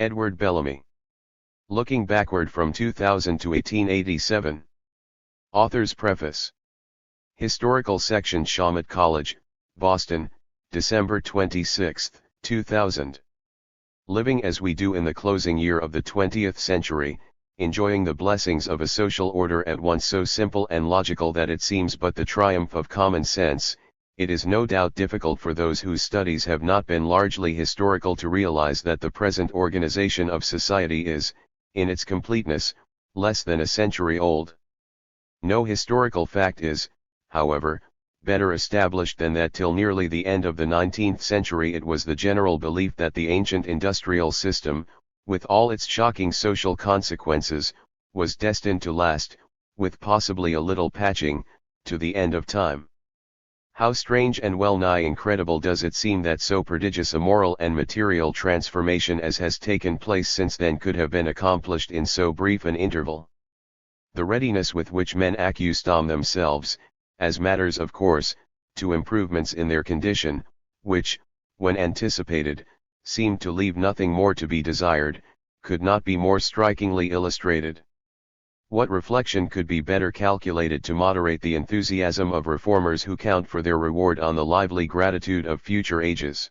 Edward Bellamy. Looking Backward from 2000 to 1887. Author's Preface. Historical Section, Shawmut College, Boston, December 26, 2000. Living as we do in the closing year of the 20th century, enjoying the blessings of a social order at once so simple and logical that it seems but the triumph of common sense, it is no doubt difficult for those whose studies have not been largely historical to realize that the present organization of society is, in its completeness, less than a century old. No historical fact is, however, better established than that till nearly the end of the 19th century it was the general belief that the ancient industrial system, with all its shocking social consequences, was destined to last, with possibly a little patching, to the end of time. How strange and well nigh incredible does it seem that so prodigious a moral and material transformation as has taken place since then could have been accomplished in so brief an interval. The readiness with which men accustom themselves, as matters of course, to improvements in their condition, which, when anticipated, seemed to leave nothing more to be desired, could not be more strikingly illustrated. What reflection could be better calculated to moderate the enthusiasm of reformers who count for their reward on the lively gratitude of future ages?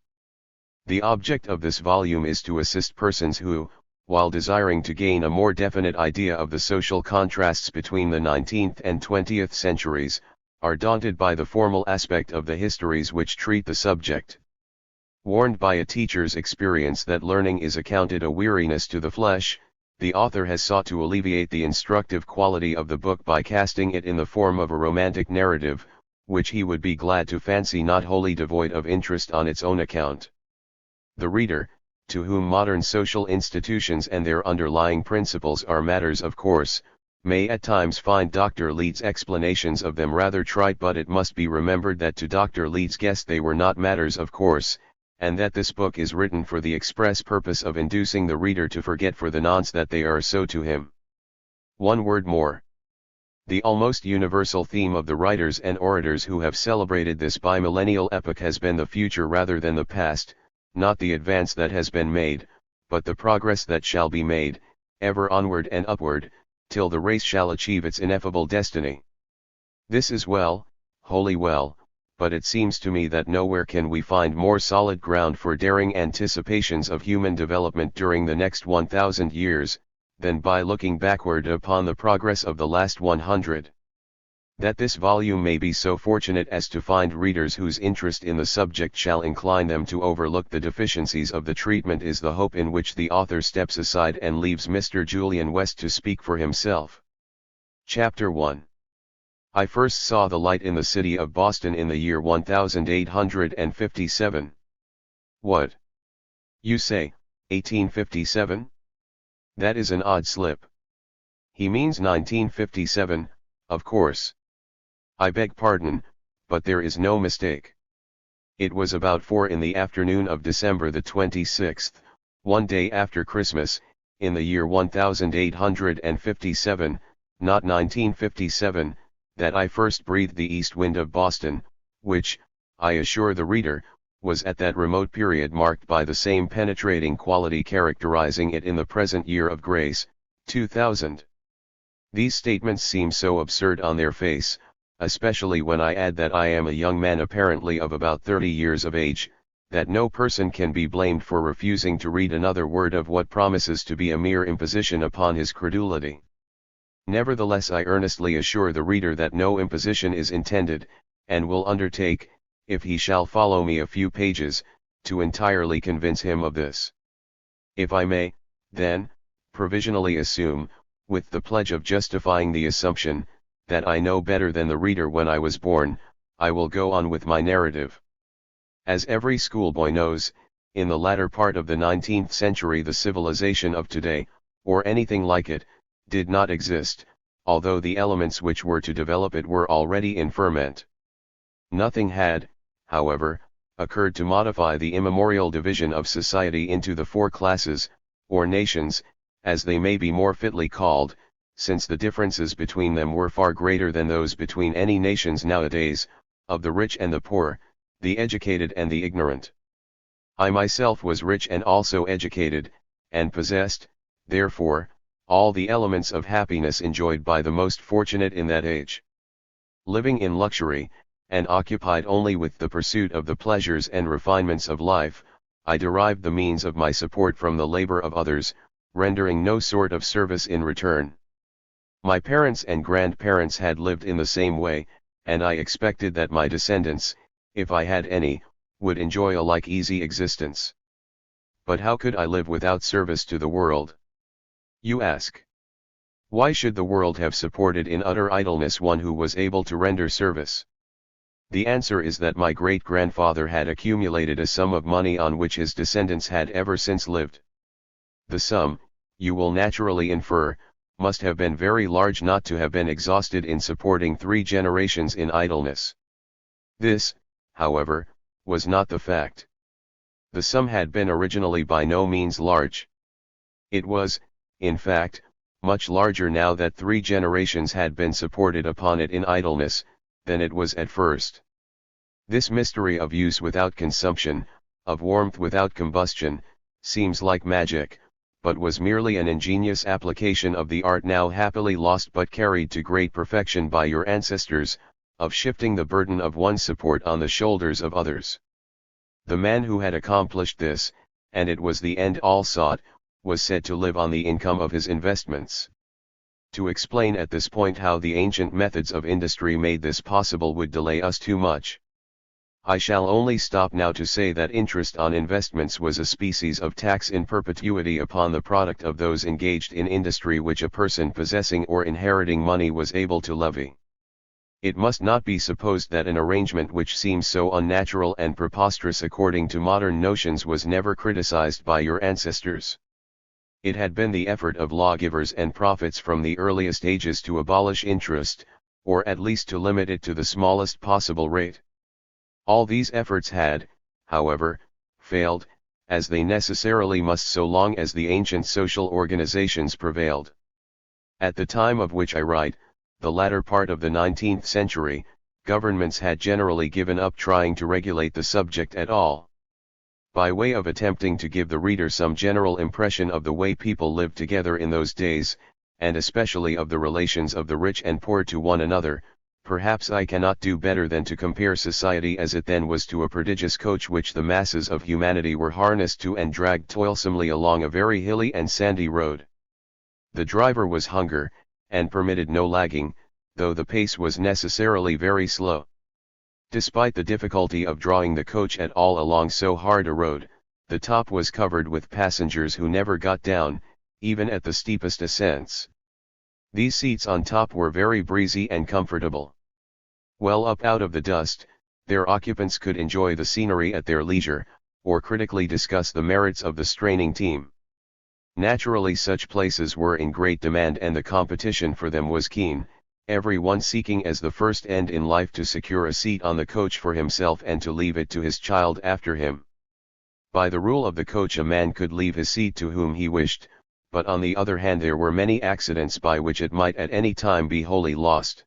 The object of this volume is to assist persons who, while desiring to gain a more definite idea of the social contrasts between the 19th and 20th centuries, are daunted by the formal aspect of the histories which treat the subject. Warned by a teacher's experience that learning is accounted a weariness to the flesh, the author has sought to alleviate the instructive quality of the book by casting it in the form of a romantic narrative, which he would be glad to fancy not wholly devoid of interest on its own account. The reader, to whom modern social institutions and their underlying principles are matters of course, may at times find Dr. Leeds' explanations of them rather trite, but it must be remembered that to Dr. Leeds' guess they were not matters of course, and that this book is written for the express purpose of inducing the reader to forget for the nonce that they are so to him. One word more. The almost universal theme of the writers and orators who have celebrated this bimillennial epoch has been the future rather than the past, not the advance that has been made, but the progress that shall be made, ever onward and upward, till the race shall achieve its ineffable destiny. This is well, wholly well, but it seems to me that nowhere can we find more solid ground for daring anticipations of human development during the next 1,000 years, than by looking backward upon the progress of the last 100. That this volume may be so fortunate as to find readers whose interest in the subject shall incline them to overlook the deficiencies of the treatment is the hope in which the author steps aside and leaves Mr. Julian West to speak for himself. Chapter 1. I first saw the light in the city of Boston in the year 1857. What? You say, 1857? That is an odd slip. He means 1957, of course. I beg pardon, but there is no mistake. It was about 4 in the afternoon of December the 26th, one day after Christmas, in the year 1857, not 1957, that I first breathed the east wind of Boston, which, I assure the reader, was at that remote period marked by the same penetrating quality characterizing it in the present year of grace, 2000. These statements seem so absurd on their face, especially when I add that I am a young man apparently of about 30 years of age, that no person can be blamed for refusing to read another word of what promises to be a mere imposition upon his credulity. Nevertheless, I earnestly assure the reader that no imposition is intended, and will undertake, if he shall follow me a few pages, to entirely convince him of this. If I may, then, provisionally assume, with the pledge of justifying the assumption, that I know better than the reader when I was born, I will go on with my narrative. As every schoolboy knows, in the latter part of the 19th century the civilization of today, or anything like it, did not exist, although the elements which were to develop it were already in ferment. Nothing had, however, occurred to modify the immemorial division of society into the 4 classes, or nations, as they may be more fitly called, since the differences between them were far greater than those between any nations nowadays, of the rich and the poor, the educated and the ignorant. I myself was rich and also educated, and possessed, therefore, all the elements of happiness enjoyed by the most fortunate in that age. Living in luxury, and occupied only with the pursuit of the pleasures and refinements of life, I derived the means of my support from the labor of others, rendering no sort of service in return. My parents and grandparents had lived in the same way, and I expected that my descendants, if I had any, would enjoy a like easy existence. But how could I live without service to the world? You ask. Why should the world have supported in utter idleness one who was able to render service? The answer is that my great-grandfather had accumulated a sum of money on which his descendants had ever since lived. The sum, you will naturally infer, must have been very large not to have been exhausted in supporting 3 generations in idleness. This, however, was not the fact. The sum had been originally by no means large. It was, in fact, much larger now that 3 generations had been supported upon it in idleness, than it was at first. This mystery of use without consumption, of warmth without combustion, seems like magic, but was merely an ingenious application of the art now happily lost but carried to great perfection by your ancestors, of shifting the burden of one's support on the shoulders of others. The man who had accomplished this, and it was the end all sought, was said to live on the income of his investments. To explain at this point how the ancient methods of industry made this possible would delay us too much. I shall only stop now to say that interest on investments was a species of tax in perpetuity upon the product of those engaged in industry which a person possessing or inheriting money was able to levy. It must not be supposed that an arrangement which seems so unnatural and preposterous according to modern notions was never criticized by your ancestors. It had been the effort of lawgivers and prophets from the earliest ages to abolish interest, or at least to limit it to the smallest possible rate. All these efforts had, however, failed, as they necessarily must so long as the ancient social organizations prevailed. At the time of which I write, the latter part of the 19th century, governments had generally given up trying to regulate the subject at all. By way of attempting to give the reader some general impression of the way people lived together in those days, and especially of the relations of the rich and poor to one another, perhaps I cannot do better than to compare society as it then was to a prodigious coach which the masses of humanity were harnessed to and dragged toilsomely along a very hilly and sandy road. The driver was Hunger, and permitted no lagging, though the pace was necessarily very slow. Despite the difficulty of drawing the coach at all along so hard a road, the top was covered with passengers who never got down, even at the steepest ascents. These seats on top were very breezy and comfortable. Well up out of the dust, their occupants could enjoy the scenery at their leisure, or critically discuss the merits of the straining team. Naturally such places were in great demand and the competition for them was keen, every one seeking as the first end in life to secure a seat on the coach for himself and to leave it to his child after him. By the rule of the coach a man could leave his seat to whom he wished, but on the other hand there were many accidents by which it might at any time be wholly lost.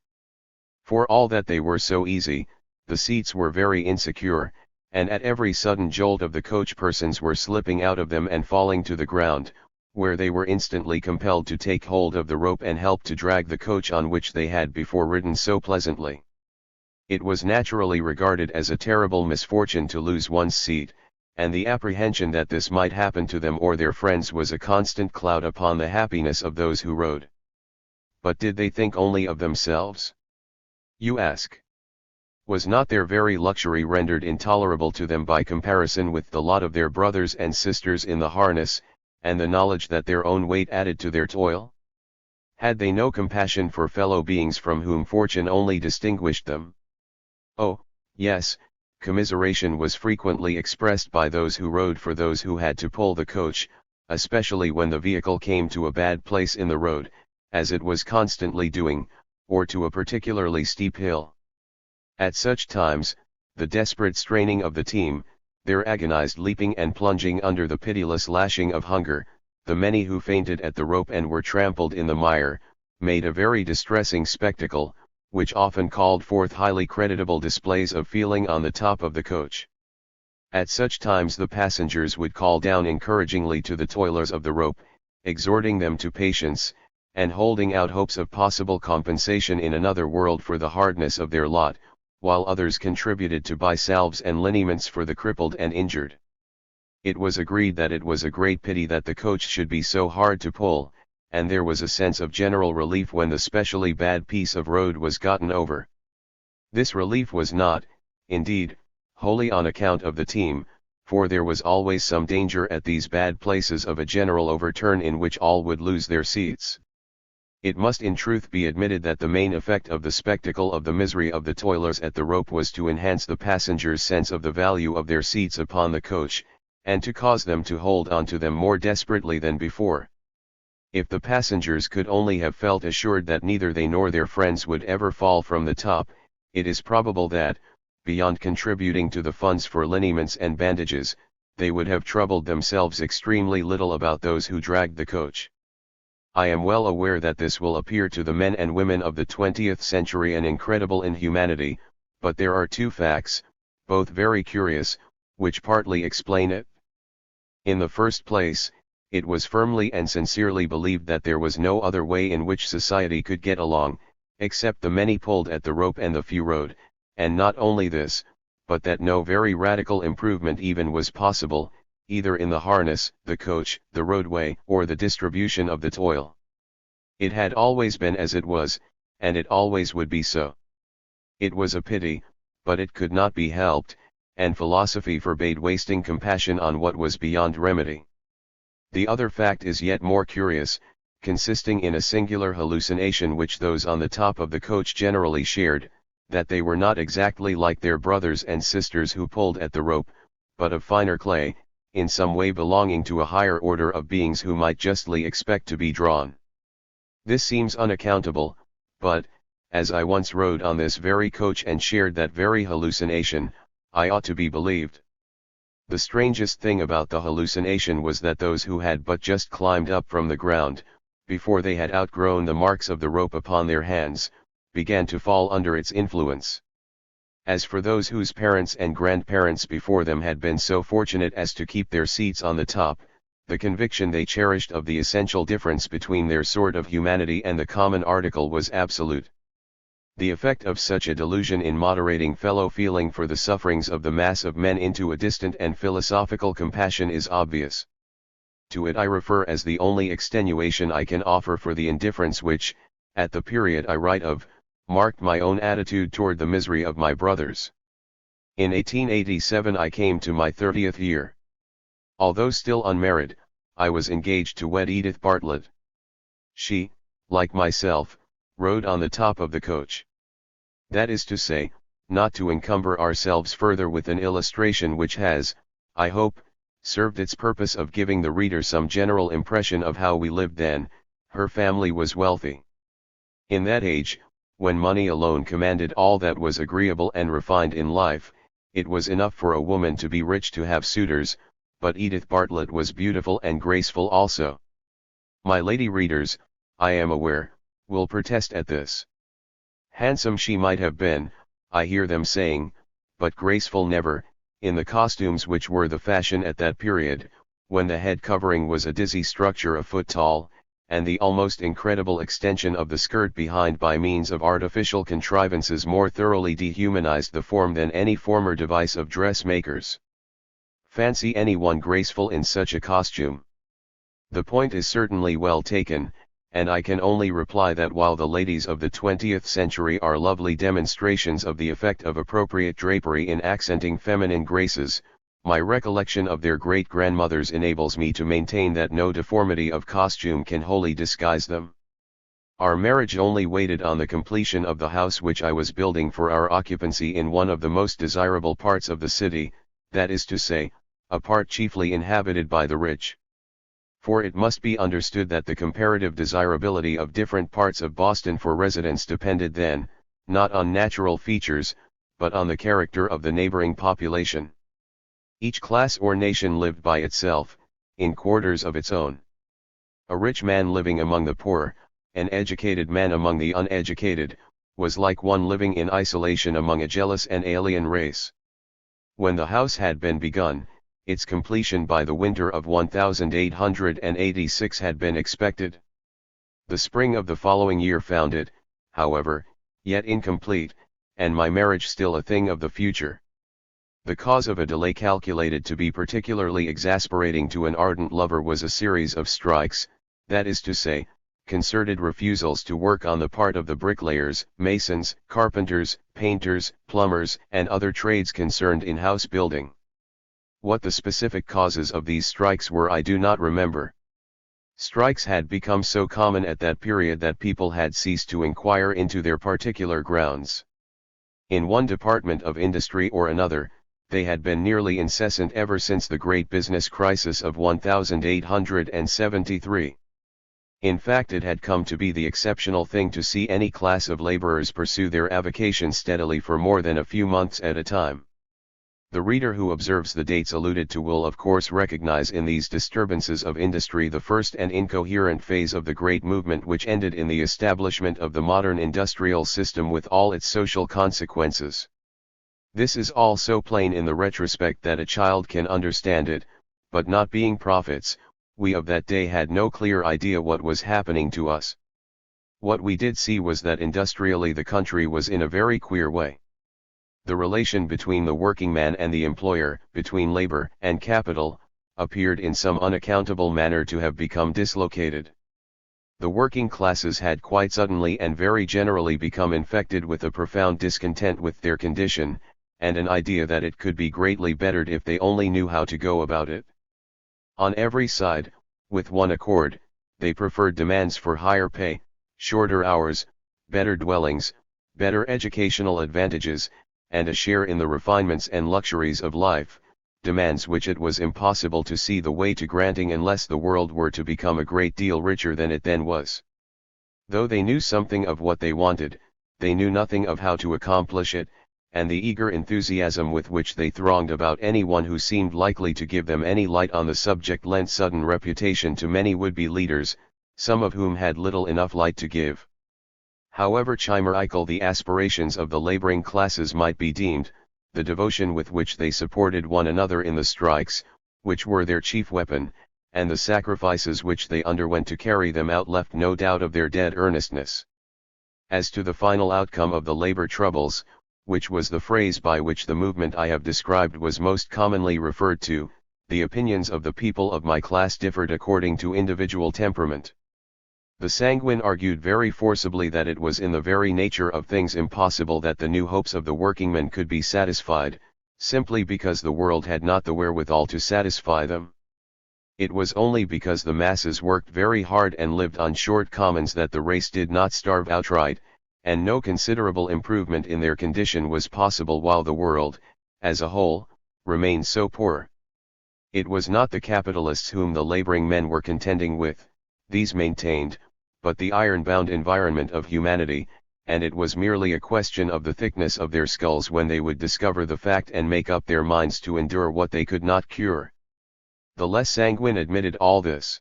For all that they were so easy, the seats were very insecure, and at every sudden jolt of the coach persons were slipping out of them and falling to the ground, where they were instantly compelled to take hold of the rope and help to drag the coach on which they had before ridden so pleasantly. It was naturally regarded as a terrible misfortune to lose one's seat, and the apprehension that this might happen to them or their friends was a constant cloud upon the happiness of those who rode. But did they think only of themselves? You ask. Was not their very luxury rendered intolerable to them by comparison with the lot of their brothers and sisters in the harness, and the knowledge that their own weight added to their toil? Had they no compassion for fellow beings from whom fortune only distinguished them? Oh, yes, commiseration was frequently expressed by those who rode for those who had to pull the coach, especially when the vehicle came to a bad place in the road, as it was constantly doing, or to a particularly steep hill. At such times, the desperate straining of the team, their agonized leaping and plunging under the pitiless lashing of Hunger, the many who fainted at the rope and were trampled in the mire, made a very distressing spectacle, which often called forth highly creditable displays of feeling on the top of the coach. At such times the passengers would call down encouragingly to the toilers of the rope, exhorting them to patience, and holding out hopes of possible compensation in another world for the hardness of their lot, while others contributed to buy salves and liniments for the crippled and injured. It was agreed that it was a great pity that the coach should be so hard to pull, and there was a sense of general relief when the specially bad piece of road was gotten over. This relief was not, indeed, wholly on account of the team, for there was always some danger at these bad places of a general overturn in which all would lose their seats. It must in truth be admitted that the main effect of the spectacle of the misery of the toilers at the rope was to enhance the passengers' sense of the value of their seats upon the coach, and to cause them to hold on to them more desperately than before. If the passengers could only have felt assured that neither they nor their friends would ever fall from the top, it is probable that, beyond contributing to the funds for liniments and bandages, they would have troubled themselves extremely little about those who dragged the coach. I am well aware that this will appear to the men and women of the 20th century an incredible inhumanity, but there are two facts, both very curious, which partly explain it. In the first place, it was firmly and sincerely believed that there was no other way in which society could get along, except the many pulled at the rope and the few rode, and not only this, but that no very radical improvement even was possible, either in the harness, the coach, the roadway, or the distribution of the toil. It had always been as it was, and it always would be so. It was a pity, but it could not be helped, and philosophy forbade wasting compassion on what was beyond remedy. The other fact is yet more curious, consisting in a singular hallucination which those on the top of the coach generally shared, that they were not exactly like their brothers and sisters who pulled at the rope, but of finer clay, in some way belonging to a higher order of beings who might justly expect to be drawn. This seems unaccountable, but, as I once rode on this very coach and shared that very hallucination, I ought to be believed. The strangest thing about the hallucination was that those who had but just climbed up from the ground, before they had outgrown the marks of the rope upon their hands, began to fall under its influence. As for those whose parents and grandparents before them had been so fortunate as to keep their seats on the top, the conviction they cherished of the essential difference between their sort of humanity and the common article was absolute. The effect of such a delusion in moderating fellow feeling for the sufferings of the mass of men into a distant and philosophical compassion is obvious. To it I refer as the only extenuation I can offer for the indifference which, at the period I write of, marked my own attitude toward the misery of my brothers. In 1887 I came to my 30th year. Although still unmarried, I was engaged to wed Edith Bartlett. She, like myself, rode on the top of the coach. That is to say, not to encumber ourselves further with an illustration which has, I hope, served its purpose of giving the reader some general impression of how we lived then, her family was wealthy. In that age, when money alone commanded all that was agreeable and refined in life, it was enough for a woman to be rich to have suitors, but Edith Bartlett was beautiful and graceful also. My lady readers, I am aware, will protest at this. Handsome she might have been, I hear them saying, but graceful never, in the costumes which were the fashion at that period, when the head covering was a dizzy structure a foot tall, and the almost incredible extension of the skirt behind by means of artificial contrivances more thoroughly dehumanized the form than any former device of dressmakers. Fancy anyone graceful in such a costume. The point is certainly well taken, and I can only reply that while the ladies of the 20th century are lovely demonstrations of the effect of appropriate drapery in accenting feminine graces, my recollection of their great-grandmothers enables me to maintain that no deformity of costume can wholly disguise them. Our marriage only waited on the completion of the house which I was building for our occupancy in one of the most desirable parts of the city, that is to say, a part chiefly inhabited by the rich. For it must be understood that the comparative desirability of different parts of Boston for residence depended then, not on natural features, but on the character of the neighboring population. Each class or nation lived by itself, in quarters of its own. A rich man living among the poor, an educated man among the uneducated, was like one living in isolation among a jealous and alien race. When the house had been begun, its completion by the winter of 1886 had been expected. The spring of the following year found it, however, yet incomplete, and my marriage still a thing of the future. The cause of a delay calculated to be particularly exasperating to an ardent lover was a series of strikes, that is to say, concerted refusals to work on the part of the bricklayers, masons, carpenters, painters, plumbers, and other trades concerned in house building. What the specific causes of these strikes were I do not remember. Strikes had become so common at that period that people had ceased to inquire into their particular grounds. In one department of industry or another, they had been nearly incessant ever since the great business crisis of 1873. In fact, it had come to be the exceptional thing to see any class of laborers pursue their avocation steadily for more than a few months at a time. The reader who observes the dates alluded to will of course recognize in these disturbances of industry the first and incoherent phase of the great movement which ended in the establishment of the modern industrial system with all its social consequences. This is all so plain in the retrospect that a child can understand it, but not being prophets, we of that day had no clear idea what was happening to us. What we did see was that industrially the country was in a very queer way. The relation between the working man and the employer, between labor and capital, appeared in some unaccountable manner to have become dislocated. The working classes had quite suddenly and very generally become infected with a profound discontent with their condition, and an idea that it could be greatly bettered if they only knew how to go about it. On every side, with one accord, they preferred demands for higher pay, shorter hours, better dwellings, better educational advantages, and a share in the refinements and luxuries of life, demands which it was impossible to see the way to granting unless the world were to become a great deal richer than it then was. Though they knew something of what they wanted, they knew nothing of how to accomplish it, and the eager enthusiasm with which they thronged about anyone who seemed likely to give them any light on the subject lent sudden reputation to many would-be leaders, some of whom had little enough light to give. However chimerical the aspirations of the laboring classes might be deemed, the devotion with which they supported one another in the strikes, which were their chief weapon, and the sacrifices which they underwent to carry them out left no doubt of their dead earnestness. As to the final outcome of the labor troubles, which was the phrase by which the movement I have described was most commonly referred to, the opinions of the people of my class differed according to individual temperament. The sanguine argued very forcibly that it was in the very nature of things impossible that the new hopes of the workingmen could be satisfied, simply because the world had not the wherewithal to satisfy them. It was only because the masses worked very hard and lived on short commons that the race did not starve outright, and no considerable improvement in their condition was possible while the world, as a whole, remained so poor. It was not the capitalists whom the laboring men were contending with, these maintained, but the iron-bound environment of humanity, and it was merely a question of the thickness of their skulls when they would discover the fact and make up their minds to endure what they could not cure. The less sanguine admitted all this.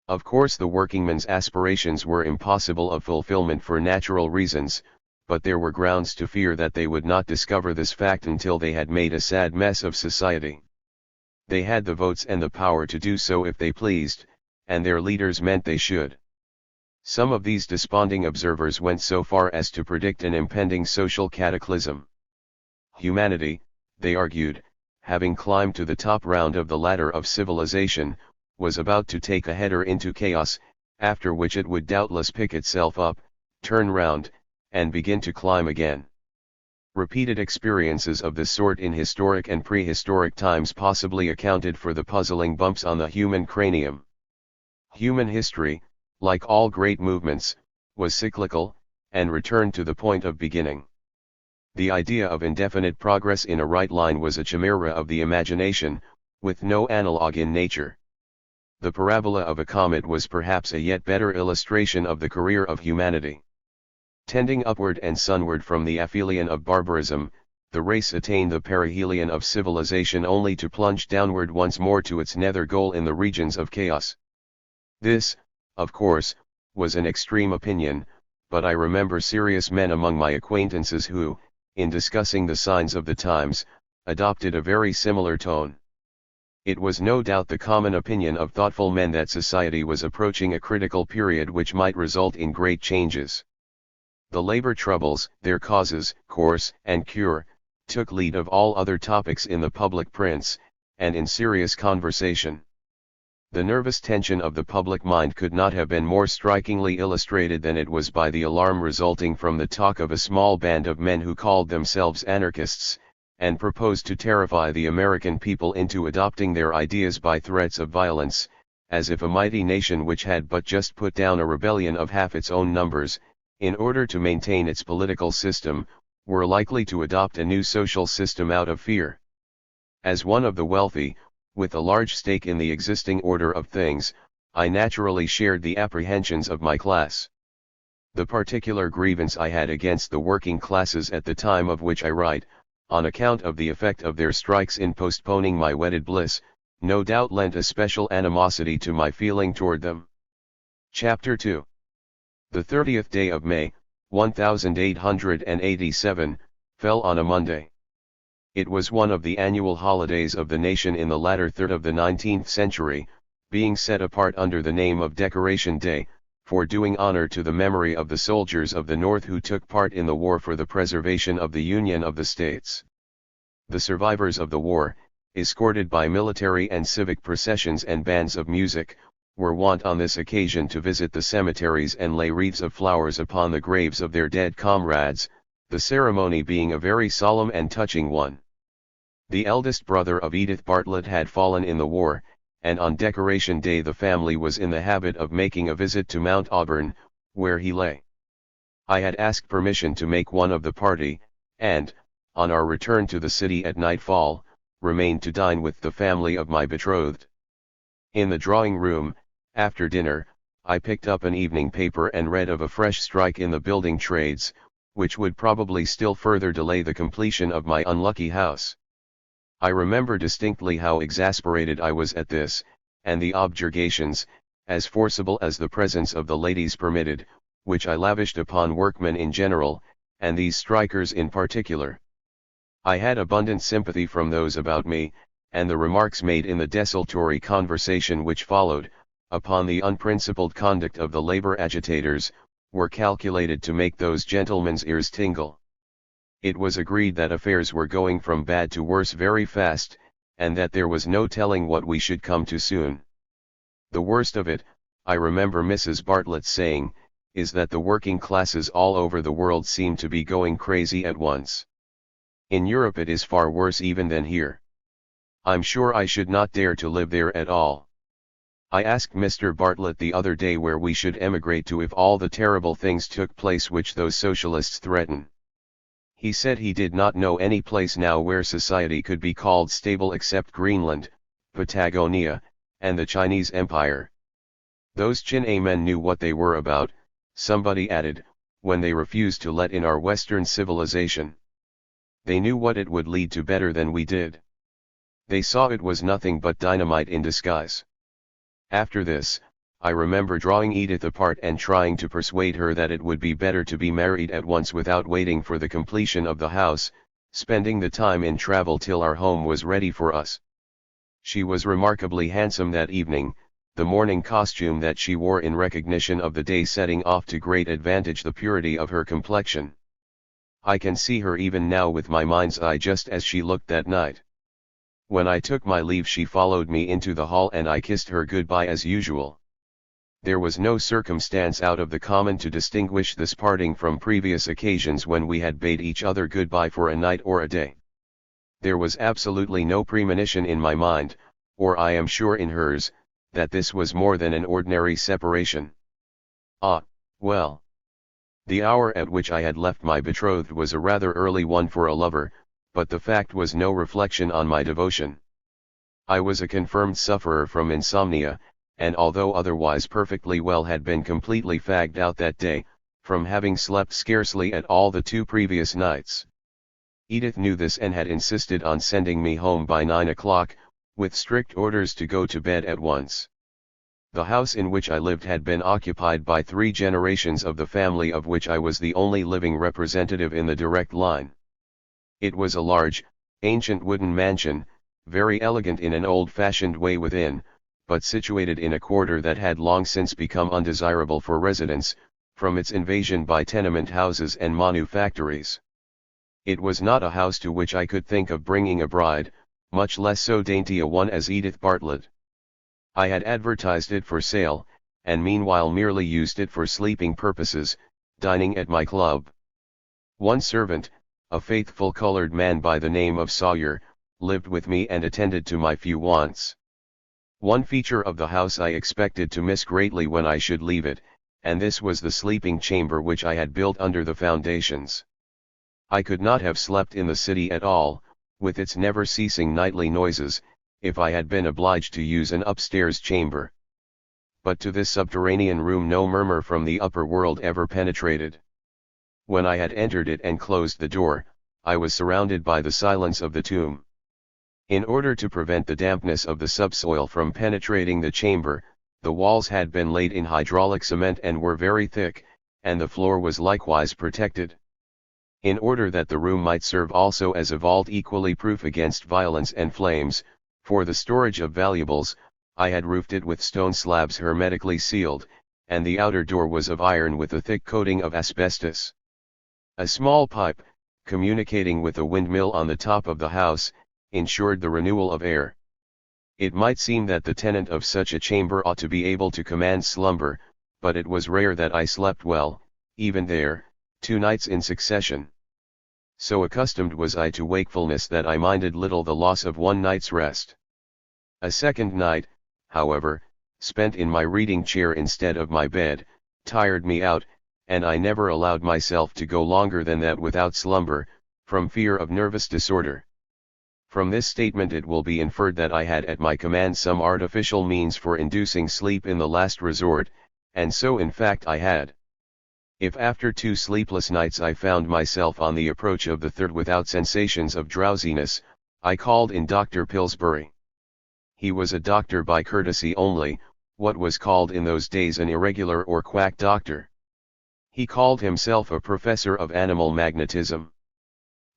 Of course the workingmen's aspirations were impossible of fulfillment for natural reasons, but there were grounds to fear that they would not discover this fact until they had made a sad mess of society. They had the votes and the power to do so if they pleased, and their leaders meant they should. Some of these desponding observers went so far as to predict an impending social cataclysm. Humanity, they argued, having climbed to the top round of the ladder of civilization, was about to take a header into chaos, after which it would doubtless pick itself up, turn round, and begin to climb again. Repeated experiences of this sort in historic and prehistoric times possibly accounted for the puzzling bumps on the human cranium. Human history, like all great movements, was cyclical, and returned to the point of beginning. The idea of indefinite progress in a right line was a chimera of the imagination, with no analogue in nature. The parabola of a comet was perhaps a yet better illustration of the career of humanity. Tending upward and sunward from the aphelion of barbarism, the race attained the perihelion of civilization only to plunge downward once more to its nether goal in the regions of chaos. This, of course, was an extreme opinion, but I remember serious men among my acquaintances who, in discussing the signs of the times, adopted a very similar tone. It was no doubt the common opinion of thoughtful men that society was approaching a critical period which might result in great changes. The labor troubles, their causes, course, and cure, took lead of all other topics in the public prints, and in serious conversation. The nervous tension of the public mind could not have been more strikingly illustrated than it was by the alarm resulting from the talk of a small band of men who called themselves anarchists, and proposed to terrify the American people into adopting their ideas by threats of violence, as if a mighty nation which had but just put down a rebellion of half its own numbers, in order to maintain its political system, were likely to adopt a new social system out of fear. As one of the wealthy, with a large stake in the existing order of things, I naturally shared the apprehensions of my class. The particular grievance I had against the working classes at the time of which I write, on account of the effect of their strikes in postponing my wedded bliss, no doubt lent a special animosity to my feeling toward them. Chapter 2. The 30th day of May, 1887, fell on a Monday. It was one of the annual holidays of the nation in the latter third of the 19th century, being set apart under the name of Decoration Day, for doing honor to the memory of the soldiers of the North who took part in the war for the preservation of the Union of the States. The survivors of the war, escorted by military and civic processions and bands of music, were wont on this occasion to visit the cemeteries and lay wreaths of flowers upon the graves of their dead comrades, the ceremony being a very solemn and touching one. The eldest brother of Edith Bartlett had fallen in the war, and on Decoration Day the family was in the habit of making a visit to Mount Auburn, where he lay. I had asked permission to make one of the party, and, on our return to the city at nightfall, remained to dine with the family of my betrothed. In the drawing room, after dinner, I picked up an evening paper and read of a fresh strike in the building trades, which would probably still further delay the completion of my unlucky house. I remember distinctly how exasperated I was at this, and the objurgations, as forcible as the presence of the ladies permitted, which I lavished upon workmen in general, and these strikers in particular. I had abundant sympathy from those about me, and the remarks made in the desultory conversation which followed, upon the unprincipled conduct of the labor agitators, were calculated to make those gentlemen's ears tingle. It was agreed that affairs were going from bad to worse very fast, and that there was no telling what we should come to soon. The worst of it, I remember Mrs. Bartlett saying, is that the working classes all over the world seem to be going crazy at once. In Europe it is far worse even than here. I'm sure I should not dare to live there at all. I asked Mr. Bartlett the other day where we should emigrate to if all the terrible things took place which those socialists threaten. He said he did not know any place now where society could be called stable except Greenland, Patagonia, and the Chinese Empire. Those Chin-A men knew what they were about, somebody added, when they refused to let in our Western civilization. They knew what it would lead to better than we did. They saw it was nothing but dynamite in disguise. After this, I remember drawing Edith apart and trying to persuade her that it would be better to be married at once without waiting for the completion of the house, spending the time in travel till our home was ready for us. She was remarkably handsome that evening, the morning costume that she wore in recognition of the day setting off to great advantage the purity of her complexion. I can see her even now with my mind's eye just as she looked that night. When I took my leave she followed me into the hall and I kissed her goodbye as usual. There was no circumstance out of the common to distinguish this parting from previous occasions when we had bade each other goodbye for a night or a day. There was absolutely no premonition in my mind, or I am sure in hers, that this was more than an ordinary separation. Ah, well. The hour at which I had left my betrothed was a rather early one for a lover, but the fact was no reflection on my devotion. I was a confirmed sufferer from insomnia, and although otherwise perfectly well had been completely fagged out that day, from having slept scarcely at all the 2 previous nights. Edith knew this and had insisted on sending me home by 9 o'clock, with strict orders to go to bed at once. The house in which I lived had been occupied by 3 generations of the family of which I was the only living representative in the direct line. It was a large, Ancient wooden mansion, very elegant in an old-fashioned way within, but situated in a quarter that had long since become undesirable for residence, from its invasion by tenement houses and manufactories. It was not a house to which I could think of bringing a bride, much less so dainty a one as Edith Bartlett. I had advertised it for sale, and meanwhile merely used it for sleeping purposes, dining at my club. One servant, a faithful colored man by the name of Sawyer, lived with me and attended to my few wants. One feature of the house I expected to miss greatly when I should leave it, and this was the sleeping chamber which I had built under the foundations. I could not have slept in the city at all, with its never-ceasing nightly noises, if I had been obliged to use an upstairs chamber. But to this subterranean room no murmur from the upper world ever penetrated. When I had entered it and closed the door, I was surrounded by the silence of the tomb. In order to prevent the dampness of the subsoil from penetrating the chamber, the walls had been laid in hydraulic cement and were very thick, and the floor was likewise protected. In order that the room might serve also as a vault equally proof against violence and flames, for the storage of valuables, I had roofed it with stone slabs hermetically sealed, and the outer door was of iron with a thick coating of asbestos. A small pipe, communicating with a windmill on the top of the house, ensured the renewal of air. It might seem that the tenant of such a chamber ought to be able to command slumber, but it was rare that I slept well, even there, 2 nights in succession. So accustomed was I to wakefulness that I minded little the loss of 1 night's rest. A second night, however, spent in my reading chair instead of my bed, tired me out, and I never allowed myself to go longer than that without slumber, from fear of nervous disorder. From this statement it will be inferred that I had at my command some artificial means for inducing sleep in the last resort, and so in fact I had. If after 2 sleepless nights I found myself on the approach of the third without sensations of drowsiness, I called in Dr. Pillsbury. He was a doctor by courtesy only, what was called in those days an irregular or quack doctor. He called himself a professor of animal magnetism.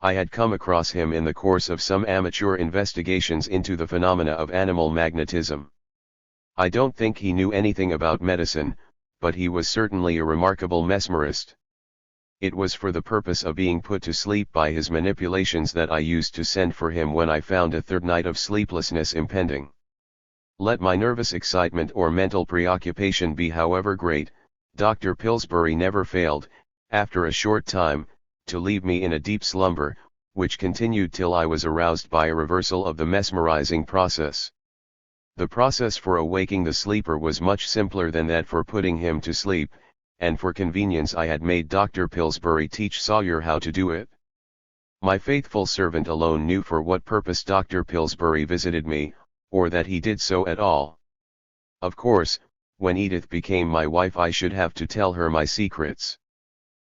I had come across him in the course of some amateur investigations into the phenomena of animal magnetism. I don't think he knew anything about medicine, but he was certainly a remarkable mesmerist. It was for the purpose of being put to sleep by his manipulations that I used to send for him when I found a third night of sleeplessness impending. Let my nervous excitement or mental preoccupation be however great, Dr. Pillsbury never failed, after a short time, to leave me in a deep slumber, which continued till I was aroused by a reversal of the mesmerizing process. The process for awaking the sleeper was much simpler than that for putting him to sleep, and for convenience I had made Dr. Pillsbury teach Sawyer how to do it. My faithful servant alone knew for what purpose Dr. Pillsbury visited me, or that he did so at all. Of course, when Edith became my wife I should have to tell her my secrets.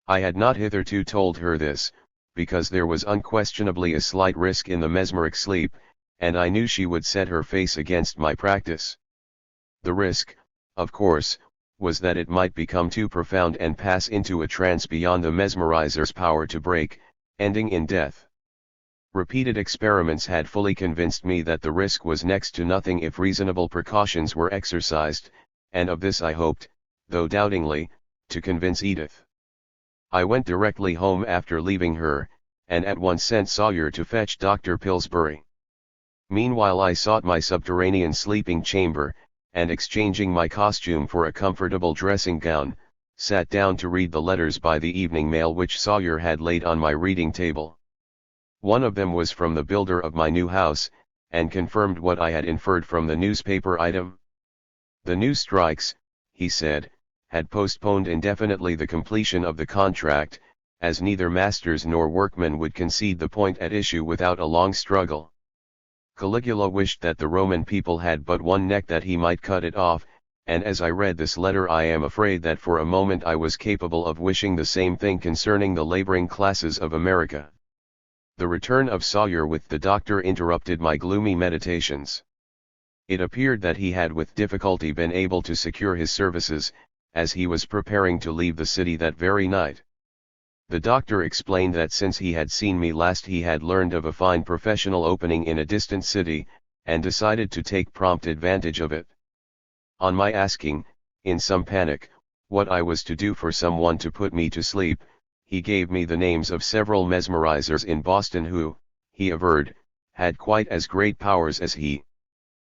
I had not hitherto told her this, because there was unquestionably a slight risk in the mesmeric sleep, and I knew she would set her face against my practice. The risk, of course, was that it might become too profound and pass into a trance beyond the mesmerizer's power to break, ending in death. Repeated experiments had fully convinced me that the risk was next to nothing if reasonable precautions were exercised, and of this I hoped, though doubtingly, to convince Edith. I went directly home after leaving her, and at once sent Sawyer to fetch Dr. Pillsbury. Meanwhile I sought my subterranean sleeping chamber, and exchanging my costume for a comfortable dressing gown, sat down to read the letters by the evening mail which Sawyer had laid on my reading table. One of them was from the builder of my new house, and confirmed what I had inferred from the newspaper item. The new strikes, he said, had postponed indefinitely the completion of the contract, as neither masters nor workmen would concede the point at issue without a long struggle. Caligula wished that the Roman people had but one neck that he might cut it off, and as I read this letter I am afraid that for a moment I was capable of wishing the same thing concerning the laboring classes of America. The return of Sawyer with the doctor interrupted my gloomy meditations. It appeared that he had with difficulty been able to secure his services, as he was preparing to leave the city that very night. The doctor explained that since he had seen me last he had learned of a fine professional opening in a distant city, and decided to take prompt advantage of it. On my asking, in some panic, what I was to do for someone to put me to sleep, he gave me the names of several mesmerizers in Boston who, he averred, had quite as great powers as he.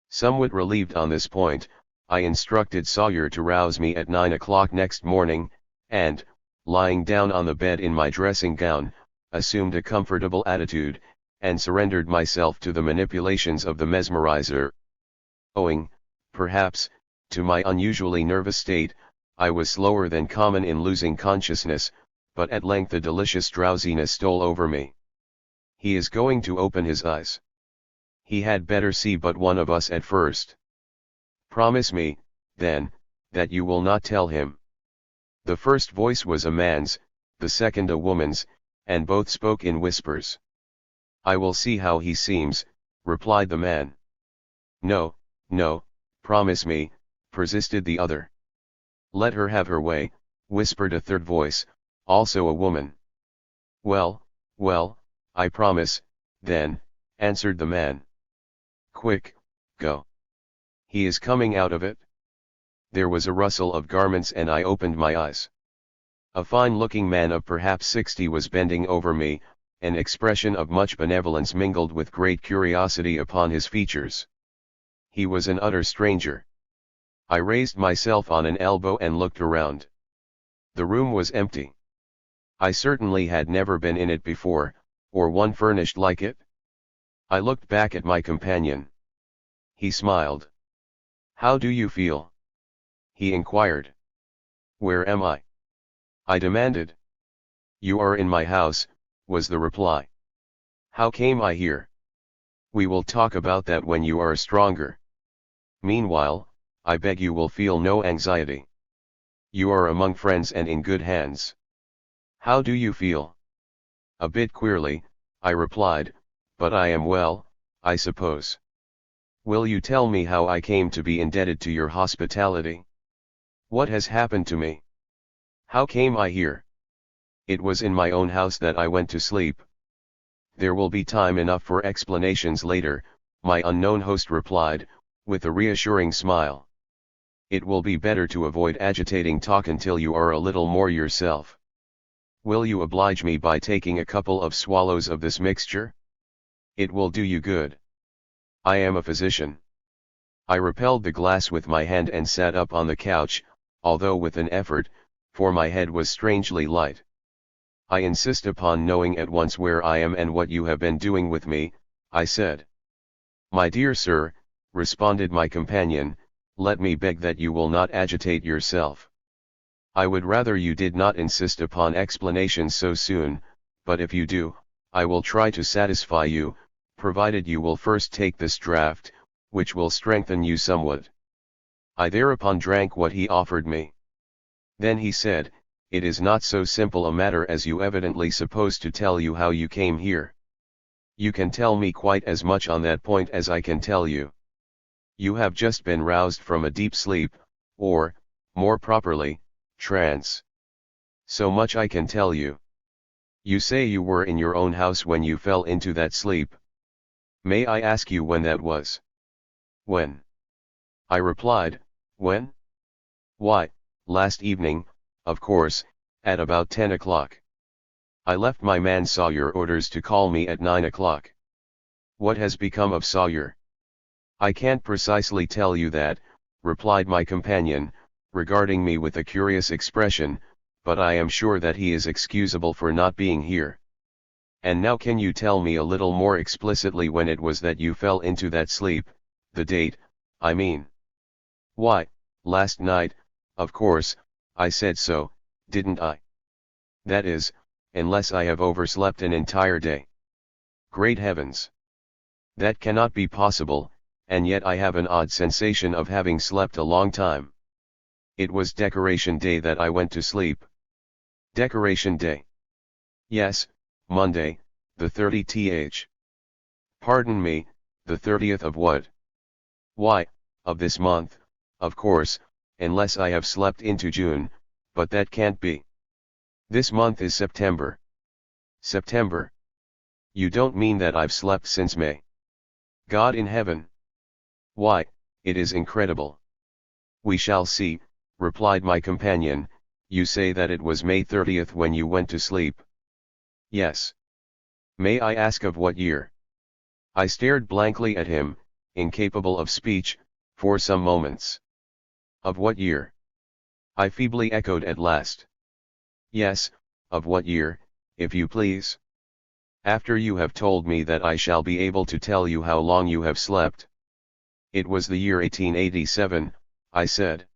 Somewhat relieved on this point, I instructed Sawyer to rouse me at 9 o'clock next morning, and, lying down on the bed in my dressing gown, assumed a comfortable attitude, and surrendered myself to the manipulations of the mesmerizer. Owing, perhaps, to my unusually nervous state, I was slower than common in losing consciousness, but at length a delicious drowsiness stole over me. He is going to open his eyes. He had better see but one of us at first. Promise me, then, that you will not tell him. The first voice was a man's, the second a woman's, and both spoke in whispers. I will see how he seems, replied the man. No, no, promise me, persisted the other. Let her have her way, whispered a third voice, also a woman. Well, well, I promise, then, answered the man. Quick, go. He is coming out of it. There was a rustle of garments and I opened my eyes. A fine-looking man of perhaps 60 was bending over me, an expression of much benevolence mingled with great curiosity upon his features. He was an utter stranger. I raised myself on an elbow and looked around. The room was empty. I certainly had never been in it before, or one furnished like it. I looked back at my companion. He smiled. How do you feel? He inquired. Where am I? I demanded. You are in my house, was the reply. How came I here? We will talk about that when you are stronger. Meanwhile, I beg you will feel no anxiety. You are among friends and in good hands. How do you feel? A bit queerly, I replied, but I am well, I suppose. Will you tell me how I came to be indebted to your hospitality? What has happened to me? How came I here? It was in my own house that I went to sleep. There will be time enough for explanations later, my unknown host replied, with a reassuring smile. It will be better to avoid agitating talk until you are a little more yourself. Will you oblige me by taking a couple of swallows of this mixture? It will do you good. I am a physician. I repelled the glass with my hand and sat up on the couch, although with an effort, for my head was strangely light. I insist upon knowing at once where I am and what you have been doing with me, I said. My dear sir, responded my companion, let me beg that you will not agitate yourself. I would rather you did not insist upon explanations so soon, but if you do, I will try to satisfy you, provided you will first take this draught, which will strengthen you somewhat. I thereupon drank what he offered me. Then he said, it is not so simple a matter as you evidently suppose to tell you how you came here. You can tell me quite as much on that point as I can tell you. You have just been roused from a deep sleep, or, more properly, trance. So much I can tell you. You say you were in your own house when you fell into that sleep. May I ask you when that was? When? I replied, when? Why, last evening, of course, at about 10 o'clock. I left my man Sawyer orders to call me at 9 o'clock. What has become of Sawyer? I can't precisely tell you that, replied my companion, regarding me with a curious expression, but I am sure that he is excusable for not being here. And now can you tell me a little more explicitly when it was that you fell into that sleep, the date, I mean? Why, last night, of course, I said so, didn't I? That is, unless I have overslept an entire day. Great heavens! That cannot be possible, and yet I have an odd sensation of having slept a long time. It was Decoration Day that I went to sleep. Decoration Day? Yes, Monday, the 30th. Pardon me, the 30th of what? Why, of this month, of course, unless I have slept into June, but that can't be. This month is September. September. You don't mean that I've slept since May? God in heaven. Why, it is incredible. We shall see, replied my companion. You say that it was May 30th when you went to sleep? Yes. May I ask of what year? I stared blankly at him, incapable of speech, for some moments. Of what year? I feebly echoed at last. Yes, of what year, if you please? After you have told me that I shall be able to tell you how long you have slept. It was the year 1887, I said.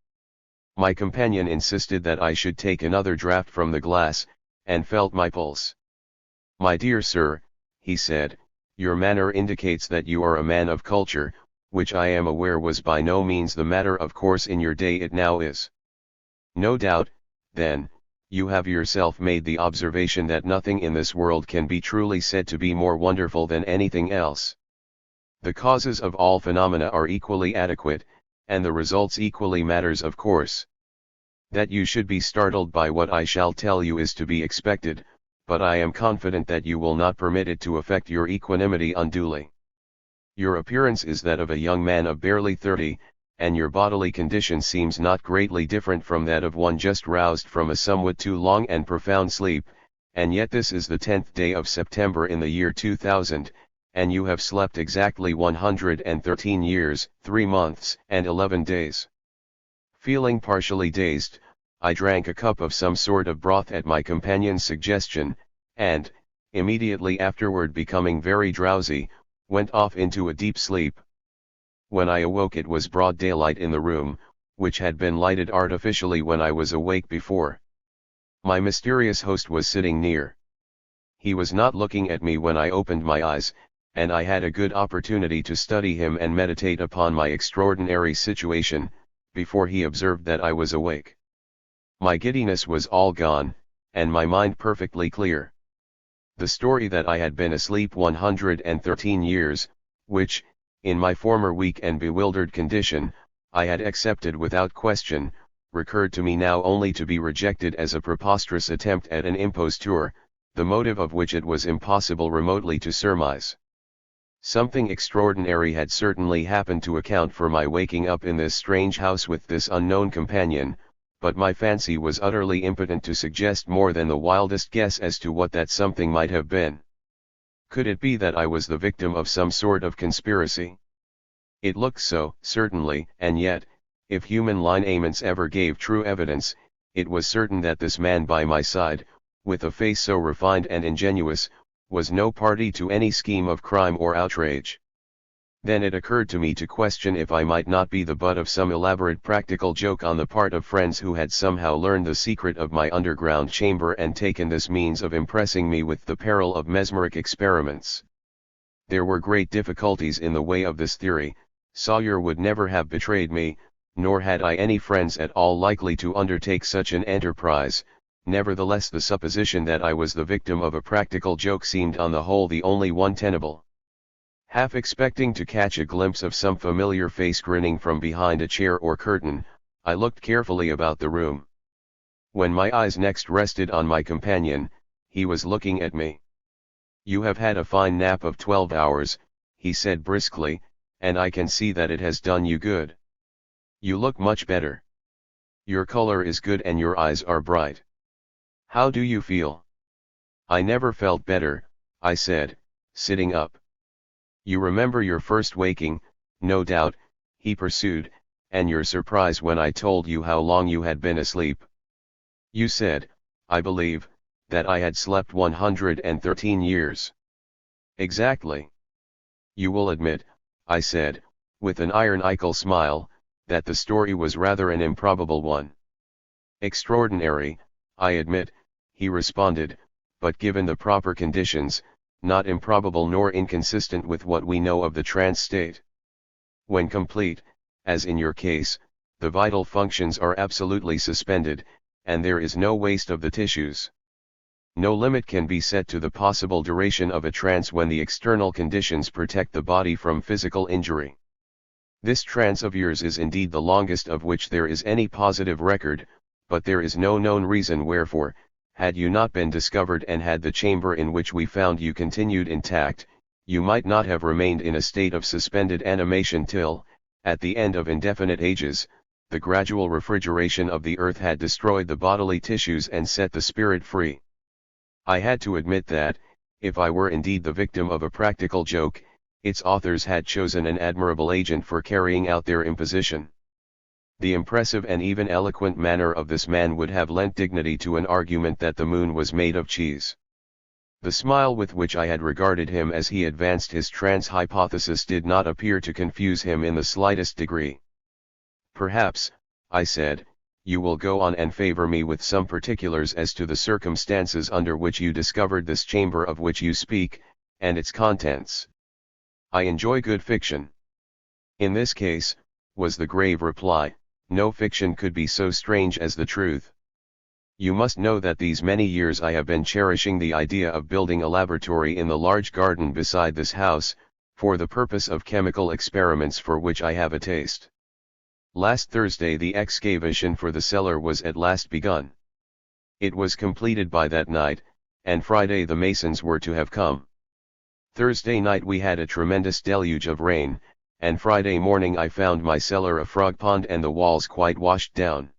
My companion insisted that I should take another draught from the glass, and felt my pulse. My dear sir, he said, your manner indicates that you are a man of culture, which I am aware was by no means the matter of course in your day it now is. No doubt, then, you have yourself made the observation that nothing in this world can be truly said to be more wonderful than anything else. The causes of all phenomena are equally adequate, and the results equally matters of course. That you should be startled by what I shall tell you is to be expected, but I am confident that you will not permit it to affect your equanimity unduly. Your appearance is that of a young man of barely 30, and your bodily condition seems not greatly different from that of one just roused from a somewhat too long and profound sleep, and yet this is the 10th day of September in the year 2000, and you have slept exactly 113 years, 3 months, and 11 days. Feeling partially dazed, I drank a cup of some sort of broth at my companion's suggestion, and, immediately afterward becoming very drowsy, went off into a deep sleep. When I awoke it was broad daylight in the room, which had been lighted artificially when I was awake before. My mysterious host was sitting near. He was not looking at me when I opened my eyes, and I had a good opportunity to study him and meditate upon my extraordinary situation, before he observed that I was awake. My giddiness was all gone, and my mind perfectly clear. The story that I had been asleep 113 years, which, in my former weak and bewildered condition, I had accepted without question, recurred to me now only to be rejected as a preposterous attempt at an imposture, the motive of which it was impossible remotely to surmise. Something extraordinary had certainly happened to account for my waking up in this strange house with this unknown companion, but my fancy was utterly impotent to suggest more than the wildest guess as to what that something might have been. Could it be that I was the victim of some sort of conspiracy? It looked so, certainly, and yet, if human lineaments ever gave true evidence, it was certain that this man by my side, with a face so refined and ingenuous, was no party to any scheme of crime or outrage. Then it occurred to me to question if I might not be the butt of some elaborate practical joke on the part of friends who had somehow learned the secret of my underground chamber and taken this means of impressing me with the peril of mesmeric experiments. There were great difficulties in the way of this theory. Sawyer would never have betrayed me, nor had I any friends at all likely to undertake such an enterprise. Nevertheless, the supposition that I was the victim of a practical joke seemed on the whole the only one tenable. Half expecting to catch a glimpse of some familiar face grinning from behind a chair or curtain, I looked carefully about the room. When my eyes next rested on my companion, he was looking at me. "You have had a fine nap of 12 hours, he said briskly, "and I can see that it has done you good. You look much better. Your color is good and your eyes are bright. How do you feel?" "I never felt better," I said, sitting up. "You remember your first waking, no doubt," he pursued, "and your surprise when I told you how long you had been asleep. You said, I believe, that I had slept 113 years. Exactly. You will admit, I said, with an ironical smile, that the story was rather an improbable one. Extraordinary, I admit, he responded, but given the proper conditions, not improbable nor inconsistent with what we know of the trance state. When complete, as in your case, the vital functions are absolutely suspended, and there is no waste of the tissues. No limit can be set to the possible duration of a trance when the external conditions protect the body from physical injury. This trance of yours is indeed the longest of which there is any positive record, but there is no known reason wherefore, had you not been discovered and had the chamber in which we found you continued intact, you might not have remained in a state of suspended animation till, at the end of indefinite ages, the gradual refrigeration of the earth had destroyed the bodily tissues and set the spirit free. I had to admit that, if I were indeed the victim of a practical joke, its authors had chosen an admirable agent for carrying out their imposition. The impressive and even eloquent manner of this man would have lent dignity to an argument that the moon was made of cheese. The smile with which I had regarded him as he advanced his trans hypothesis did not appear to confuse him in the slightest degree. "Perhaps," I said, "you will go on and favor me with some particulars as to the circumstances under which you discovered this chamber of which you speak, and its contents. I enjoy good fiction." "In this case," was the grave reply, "no fiction could be so strange as the truth. You must know that these many years I have been cherishing the idea of building a laboratory in the large garden beside this house, for the purpose of chemical experiments for which I have a taste. Last Thursday the excavation for the cellar was at last begun. It was completed by that night, and Friday the masons were to have come. Thursday night we had a tremendous deluge of rain, and Friday morning I found my cellar a frog pond and the walls quite washed down.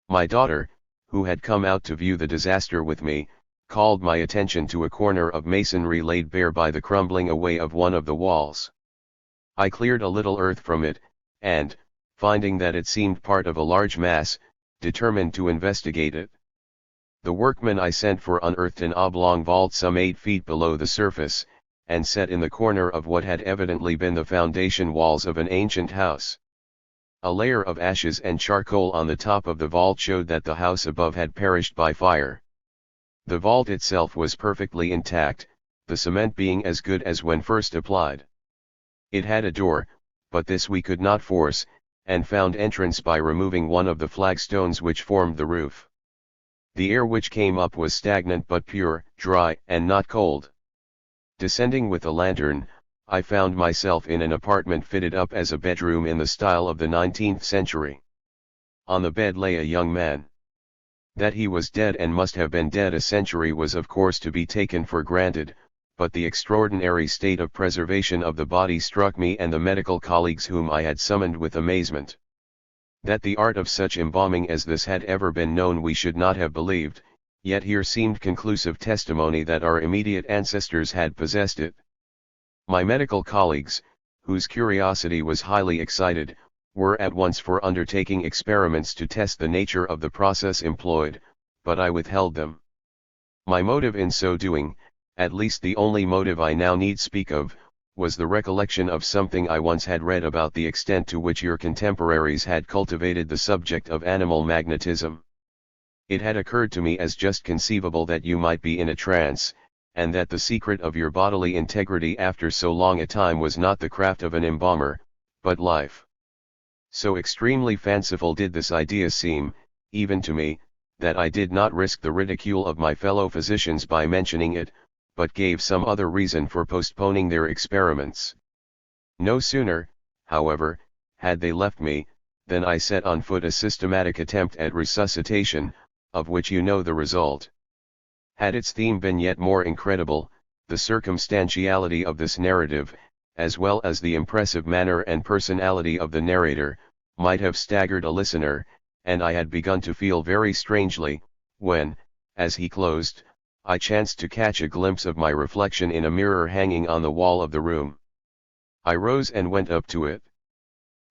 My daughter, who had come out to view the disaster with me, called my attention to a corner of masonry laid bare by the crumbling away of one of the walls. I cleared a little earth from it, and, finding that it seemed part of a large mass, determined to investigate it. The workmen I sent for unearthed an oblong vault some 8 feet below the surface, and set in the corner of what had evidently been the foundation walls of an ancient house. A layer of ashes and charcoal on the top of the vault showed that the house above had perished by fire. The vault itself was perfectly intact, the cement being as good as when first applied. It had a door, but this we could not force, and found entrance by removing one of the flagstones which formed the roof. The air which came up was stagnant but pure, dry, and not cold. Descending with a lantern, I found myself in an apartment fitted up as a bedroom in the style of the 19th century. On the bed lay a young man. That he was dead and must have been dead a century was of course to be taken for granted, but the extraordinary state of preservation of the body struck me and the medical colleagues whom I had summoned with amazement. That the art of such embalming as this had ever been known we should not have believed, yet here seemed conclusive testimony that our immediate ancestors had possessed it. My medical colleagues, whose curiosity was highly excited, were at once for undertaking experiments to test the nature of the process employed, but I withheld them. My motive in so doing, at least the only motive I now need speak of, was the recollection of something I once had read about the extent to which your contemporaries had cultivated the subject of animal magnetism. It had occurred to me as just conceivable that you might be in a trance, and that the secret of your bodily integrity after so long a time was not the craft of an embalmer, but life. So extremely fanciful did this idea seem, even to me, that I did not risk the ridicule of my fellow physicians by mentioning it, but gave some other reason for postponing their experiments. No sooner, however, had they left me, than I set on foot a systematic attempt at resuscitation, of which you know the result. Had its theme been yet more incredible, the circumstantiality of this narrative, as well as the impressive manner and personality of the narrator, might have staggered a listener, and I had begun to feel very strangely, when, as he closed, I chanced to catch a glimpse of my reflection in a mirror hanging on the wall of the room. I rose and went up to it.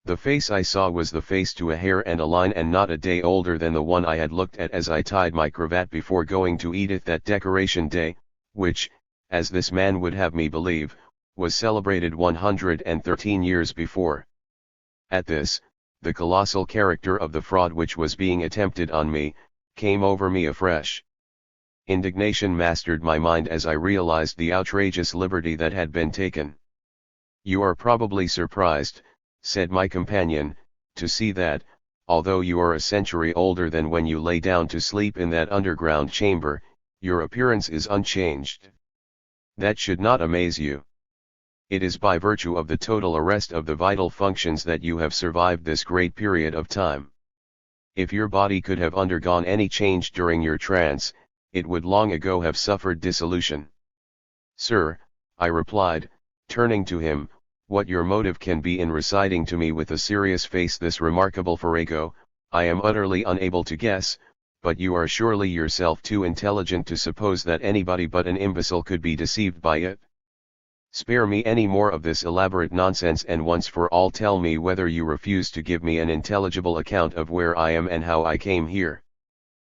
The face I saw was the face to a hair and a line and not a day older than the one I had looked at as I tied my cravat before going to Edith that Decoration Day, which, as this man would have me believe, was celebrated 113 years before. At this, the colossal character of the fraud which was being attempted on me, came over me afresh. Indignation mastered my mind as I realized the outrageous liberty that had been taken. "You are probably surprised," said my companion, "to see that, although you are a century older than when you lay down to sleep in that underground chamber, your appearance is unchanged. That should not amaze you. It is by virtue of the total arrest of the vital functions that you have survived this great period of time. If your body could have undergone any change during your trance, it would long ago have suffered dissolution. Sir, I replied, turning to him, what your motive can be in reciting to me with a serious face this remarkable farrago, I am utterly unable to guess, but you are surely yourself too intelligent to suppose that anybody but an imbecile could be deceived by it. Spare me any more of this elaborate nonsense, and once for all tell me whether you refuse to give me an intelligible account of where I am and how I came here.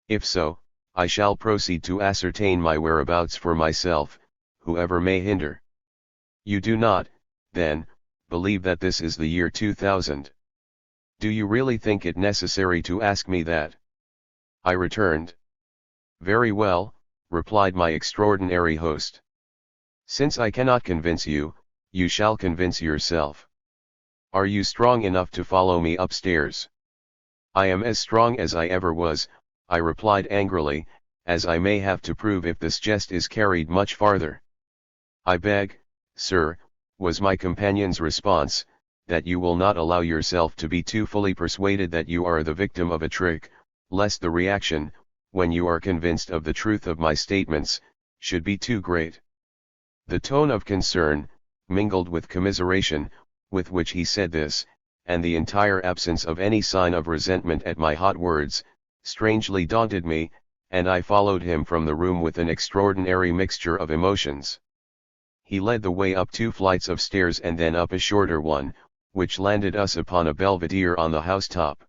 If so, I shall proceed to ascertain my whereabouts for myself, whoever may hinder. You do not, then, believe that this is the year 2000. Do you really think it necessary to ask me that? I returned. Very well, replied my extraordinary host. Since I cannot convince you, you shall convince yourself. Are you strong enough to follow me upstairs? I am as strong as I ever was, I replied angrily, as I may have to prove if this jest is carried much farther. I beg, sir, was my companion's response, that you will not allow yourself to be too fully persuaded that you are the victim of a trick, lest the reaction, when you are convinced of the truth of my statements, should be too great. The tone of concern, mingled with commiseration, with which he said this, and the entire absence of any sign of resentment at my hot words, strangely daunted me, and I followed him from the room with an extraordinary mixture of emotions. He led the way up 2 flights of stairs and then up a shorter one, which landed us upon a belvedere on the housetop.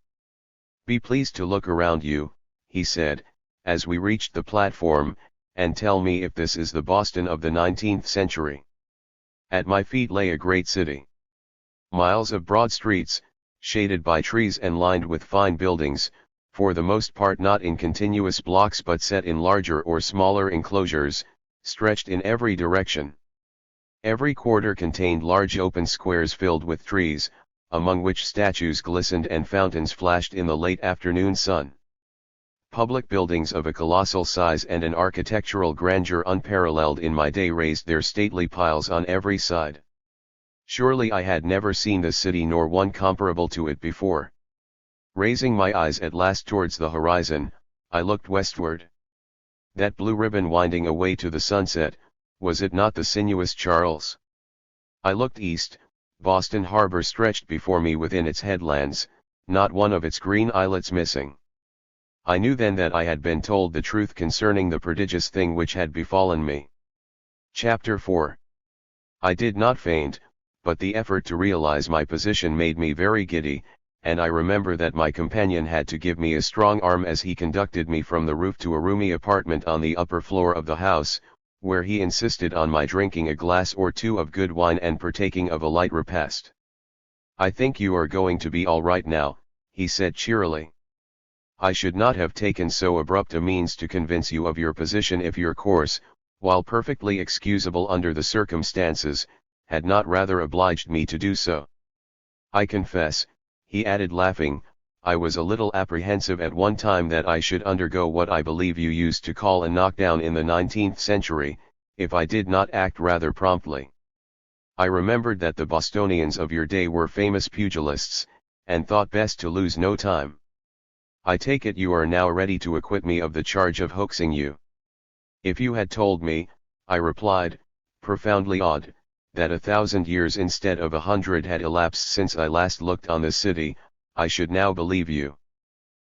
Be pleased to look around you, he said, as we reached the platform, and tell me if this is the Boston of the 19th century. At my feet lay a great city. Miles of broad streets, shaded by trees and lined with fine buildings, for the most part not in continuous blocks but set in larger or smaller enclosures, stretched in every direction. Every quarter contained large open squares filled with trees, among which statues glistened and fountains flashed in the late afternoon sun. Public buildings of a colossal size and an architectural grandeur unparalleled in my day raised their stately piles on every side. Surely I had never seen the city nor one comparable to it before. Raising my eyes at last towards the horizon, I looked westward. That blue ribbon winding away to the sunset, was it not the sinuous Charles? I looked east. Boston Harbor stretched before me within its headlands, not one of its green islets missing. I knew then that I had been told the truth concerning the prodigious thing which had befallen me. Chapter 4. I did not faint, but the effort to realize my position made me very giddy, and I remember that my companion had to give me a strong arm as he conducted me from the roof to a roomy apartment on the upper floor of the house, where he insisted on my drinking a glass or 2 of good wine and partaking of a light repast. I think you are going to be all right now, he said cheerily. I should not have taken so abrupt a means to convince you of your position if your course, while perfectly excusable under the circumstances, had not rather obliged me to do so. I confess, he added laughing, I was a little apprehensive at one time that I should undergo what I believe you used to call a knockdown in the 19th century, if I did not act rather promptly. I remembered that the Bostonians of your day were famous pugilists, and thought best to lose no time. I take it you are now ready to acquit me of the charge of hoaxing you. If you had told me, I replied, profoundly awed, that 1,000 years instead of 100 had elapsed since I last looked on the city, I should now believe you.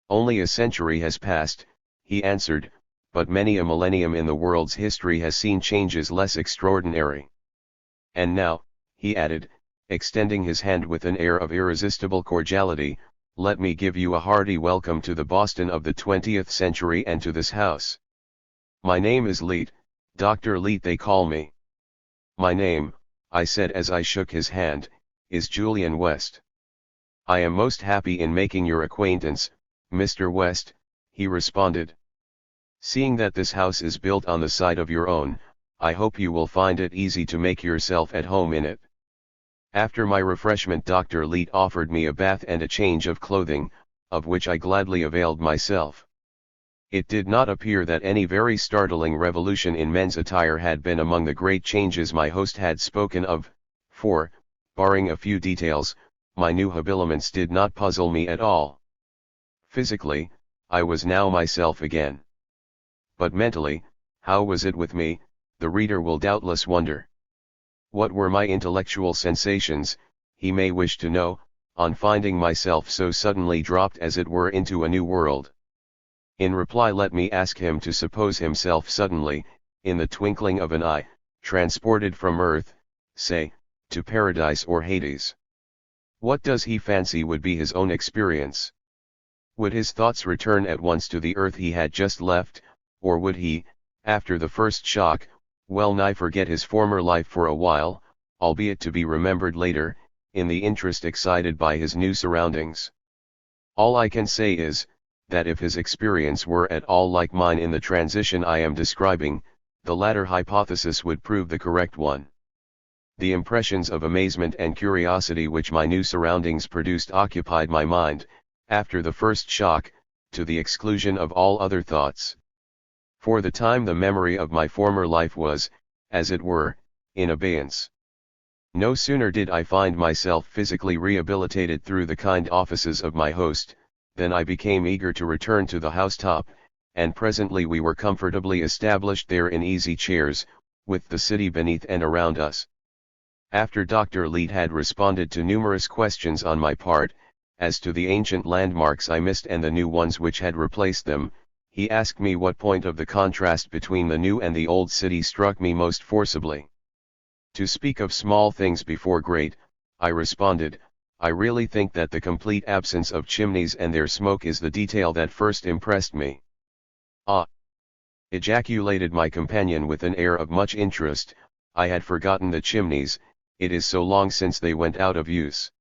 Only a century has passed, he answered, but many a millennium in the world's history has seen changes less extraordinary. And now, he added, extending his hand with an air of irresistible cordiality, let me give you a hearty welcome to the Boston of the 20th century and to this house. My name is Leet, Dr. Leet they call me. My name, I said as I shook his hand, is Julian West. I am most happy in making your acquaintance, Mr. West, he responded. Seeing that this house is built on the site of your own, I hope you will find it easy to make yourself at home in it. After my refreshment Dr. Leet offered me a bath and a change of clothing, of which I gladly availed myself. It did not appear that any very startling revolution in men's attire had been among the great changes my host had spoken of, for, barring a few details, my new habiliments did not puzzle me at all. Physically, I was now myself again. But mentally, how was it with me, the reader will doubtless wonder. What were my intellectual sensations, he may wish to know, on finding myself so suddenly dropped as it were into a new world. In reply let me ask him to suppose himself suddenly, in the twinkling of an eye, transported from earth, say, to paradise or Hades. What does he fancy would be his own experience? Would his thoughts return at once to the earth he had just left, or would he, after the first shock, well nigh forget his former life for a while, albeit to be remembered later, in the interest excited by his new surroundings? All I can say is, that if his experience were at all like mine in the transition I am describing, the latter hypothesis would prove the correct one. The impressions of amazement and curiosity which my new surroundings produced occupied my mind, after the first shock, to the exclusion of all other thoughts. For the time the memory of my former life was, as it were, in abeyance. No sooner did I find myself physically rehabilitated through the kind offices of my host, than I became eager to return to the housetop, and presently we were comfortably established there in easy chairs, with the city beneath and around us. After Dr. Leete had responded to numerous questions on my part, as to the ancient landmarks I missed and the new ones which had replaced them, he asked me what point of the contrast between the new and the old city struck me most forcibly. To speak of small things before great, I responded, I really think that the complete absence of chimneys and their smoke is the detail that first impressed me. Ah! Ejaculated my companion with an air of much interest, I had forgotten the chimneys, it is so long since they went out of use.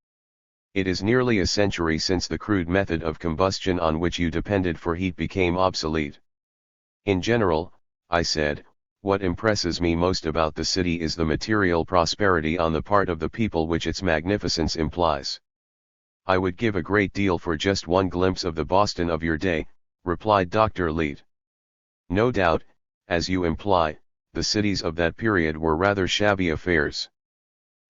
It is nearly a century since the crude method of combustion on which you depended for heat became obsolete. In general, I said, what impresses me most about the city is the material prosperity on the part of the people which its magnificence implies. I would give a great deal for just one glimpse of the Boston of your day, replied Dr. Leete. No doubt, as you imply, the cities of that period were rather shabby affairs.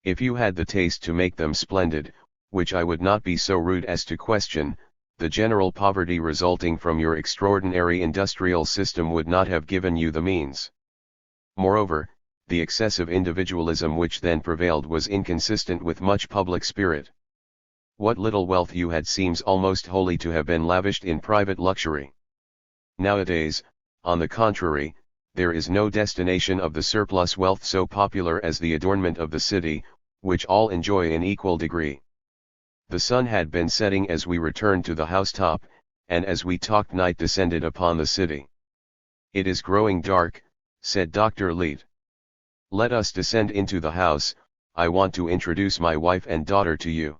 If you had the taste to make them splendid, which I would not be so rude as to question, the general poverty resulting from your extraordinary industrial system would not have given you the means. Moreover, the excessive individualism which then prevailed was inconsistent with much public spirit. What little wealth you had seems almost wholly to have been lavished in private luxury. Nowadays, on the contrary, there is no destination of the surplus wealth so popular as the adornment of the city, which all enjoy in equal degree. The sun had been setting as we returned to the housetop, and as we talked night descended upon the city. It is growing dark, said Dr. Leete. Let us descend into the house, I want to introduce my wife and daughter to you.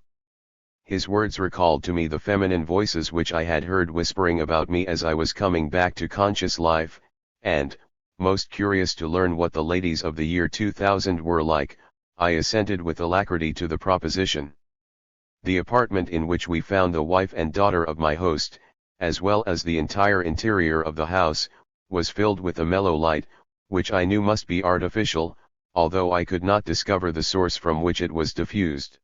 His words recalled to me the feminine voices which I had heard whispering about me as I was coming back to conscious life, and, most curious to learn what the ladies of the year 2000 were like, I assented with alacrity to the proposition. The apartment in which we found the wife and daughter of my host, as well as the entire interior of the house, was filled with a mellow light, which I knew must be artificial, although I could not discover the source from which it was diffused.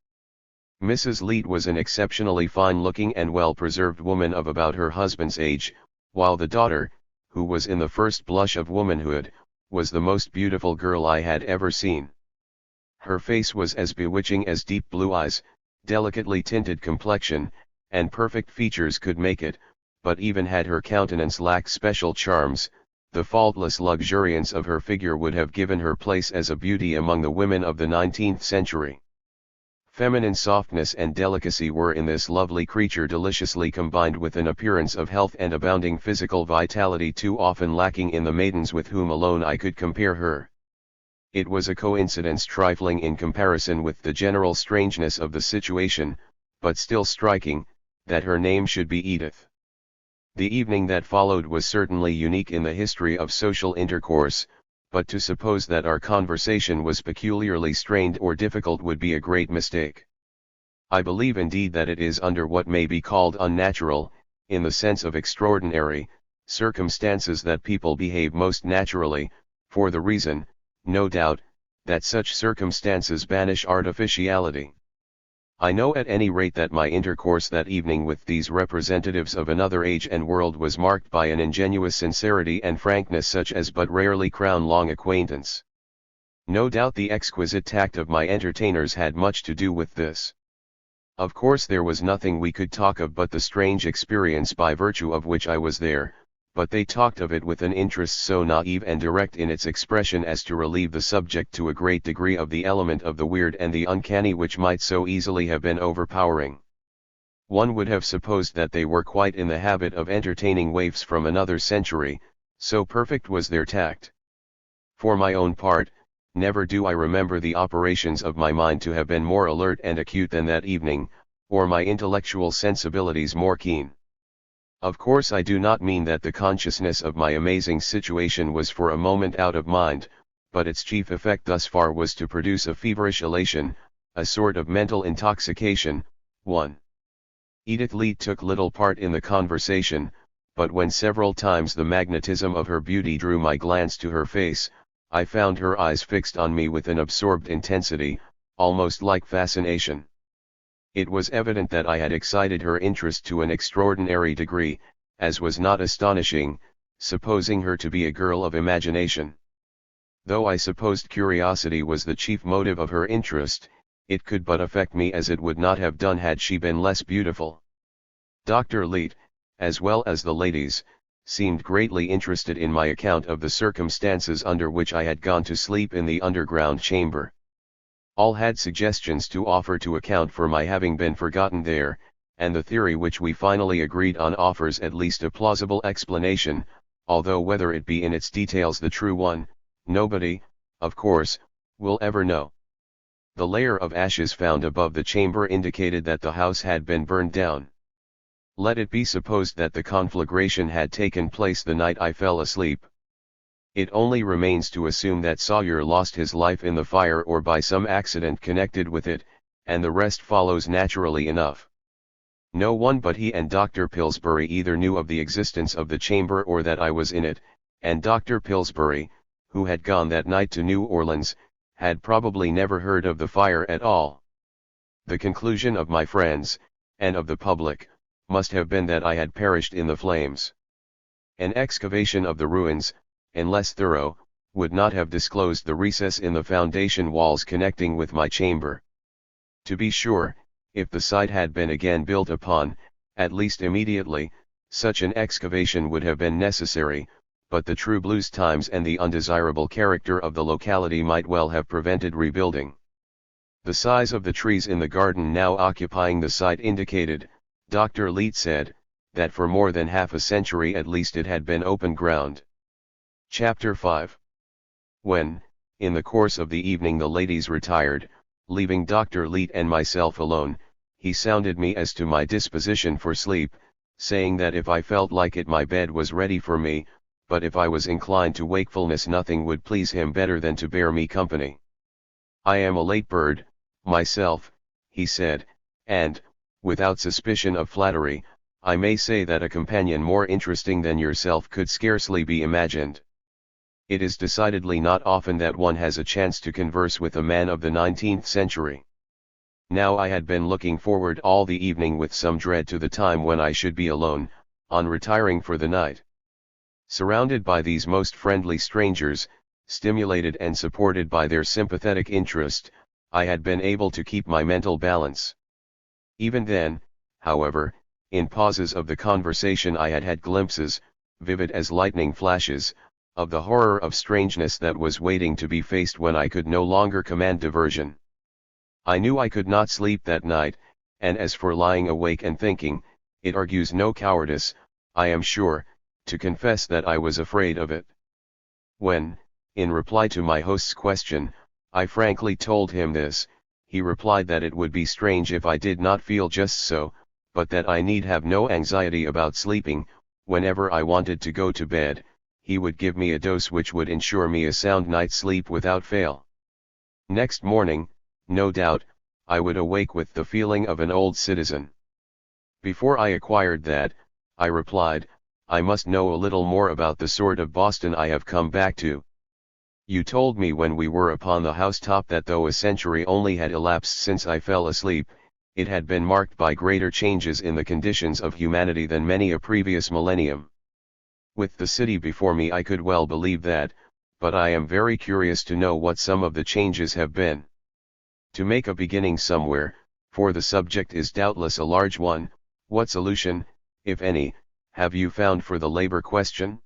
Mrs. Leete was an exceptionally fine-looking and well-preserved woman of about her husband's age, while the daughter, who was in the first blush of womanhood, was the most beautiful girl I had ever seen. Her face was as bewitching as deep blue eyes, delicately tinted complexion, and perfect features could make it, but even had her countenance lacked special charms, the faultless luxuriance of her figure would have given her place as a beauty among the women of the 19th century. Feminine softness and delicacy were in this lovely creature deliciously combined with an appearance of health and abounding physical vitality too often lacking in the maidens with whom alone I could compare her. It was a coincidence trifling in comparison with the general strangeness of the situation, but still striking, that her name should be Edith. The evening that followed was certainly unique in the history of social intercourse, but to suppose that our conversation was peculiarly strained or difficult would be a great mistake. I believe indeed that it is under what may be called unnatural, in the sense of extraordinary, circumstances that people behave most naturally, for the reason, no doubt, that such circumstances banish artificiality. I know at any rate that my intercourse that evening with these representatives of another age and world was marked by an ingenuous sincerity and frankness such as but rarely crown long acquaintance. No doubt the exquisite tact of my entertainers had much to do with this. Of course there was nothing we could talk of but the strange experience by virtue of which I was there, but they talked of it with an interest so naive and direct in its expression as to relieve the subject to a great degree of the element of the weird and the uncanny which might so easily have been overpowering. One would have supposed that they were quite in the habit of entertaining waifs from another century, so perfect was their tact. For my own part, never do I remember the operations of my mind to have been more alert and acute than that evening, or my intellectual sensibilities more keen. Of course I do not mean that the consciousness of my amazing situation was for a moment out of mind, but its chief effect thus far was to produce a feverish elation, a sort of mental intoxication. 1. Edith Leete took little part in the conversation, but when several times the magnetism of her beauty drew my glance to her face, I found her eyes fixed on me with an absorbed intensity, almost like fascination. It was evident that I had excited her interest to an extraordinary degree, as was not astonishing, supposing her to be a girl of imagination. Though I supposed curiosity was the chief motive of her interest, it could but affect me as it would not have done had she been less beautiful. Dr. Leete, as well as the ladies, seemed greatly interested in my account of the circumstances under which I had gone to sleep in the underground chamber. All had suggestions to offer to account for my having been forgotten there, and the theory which we finally agreed on offers at least a plausible explanation, although whether it be in its details the true one, nobody, of course, will ever know. The layer of ashes found above the chamber indicated that the house had been burned down. Let it be supposed that the conflagration had taken place the night I fell asleep. It only remains to assume that Sawyer lost his life in the fire or by some accident connected with it, and the rest follows naturally enough. No one but he and Dr. Pillsbury either knew of the existence of the chamber or that I was in it, and Dr. Pillsbury, who had gone that night to New Orleans, had probably never heard of the fire at all. The conclusion of my friends, and of the public, must have been that I had perished in the flames. An excavation of the ruins, unless thorough, would not have disclosed the recess in the foundation walls connecting with my chamber. To be sure, if the site had been again built upon, at least immediately, such an excavation would have been necessary, but the true blues times and the undesirable character of the locality might well have prevented rebuilding. The size of the trees in the garden now occupying the site indicated, Dr. Leete said, that for more than half a century at least it had been open ground. Chapter 5. When, in the course of the evening the ladies retired, leaving Dr. Leete and myself alone, he sounded me as to my disposition for sleep, saying that if I felt like it my bed was ready for me, but if I was inclined to wakefulness nothing would please him better than to bear me company. I am a late bird, myself, he said, and, without suspicion of flattery, I may say that a companion more interesting than yourself could scarcely be imagined. It is decidedly not often that one has a chance to converse with a man of the 19th century. Now I had been looking forward all the evening with some dread to the time when I should be alone, on retiring for the night. Surrounded by these most friendly strangers, stimulated and supported by their sympathetic interest, I had been able to keep my mental balance. Even then, however, in pauses of the conversation I had had glimpses, vivid as lightning flashes, of the horror of strangeness that was waiting to be faced when I could no longer command diversion. I knew I could not sleep that night, and as for lying awake and thinking, it argues no cowardice, I am sure, to confess that I was afraid of it. When, in reply to my host's question, I frankly told him this, he replied that it would be strange if I did not feel just so, but that I need have no anxiety about sleeping. Whenever I wanted to go to bed, he would give me a dose which would ensure me a sound night's sleep without fail. Next morning, no doubt, I would awake with the feeling of an old citizen. Before I acquired that, I replied, I must know a little more about the sort of Boston I have come back to. You told me when we were upon the housetop that though a century only had elapsed since I fell asleep, it had been marked by greater changes in the conditions of humanity than many a previous millennium. With the city before me I could well believe that, but I am very curious to know what some of the changes have been. To make a beginning somewhere, for the subject is doubtless a large one, what solution, if any, have you found for the labor question?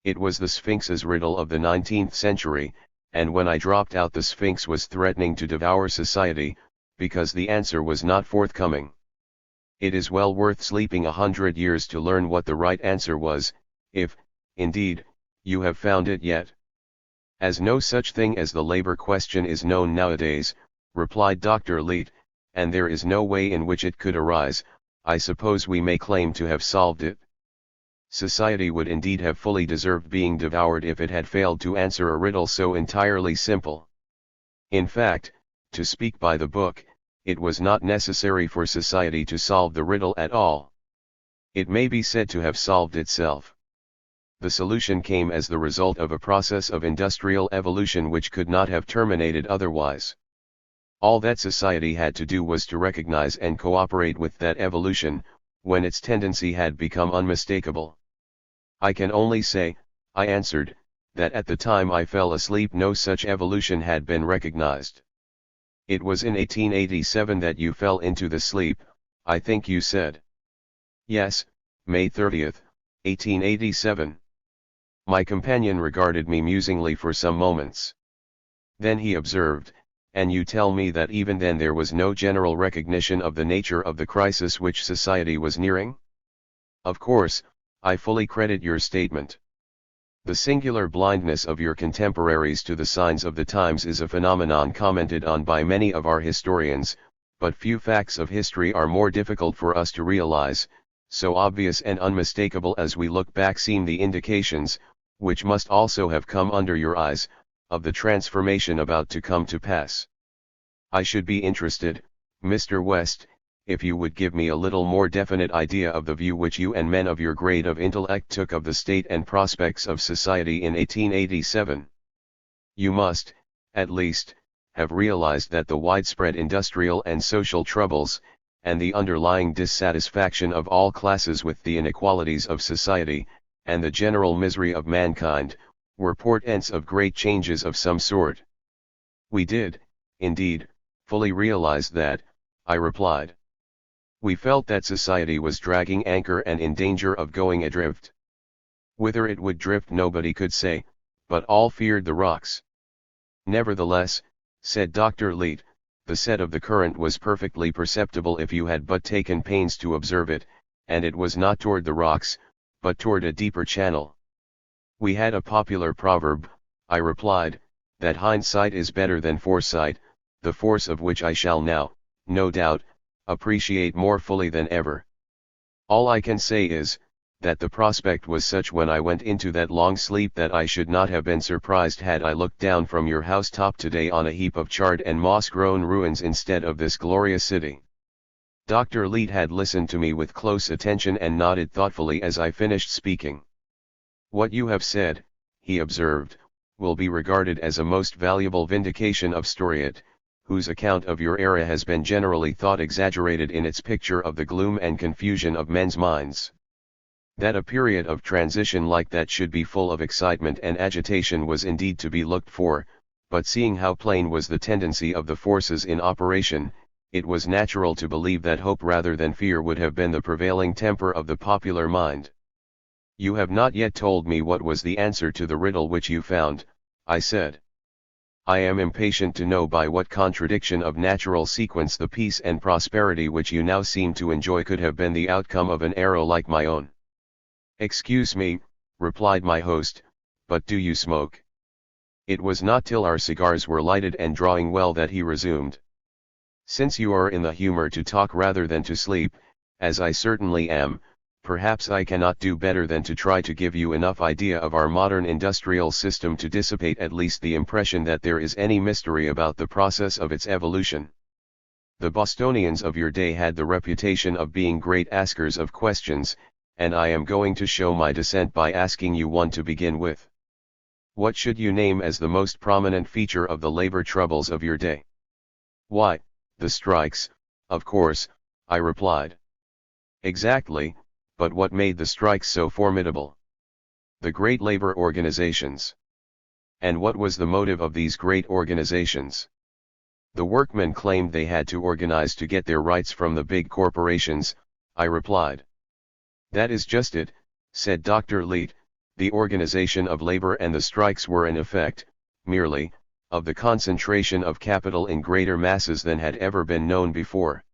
It was the Sphinx's riddle of the 19th century, and when I dropped out the Sphinx was threatening to devour society, because the answer was not forthcoming. It is well worth sleeping 100 years to learn what the right answer was, if, indeed, you have found it yet. As no such thing as the labor question is known nowadays, replied Dr. Leet, and there is no way in which it could arise, I suppose we may claim to have solved it. Society would indeed have fully deserved being devoured if it had failed to answer a riddle so entirely simple. In fact, to speak by the book, it was not necessary for society to solve the riddle at all. It may be said to have solved itself. The solution came as the result of a process of industrial evolution which could not have terminated otherwise. All that society had to do was to recognize and cooperate with that evolution, when its tendency had become unmistakable. I can only say, I answered, that at the time I fell asleep no such evolution had been recognized. It was in 1887 that you fell into the sleep, I think you said. Yes, May 30th, 1887. My companion regarded me musingly for some moments. Then he observed, and you tell me that even then there was no general recognition of the nature of the crisis which society was nearing? Of course, I fully credit your statement. The singular blindness of your contemporaries to the signs of the times is a phenomenon commented on by many of our historians, but few facts of history are more difficult for us to realize, so obvious and unmistakable as we look back seem the indications, which must also have come under your eyes, of the transformation about to come to pass. I should be interested, Mr. West, if you would give me a little more definite idea of the view which you and men of your grade of intellect took of the state and prospects of society in 1887. You must, at least, have realized that the widespread industrial and social troubles, and the underlying dissatisfaction of all classes with the inequalities of society, and the general misery of mankind, were portents of great changes of some sort. We did, indeed, fully realize that, I replied. We felt that society was dragging anchor and in danger of going adrift. Whither it would drift nobody could say, but all feared the rocks. Nevertheless, said Dr. Leet, the set of the current was perfectly perceptible if you had but taken pains to observe it, and it was not toward the rocks, but toward a deeper channel. We had a popular proverb, I replied, that hindsight is better than foresight, the force of which I shall now, no doubt, appreciate more fully than ever. All I can say is, that the prospect was such when I went into that long sleep that I should not have been surprised had I looked down from your housetop today on a heap of charred and moss-grown ruins instead of this glorious city. Dr. Leet had listened to me with close attention and nodded thoughtfully as I finished speaking. What you have said, he observed, will be regarded as a most valuable vindication of Storiot, whose account of your era has been generally thought exaggerated in its picture of the gloom and confusion of men's minds. That a period of transition like that should be full of excitement and agitation was indeed to be looked for, but seeing how plain was the tendency of the forces in operation, it was natural to believe that hope rather than fear would have been the prevailing temper of the popular mind. You have not yet told me what was the answer to the riddle which you found, I said. I am impatient to know by what contradiction of natural sequence the peace and prosperity which you now seem to enjoy could have been the outcome of an arrow like my own. Excuse me, replied my host, but do you smoke? It was not till our cigars were lighted and drawing well that he resumed. Since you are in the humor to talk rather than to sleep, as I certainly am, perhaps I cannot do better than to try to give you enough idea of our modern industrial system to dissipate at least the impression that there is any mystery about the process of its evolution. The Bostonians of your day had the reputation of being great askers of questions, and I am going to show my dissent by asking you one to begin with. What should you name as the most prominent feature of the labor troubles of your day? Why, the strikes, Of course, I replied. Exactly, but what made the strikes so formidable? The great labor organizations. And what was the motive of these great organizations? The workmen claimed they had to organize to get their rights from the big corporations, I replied. That is just it, said Dr. Leet. The organization of labor and the strikes were an effect, merely, of the concentration of capital in greater masses than had ever been known before.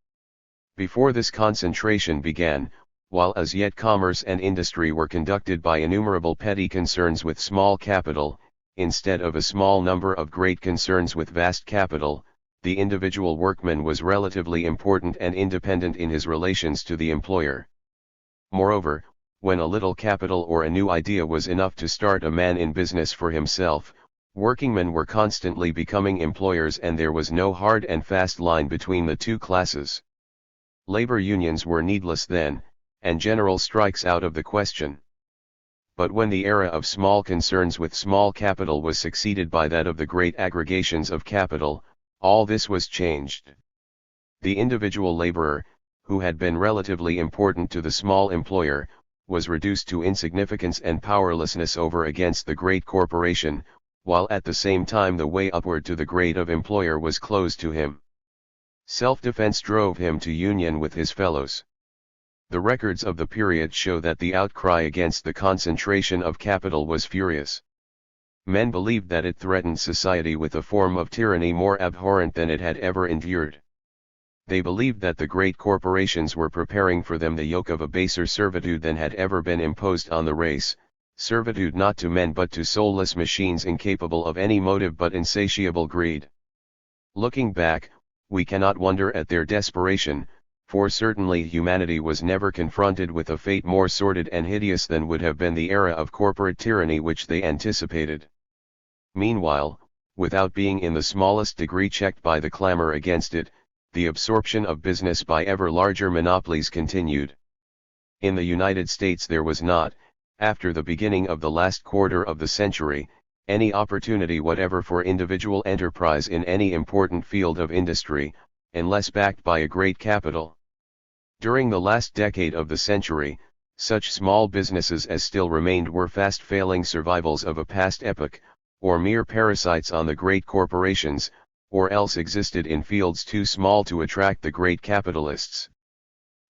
Before this concentration began, while as yet commerce and industry were conducted by innumerable petty concerns with small capital, instead of a small number of great concerns with vast capital, the individual workman was relatively important and independent in his relations to the employer. Moreover, when a little capital or a new idea was enough to start a man in business for himself, workingmen were constantly becoming employers and there was no hard and fast line between the two classes. Labor unions were needless then, and general strikes out of the question. But when the era of small concerns with small capital was succeeded by that of the great aggregations of capital, all this was changed. The individual laborer, who had been relatively important to the small employer, was reduced to insignificance and powerlessness over against the great corporation, while at the same time the way upward to the grade of employer was closed to him. Self-defense drove him to union with his fellows. The records of the period show that the outcry against the concentration of capital was furious. Men believed that it threatened society with a form of tyranny more abhorrent than it had ever endured. They believed that the great corporations were preparing for them the yoke of a baser servitude than had ever been imposed on the race, servitude not to men but to soulless machines incapable of any motive but insatiable greed. Looking back, we cannot wonder at their desperation, for certainly humanity was never confronted with a fate more sordid and hideous than would have been the era of corporate tyranny which they anticipated. Meanwhile, without being in the smallest degree checked by the clamor against it, the absorption of business by ever larger monopolies continued. In the United States there was not, after the beginning of the last quarter of the century, any opportunity whatever for individual enterprise in any important field of industry, unless backed by a great capital. During the last decade of the century, such small businesses as still remained were fast failing survivals of a past epoch, or mere parasites on the great corporations, or else existed in fields too small to attract the great capitalists.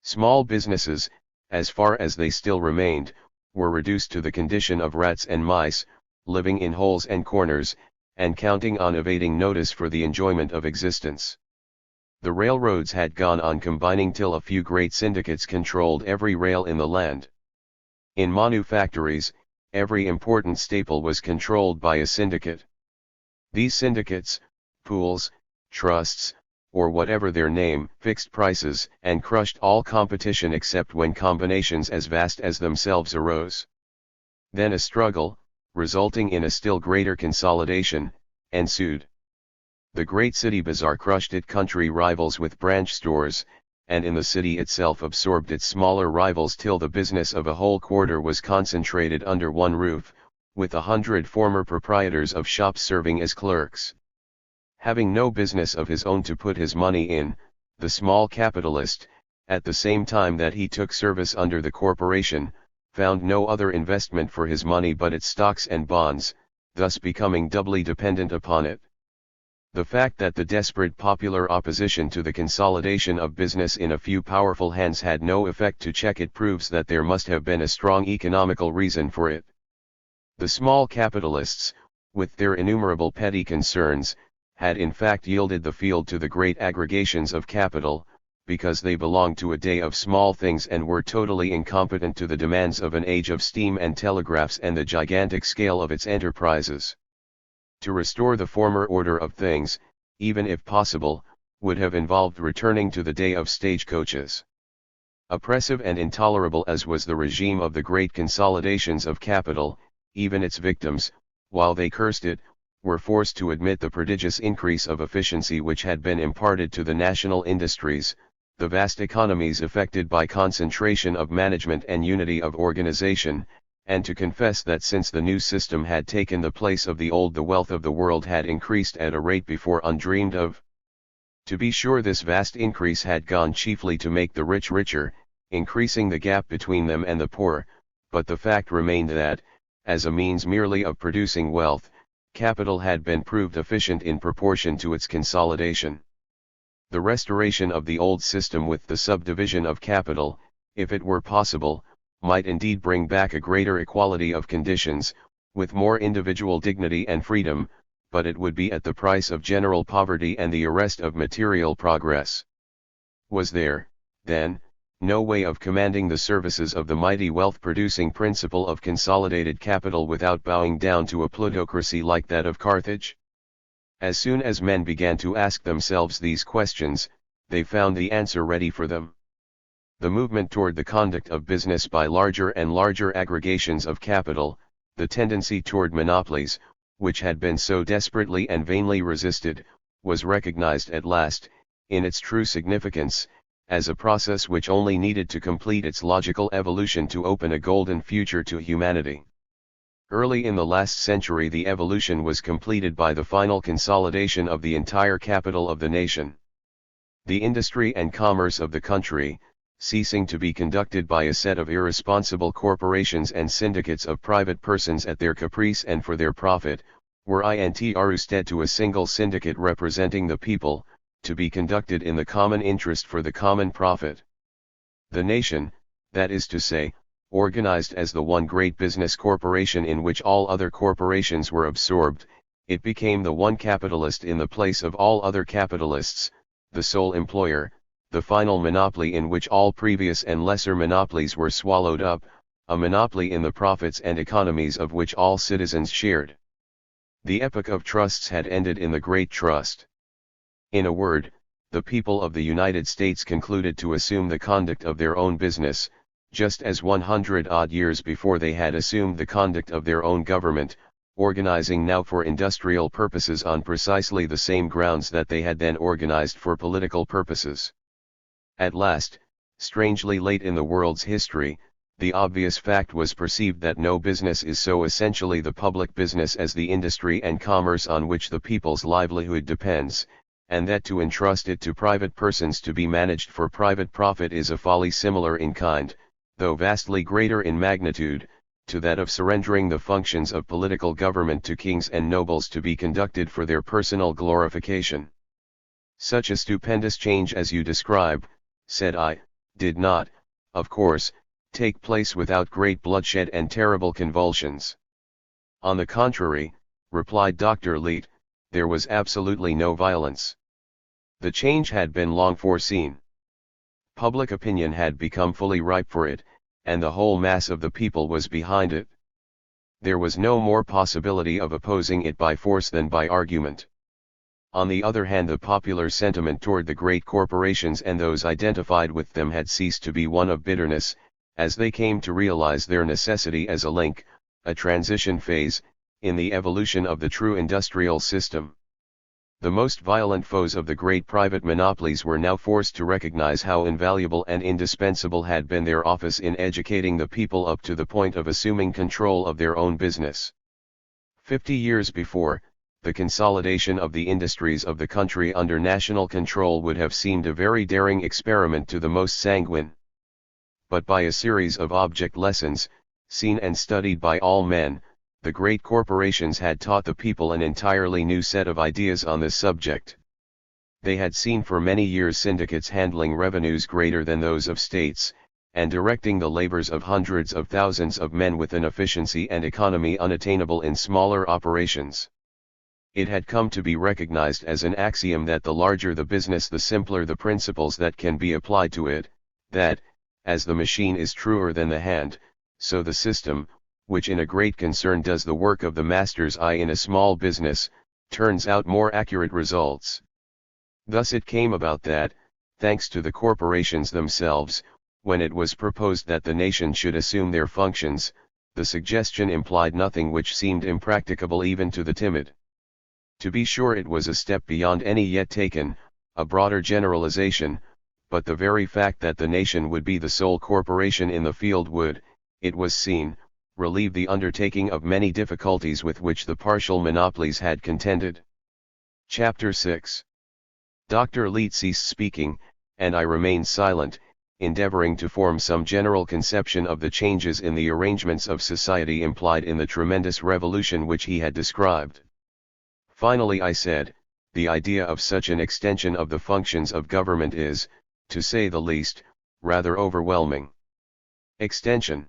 Small businesses, as far as they still remained, were reduced to the condition of rats and mice, living in holes and corners, and counting on evading notice for the enjoyment of existence. The railroads had gone on combining till a few great syndicates controlled every rail in the land. In manufactories, every important staple was controlled by a syndicate. These syndicates, pools, trusts, or whatever their name, fixed prices and crushed all competition except when combinations as vast as themselves arose. Then a struggle, resulting in a still greater consolidation, ensued. The great city bazaar crushed its country rivals with branch stores, and in the city itself absorbed its smaller rivals till the business of a whole quarter was concentrated under one roof, with 100 former proprietors of shops serving as clerks. Having no business of his own to put his money in, the small capitalist, at the same time that he took service under the corporation, found no other investment for his money but its stocks and bonds, thus becoming doubly dependent upon it. The fact that the desperate popular opposition to the consolidation of business in a few powerful hands had no effect to check it proves that there must have been a strong economical reason for it. The small capitalists, with their innumerable petty concerns, had in fact yielded the field to the great aggregations of capital, because they belonged to a day of small things and were totally incompetent to the demands of an age of steam and telegraphs and the gigantic scale of its enterprises. To restore the former order of things, even if possible, would have involved returning to the day of stagecoaches. Oppressive and intolerable as was the regime of the great consolidations of capital, even its victims, while they cursed it, were forced to admit the prodigious increase of efficiency which had been imparted to the national industries, the vast economies effected by concentration of management and unity of organization, and to confess that since the new system had taken the place of the old the wealth of the world had increased at a rate before undreamed of. To be sure, this vast increase had gone chiefly to make the rich richer, increasing the gap between them and the poor, but the fact remained that, as a means merely of producing wealth, capital had been proved efficient in proportion to its consolidation. The restoration of the old system with the subdivision of capital, if it were possible, might indeed bring back a greater equality of conditions, with more individual dignity and freedom, but it would be at the price of general poverty and the arrest of material progress. Was there, then, no way of commanding the services of the mighty wealth-producing principle of consolidated capital without bowing down to a plutocracy like that of Carthage? As soon as men began to ask themselves these questions, they found the answer ready for them. The movement toward the conduct of business by larger and larger aggregations of capital, the tendency toward monopolies, which had been so desperately and vainly resisted, was recognized at last, in its true significance, as a process which only needed to complete its logical evolution to open a golden future to humanity. Early in the last century the evolution was completed by the final consolidation of the entire capital of the nation. The industry and commerce of the country, ceasing to be conducted by a set of irresponsible corporations and syndicates of private persons at their caprice and for their profit, were instead to a single syndicate representing the people, to be conducted in the common interest for the common profit. The nation, that is to say, organized as the one great business corporation in which all other corporations were absorbed, it became the one capitalist in the place of all other capitalists, the sole employer, the final monopoly in which all previous and lesser monopolies were swallowed up, a monopoly in the profits and economies of which all citizens shared. The epoch of trusts had ended in the Great Trust. In a word, the people of the United States concluded to assume the conduct of their own business, just as 100-odd years before they had assumed the conduct of their own government, organizing now for industrial purposes on precisely the same grounds that they had then organized for political purposes. At last, strangely late in the world's history, the obvious fact was perceived that no business is so essentially the public business as the industry and commerce on which the people's livelihood depends, and that to entrust it to private persons to be managed for private profit is a folly similar in kind, though vastly greater in magnitude, to that of surrendering the functions of political government to kings and nobles to be conducted for their personal glorification. Such a stupendous change as you describe, said I, did not, of course, take place without great bloodshed and terrible convulsions. On the contrary, replied Dr. Leete, there was absolutely no violence. The change had been long foreseen. Public opinion had become fully ripe for it, and the whole mass of the people was behind it. There was no more possibility of opposing it by force than by argument. On the other hand, the popular sentiment toward the great corporations and those identified with them had ceased to be one of bitterness, as they came to realize their necessity as a link, a transition phase, in the evolution of the true industrial system. The most violent foes of the great private monopolies were now forced to recognize how invaluable and indispensable had been their office in educating the people up to the point of assuming control of their own business. 50 years before, the consolidation of the industries of the country under national control would have seemed a very daring experiment to the most sanguine. But by a series of object lessons, seen and studied by all men, the great corporations had taught the people an entirely new set of ideas on this subject. They had seen for many years syndicates handling revenues greater than those of states, and directing the labors of hundreds of thousands of men with an efficiency and economy unattainable in smaller operations. It had come to be recognized as an axiom that the larger the business the simpler the principles that can be applied to it, that, as the machine is truer than the hand, so the system, which in a great concern does the work of the master's eye in a small business, turns out more accurate results. Thus it came about that, thanks to the corporations themselves, when it was proposed that the nation should assume their functions, the suggestion implied nothing which seemed impracticable even to the timid. To be sure, it was a step beyond any yet taken, a broader generalization, but the very fact that the nation would be the sole corporation in the field would, it was seen, relieve the undertaking of many difficulties with which the partial monopolies had contended. Chapter 6. Dr. Leet ceased speaking, and I remained silent, endeavoring to form some general conception of the changes in the arrangements of society implied in the tremendous revolution which he had described. Finally I said, the idea of such an extension of the functions of government is, to say the least, rather overwhelming. Extension?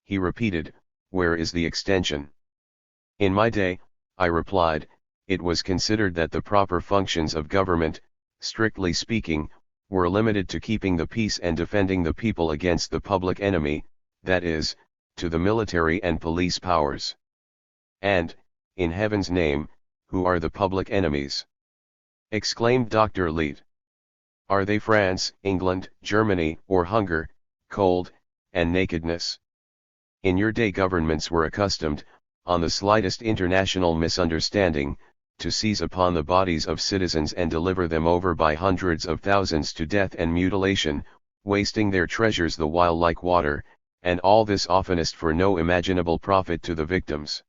He repeated, where is the extension? In my day, I replied, it was considered that the proper functions of government, strictly speaking, were limited to keeping the peace and defending the people against the public enemy, that is, to the military and police powers. And, in heaven's name, who are the public enemies? Exclaimed Dr. Leet. Are they France, England, Germany, or hunger, cold, and nakedness? In your day governments were accustomed, on the slightest international misunderstanding, to seize upon the bodies of citizens and deliver them over by hundreds of thousands to death and mutilation, wasting their treasures the while like water, and all this oftenest for no imaginable profit to the victims.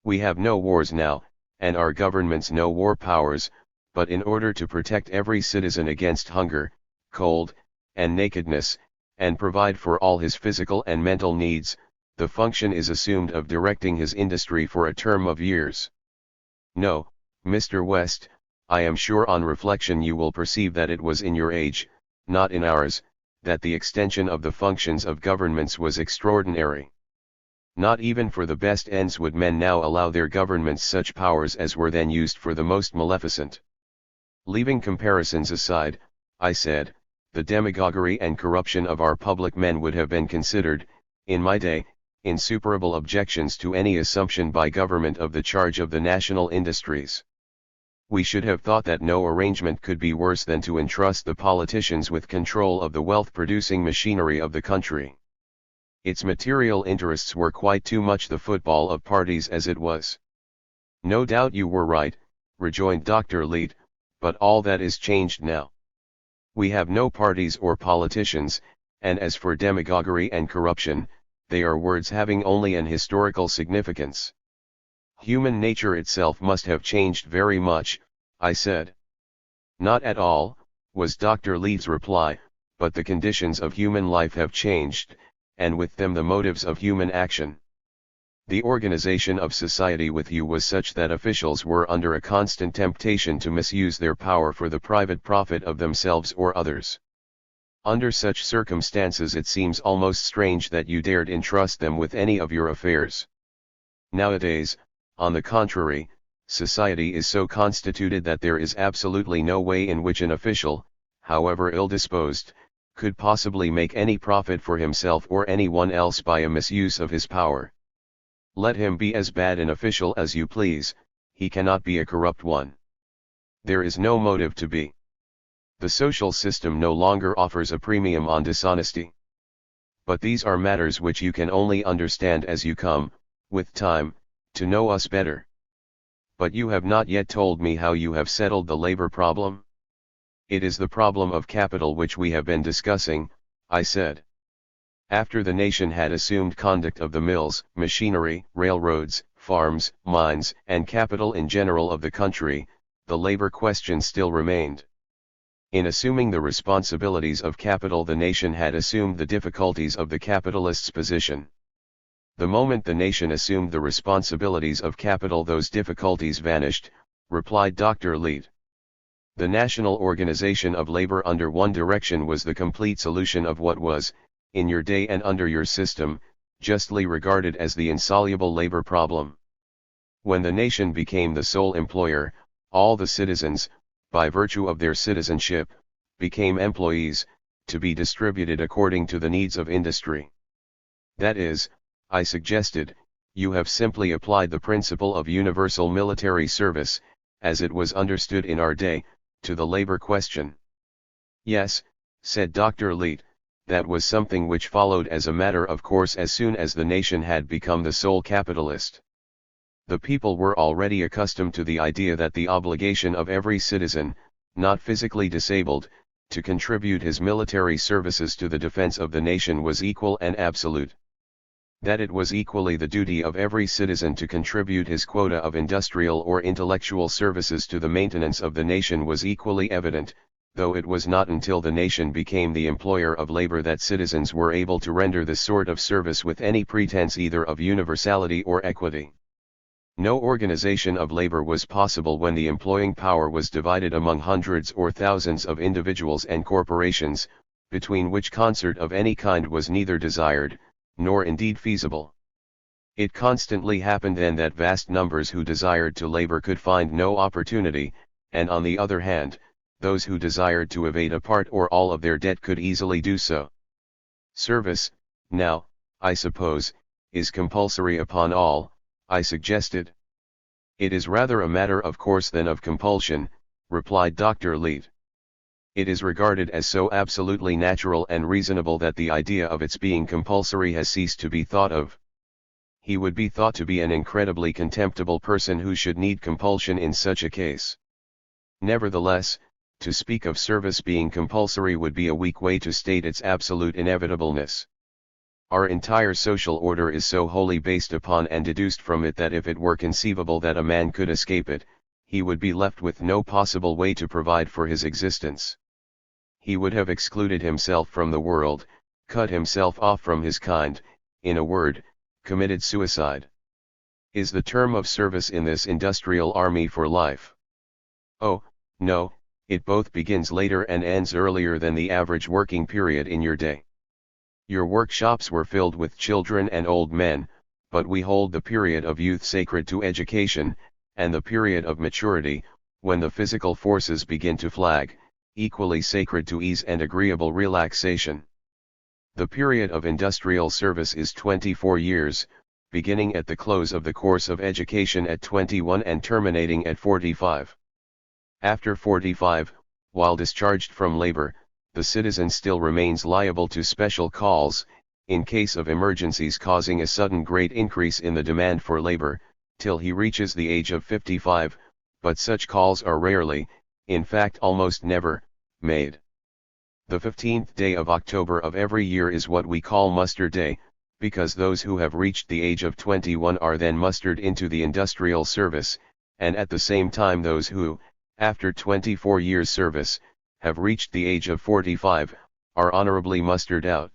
We have no wars now, and our governments no war powers, but in order to protect every citizen against hunger, cold, and nakedness, and provide for all his physical and mental needs, the function is assumed of directing his industry for a term of years. No, Mr. West, I am sure on reflection you will perceive that it was in your age, not in ours, that the extension of the functions of governments was extraordinary. Not even for the best ends would men now allow their governments such powers as were then used for the most maleficent. Leaving comparisons aside, I said, the demagoguery and corruption of our public men would have been considered, in my day, insuperable objections to any assumption by government of the charge of the national industries. We should have thought that no arrangement could be worse than to entrust the politicians with control of the wealth-producing machinery of the country. Its material interests were quite too much the football of parties as it was. No doubt you were right, rejoined Dr. Leet, but all that is changed now. We have no parties or politicians, and as for demagoguery and corruption, they are words having only an historical significance. Human nature itself must have changed very much, I said. Not at all, was Dr. Leet's reply, but the conditions of human life have changed, and with them the motives of human action. The organization of society with you was such that officials were under a constant temptation to misuse their power for the private profit of themselves or others. Under such circumstances it seems almost strange that you dared entrust them with any of your affairs. Nowadays, on the contrary, society is so constituted that there is absolutely no way in which an official, however ill-disposed, could possibly make any profit for himself or anyone else by a misuse of his power. Let him be as bad an official as you please, he cannot be a corrupt one. There is no motive to be. The social system no longer offers a premium on dishonesty. But these are matters which you can only understand as you come, with time, to know us better. But you have not yet told me how you have settled the labor problem? It is the problem of capital which we have been discussing, I said. After the nation had assumed conduct of the mills, machinery, railroads, farms, mines, and capital in general of the country, the labor question still remained. In assuming the responsibilities of capital, the nation had assumed the difficulties of the capitalist's position. The moment the nation assumed the responsibilities of capital, those difficulties vanished, replied Dr. Leet. The national organization of labor under one direction was the complete solution of what was, in your day and under your system, justly regarded as the insoluble labor problem. When the nation became the sole employer, all the citizens, by virtue of their citizenship, became employees, to be distributed according to the needs of industry. That is, I suggested, you have simply applied the principle of universal military service, as it was understood in our day, to the labor question. Yes, said Dr. Leet, that was something which followed as a matter of course as soon as the nation had become the sole capitalist. The people were already accustomed to the idea that the obligation of every citizen, not physically disabled, to contribute his military services to the defense of the nation was equal and absolute. That it was equally the duty of every citizen to contribute his quota of industrial or intellectual services to the maintenance of the nation was equally evident, though it was not until the nation became the employer of labor that citizens were able to render this sort of service with any pretense either of universality or equity. No organization of labor was possible when the employing power was divided among hundreds or thousands of individuals and corporations, between which concert of any kind was neither desired, nor indeed feasible. It constantly happened then that vast numbers who desired to labor could find no opportunity, and on the other hand, those who desired to evade a part or all of their debt could easily do so. Service, now, I suppose, is compulsory upon all, I suggested. It is rather a matter of course than of compulsion, replied Dr. Leete. It is regarded as so absolutely natural and reasonable that the idea of its being compulsory has ceased to be thought of. He would be thought to be an incredibly contemptible person who should need compulsion in such a case. Nevertheless, to speak of service being compulsory would be a weak way to state its absolute inevitableness. Our entire social order is so wholly based upon and deduced from it that if it were conceivable that a man could escape it, he would be left with no possible way to provide for his existence. He would have excluded himself from the world, cut himself off from his kind, in a word, committed suicide. Is the term of service in this industrial army for life? Oh, no, it both begins later and ends earlier than the average working period in your day. Your workshops were filled with children and old men, but we hold the period of youth sacred to education, and the period of maturity, when the physical forces begin to flag, equally sacred to ease and agreeable relaxation. The period of industrial service is 24 years, beginning at the close of the course of education at 21 and terminating at 45. After 45, while discharged from labor, the citizen still remains liable to special calls, in case of emergencies causing a sudden great increase in the demand for labor, till he reaches the age of 55, but such calls are rarely, in fact almost never, made. The 15th day of October of every year is what we call muster day, because those who have reached the age of 21 are then mustered into the industrial service, and at the same time those who, after 24 years' service, have reached the age of 45, are honorably mustered out.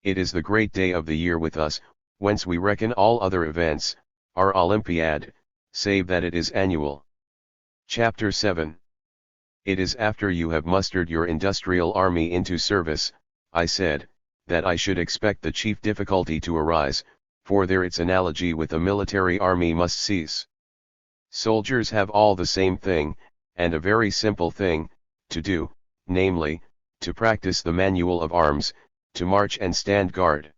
It is the great day of the year with us, whence we reckon all other events, our Olympiad, save that it is annual. Chapter 7. It is after you have mustered your industrial army into service, I said, that I should expect the chief difficulty to arise, for there its analogy with a military army must cease. Soldiers have all the same thing, and a very simple thing, to do, namely, to practice the manual of arms, to march and stand guard.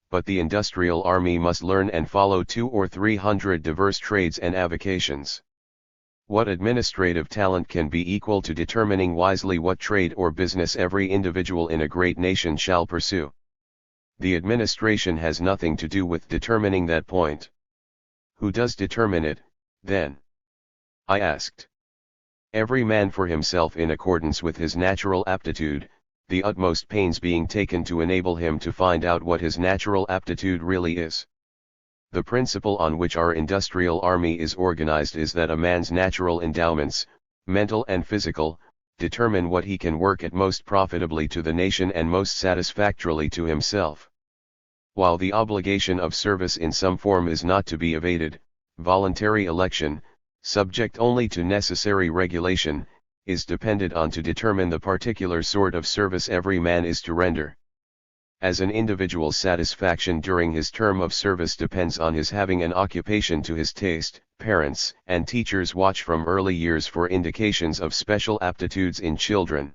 But the industrial army must learn and follow 200 or 300 diverse trades and avocations. What administrative talent can be equal to determining wisely what trade or business every individual in a great nation shall pursue? The administration has nothing to do with determining that point. Who does determine it, then? I asked. Every man for himself in accordance with his natural aptitude, the utmost pains being taken to enable him to find out what his natural aptitude really is. The principle on which our industrial army is organized is that a man's natural endowments, mental and physical, determine what he can work at most profitably to the nation and most satisfactorily to himself. While the obligation of service in some form is not to be evaded, voluntary election, subject only to necessary regulation, is depended on to determine the particular sort of service every man is to render. As an individual's satisfaction during his term of service depends on his having an occupation to his taste, parents and teachers watch from early years for indications of special aptitudes in children.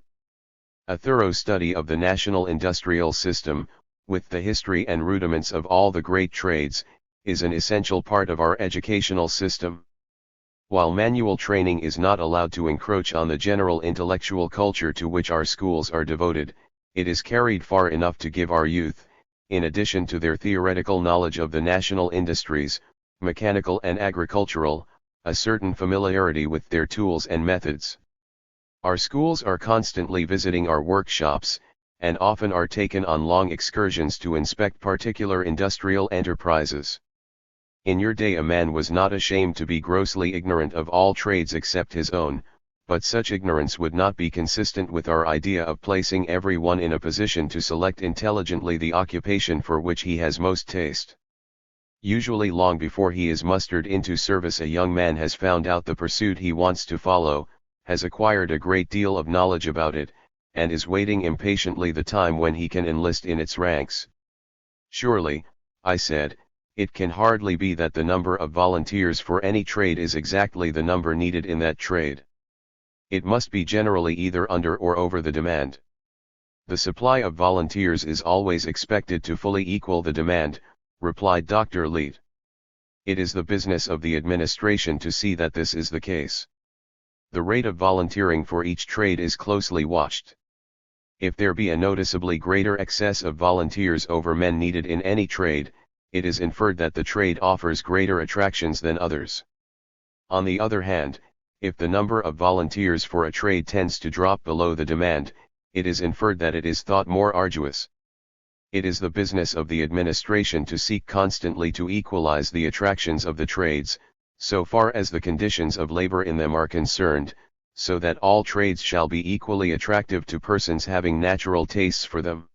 A thorough study of the national industrial system, with the history and rudiments of all the great trades, is an essential part of our educational system. While manual training is not allowed to encroach on the general intellectual culture to which our schools are devoted, it is carried far enough to give our youth, in addition to their theoretical knowledge of the national industries, mechanical and agricultural, a certain familiarity with their tools and methods. Our schools are constantly visiting our workshops, and often are taken on long excursions to inspect particular industrial enterprises. In your day a man was not ashamed to be grossly ignorant of all trades except his own, but such ignorance would not be consistent with our idea of placing everyone in a position to select intelligently the occupation for which he has most taste. Usually long before he is mustered into service a young man has found out the pursuit he wants to follow, has acquired a great deal of knowledge about it, and is waiting impatiently the time when he can enlist in its ranks. Surely, I said, it can hardly be that the number of volunteers for any trade is exactly the number needed in that trade. It must be generally either under or over the demand. The supply of volunteers is always expected to fully equal the demand, replied Dr. Leet. It is the business of the administration to see that this is the case. The rate of volunteering for each trade is closely watched. If there be a noticeably greater excess of volunteers over men needed in any trade, it is inferred that the trade offers greater attractions than others. On the other hand, if the number of volunteers for a trade tends to drop below the demand, it is inferred that it is thought more arduous. It is the business of the administration to seek constantly to equalize the attractions of the trades, so far as the conditions of labor in them are concerned, so that all trades shall be equally attractive to persons having natural tastes for them.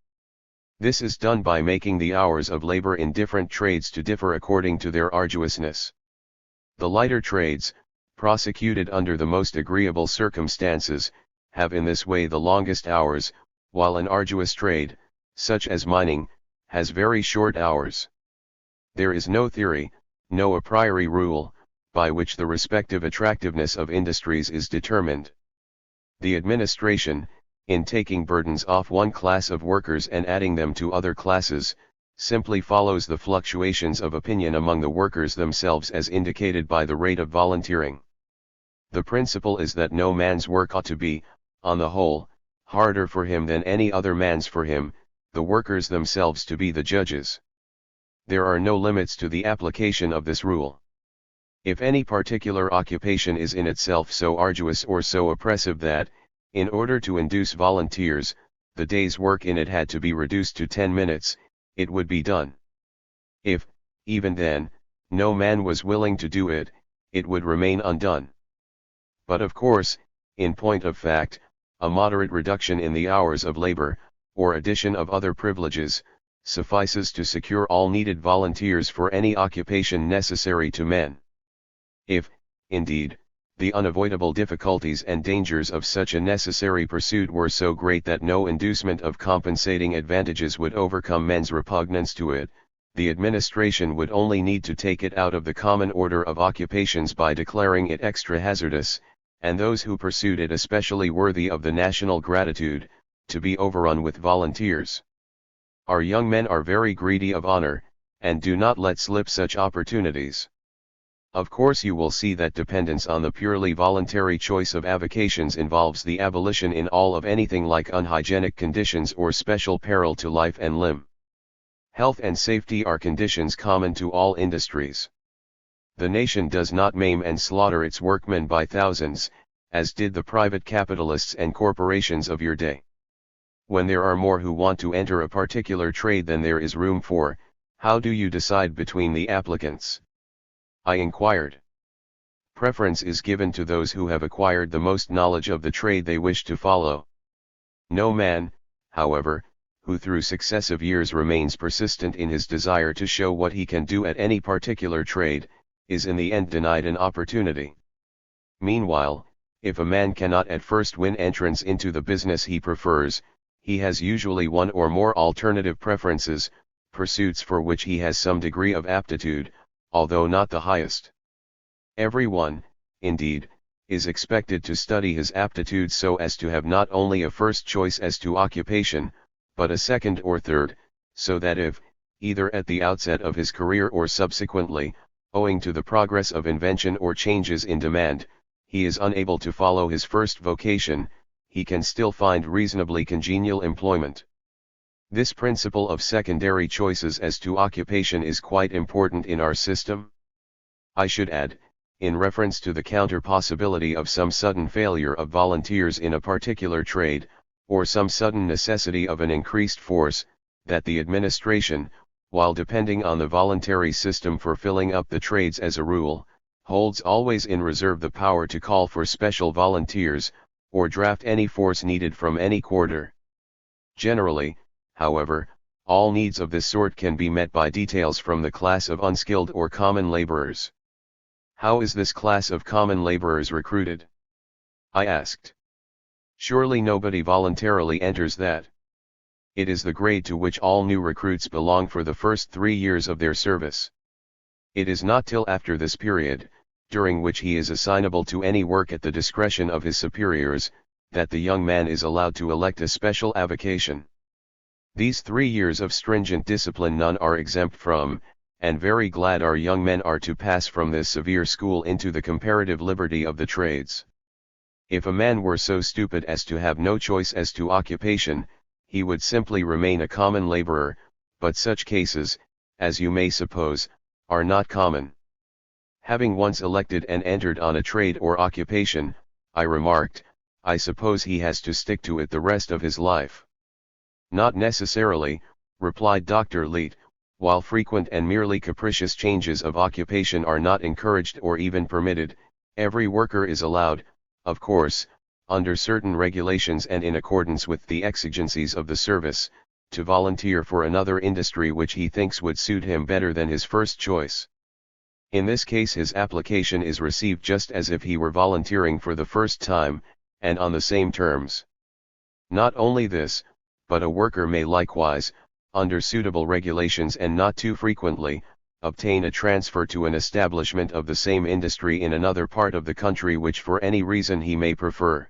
This is done by making the hours of labor in different trades to differ according to their arduousness. The lighter trades, prosecuted under the most agreeable circumstances, have in this way the longest hours, while an arduous trade, such as mining, has very short hours. There is no theory, no a priori rule, by which the respective attractiveness of industries is determined. The administration, in taking burdens off one class of workers and adding them to other classes, simply follows the fluctuations of opinion among the workers themselves as indicated by the rate of volunteering. The principle is that no man's work ought to be, on the whole, harder for him than any other man's for him, the workers themselves to be the judges. There are no limits to the application of this rule. If any particular occupation is in itself so arduous or so oppressive that, in order to induce volunteers, the day's work in it had to be reduced to 10 minutes, it would be done. If, even then, no man was willing to do it, it would remain undone. But of course, in point of fact, a moderate reduction in the hours of labor, or addition of other privileges, suffices to secure all needed volunteers for any occupation necessary to men. If, indeed, the unavoidable difficulties and dangers of such a necessary pursuit were so great that no inducement of compensating advantages would overcome men's repugnance to it, the administration would only need to take it out of the common order of occupations by declaring it extra hazardous, and those who pursued it especially worthy of the national gratitude, to be overrun with volunteers. Our young men are very greedy of honor, and do not let slip such opportunities. Of course you will see that dependence on the purely voluntary choice of avocations involves the abolition in all of anything like unhygienic conditions or special peril to life and limb. Health and safety are conditions common to all industries. The nation does not maim and slaughter its workmen by thousands, as did the private capitalists and corporations of your day. When there are more who want to enter a particular trade than there is room for, how do you decide between the applicants? I inquired. Preference is given to those who have acquired the most knowledge of the trade they wish to follow. No man, however, who through successive years remains persistent in his desire to show what he can do at any particular trade, is in the end denied an opportunity. Meanwhile, if a man cannot at first win entrance into the business he prefers, he has usually one or more alternative preferences, pursuits for which he has some degree of aptitude, although not the highest. Every one, indeed, is expected to study his aptitudes so as to have not only a first choice as to occupation, but a second or third, so that if, either at the outset of his career or subsequently, owing to the progress of invention or changes in demand, he is unable to follow his first vocation, he can still find reasonably congenial employment. This principle of secondary choices as to occupation is quite important in our system. I should add, in reference to the counter possibility of some sudden failure of volunteers in a particular trade, or some sudden necessity of an increased force, that the administration, while depending on the voluntary system for filling up the trades as a rule, holds always in reserve the power to call for special volunteers, or draft any force needed from any quarter. Generally, however, all needs of this sort can be met by details from the class of unskilled or common laborers. How is this class of common laborers recruited? I asked. Surely nobody voluntarily enters that. It is the grade to which all new recruits belong for the first 3 years of their service. It is not till after this period, during which he is assignable to any work at the discretion of his superiors, that the young man is allowed to elect a special avocation. These 3 years of stringent discipline none are exempt from, and very glad our young men are to pass from this severe school into the comparative liberty of the trades. If a man were so stupid as to have no choice as to occupation, he would simply remain a common laborer, but such cases, as you may suppose, are not common. Having once elected and entered on a trade or occupation, I remarked, I suppose he has to stick to it the rest of his life. Not necessarily, replied Dr. Leet. While frequent and merely capricious changes of occupation are not encouraged or even permitted, every worker is allowed, of course, under certain regulations and in accordance with the exigencies of the service, to volunteer for another industry which he thinks would suit him better than his first choice. In this case his application is received just as if he were volunteering for the first time, and on the same terms. Not only this, but a worker may likewise, under suitable regulations and not too frequently, obtain a transfer to an establishment of the same industry in another part of the country which for any reason he may prefer.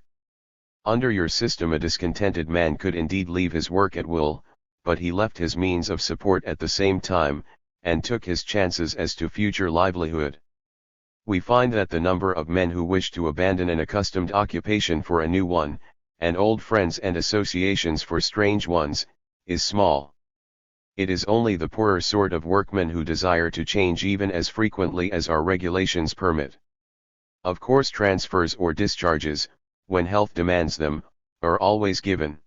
Under your system a discontented man could indeed leave his work at will, but he left his means of support at the same time, and took his chances as to future livelihood. We find that the number of men who wish to abandon an accustomed occupation for a new one, and old friends and associations for strange ones, is small. It is only the poorer sort of workmen who desire to change even as frequently as our regulations permit. Of course transfers or discharges, when health demands them, are always given.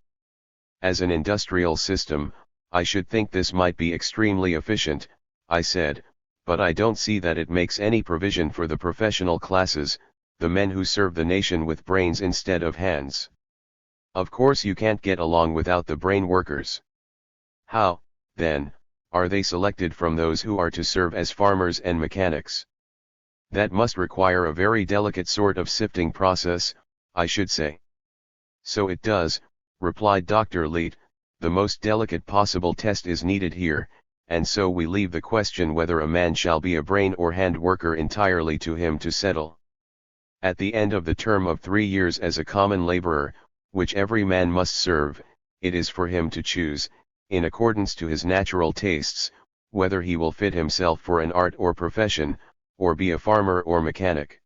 As an industrial system, I should think this might be extremely efficient, I said, but I don't see that it makes any provision for the professional classes, the men who serve the nation with brains instead of hands. Of course you can't get along without the brain workers. How, then, are they selected from those who are to serve as farmers and mechanics? That must require a very delicate sort of sifting process, I should say. So it does, replied Dr. Leet. The most delicate possible test is needed here, and so we leave the question whether a man shall be a brain or hand worker entirely to him to settle. At the end of the term of 3 years as a common laborer, which every man must serve, it is for him to choose, in accordance to his natural tastes, whether he will fit himself for an art or profession, or be a farmer or mechanic.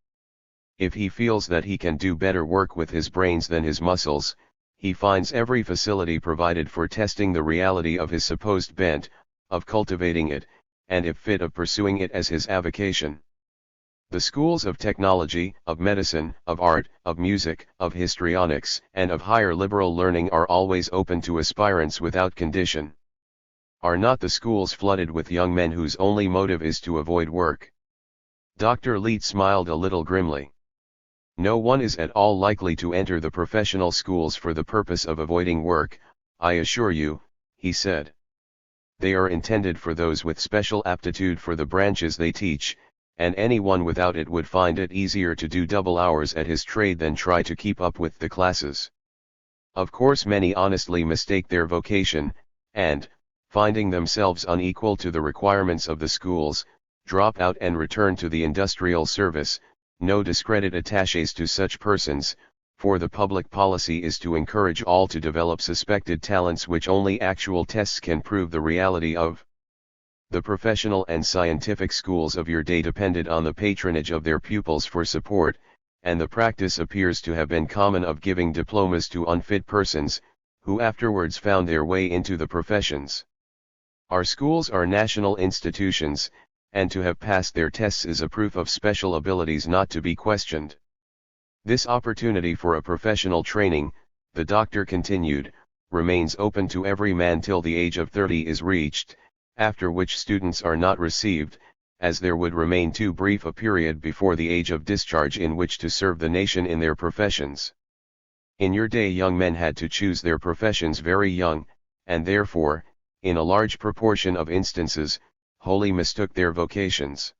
If he feels that he can do better work with his brains than his muscles, he finds every facility provided for testing the reality of his supposed bent, of cultivating it, and if fit of pursuing it as his avocation. The schools of technology, of medicine, of art, of music, of histrionics, and of higher liberal learning are always open to aspirants without condition. Are not the schools flooded with young men whose only motive is to avoid work? Dr. Leet smiled a little grimly. No one is at all likely to enter the professional schools for the purpose of avoiding work, I assure you, he said. They are intended for those with special aptitude for the branches they teach, and anyone without it would find it easier to do double hours at his trade than try to keep up with the classes. Of course many honestly mistake their vocation, and, finding themselves unequal to the requirements of the schools, drop out and return to the industrial service. No discredit attaches to such persons, for the public policy is to encourage all to develop suspected talents which only actual tests can prove the reality of. The professional and scientific schools of your day depended on the patronage of their pupils for support, and the practice appears to have been common of giving diplomas to unfit persons, who afterwards found their way into the professions. Our schools are national institutions, and to have passed their tests is a proof of special abilities not to be questioned. This opportunity for a professional training, the doctor continued, remains open to every man till the age of 30 is reached, after which students are not received, as there would remain too brief a period before the age of discharge in which to serve the nation in their professions. In your day young men had to choose their professions very young, and therefore, in a large proportion of instances, wholly mistook their vocations.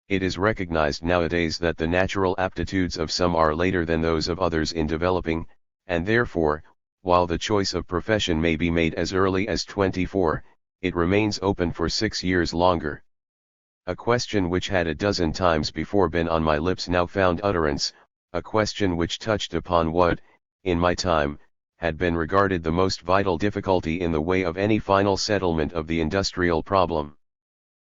It is recognized nowadays that the natural aptitudes of some are later than those of others in developing, and therefore, while the choice of profession may be made as early as 24, it remains open for 6 years longer. A question which had a dozen times before been on my lips now found utterance, a question which touched upon what, in my time, had been regarded the most vital difficulty in the way of any final settlement of the industrial problem.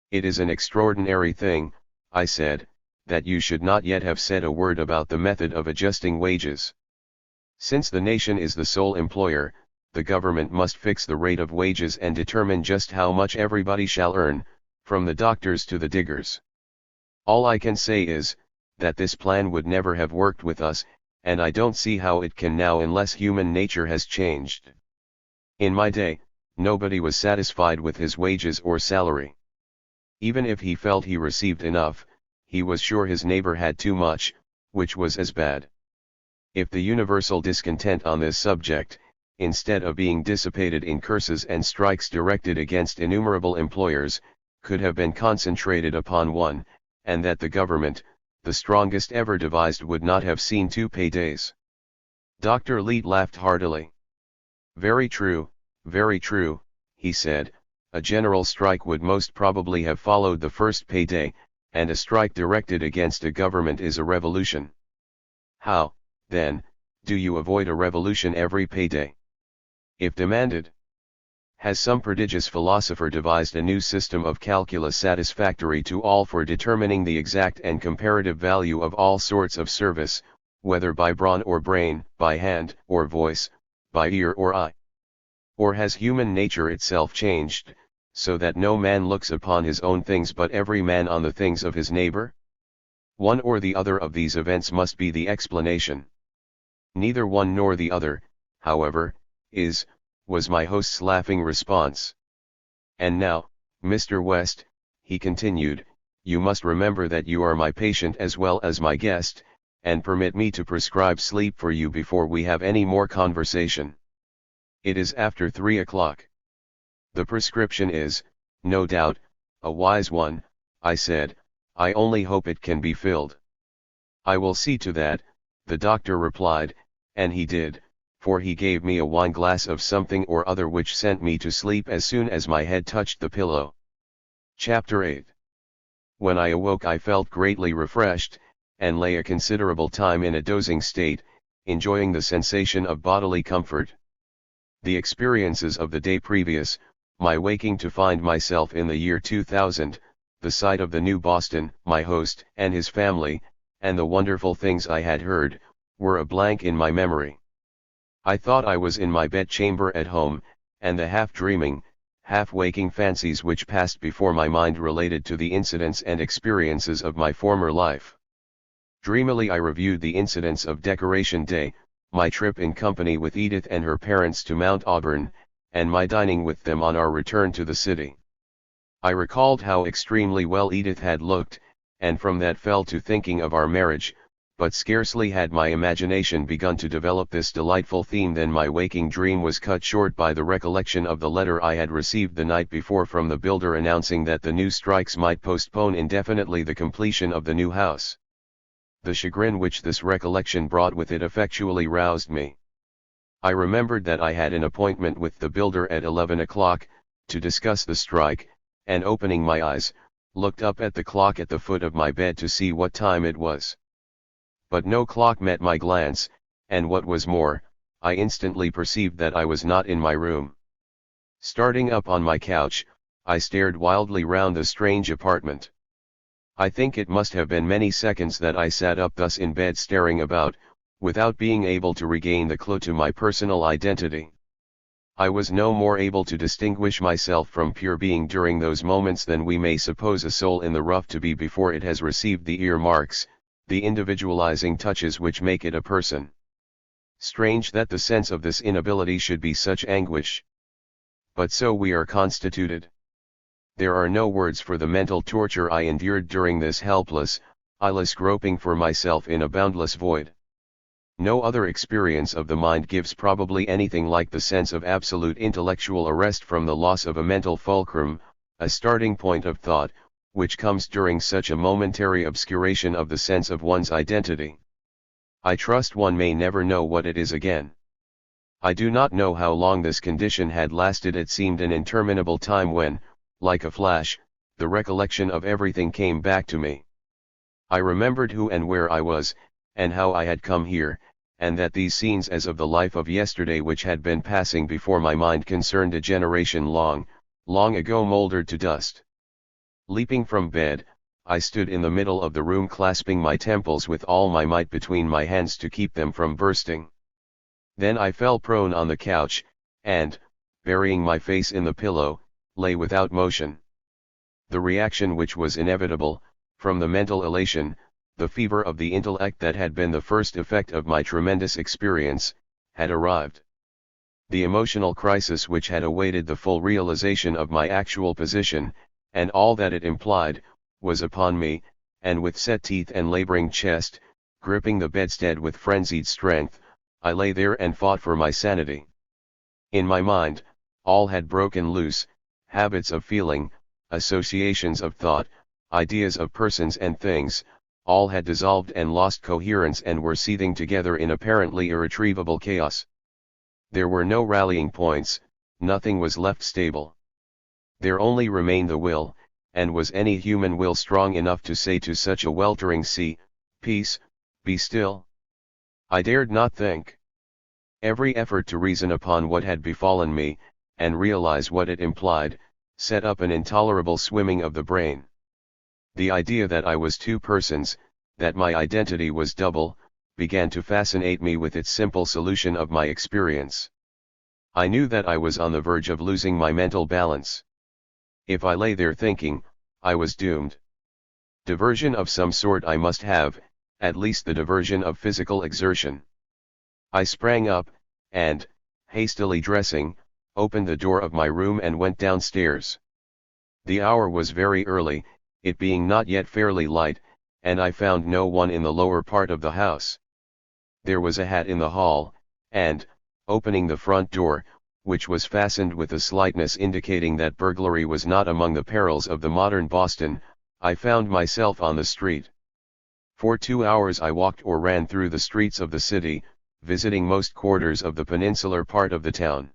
It is an extraordinary thing, I said, that you should not yet have said a word about the method of adjusting wages. Since the nation is the sole employer, the government must fix the rate of wages and determine just how much everybody shall earn, from the doctors to the diggers. All I can say is, that this plan would never have worked with us, and I don't see how it can now unless human nature has changed. In my day, nobody was satisfied with his wages or salary. Even if he felt he received enough, he was sure his neighbor had too much, which was as bad. If the universal discontent on this subject, instead of being dissipated in curses and strikes directed against innumerable employers, could have been concentrated upon one, and that the government, the strongest ever devised, would not have seen 2 paydays. Dr. Leete laughed heartily. Very true, he said. A general strike would most probably have followed the first payday, and a strike directed against a government is a revolution. How, then, do you avoid a revolution every payday? If demanded. Has some prodigious philosopher devised a new system of calculus satisfactory to all for determining the exact and comparative value of all sorts of service, whether by brawn or brain, by hand or voice, by ear or eye? Or has human nature itself changed, so that no man looks upon his own things but every man on the things of his neighbor? One or the other of these events must be the explanation. Neither one nor the other, however, was my host's laughing response. And now, Mr. West, he continued, you must remember that you are my patient as well as my guest, and permit me to prescribe sleep for you before we have any more conversation. It is after 3 o'clock. The prescription is, no doubt, a wise one, I said. I only hope it can be filled. I will see to that, the doctor replied, and he did, for he gave me a wine-glass of something or other which sent me to sleep as soon as my head touched the pillow. Chapter 8. When I awoke I felt greatly refreshed, and lay a considerable time in a dozing state, enjoying the sensation of bodily comfort. The experiences of the day previous, my waking to find myself in the year 2000, the sight of the new Boston, my host and his family, and the wonderful things I had heard, were a blank in my memory. I thought I was in my bedchamber at home, and the half-dreaming, half-waking fancies which passed before my mind related to the incidents and experiences of my former life. Dreamily I reviewed the incidents of Decoration Day, my trip in company with Edith and her parents to Mount Auburn, and my dining with them on our return to the city. I recalled how extremely well Edith had looked, and from that fell to thinking of our marriage, but scarcely had my imagination begun to develop this delightful theme than my waking dream was cut short by the recollection of the letter I had received the night before from the builder announcing that the new strikes might postpone indefinitely the completion of the new house. The chagrin which this recollection brought with it effectually roused me. I remembered that I had an appointment with the builder at 11 o'clock, to discuss the strike, and opening my eyes, looked up at the clock at the foot of my bed to see what time it was. But no clock met my glance, and what was more, I instantly perceived that I was not in my room. Starting up on my couch, I stared wildly round the strange apartment. I think it must have been many seconds that I sat up thus in bed staring about, without being able to regain the clue to my personal identity. I was no more able to distinguish myself from pure being during those moments than we may suppose a soul in the rough to be before it has received the ear marks, the individualizing touches which make it a person. Strange that the sense of this inability should be such anguish. But so we are constituted. There are no words for the mental torture I endured during this helpless, eyeless groping for myself in a boundless void. No other experience of the mind gives probably anything like the sense of absolute intellectual arrest from the loss of a mental fulcrum, a starting point of thought, which comes during such a momentary obscuration of the sense of one's identity. I trust one may never know what it is again. I do not know how long this condition had lasted. It seemed an interminable time when, like a flash, the recollection of everything came back to me. I remembered who and where I was, and how I had come here, and that these scenes as of the life of yesterday which had been passing before my mind concerned a generation long, long ago mouldered to dust. Leaping from bed, I stood in the middle of the room clasping my temples with all my might between my hands to keep them from bursting. Then I fell prone on the couch, and, burying my face in the pillow, lay without motion. The reaction which was inevitable, from the mental elation, the fever of the intellect that had been the first effect of my tremendous experience, had arrived. The emotional crisis which had awaited the full realization of my actual position, and all that it implied, was upon me, and with set teeth and laboring chest, gripping the bedstead with frenzied strength, I lay there and fought for my sanity. In my mind, all had broken loose, habits of feeling, associations of thought, ideas of persons and things, all had dissolved and lost coherence and were seething together in apparently irretrievable chaos. There were no rallying points, nothing was left stable. There only remained the will, and was any human will strong enough to say to such a weltering sea, "Peace, be still"? I dared not think. Every effort to reason upon what had befallen me, and realize what it implied, set up an intolerable swimming of the brain. The idea that I was two persons, that my identity was double, began to fascinate me with its simple solution of my experience. I knew that I was on the verge of losing my mental balance. If I lay there thinking, I was doomed. Diversion of some sort I must have, at least the diversion of physical exertion. I sprang up, and, hastily dressing, opened the door of my room and went downstairs. The hour was very early, it being not yet fairly light, and I found no one in the lower part of the house. There was a hat in the hall, and, opening the front door, which was fastened with a slightness indicating that burglary was not among the perils of the modern Boston, I found myself on the street. For 2 hours I walked or ran through the streets of the city, visiting most quarters of the peninsular part of the town.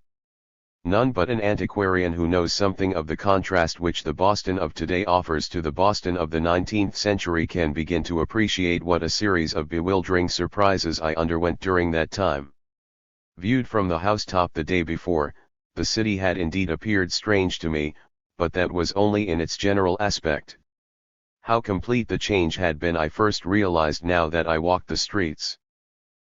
None but an antiquarian who knows something of the contrast which the Boston of today offers to the Boston of the 19th century can begin to appreciate what a series of bewildering surprises I underwent during that time. Viewed from the housetop the day before, the city had indeed appeared strange to me, but that was only in its general aspect. How complete the change had been I first realized now that I walked the streets.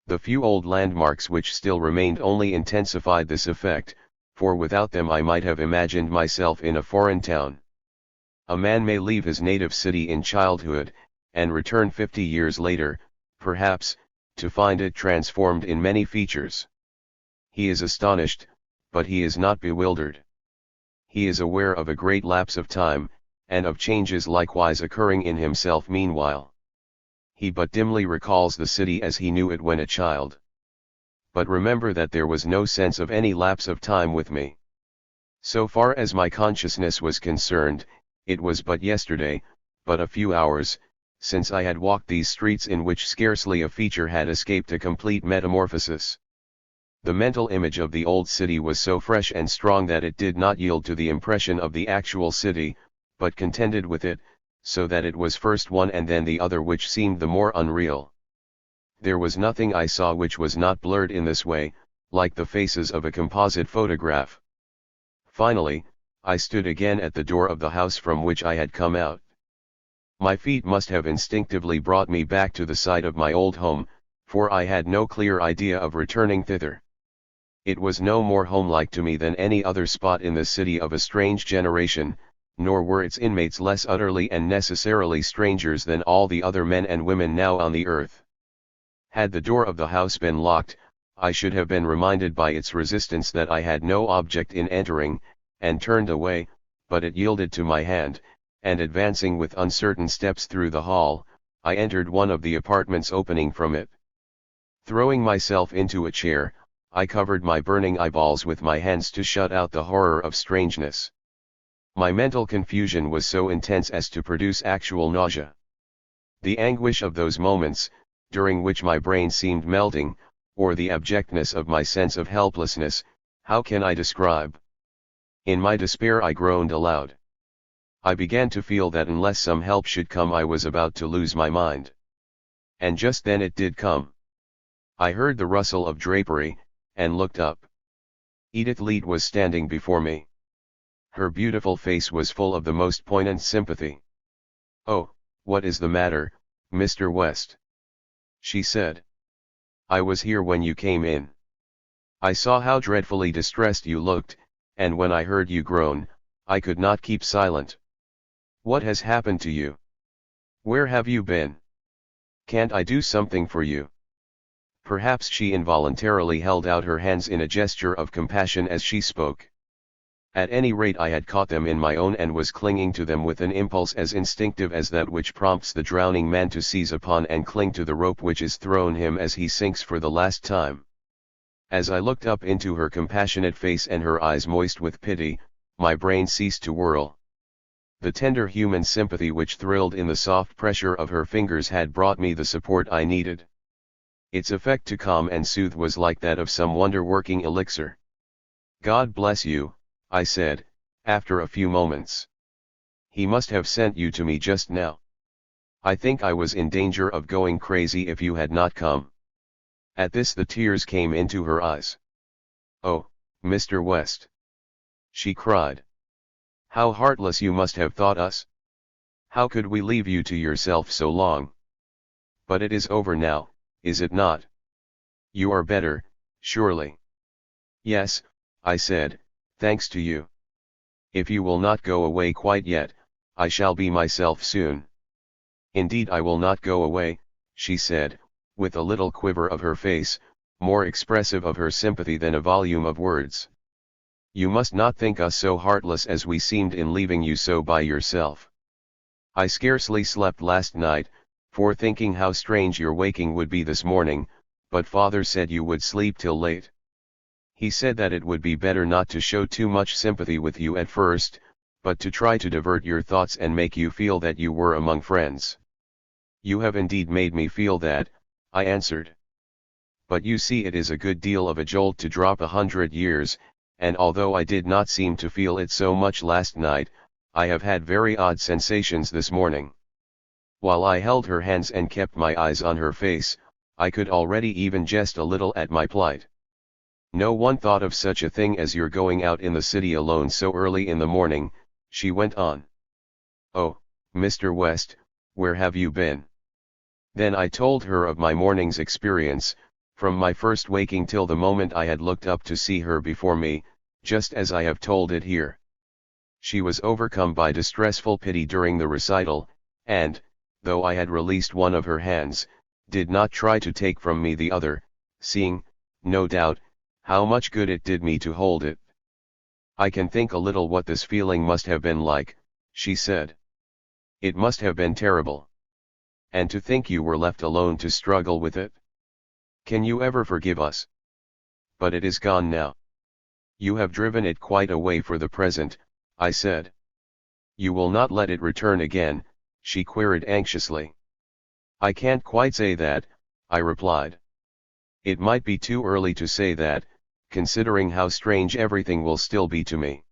The few old landmarks which still remained only intensified this effect, for without them I might have imagined myself in a foreign town. A man may leave his native city in childhood, and return 50 years later, perhaps, to find it transformed in many features. He is astonished, but he is not bewildered. He is aware of a great lapse of time, and of changes likewise occurring in himself meanwhile. He but dimly recalls the city as he knew it when a child. But remember that there was no sense of any lapse of time with me. So far as my consciousness was concerned, it was but yesterday, but a few hours, since I had walked these streets in which scarcely a feature had escaped a complete metamorphosis. The mental image of the old city was so fresh and strong that it did not yield to the impression of the actual city, but contended with it, so that it was first one and then the other which seemed the more unreal. There was nothing I saw which was not blurred in this way, like the faces of a composite photograph. Finally, I stood again at the door of the house from which I had come out. My feet must have instinctively brought me back to the site of my old home, for I had no clear idea of returning thither. It was no more homelike to me than any other spot in the city of a strange generation, nor were its inmates less utterly and necessarily strangers than all the other men and women now on the earth. Had the door of the house been locked, I should have been reminded by its resistance that I had no object in entering, and turned away, but it yielded to my hand, and advancing with uncertain steps through the hall, I entered one of the apartments opening from it. Throwing myself into a chair, I covered my burning eyeballs with my hands to shut out the horror of strangeness. My mental confusion was so intense as to produce actual nausea. The anguish of those moments, during which my brain seemed melting, or the abjectness of my sense of helplessness, how can I describe? In my despair I groaned aloud. I began to feel that unless some help should come I was about to lose my mind. And just then it did come. I heard the rustle of drapery, and looked up. Edith Leete was standing before me. Her beautiful face was full of the most poignant sympathy. "Oh, what is the matter, Mr. West?" she said. "I was here when you came in. I saw how dreadfully distressed you looked, and when I heard you groan, I could not keep silent. What has happened to you? Where have you been? Can't I do something for you?" Perhaps she involuntarily held out her hands in a gesture of compassion as she spoke. At any rate I had caught them in my own and was clinging to them with an impulse as instinctive as that which prompts the drowning man to seize upon and cling to the rope which is thrown him as he sinks for the last time. As I looked up into her compassionate face and her eyes moist with pity, my brain ceased to whirl. The tender human sympathy which thrilled in the soft pressure of her fingers had brought me the support I needed. Its effect to calm and soothe was like that of some wonder-working elixir. "God bless you," I said, after a few moments. "He must have sent you to me just now. I think I was in danger of going crazy if you had not come." At this the tears came into her eyes. "Oh, Mr. West!" she cried. "How heartless you must have thought us! How could we leave you to yourself so long? But it is over now, is it not? You are better, surely?" "Yes," I said, "thanks to you. If you will not go away quite yet, I shall be myself soon." "Indeed I will not go away," she said, with a little quiver of her face, more expressive of her sympathy than a volume of words. "You must not think us so heartless as we seemed in leaving you so by yourself. I scarcely slept last night, for thinking how strange your waking would be this morning, but father said you would sleep till late. He said that it would be better not to show too much sympathy with you at first, but to try to divert your thoughts and make you feel that you were among friends." "You have indeed made me feel that," I answered. "But you see it is a good deal of a jolt to drop 100 years, and although I did not seem to feel it so much last night, I have had very odd sensations this morning." While I held her hands and kept my eyes on her face, I could already even jest a little at my plight. "No one thought of such a thing as your going out in the city alone so early in the morning," she went on. "Oh, Mr. West, where have you been?" Then I told her of my morning's experience, from my first waking till the moment I had looked up to see her before me, just as I have told it here. She was overcome by distressful pity during the recital, and, though I had released one of her hands, did not try to take from me the other, seeing, no doubt, how much good it did me to hold it. "I can think a little what this feeling must have been like," she said. "It must have been terrible. And to think you were left alone to struggle with it. Can you ever forgive us? But it is gone now. You have driven it quite away for the present," I said. "You will not let it return again?" she queried anxiously. "I can't quite say that," I replied. "It might be too early to say that, considering how strange everything will still be to me.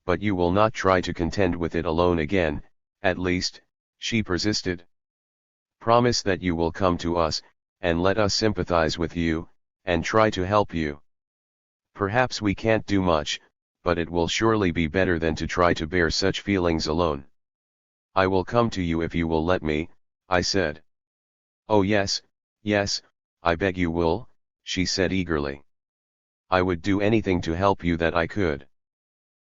But you will not try to contend with it alone again, at least," she persisted. "Promise that you will come to us, and let us sympathize with you, and try to help you. Perhaps we can't do much, but it will surely be better than to try to bear such feelings alone." "I will come to you if you will let me," I said. "Oh yes, yes, I beg you will," she said eagerly. "I would do anything to help you that I could.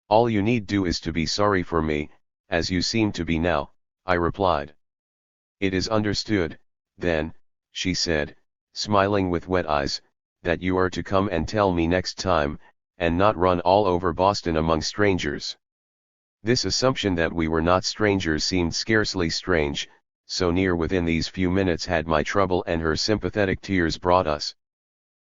All you need do is to be sorry for me, as you seem to be now," I replied. "It is understood, then," she said, smiling with wet eyes, that you are to come and tell me next time, and not run all over Boston among strangers. This assumption that we were not strangers seemed scarcely strange, so near within these few minutes had my trouble and her sympathetic tears brought us.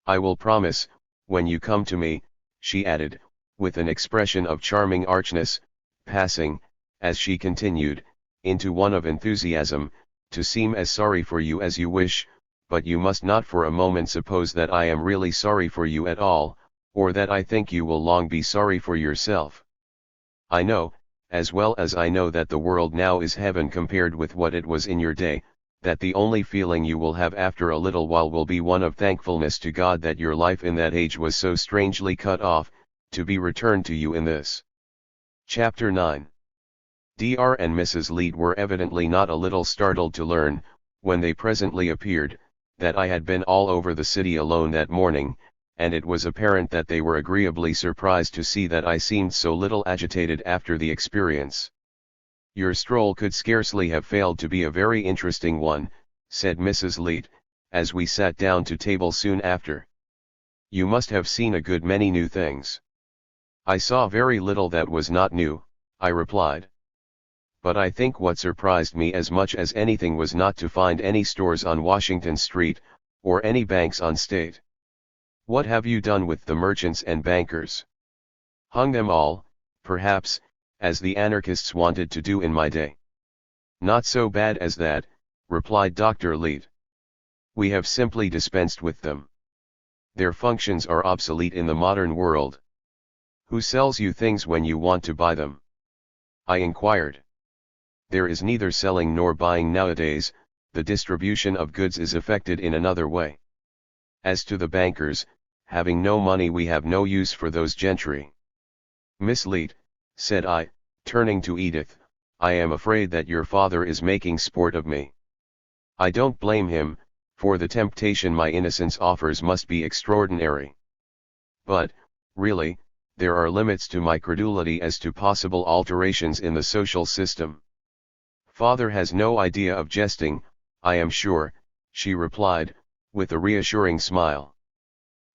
I will promise, when you come to me, she added, with an expression of charming archness, passing, as she continued, into one of enthusiasm, to seem as sorry for you as you wish, but you must not for a moment suppose that I am really sorry for you at all, or that I think you will long be sorry for yourself. I know, as well as I know that the world now is heaven compared with what it was in your day, that the only feeling you will have after a little while will be one of thankfulness to God that your life in that age was so strangely cut off, to be returned to you in this. Chapter 9. Dr. and Mrs. Leet were evidently not a little startled to learn, when they presently appeared, that I had been all over the city alone that morning, and it was apparent that they were agreeably surprised to see that I seemed so little agitated after the experience. Your stroll could scarcely have failed to be a very interesting one, said Mrs. Leet, as we sat down to table soon after. You must have seen a good many new things. I saw very little that was not new, I replied. But I think what surprised me as much as anything was not to find any stores on Washington Street, or any banks on State. What have you done with the merchants and bankers? Hung them all, perhaps, as the anarchists wanted to do in my day. Not so bad as that, replied Dr. Leet. We have simply dispensed with them. Their functions are obsolete in the modern world. Who sells you things when you want to buy them? I inquired. There is neither selling nor buying nowadays, the distribution of goods is effected in another way. As to the bankers, having no money we have no use for those gentry. Miss Leet, said I, turning to Edith, I am afraid that your father is making sport of me. I don't blame him, for the temptation my innocence offers must be extraordinary. But, really, there are limits to my credulity as to possible alterations in the social system. Father has no idea of jesting, I am sure, she replied, with a reassuring smile.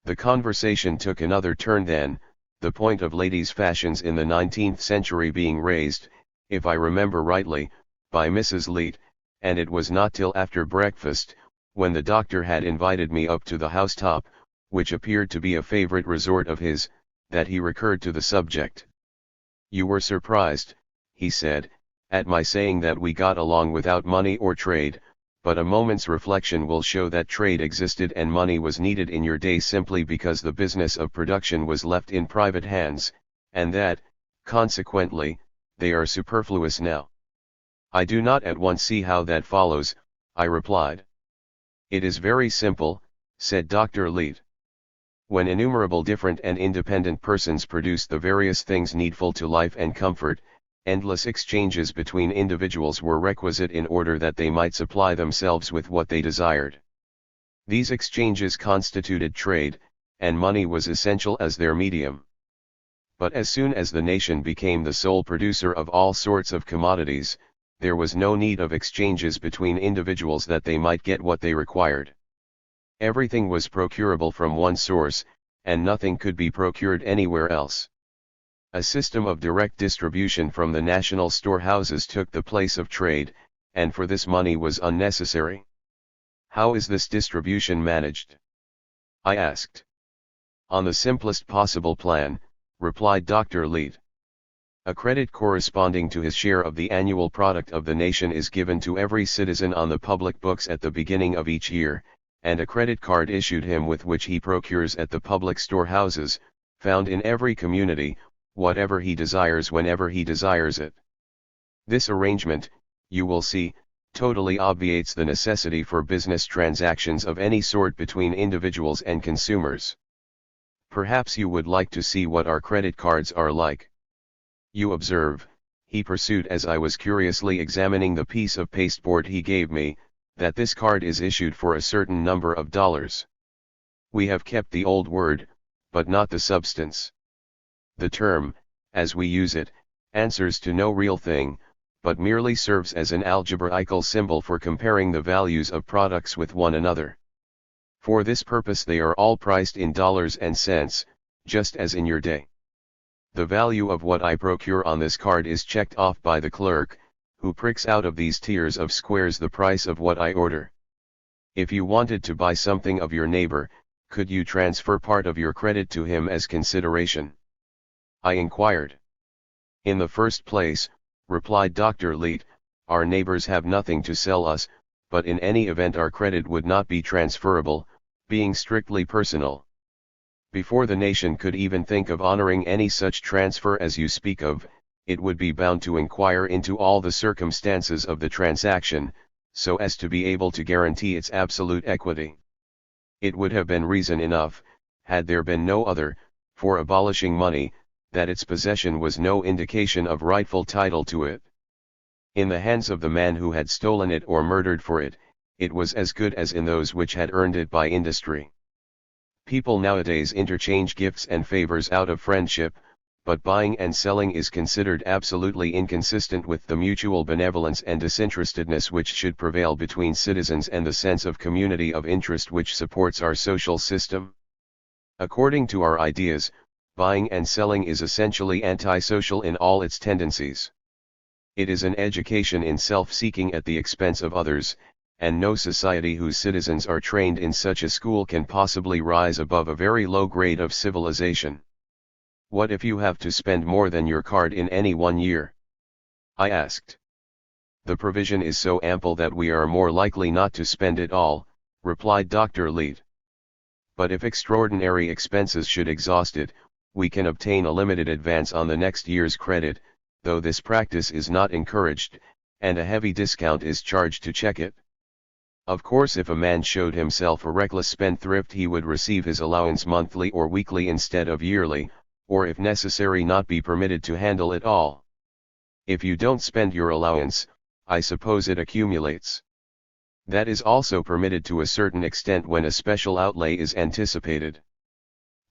The conversation took another turn then, the point of ladies' fashions in the 19th century being raised, if I remember rightly, by Mrs. Leet, and it was not till after breakfast, when the doctor had invited me up to the housetop, which appeared to be a favorite resort of his, that he recurred to the subject. You were surprised, he said, at my saying that we got along without money or trade, but a moment's reflection will show that trade existed and money was needed in your day simply because the business of production was left in private hands, and that, consequently, they are superfluous now. I do not at once see how that follows, I replied. It is very simple, said Dr. Leet. When innumerable different and independent persons produced the various things needful to life and comfort, endless exchanges between individuals were requisite in order that they might supply themselves with what they desired. These exchanges constituted trade, and money was essential as their medium. But as soon as the nation became the sole producer of all sorts of commodities, there was no need of exchanges between individuals that they might get what they required. Everything was procurable from one source, and nothing could be procured anywhere else. A system of direct distribution from the national storehouses took the place of trade, and for this money was unnecessary. How is this distribution managed? I asked. On the simplest possible plan, replied Dr. Leet. A credit corresponding to his share of the annual product of the nation is given to every citizen on the public books at the beginning of each year, and a credit card issued him with which he procures at the public storehouses, found in every community, whatever he desires whenever he desires it. This arrangement, you will see, totally obviates the necessity for business transactions of any sort between individuals and consumers. Perhaps you would like to see what our credit cards are like. You observe, he pursued as I was curiously examining the piece of pasteboard he gave me, that this card is issued for a certain number of dollars. We have kept the old word, but not the substance. The term, as we use it, answers to no real thing, but merely serves as an algebraical symbol for comparing the values of products with one another. For this purpose they are all priced in dollars and cents, just as in your day. The value of what I procure on this card is checked off by the clerk, who pricks out of these tiers of squares the price of what I order. If you wanted to buy something of your neighbor, could you transfer part of your credit to him as consideration? I inquired. In the first place, replied Dr. Leet, our neighbors have nothing to sell us, but in any event our credit would not be transferable, being strictly personal. Before the nation could even think of honoring any such transfer as you speak of, it would be bound to inquire into all the circumstances of the transaction, so as to be able to guarantee its absolute equity. It would have been reason enough, had there been no other, for abolishing money, that its possession was no indication of rightful title to it. In the hands of the man who had stolen it or murdered for it, it was as good as in those which had earned it by industry. People nowadays interchange gifts and favors out of friendship, but buying and selling is considered absolutely inconsistent with the mutual benevolence and disinterestedness which should prevail between citizens and the sense of community of interest which supports our social system. According to our ideas, buying and selling is essentially antisocial in all its tendencies. It is an education in self-seeking at the expense of others, and no society whose citizens are trained in such a school can possibly rise above a very low grade of civilization. What if you have to spend more than your card in any one year? I asked. The provision is so ample that we are more likely not to spend it all, replied Dr. Leet. But if extraordinary expenses should exhaust it, we can obtain a limited advance on the next year's credit, though this practice is not encouraged, and a heavy discount is charged to check it. Of course, if a man showed himself a reckless spendthrift, he would receive his allowance monthly or weekly instead of yearly, or if necessary not be permitted to handle it all. If you don't spend your allowance, I suppose it accumulates. That is also permitted to a certain extent when a special outlay is anticipated.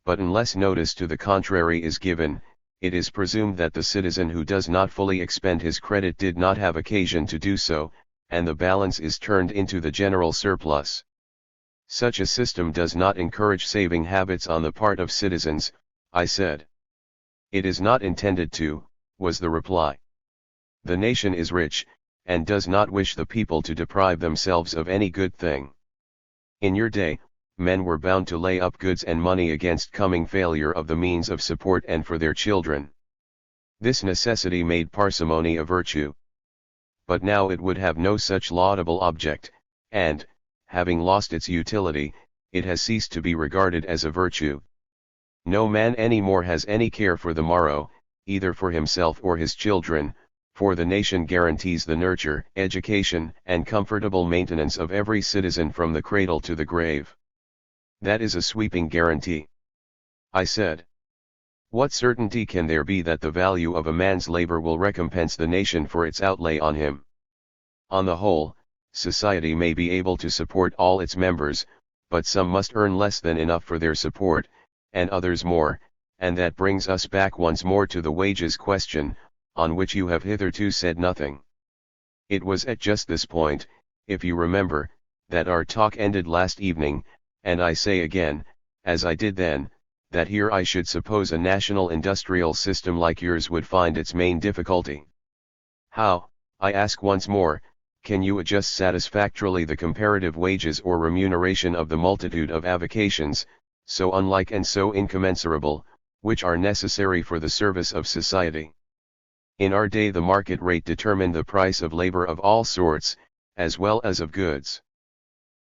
But unless notice to the contrary is given, it is presumed that the citizen who does not fully expend his credit did not have occasion to do so, and the balance is turned into the general surplus. Such a system does not encourage saving habits on the part of citizens, I said. It is not intended to, was the reply. The nation is rich, and does not wish the people to deprive themselves of any good thing. In your day, men were bound to lay up goods and money against coming failure of the means of support and for their children. This necessity made parsimony a virtue. But now it would have no such laudable object, and, having lost its utility, it has ceased to be regarded as a virtue. No man any more has any care for the morrow, either for himself or his children, for the nation guarantees the nurture, education, and comfortable maintenance of every citizen from the cradle to the grave. That is a sweeping guarantee. I said. What certainty can there be that the value of a man's labor will recompense the nation for its outlay on him? On the whole, society may be able to support all its members, but some must earn less than enough for their support, and others more, and that brings us back once more to the wages question, on which you have hitherto said nothing. It was at just this point, if you remember, that our talk ended last evening, and I say again, as I did then, that here I should suppose a national industrial system like yours would find its main difficulty. How, I ask once more, can you adjust satisfactorily the comparative wages or remuneration of the multitude of avocations, so unlike and so incommensurable, which are necessary for the service of society? In our day the market rate determined the price of labor of all sorts, as well as of goods.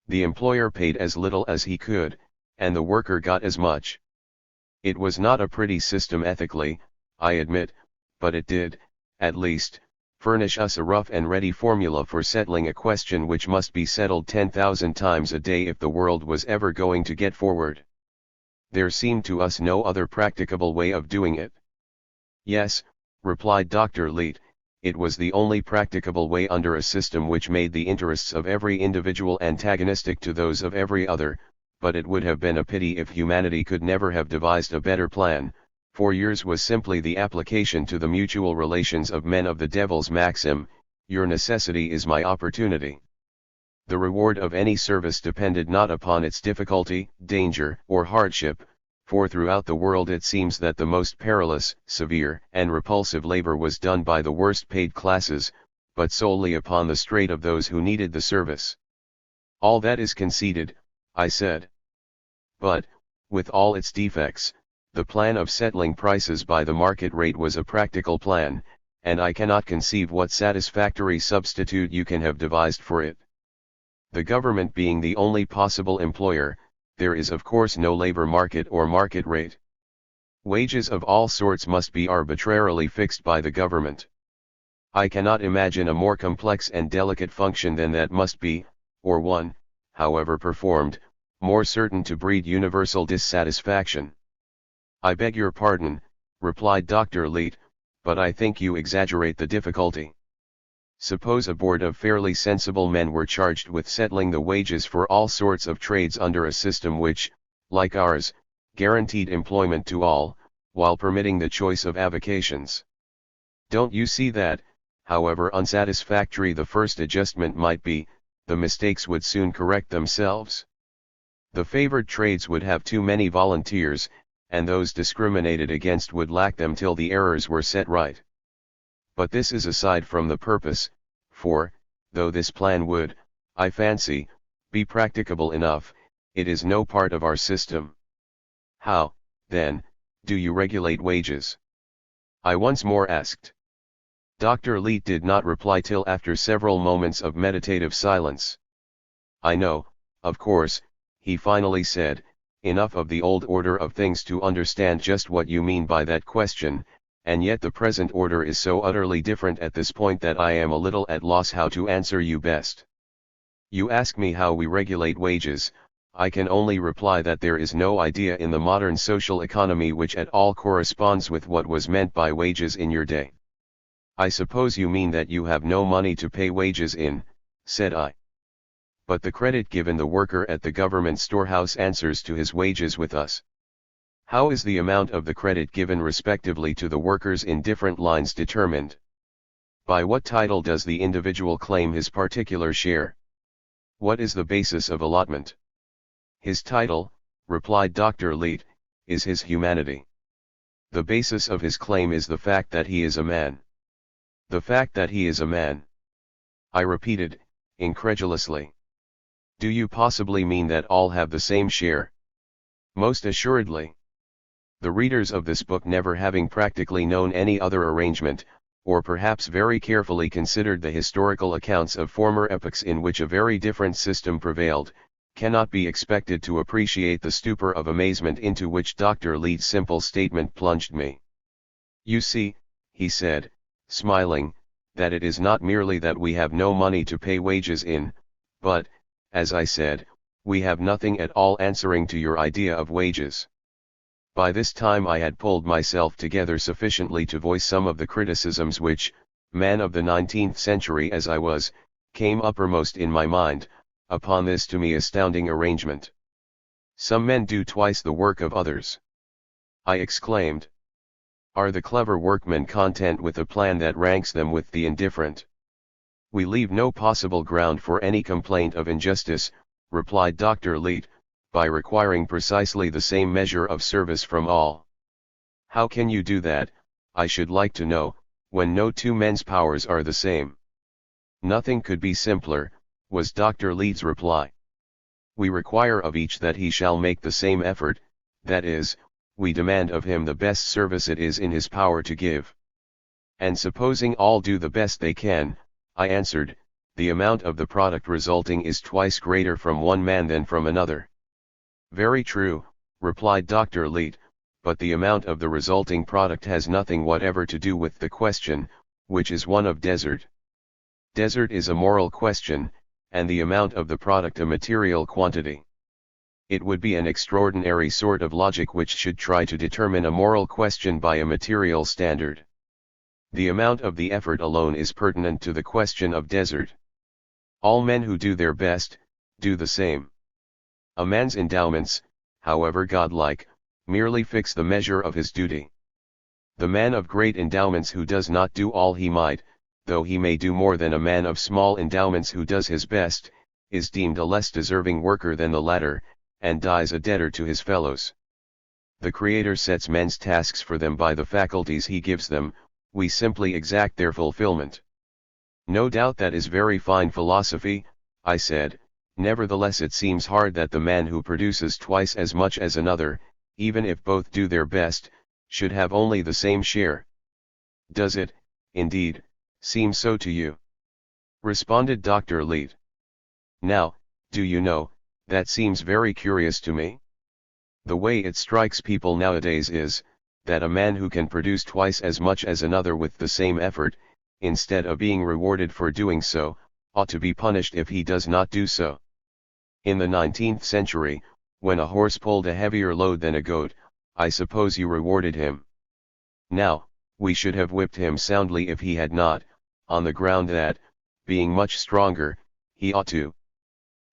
The employer paid as little as he could, and the worker got as much. It was not a pretty system ethically, I admit, but it did, at least, furnish us a rough and ready formula for settling a question which must be settled 10,000 times a day if the world was ever going to get forward. There seemed to us no other practicable way of doing it. Yes, replied Dr. Leet, it was the only practicable way under a system which made the interests of every individual antagonistic to those of every other, but it would have been a pity if humanity could never have devised a better plan, for yours was simply the application to the mutual relations of men of the devil's maxim, your necessity is my opportunity. The reward of any service depended not upon its difficulty, danger, or hardship, for throughout the world it seems that the most perilous, severe, and repulsive labor was done by the worst paid classes, but solely upon the straight of those who needed the service. All that is conceded, I said. But, with all its defects, the plan of settling prices by the market rate was a practical plan, and I cannot conceive what satisfactory substitute you can have devised for it. The government being the only possible employer, there is of course no labor market or market rate. Wages of all sorts must be arbitrarily fixed by the government. I cannot imagine a more complex and delicate function than that must be, or one, however performed, more certain to breed universal dissatisfaction. I beg your pardon, replied Dr. Leete, but I think you exaggerate the difficulty. Suppose a board of fairly sensible men were charged with settling the wages for all sorts of trades under a system which, like ours, guaranteed employment to all, while permitting the choice of avocations. Don't you see that, however unsatisfactory the first adjustment might be, the mistakes would soon correct themselves? The favored trades would have too many volunteers, and those discriminated against would lack them till the errors were set right. But this is aside from the purpose, for, though this plan would, I fancy, be practicable enough, it is no part of our system. How, then, do you regulate wages? I once more asked. Dr. Leete did not reply till after several moments of meditative silence. I know, of course, he finally said, enough of the old order of things to understand just what you mean by that question, and yet the present order is so utterly different at this point that I am a little at loss how to answer you best. You ask me how we regulate wages. I can only reply that there is no idea in the modern social economy which at all corresponds with what was meant by wages in your day. I suppose you mean that you have no money to pay wages in, said I. But the credit given the worker at the government storehouse answers to his wages with us. How is the amount of the credit given respectively to the workers in different lines determined? By what title does the individual claim his particular share? What is the basis of allotment? His title, replied Dr. Leete, is his humanity. The basis of his claim is the fact that he is a man. The fact that he is a man. I repeated, incredulously. Do you possibly mean that all have the same share? Most assuredly. The readers of this book never having practically known any other arrangement, or perhaps very carefully considered the historical accounts of former epochs in which a very different system prevailed, cannot be expected to appreciate the stupor of amazement into which Dr. Leete's simple statement plunged me. You see, he said, smiling, that it is not merely that we have no money to pay wages in, but, as I said, we have nothing at all answering to your idea of wages. By this time I had pulled myself together sufficiently to voice some of the criticisms which, man of the 19th century as I was, came uppermost in my mind, upon this to me astounding arrangement. Some men do twice the work of others. I exclaimed. Are the clever workmen content with a plan that ranks them with the indifferent? We leave no possible ground for any complaint of injustice, replied Dr. Leete, by requiring precisely the same measure of service from all. How can you do that, I should like to know, when no two men's powers are the same? Nothing could be simpler, was Dr. Leete's reply. We require of each that he shall make the same effort, that is, we demand of him the best service it is in his power to give. And supposing all do the best they can, I answered, the amount of the product resulting is twice greater from one man than from another. Very true, replied Dr. Leete, but the amount of the resulting product has nothing whatever to do with the question, which is one of desert. Desert is a moral question, and the amount of the product a material quantity. It would be an extraordinary sort of logic which should try to determine a moral question by a material standard. The amount of the effort alone is pertinent to the question of desert. All men who do their best, do the same. A man's endowments, however godlike, merely fix the measure of his duty. The man of great endowments who does not do all he might, though he may do more than a man of small endowments who does his best, is deemed a less deserving worker than the latter, and dies a debtor to his fellows. The Creator sets men's tasks for them by the faculties he gives them, we simply exact their fulfillment. No doubt that is very fine philosophy, I said, nevertheless it seems hard that the man who produces twice as much as another, even if both do their best, should have only the same share. Does it, indeed, seem so to you? Responded Dr. Leet. Now, do you know, that seems very curious to me. The way it strikes people nowadays is, that a man who can produce twice as much as another with the same effort, instead of being rewarded for doing so, ought to be punished if he does not do so. In the 19th century, when a horse pulled a heavier load than a goat, I suppose you rewarded him. Now, we should have whipped him soundly if he had not, on the ground that, being much stronger, he ought to.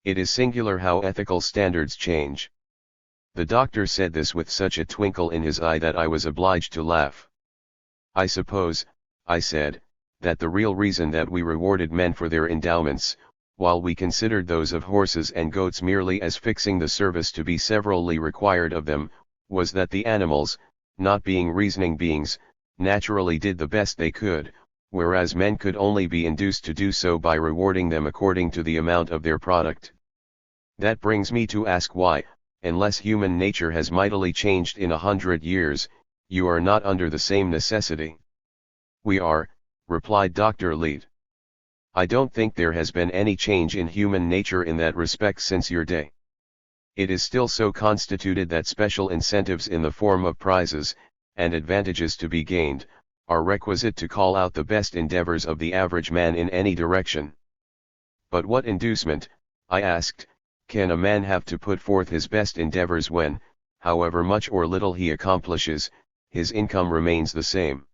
It is singular how ethical standards change. The doctor said this with such a twinkle in his eye that I was obliged to laugh. I suppose, I said, that the real reason that we rewarded men for their endowments, while we considered those of horses and goats merely as fixing the service to be severally required of them, was that the animals, not being reasoning beings, naturally did the best they could, whereas men could only be induced to do so by rewarding them according to the amount of their product. That brings me to ask why, unless human nature has mightily changed in 100 years, you are not under the same necessity. We are, replied Dr. Leet. I don't think there has been any change in human nature in that respect since your day. It is still so constituted that special incentives in the form of prizes, and advantages to be gained, are requisite to call out the best endeavors of the average man in any direction. But what inducement, I asked, can a man have to put forth his best endeavors when, however much or little he accomplishes, his income remains the same?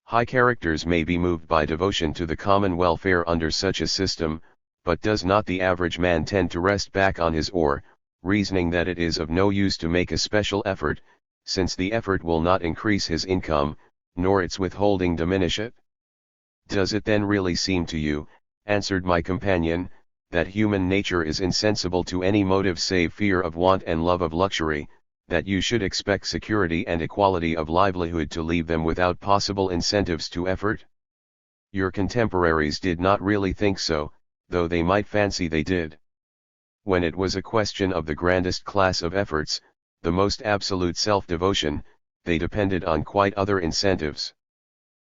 High characters may be moved by devotion to the common welfare under such a system, but does not the average man tend to rest back on his oar, reasoning that it is of no use to make a special effort, since the effort will not increase his income, nor its withholding diminish it? Does it then really seem to you, answered my companion, that human nature is insensible to any motive save fear of want and love of luxury, that you should expect security and equality of livelihood to leave them without possible incentives to effort? Your contemporaries did not really think so, though they might fancy they did. When it was a question of the grandest class of efforts, the most absolute self-devotion, they depended on quite other incentives.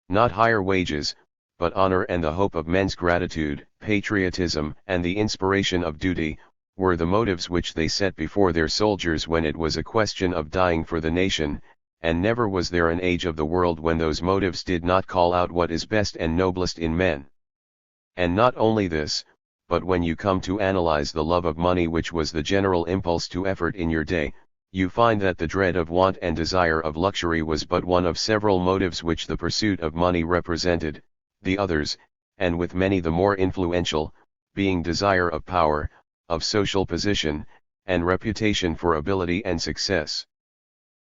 Not higher wages, but honor and the hope of men's gratitude, patriotism and the inspiration of duty, were the motives which they set before their soldiers when it was a question of dying for the nation, and never was there an age of the world when those motives did not call out what is best and noblest in men. And not only this, but when you come to analyze the love of money which was the general impulse to effort in your day, you find that the dread of want and desire of luxury was but one of several motives which the pursuit of money represented, the others, and with many the more influential, being desire of power, of social position, and reputation for ability and success.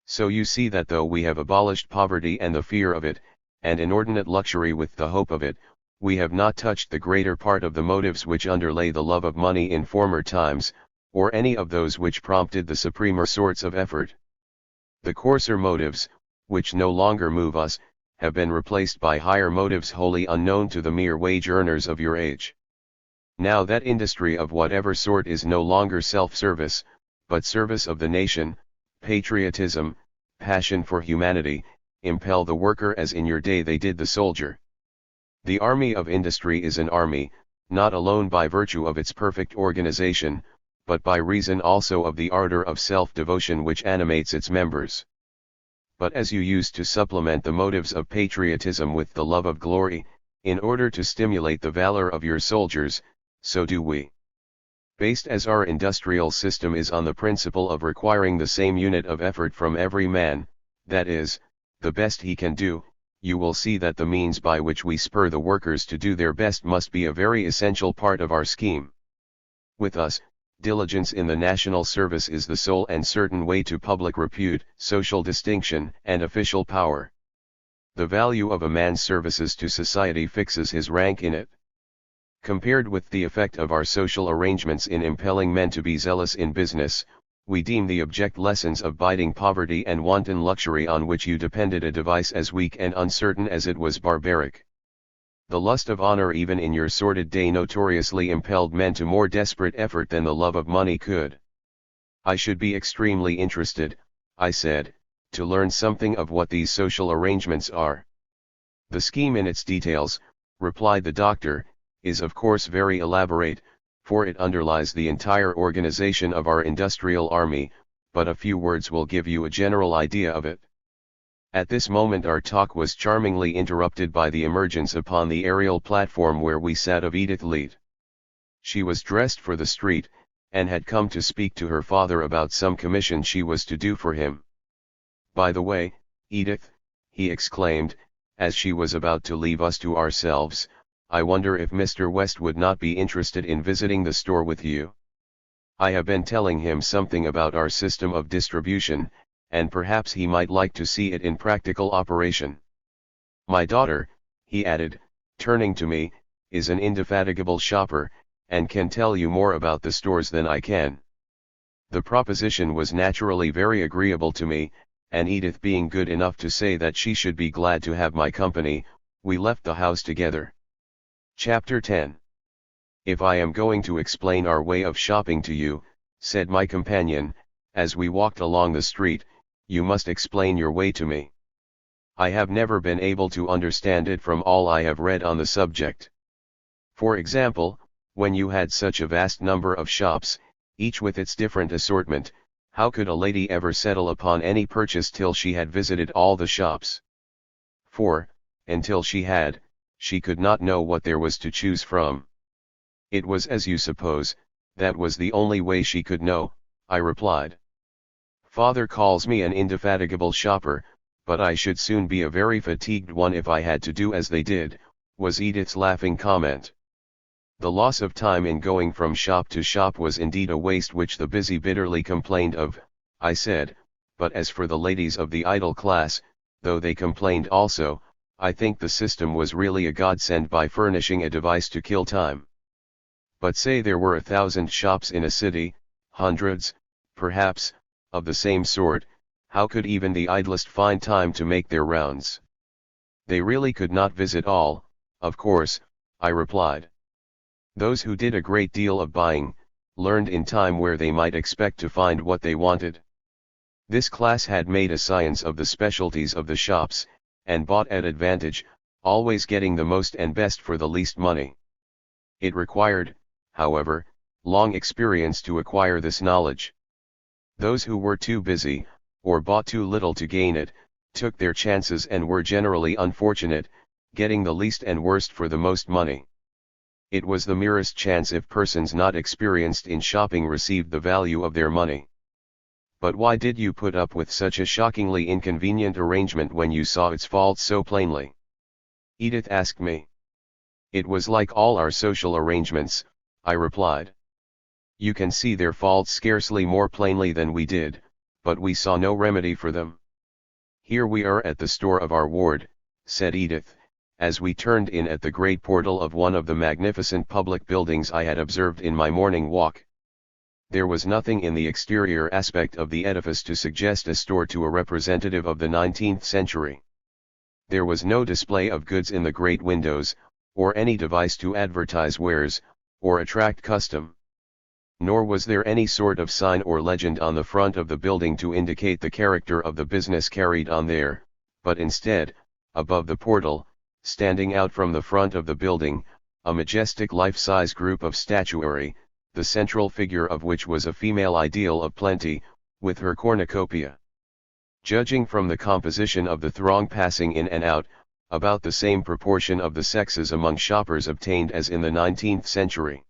So you see that though we have abolished poverty and the fear of it, and inordinate luxury with the hope of it, we have not touched the greater part of the motives which underlay the love of money in former times, or any of those which prompted the supremer sorts of effort. The coarser motives, which no longer move us, have been replaced by higher motives wholly unknown to the mere wage earners of your age. Now that industry of whatever sort is no longer self-service, but service of the nation, patriotism, passion for humanity, impel the worker as in your day they did the soldier. The army of industry is an army, not alone by virtue of its perfect organization, but by reason also of the ardor of self-devotion which animates its members. But as you used to supplement the motives of patriotism with the love of glory, in order to stimulate the valor of your soldiers, so do we. Based as our industrial system is on the principle of requiring the same unit of effort from every man, that is, the best he can do, you will see that the means by which we spur the workers to do their best must be a very essential part of our scheme. With us, diligence in the national service is the sole and certain way to public repute, social distinction, and official power. The value of a man's services to society fixes his rank in it. Compared with the effect of our social arrangements in impelling men to be zealous in business, we deem the object lessons of biting poverty and wanton luxury on which you depended a device as weak and uncertain as it was barbaric. The lust of honor even in your sordid day notoriously impelled men to more desperate effort than the love of money could. I should be extremely interested, I said, to learn something of what these social arrangements are. The scheme in its details, replied the doctor, is of course very elaborate, for it underlies the entire organization of our industrial army, but a few words will give you a general idea of it. At this moment our talk was charmingly interrupted by the emergence upon the aerial platform where we sat of Edith Leete. She was dressed for the street, and had come to speak to her father about some commission she was to do for him. "By the way, Edith," he exclaimed, as she was about to leave us to ourselves, "I wonder if Mr. West would not be interested in visiting the store with you. I have been telling him something about our system of distribution, and perhaps he might like to see it in practical operation. My daughter," he added, turning to me, "is an indefatigable shopper, and can tell you more about the stores than I can." The proposition was naturally very agreeable to me, and Edith being good enough to say that she should be glad to have my company, we left the house together. Chapter 10. "If I am going to explain our way of shopping to you," said my companion, as we walked along the street, "you must explain your way to me. I have never been able to understand it from all I have read on the subject. For example, when you had such a vast number of shops, each with its different assortment, how could a lady ever settle upon any purchase till she had visited all the shops? For, until she had, she could not know what there was to choose from." "It was as you suppose, that was the only way she could know," I replied. "Father calls me an indefatigable shopper, but I should soon be a very fatigued one if I had to do as they did," was Edith's laughing comment. The loss of time in going from shop to shop was indeed a waste which the busy bitterly complained of, I said, but as for the ladies of the idle class, though they complained also, I think the system was really a godsend by furnishing a device to kill time. But say there were 1,000 shops in a city, hundreds, perhaps, of the same sort, how could even the idlest find time to make their rounds? They really could not visit all, of course, I replied. Those who did a great deal of buying, learned in time where they might expect to find what they wanted. This class had made a science of the specialties of the shops, and bought at advantage, always getting the most and best for the least money. It required, however, long experience to acquire this knowledge. Those who were too busy, or bought too little to gain it, took their chances and were generally unfortunate, getting the least and worst for the most money. It was the merest chance if persons not experienced in shopping received the value of their money. "But why did you put up with such a shockingly inconvenient arrangement when you saw its faults so plainly?" Edith asked me. "It was like all our social arrangements," I replied. "You can see their faults scarcely more plainly than we did, but we saw no remedy for them. Here we are at the store of our ward," said Edith, as we turned in at the great portal of one of the magnificent public buildings I had observed in my morning walk. There was nothing in the exterior aspect of the edifice to suggest a store to a representative of the 19th century. There was no display of goods in the great windows, or any device to advertise wares, or attract custom. Nor was there any sort of sign or legend on the front of the building to indicate the character of the business carried on there, but instead, above the portal, standing out from the front of the building, a majestic life-size group of statuary, the central figure of which was a female ideal of plenty, with her cornucopia. Judging from the composition of the throng passing in and out, about the same proportion of the sexes among shoppers obtained as in the 19th century.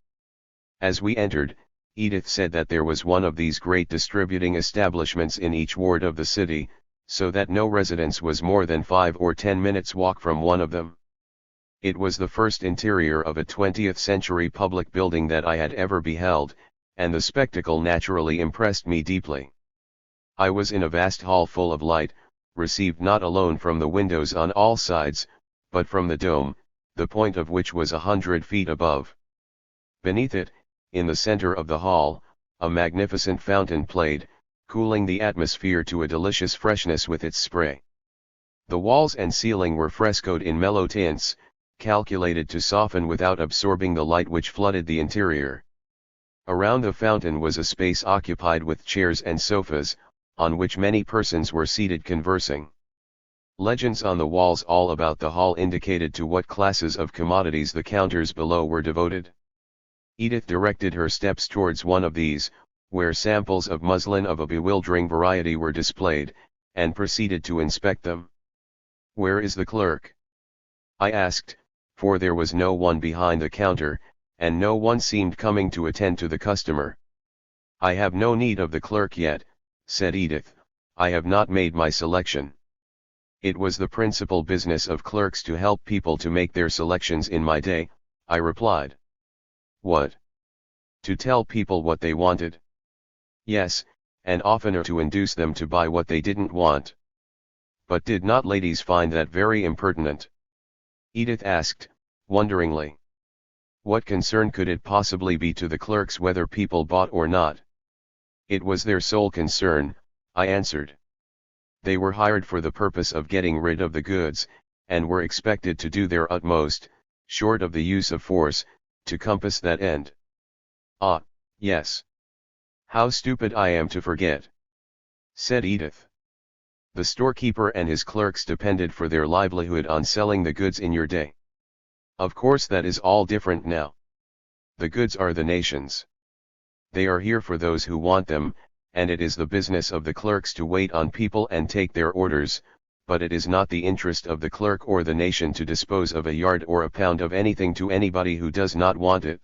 As we entered, Edith said that there was one of these great distributing establishments in each ward of the city, so that no residence was more than 5 or 10 minutes' walk from one of them. It was the first interior of a 20th century public building that I had ever beheld, and the spectacle naturally impressed me deeply. I was in a vast hall full of light, received not alone from the windows on all sides, but from the dome, the point of which was 100 feet above. Beneath it, in the center of the hall, a magnificent fountain played, cooling the atmosphere to a delicious freshness with its spray. The walls and ceiling were frescoed in mellow tints, calculated to soften without absorbing the light which flooded the interior. Around the fountain was a space occupied with chairs and sofas, on which many persons were seated conversing. Legends on the walls all about the hall indicated to what classes of commodities the counters below were devoted. Edith directed her steps towards one of these, where samples of muslin of a bewildering variety were displayed, and proceeded to inspect them. "Where is the clerk?" I asked, for there was no one behind the counter, and no one seemed coming to attend to the customer. "I have no need of the clerk yet," said Edith. "I have not made my selection." "It was the principal business of clerks to help people to make their selections in my day," I replied. "What? To tell people what they wanted?" "Yes, and oftener to induce them to buy what they didn't want." "But did not ladies find that very impertinent?" Edith asked, wonderingly. What concern could it possibly be to the clerks whether people bought or not? "It was their sole concern," I answered. "They were hired for the purpose of getting rid of the goods, and were expected to do their utmost, short of the use of force, to compass that end." "Ah, yes. How stupid I am to forget," said Edith. "The storekeeper and his clerks depended for their livelihood on selling the goods in your day. Of course that is all different now. The goods are the nation's. They are here for those who want them, and it is the business of the clerks to wait on people and take their orders, but it is not the interest of the clerk or the nation to dispose of a yard or a pound of anything to anybody who does not want it."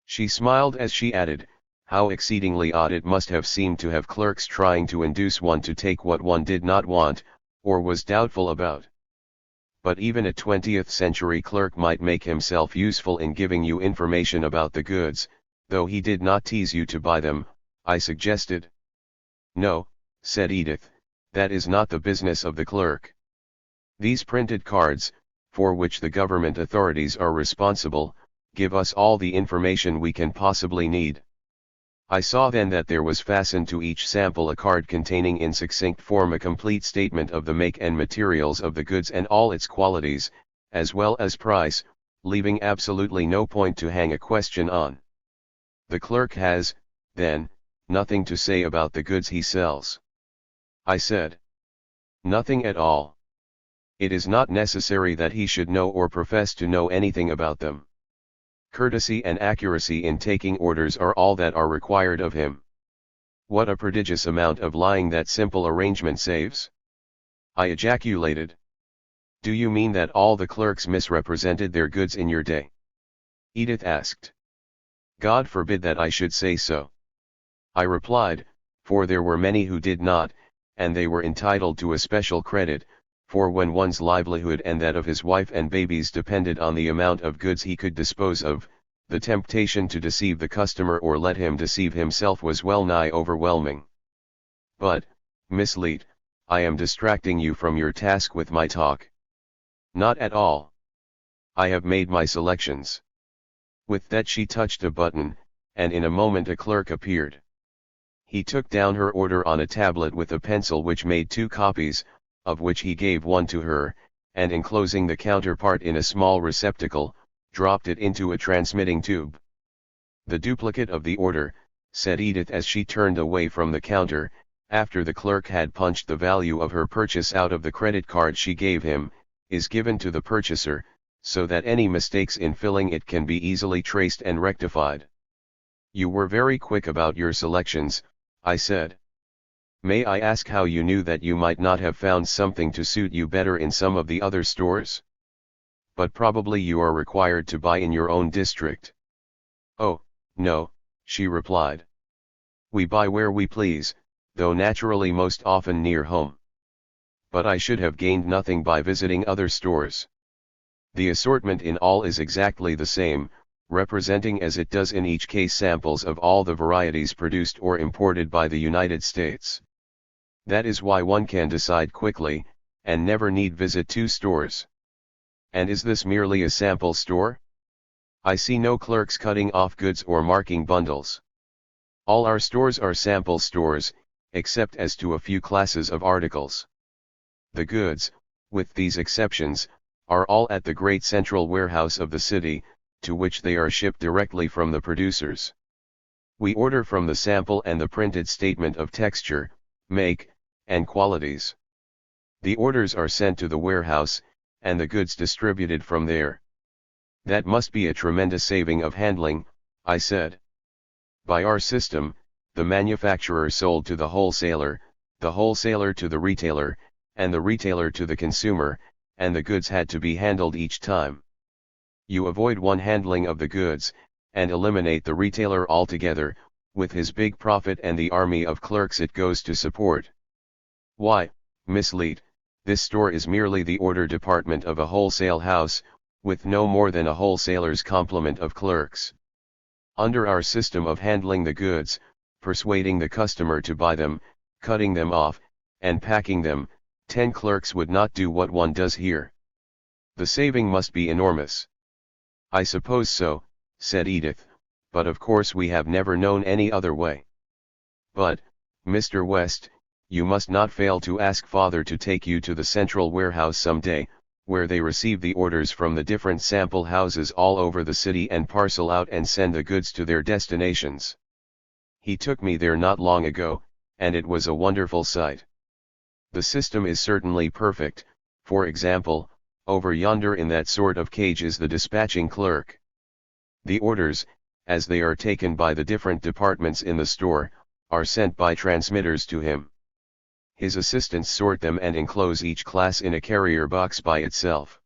She smiled as she added, "How exceedingly odd it must have seemed to have clerks trying to induce one to take what one did not want, or was doubtful about." "But even a 20th century clerk might make himself useful in giving you information about the goods, though he did not tease you to buy them," I suggested. "No," said Edith, "that is not the business of the clerk. These printed cards, for which the government authorities are responsible, give us all the information we can possibly need." I saw then that there was fastened to each sample a card containing in succinct form a complete statement of the make and materials of the goods and all its qualities, as well as price, leaving absolutely no point to hang a question on. "The clerk has, then, nothing to say about the goods he sells?" I said. "Nothing at all. It is not necessary that he should know or profess to know anything about them. Courtesy and accuracy in taking orders are all that are required of him." "What a prodigious amount of lying that simple arrangement saves!" I ejaculated. "Do you mean that all the clerks misrepresented their goods in your day?" Edith asked. "God forbid that I should say so," I replied, "for there were many who did not, and they were entitled to a special credit, for when one's livelihood and that of his wife and babies depended on the amount of goods he could dispose of, the temptation to deceive the customer or let him deceive himself was well nigh overwhelming. But, Miss Leet, I am distracting you from your task with my talk." "Not at all. I have made my selections." With that she touched a button, and in a moment a clerk appeared. He took down her order on a tablet with a pencil which made 2 copies, of which he gave one to her, and enclosing the counterpart in a small receptacle, dropped it into a transmitting tube. "The duplicate of the order," said Edith as she turned away from the counter, after the clerk had punched the value of her purchase out of the credit card she gave him, "is given to the purchaser, so that any mistakes in filling it can be easily traced and rectified." "You were very quick about your selections," I said. "May I ask how you knew that you might not have found something to suit you better in some of the other stores? But probably you are required to buy in your own district." "Oh, no," she replied. "We buy where we please, though naturally most often near home. But I should have gained nothing by visiting other stores. The assortment in all is exactly the same, representing as it does in each case samples of all the varieties produced or imported by the United States. That is why one can decide quickly, and never need visit 2 stores." "And is this merely a sample store?" I see no clerks cutting off goods or marking bundles. All our stores are sample stores, except as to a few classes of articles. The goods, with these exceptions, are all at the great central warehouse of the city, to which they are shipped directly from the producers. We order from the sample and the printed statement of texture, make, and qualities. The orders are sent to the warehouse, and the goods distributed from there. That must be a tremendous saving of handling, I said. By our system, the manufacturer sold to the wholesaler to the retailer, and the retailer to the consumer, and the goods had to be handled each time. You avoid one handling of the goods, and eliminate the retailer altogether, with his big profit and the army of clerks it goes to support. Why, Miss Leet, this store is merely the order department of a wholesale house, with no more than a wholesaler's complement of clerks. Under our system of handling the goods, persuading the customer to buy them, cutting them off, and packing them, 10 clerks would not do what one does here. The saving must be enormous. I suppose so, said Edith, but of course we have never known any other way. But, Mr. West, you must not fail to ask Father to take you to the central warehouse some day, where they receive the orders from the different sample houses all over the city and parcel out and send the goods to their destinations. He took me there not long ago, and it was a wonderful sight. The system is certainly perfect. For example, over yonder in that sort of cage is the dispatching clerk. The orders, as they are taken by the different departments in the store, are sent by transmitters to him. His assistants sort them and enclose each class in a carrier box by itself.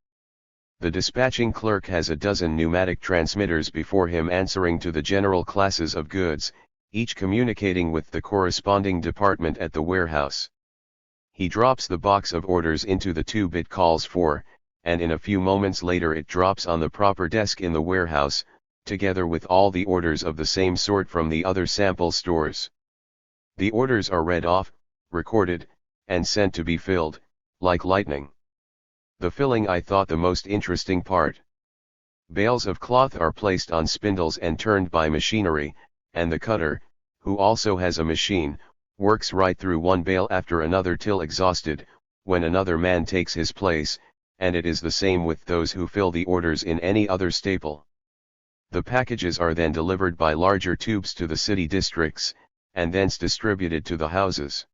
The dispatching clerk has a dozen pneumatic transmitters before him answering to the general classes of goods, each communicating with the corresponding department at the warehouse. He drops the box of orders into the tube it calls for, and in a few moments later it drops on the proper desk in the warehouse, together with all the orders of the same sort from the other sample stores. The orders are read off, recorded, and sent to be filled, like lightning. The filling I thought the most interesting part. Bales of cloth are placed on spindles and turned by machinery, and the cutter, who also has a machine, works right through one bale after another till exhausted, when another man takes his place, and it is the same with those who fill the orders in any other staple. The packages are then delivered by larger tubes to the city districts, and thence distributed to the houses.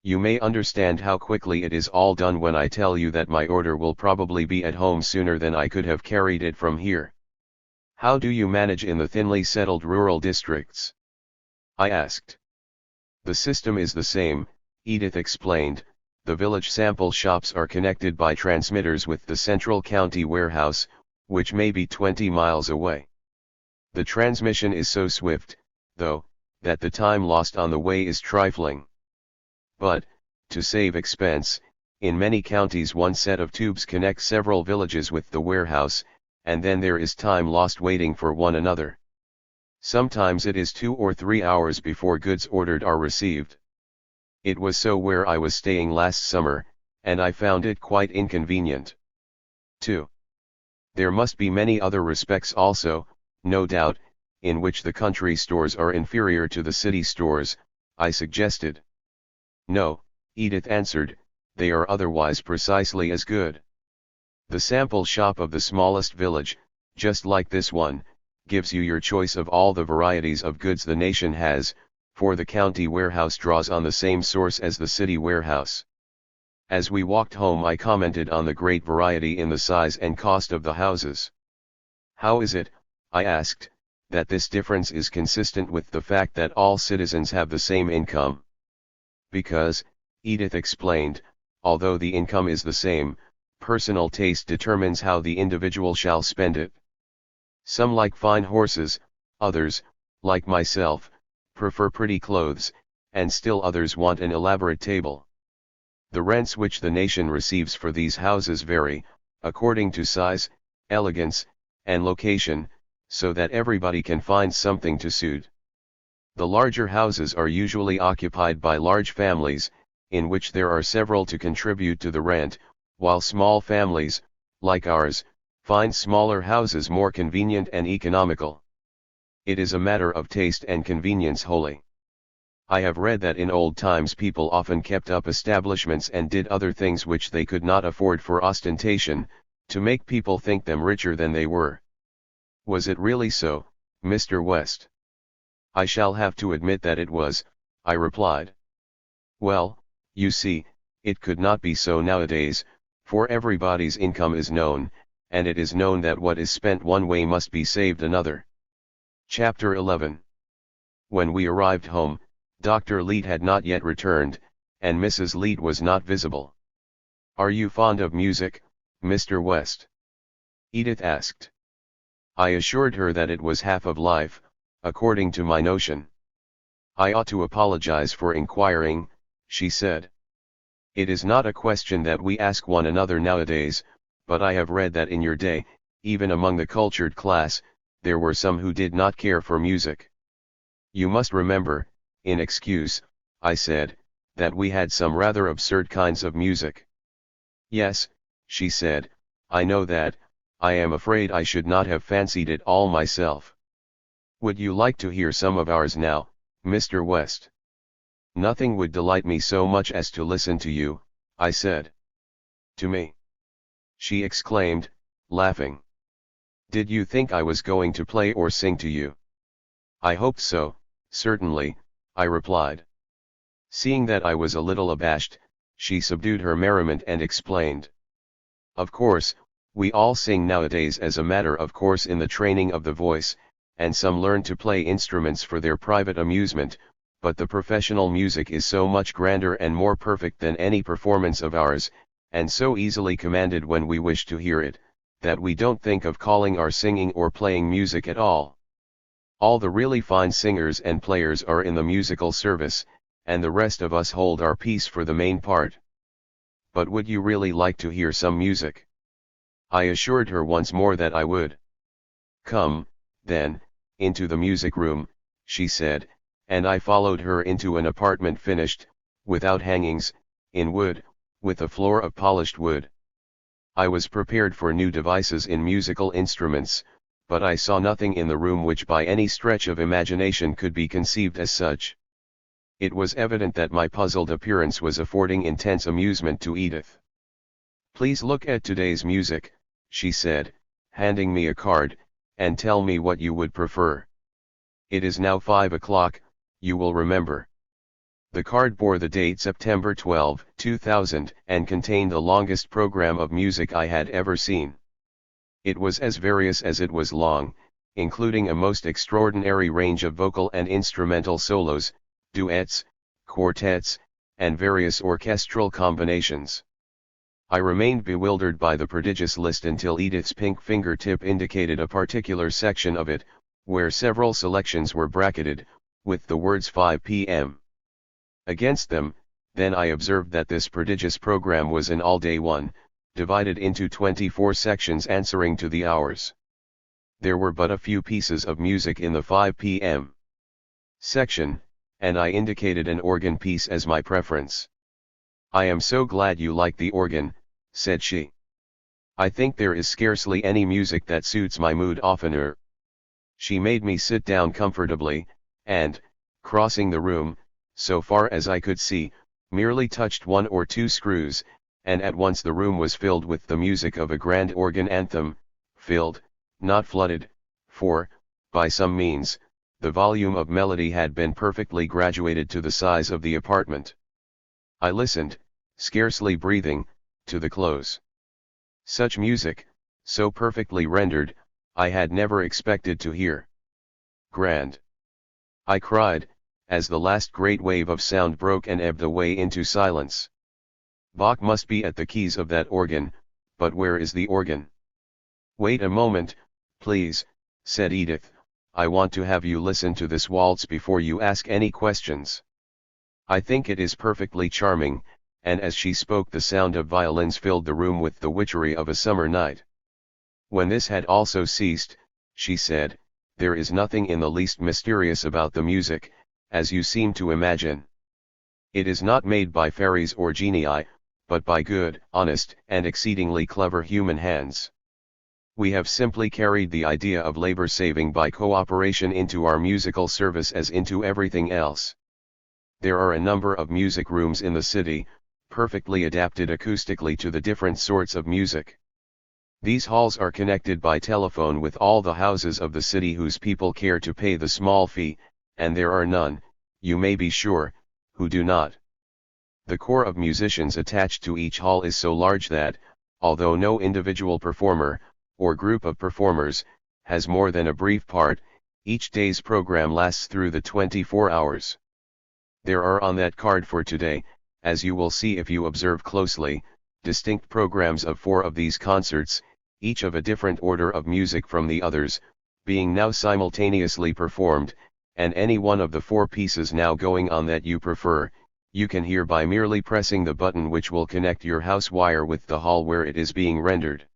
You may understand how quickly it is all done when I tell you that my order will probably be at home sooner than I could have carried it from here. How do you manage in the thinly settled rural districts? I asked. The system is the same, Edith explained. The village sample shops are connected by transmitters with the central county warehouse, which may be 20 miles away. The transmission is so swift, though, that the time lost on the way is trifling. But, to save expense, in many counties one set of tubes connects several villages with the warehouse, and then there is time lost waiting for one another. Sometimes it is 2 or 3 hours before goods ordered are received. It was so where I was staying last summer, and I found it quite inconvenient. 2. There must be many other respects also, no doubt, in which the country stores are inferior to the city stores, I suggested. No, Edith answered, they are otherwise precisely as good. The sample shop of the smallest village, just like this one, gives you your choice of all the varieties of goods the nation has, for the county warehouse draws on the same source as the city warehouse. As we walked home I commented on the great variety in the size and cost of the houses. How is it, I asked, that this difference is consistent with the fact that all citizens have the same income? Because, Edith explained, although the income is the same, personal taste determines how the individual shall spend it. Some like fine horses, others, like myself, prefer pretty clothes, and still others want an elaborate table. The rents which the nation receives for these houses vary, according to size, elegance, and location, so that everybody can find something to suit. The larger houses are usually occupied by large families, in which there are several to contribute to the rent, while small families, like ours, Find smaller houses more convenient and economical. It is a matter of taste and convenience wholly. I have read that in old times people often kept up establishments and did other things which they could not afford for ostentation, to make people think them richer than they were. Was it really so, Mr. West? I shall have to admit that it was, I replied. Well, you see, it could not be so nowadays, for everybody's income is known, and it is known that what is spent one way must be saved another. Chapter 11. When we arrived home, Dr. Leete had not yet returned, and Mrs. Leete was not visible. "Are you fond of music, Mr. West?" Edith asked. I assured her that it was half of life, according to my notion. "I ought to apologize for inquiring," she said. "It is not a question that we ask one another nowadays, but I have read that in your day, even among the cultured class, there were some who did not care for music. You must remember, in excuse," I said, "that we had some rather absurd kinds of music." "Yes," she said, "I know that. I am afraid I should not have fancied it all myself. Would you like to hear some of ours now, Mr. West?" "Nothing would delight me so much as to listen to you," I said. "To me?" she exclaimed, laughing. "Did you think I was going to play or sing to you?" "I hoped so, certainly," I replied. Seeing that I was a little abashed, she subdued her merriment and explained. "Of course, we all sing nowadays as a matter of course in the training of the voice, and some learn to play instruments for their private amusement, but the professional music is so much grander and more perfect than any performance of ours, and so easily commanded when we wish to hear it, that we don't think of calling our singing or playing music at all. All the really fine singers and players are in the musical service, and the rest of us hold our peace for the main part. But would you really like to hear some music?" I assured her once more that I would. "Come, then, into the music room," she said, and I followed her into an apartment finished, without hangings, in wood, with a floor of polished wood. I was prepared for new devices in musical instruments, but I saw nothing in the room which by any stretch of imagination could be conceived as such. It was evident that my puzzled appearance was affording intense amusement to Edith. "Please look at today's music," she said, handing me a card, "and tell me what you would prefer. It is now 5 o'clock, you will remember." The card bore the date September 12, 2000, and contained the longest program of music I had ever seen. It was as various as it was long, including a most extraordinary range of vocal and instrumental solos, duets, quartets, and various orchestral combinations. I remained bewildered by the prodigious list until Edith's pink fingertip indicated a particular section of it, where several selections were bracketed, with the words 5 p.m. against them. Then I observed that this prodigious program was an all-day one, divided into 24 sections answering to the hours. There were but a few pieces of music in the 5 p.m. section, and I indicated an organ piece as my preference. "I am so glad you like the organ," said she. "I think there is scarcely any music that suits my mood oftener." She made me sit down comfortably, and, crossing the room, so far as I could see, merely touched one or two screws, and at once the room was filled with the music of a grand organ anthem, filled, not flooded, for, by some means, the volume of melody had been perfectly graduated to the size of the apartment. I listened, scarcely breathing, to the close. Such music, so perfectly rendered, I had never expected to hear. "Grand!" I cried, as the last great wave of sound broke and ebbed away into silence. "Bach must be at the keys of that organ, but where is the organ?" "Wait a moment, please," said Edith, "I want to have you listen to this waltz before you ask any questions. I think it is perfectly charming," and as she spoke the sound of violins filled the room with the witchery of a summer night. When this had also ceased, she said, "There is nothing in the least mysterious about the music, as you seem to imagine. It is not made by fairies or genii, but by good, honest, and exceedingly clever human hands. We have simply carried the idea of labor saving by cooperation into our musical service as into everything else. There are a number of music rooms in the city, perfectly adapted acoustically to the different sorts of music. These halls are connected by telephone with all the houses of the city whose people care to pay the small fee, and there are none, you may be sure, who do not. The corps of musicians attached to each hall is so large that, although no individual performer, or group of performers, has more than a brief part, each day's program lasts through the 24 hours. There are on that card for today, as you will see if you observe closely, distinct programs of 4 of these concerts, each of a different order of music from the others, being now simultaneously performed, and any one of the 4 pieces now going on that you prefer, you can hear by merely pressing the button which will connect your house wire with the hall where it is being rendered.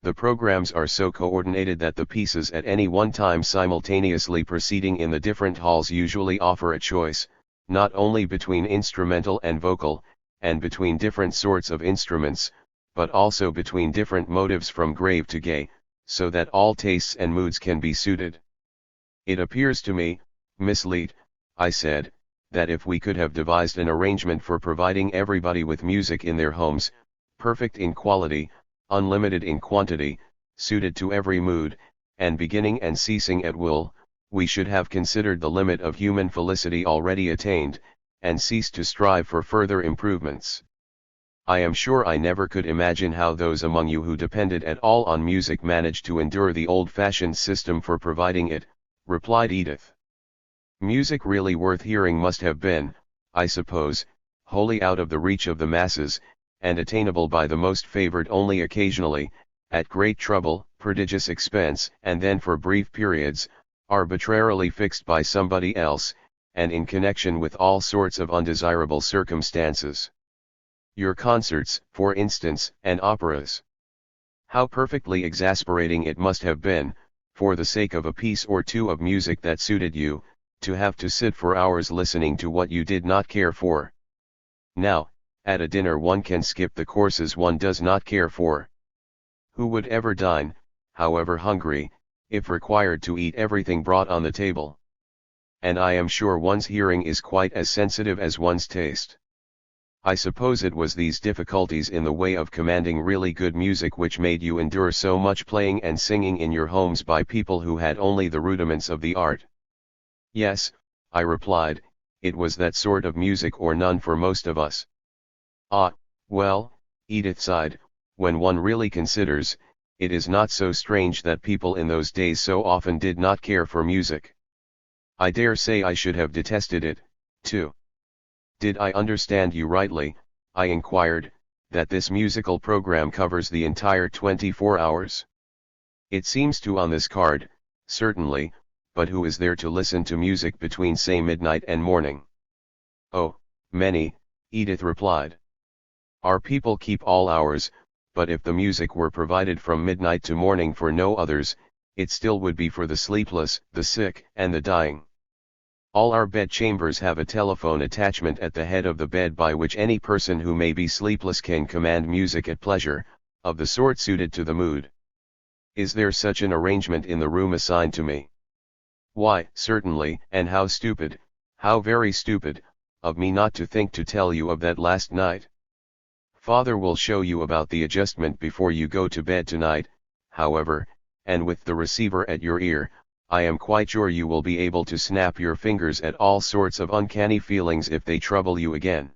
The programs are so coordinated that the pieces at any one time simultaneously proceeding in the different halls usually offer a choice, not only between instrumental and vocal, and between different sorts of instruments, but also between different motives from grave to gay, so that all tastes and moods can be suited. It appears to me, Miss Leet, I said, that if we could have devised an arrangement for providing everybody with music in their homes, perfect in quality, unlimited in quantity, suited to every mood, and beginning and ceasing at will, we should have considered the limit of human felicity already attained, and ceased to strive for further improvements. I am sure I never could imagine how those among you who depended at all on music managed to endure the old-fashioned system for providing it, replied Edith. Music really worth hearing must have been, I suppose, wholly out of the reach of the masses, and attainable by the most favored only occasionally, at great trouble, prodigious expense, and then for brief periods, arbitrarily fixed by somebody else, and in connection with all sorts of undesirable circumstances. Your concerts, for instance, and operas. How perfectly exasperating it must have been, for the sake of a piece or 2 of music that suited you, to have to sit for hours listening to what you did not care for. Now, at a dinner one can skip the courses one does not care for. Who would ever dine, however hungry, if required to eat everything brought on the table? And I am sure one's hearing is quite as sensitive as one's taste. I suppose it was these difficulties in the way of commanding really good music which made you endure so much playing and singing in your homes by people who had only the rudiments of the art. Yes, I replied, it was that sort of music or none for most of us. Ah, well, Edith sighed, when one really considers, it is not so strange that people in those days so often did not care for music. I dare say I should have detested it, too. Did I understand you rightly, I inquired, that this musical program covers the entire 24 hours? It seems to on this card, certainly, but who is there to listen to music between say midnight and morning? Oh, many, Edith replied. Our people keep all hours, but if the music were provided from midnight to morning for no others, it still would be for the sleepless, the sick, and the dying. All our bedchambers have a telephone attachment at the head of the bed by which any person who may be sleepless can command music at pleasure, of the sort suited to the mood. Is there such an arrangement in the room assigned to me? Why, certainly, and how stupid, how very stupid, of me not to think to tell you of that last night. Father will show you about the adjustment before you go to bed tonight, however, and with the receiver at your ear, I am quite sure you will be able to snap your fingers at all sorts of uncanny feelings if they trouble you again.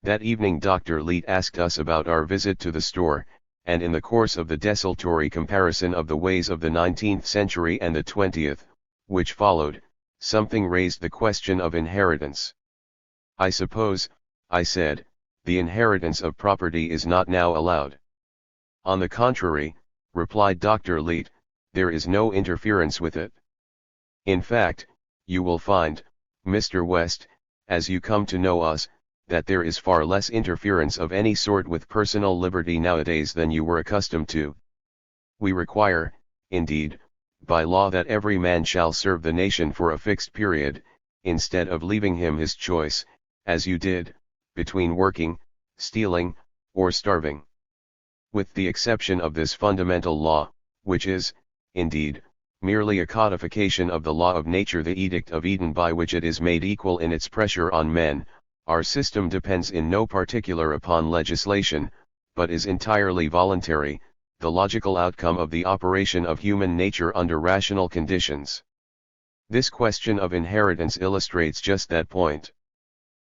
That evening Dr. Leet asked us about our visit to the store, and in the course of the desultory comparison of the ways of the 19th century and the 20th, which followed, something raised the question of inheritance. I suppose, I said, the inheritance of property is not now allowed. On the contrary, replied Dr. Leet, there is no interference with it. In fact, you will find, Mr. West, as you come to know us, that there is far less interference of any sort with personal liberty nowadays than you were accustomed to. We require, indeed, by law that every man shall serve the nation for a fixed period, instead of leaving him his choice, as you did, between working, stealing, or starving. With the exception of this fundamental law, which is, indeed, merely a codification of the law of nature, the Edict of Eden, by which it is made equal in its pressure on men. Our system depends in no particular upon legislation, but is entirely voluntary, the logical outcome of the operation of human nature under rational conditions. This question of inheritance illustrates just that point.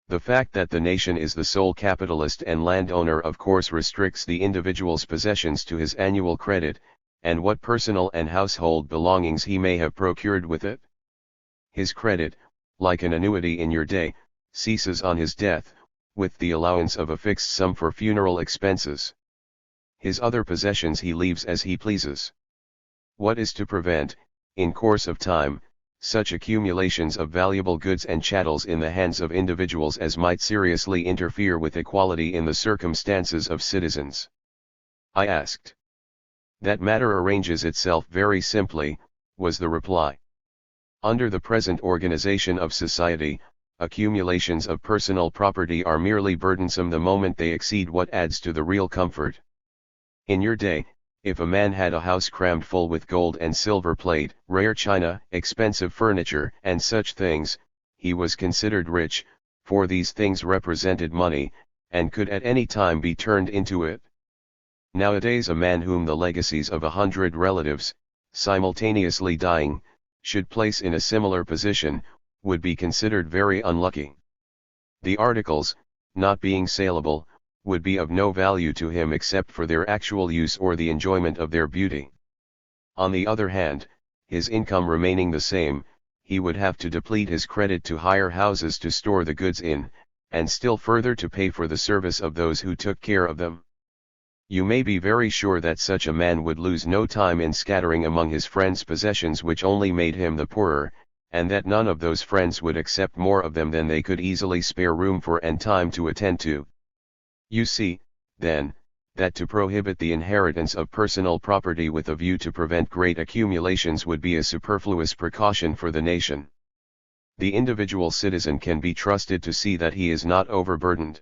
The fact that the nation is the sole capitalist and landowner of course restricts the individual's possessions to his annual credit, and what personal and household belongings he may have procured with it. His credit, like an annuity in your day, ceases on his death, with the allowance of a fixed sum for funeral expenses. His other possessions he leaves as he pleases. What is to prevent, in course of time, such accumulations of valuable goods and chattels in the hands of individuals as might seriously interfere with equality in the circumstances of citizens? I asked. That matter arranges itself very simply, was the reply. Under the present organization of society, accumulations of personal property are merely burdensome the moment they exceed what adds to the real comfort. In your day, if a man had a house crammed full with gold and silver plate, rare china, expensive furniture, and such things, he was considered rich, for these things represented money, and could at any time be turned into it. Nowadays a man whom the legacies of 100 relatives, simultaneously dying, should place in a similar position, would be considered very unlucky. The articles, not being saleable, would be of no value to him except for their actual use or the enjoyment of their beauty. On the other hand, his income remaining the same, he would have to deplete his credit to hire houses to store the goods in, and still further to pay for the service of those who took care of them. You may be very sure that such a man would lose no time in scattering among his friends possessions which only made him the poorer, and that none of those friends would accept more of them than they could easily spare room for and time to attend to. You see, then, that to prohibit the inheritance of personal property with a view to prevent great accumulations would be a superfluous precaution for the nation. The individual citizen can be trusted to see that he is not overburdened.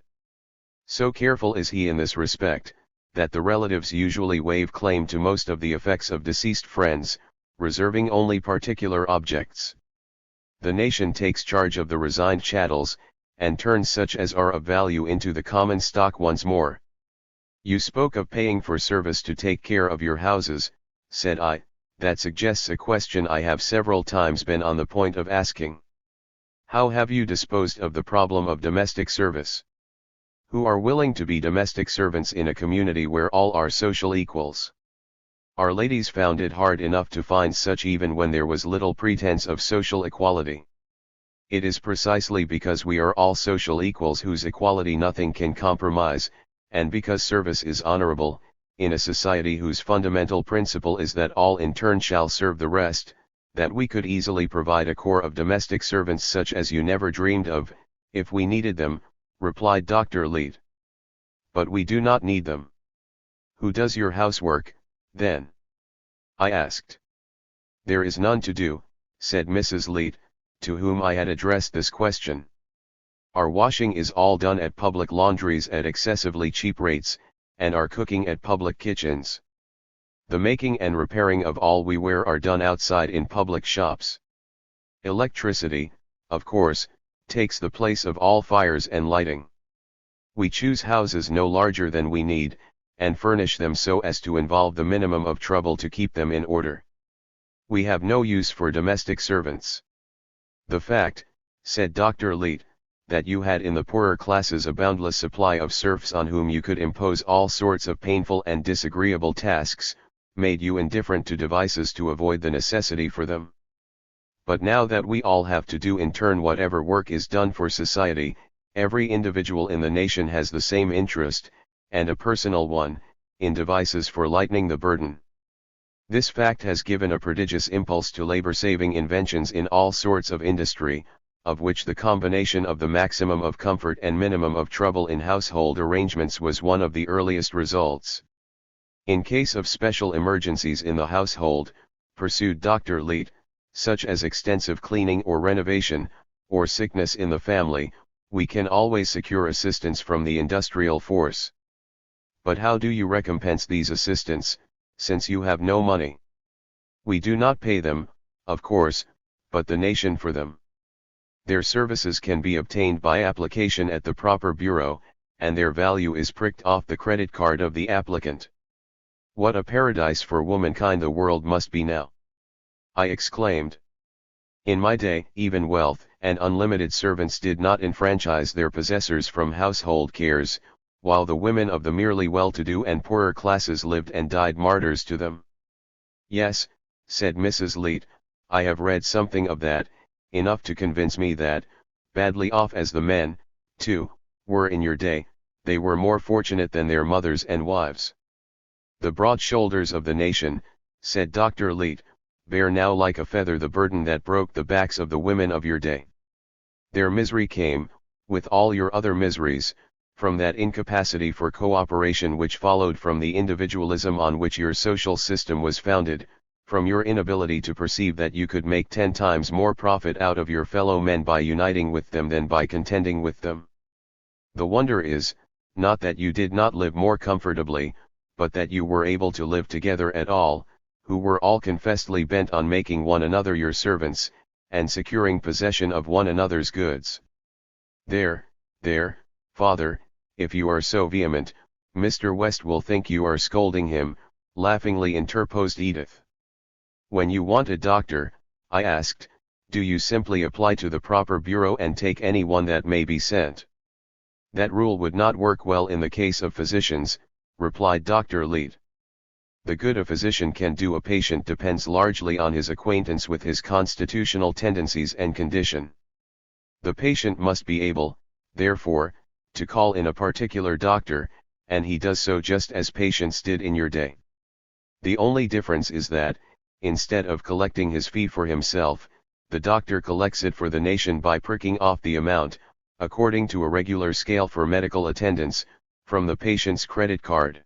So careful is he in this respect, that the relatives usually waive claim to most of the effects of deceased friends, reserving only particular objects. The nation takes charge of the resigned chattels, and turns such as are of value into the common stock once more. You spoke of paying for service to take care of your houses, said I. That suggests a question I have several times been on the point of asking. How have you disposed of the problem of domestic service? Who are willing to be domestic servants in a community where all are social equals? Our ladies found it hard enough to find such even when there was little pretense of social equality. It is precisely because we are all social equals whose equality nothing can compromise, and because service is honorable, in a society whose fundamental principle is that all in turn shall serve the rest, that we could easily provide a corps of domestic servants such as you never dreamed of, if we needed them, replied Dr. Leet. But we do not need them. Who does your housework, then? I asked. There is none to do, said Mrs. Leet, to whom I had addressed this question. Our washing is all done at public laundries at excessively cheap rates, and our cooking at public kitchens. The making and repairing of all we wear are done outside in public shops. Electricity, of course, takes the place of all fires and lighting. We choose houses no larger than we need, and furnish them so as to involve the minimum of trouble to keep them in order. We have no use for domestic servants. The fact, said Dr. Leet, that you had in the poorer classes a boundless supply of serfs on whom you could impose all sorts of painful and disagreeable tasks, made you indifferent to devices to avoid the necessity for them. But now that we all have to do in turn whatever work is done for society, every individual in the nation has the same interest, and a personal one, in devices for lightening the burden. This fact has given a prodigious impulse to labor-saving inventions in all sorts of industry, of which the combination of the maximum of comfort and minimum of trouble in household arrangements was one of the earliest results. In case of special emergencies in the household, pursued Dr. Leet, such as extensive cleaning or renovation, or sickness in the family, we can always secure assistance from the industrial force. But how do you recompense these assistants, since you have no money? We do not pay them, of course, but the nation for them. Their services can be obtained by application at the proper bureau, and their value is pricked off the credit card of the applicant. What a paradise for womankind the world must be now! I exclaimed. In my day, even wealth and unlimited servants did not enfranchise their possessors from household cares, while the women of the merely well-to-do and poorer classes lived and died martyrs to them. Yes, said Mrs. Leete, I have read something of that, enough to convince me that, badly off as the men, too, were in your day, they were more fortunate than their mothers and wives. The broad shoulders of the nation, said Dr. Leete, bear now like a feather the burden that broke the backs of the women of your day. Their misery came, with all your other miseries, from that incapacity for cooperation which followed from the individualism on which your social system was founded, from your inability to perceive that you could make 10 times more profit out of your fellow men by uniting with them than by contending with them. The wonder is, not that you did not live more comfortably, but that you were able to live together at all, who were all confessedly bent on making one another your servants, and securing possession of one another's goods. There, father, if you are so vehement, Mr. West will think you are scolding him, laughingly interposed Edith. When you want a doctor, I asked, do you simply apply to the proper bureau and take any one that may be sent? That rule would not work well in the case of physicians, replied Dr. Leete. The good a physician can do a patient depends largely on his acquaintance with his constitutional tendencies and condition. The patient must be able, therefore, to call in a particular doctor, and he does so just as patients did in your day. The only difference is that, instead of collecting his fee for himself, the doctor collects it for the nation by pricking off the amount, according to a regular scale for medical attendance, from the patient's credit card.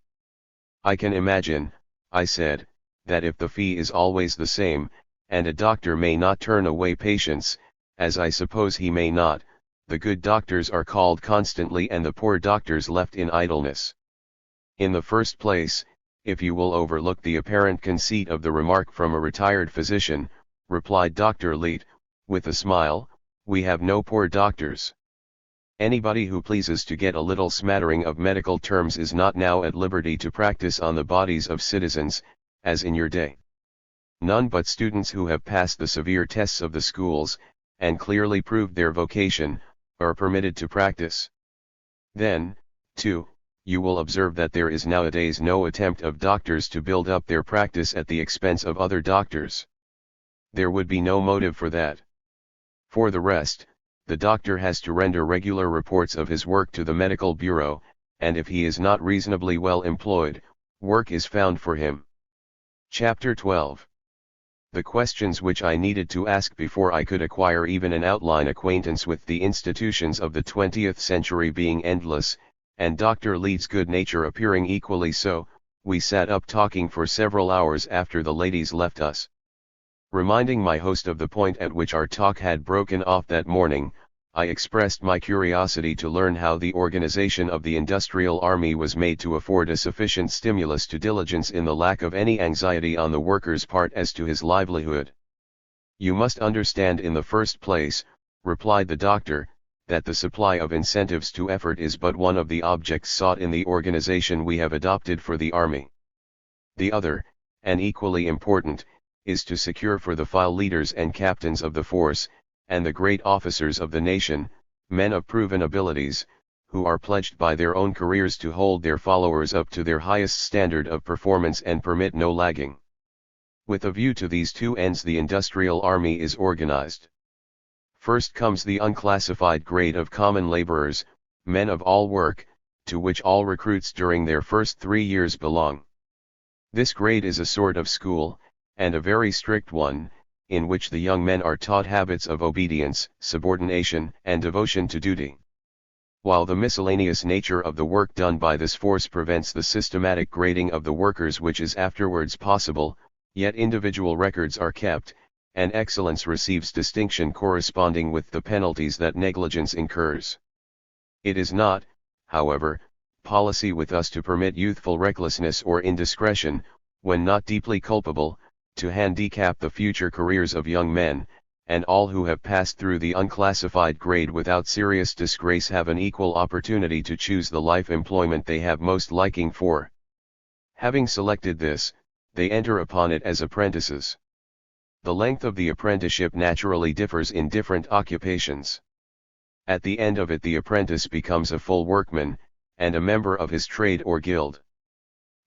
I can imagine, I said, that if the fee is always the same, and a doctor may not turn away patients, as I suppose he may not, the good doctors are called constantly and the poor doctors left in idleness. In the first place, if you will overlook the apparent conceit of the remark from a retired physician, replied Dr. Leete, with a smile, we have no poor doctors. Anybody who pleases to get a little smattering of medical terms is not now at liberty to practice on the bodies of citizens, as in your day. None but students who have passed the severe tests of the schools, and clearly proved their vocation, are permitted to practice. Then, too, you will observe that there is nowadays no attempt of doctors to build up their practice at the expense of other doctors. There would be no motive for that. For the rest, the doctor has to render regular reports of his work to the medical bureau, and if he is not reasonably well employed, work is found for him. Chapter 12. The questions which I needed to ask before I could acquire even an outline acquaintance with the institutions of the 20th century being endless, and Dr. Leete's good nature appearing equally so, we sat up talking for several hours after the ladies left us. Reminding my host of the point at which our talk had broken off that morning, I expressed my curiosity to learn how the organization of the industrial army was made to afford a sufficient stimulus to diligence in the lack of any anxiety on the worker's part as to his livelihood. You must understand in the first place, replied the doctor, that the supply of incentives to effort is but one of the objects sought in the organization we have adopted for the army. The other, and equally important, is to secure for the file leaders and captains of the force, and the great officers of the nation, men of proven abilities, who are pledged by their own careers to hold their followers up to their highest standard of performance and permit no lagging. With a view to these two ends the industrial army is organized. First comes the unclassified grade of common laborers, men of all work, to which all recruits during their first 3 years belong. This grade is a sort of school, and a very strict one, in which the young men are taught habits of obedience, subordination, and devotion to duty. While the miscellaneous nature of the work done by this force prevents the systematic grading of the workers which is afterwards possible, yet individual records are kept, and excellence receives distinction corresponding with the penalties that negligence incurs. It is not, however, policy with us to permit youthful recklessness or indiscretion, when not deeply culpable, to handicap the future careers of young men, and all who have passed through the unclassified grade without serious disgrace have an equal opportunity to choose the life employment they have most liking for. Having selected this, they enter upon it as apprentices. The length of the apprenticeship naturally differs in different occupations. At the end of it the apprentice becomes a full workman, and a member of his trade or guild.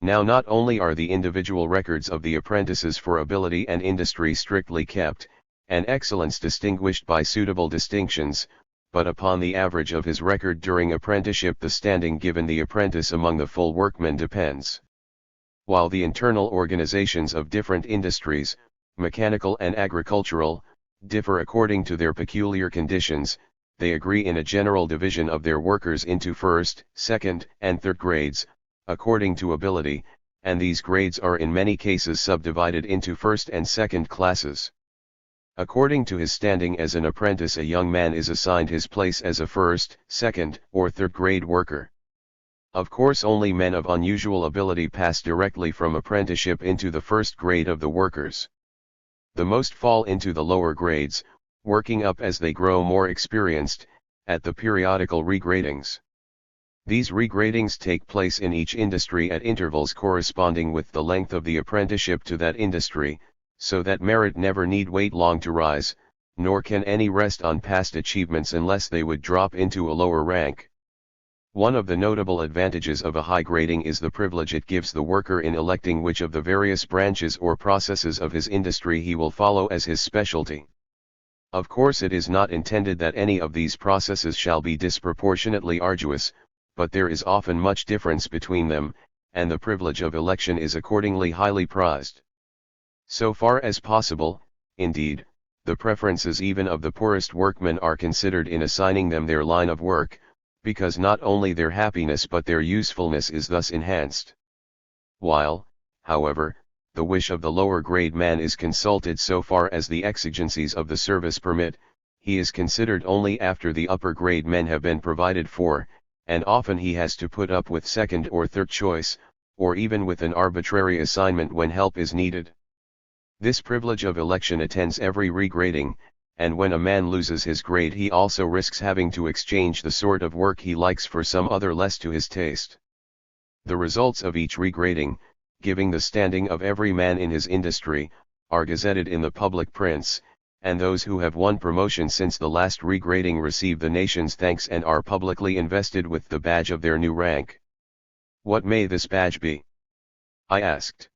Now not only are the individual records of the apprentices for ability and industry strictly kept, and excellence distinguished by suitable distinctions, but upon the average of his record during apprenticeship the standing given the apprentice among the full workmen depends. While the internal organizations of different industries, mechanical and agricultural, differ according to their peculiar conditions, they agree in a general division of their workers into first, second, and third grades, according to ability, and these grades are in many cases subdivided into first and second classes. According to his standing as an apprentice a young man is assigned his place as a first, second, or third grade worker. Of course only men of unusual ability pass directly from apprenticeship into the first grade of the workers. The most fall into the lower grades, working up as they grow more experienced, at the periodical regradings. These regradings take place in each industry at intervals corresponding with the length of the apprenticeship to that industry, so that merit never need wait long to rise, nor can any rest on past achievements unless they would drop into a lower rank. One of the notable advantages of a high grading is the privilege it gives the worker in electing which of the various branches or processes of his industry he will follow as his specialty. Of course it is not intended that any of these processes shall be disproportionately arduous, but there is often much difference between them, and the privilege of election is accordingly highly prized. So far as possible, indeed, the preferences even of the poorest workmen are considered in assigning them their line of work, because not only their happiness but their usefulness is thus enhanced. While, however, the wish of the lower grade man is consulted so far as the exigencies of the service permit, he is considered only after the upper grade men have been provided for, and often he has to put up with second or third choice, or even with an arbitrary assignment when help is needed. This privilege of election attends every regrading, and when a man loses his grade he also risks having to exchange the sort of work he likes for some other less to his taste. The results of each regrading, giving the standing of every man in his industry, are gazetted in the public prints, and those who have won promotion since the last regrading receive the nation's thanks and are publicly invested with the badge of their new rank. What may this badge be? I asked.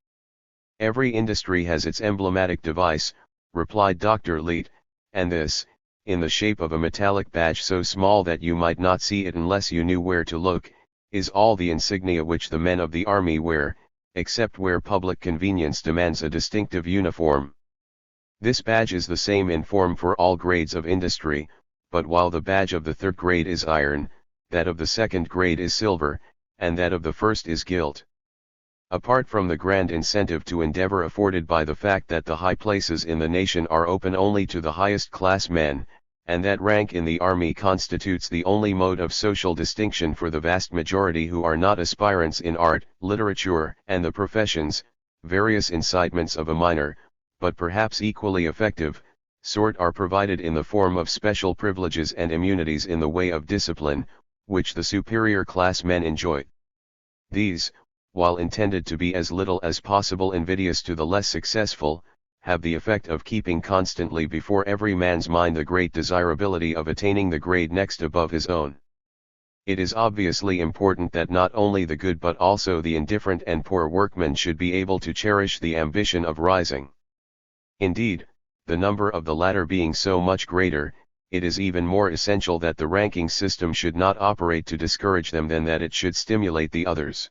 Every industry has its emblematic device, replied Dr. Leet, and this, in the shape of a metallic badge so small that you might not see it unless you knew where to look, is all the insignia which the men of the army wear, except where public convenience demands a distinctive uniform. This badge is the same in form for all grades of industry, but while the badge of the third grade is iron, that of the second grade is silver, and that of the first is gilt. Apart from the grand incentive to endeavor afforded by the fact that the high places in the nation are open only to the highest class men, and that rank in the army constitutes the only mode of social distinction for the vast majority who are not aspirants in art, literature, and the professions, various incitements of a minor, but perhaps equally effective, sort are provided in the form of special privileges and immunities in the way of discipline, which the superior class men enjoy. These, while intended to be as little as possible invidious to the less successful, have the effect of keeping constantly before every man's mind the great desirability of attaining the grade next above his own. It is obviously important that not only the good but also the indifferent and poor workmen should be able to cherish the ambition of rising. Indeed, the number of the latter being so much greater, it is even more essential that the ranking system should not operate to discourage them than that it should stimulate the others.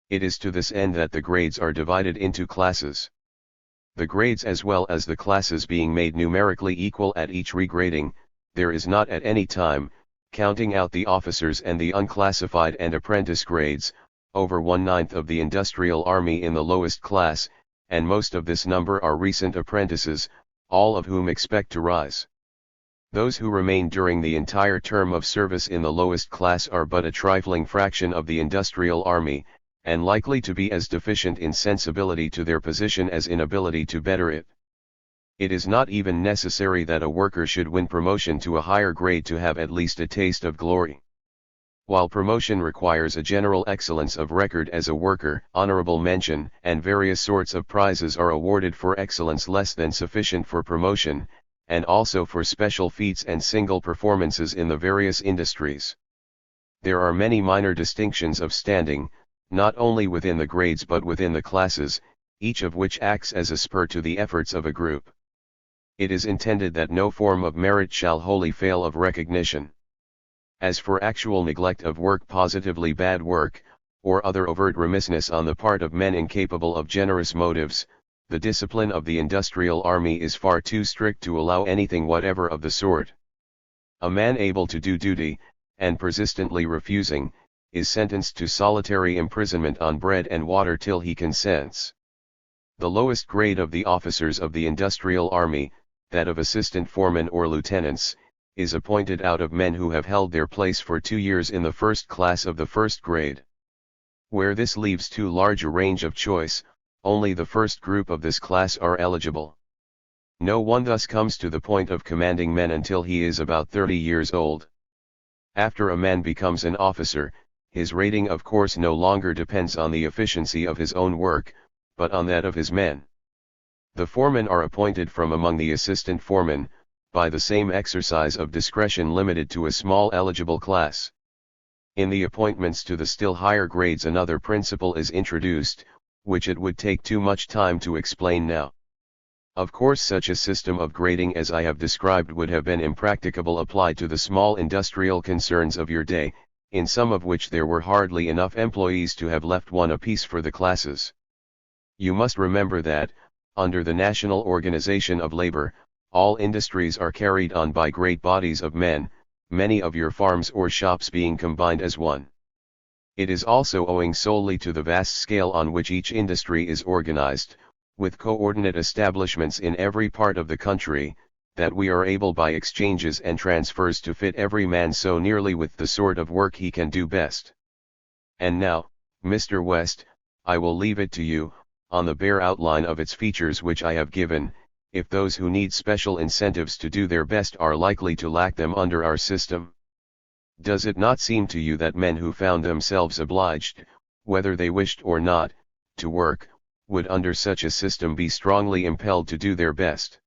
It is to this end that the grades are divided into classes. The grades as well as the classes being made numerically equal at each regrading, there is not at any time, counting out the officers and the unclassified and apprentice grades, over 1/9 of the industrial army in the lowest class, and most of this number are recent apprentices, all of whom expect to rise. Those who remain during the entire term of service in the lowest class are but a trifling fraction of the industrial army, and likely to be as deficient in sensibility to their position as in ability to better it. It is not even necessary that a worker should win promotion to a higher grade to have at least a taste of glory. While promotion requires a general excellence of record as a worker, honorable mention and various sorts of prizes are awarded for excellence less than sufficient for promotion, and also for special feats and single performances in the various industries. There are many minor distinctions of standing, not only within the grades but within the classes, each of which acts as a spur to the efforts of a group. It is intended that no form of merit shall wholly fail of recognition. As for actual neglect of work, positively bad work, or other overt remissness on the part of men incapable of generous motives, the discipline of the industrial army is far too strict to allow anything whatever of the sort. A man able to do duty, and persistently refusing, is sentenced to solitary imprisonment on bread and water till he consents. The lowest grade of the officers of the industrial army, that of assistant foremen or lieutenants, is appointed out of men who have held their place for 2 years in the first class of the first grade. Where this leaves too large a range of choice, only the first group of this class are eligible. No one thus comes to the point of commanding men until he is about 30 years old. After a man becomes an officer, his rating of course no longer depends on the efficiency of his own work, but on that of his men. The foremen are appointed from among the assistant foremen, by the same exercise of discretion limited to a small eligible class. In the appointments to the still higher grades another principle is introduced, which it would take too much time to explain now. Of course such a system of grading as I have described would have been impracticable applied to the small industrial concerns of your day, in some of which there were hardly enough employees to have left one apiece for the classes. You must remember that, under the national organization of labor, all industries are carried on by great bodies of men, many of your farms or shops being combined as one. It is also owing solely to the vast scale on which each industry is organized, with coordinate establishments in every part of the country, that we are able by exchanges and transfers to fit every man so nearly with the sort of work he can do best. And now, Mr. West, I will leave it to you, on the bare outline of its features which I have given, if those who need special incentives to do their best are likely to lack them under our system. Does it not seem to you that men who found themselves obliged, whether they wished or not, to work, would under such a system be strongly impelled to do their best?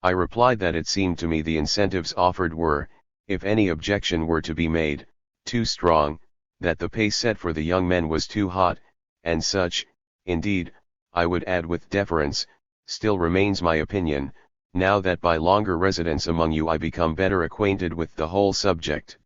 I replied that it seemed to me the incentives offered were, if any objection were to be made, too strong, that the pace set for the young men was too hot, and such, indeed, I would add with deference, still remains my opinion, now that by longer residence among you I become better acquainted with the whole subject.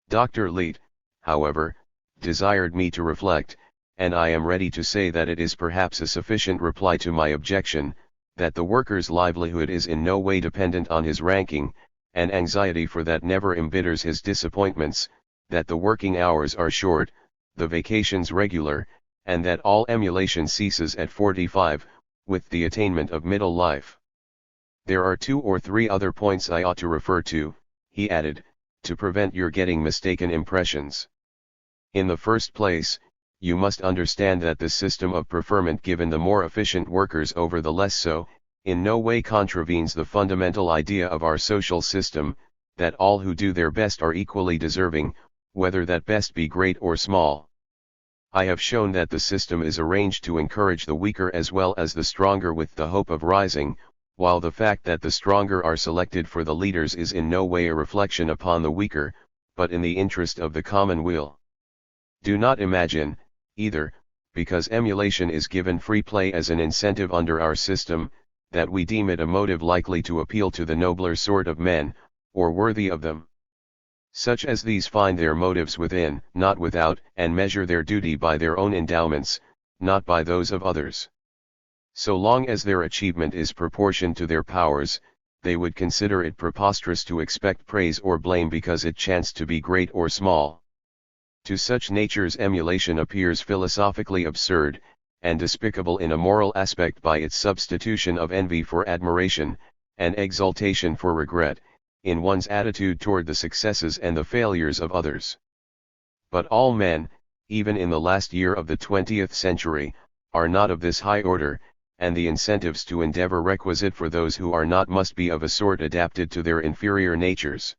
Dr. Leete, however, desired me to reflect, and I am ready to say that it is perhaps a sufficient reply to my objection, that the worker's livelihood is in no way dependent on his ranking, and anxiety for that never embitters his disappointments, that the working hours are short, the vacations regular, and that all emulation ceases at 45, with the attainment of middle life. There are 2 or 3 other points I ought to refer to, he added, to prevent your getting mistaken impressions. In the first place, you must understand that the system of preferment given the more efficient workers over the less so, in no way contravenes the fundamental idea of our social system, that all who do their best are equally deserving, whether that best be great or small. I have shown that the system is arranged to encourage the weaker as well as the stronger with the hope of rising, while the fact that the stronger are selected for the leaders is in no way a reflection upon the weaker, but in the interest of the common weal. Do not imagine, either, because emulation is given free play as an incentive under our system, that we deem it a motive likely to appeal to the nobler sort of men, or worthy of them. Such as these find their motives within, not without, and measure their duty by their own endowments, not by those of others. So long as their achievement is proportioned to their powers, they would consider it preposterous to expect praise or blame because it chanced to be great or small. To such natures emulation appears philosophically absurd, and despicable in a moral aspect by its substitution of envy for admiration, and exultation for regret, in one's attitude toward the successes and the failures of others. But all men, even in the last year of the 20th century, are not of this high order, and the incentives to endeavor requisite for those who are not must be of a sort adapted to their inferior natures.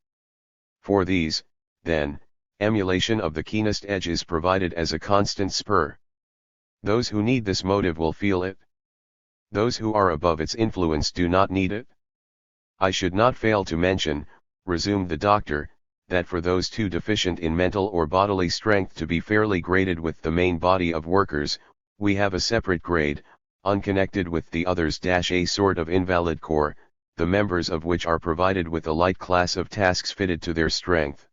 For these, then, emulation of the keenest edge is provided as a constant spur. Those who need this motive will feel it. Those who are above its influence do not need it. I should not fail to mention, resumed the doctor, that for those too deficient in mental or bodily strength to be fairly graded with the main body of workers, we have a separate grade, unconnected with the others, a sort of invalid corps, the members of which are provided with a light class of tasks fitted to their strength.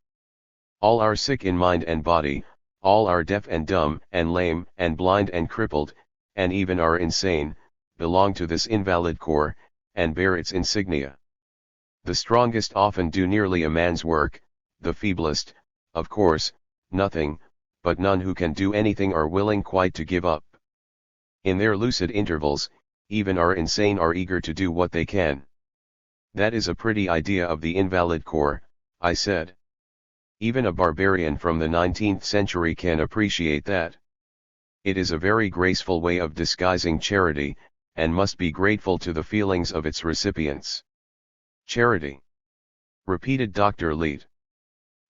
All are sick in mind and body, all are deaf and dumb and lame and blind and crippled, and even are insane, belong to this invalid corps, and bear its insignia. The strongest often do nearly a man's work, the feeblest, of course, nothing, but none who can do anything are willing quite to give up. In their lucid intervals, even our insane are eager to do what they can. That is a pretty idea of the invalid corps, I said. Even a barbarian from the 19th century can appreciate that. It is a very graceful way of disguising charity, and must be grateful to the feelings of its recipients. Charity, repeated Dr. Leet.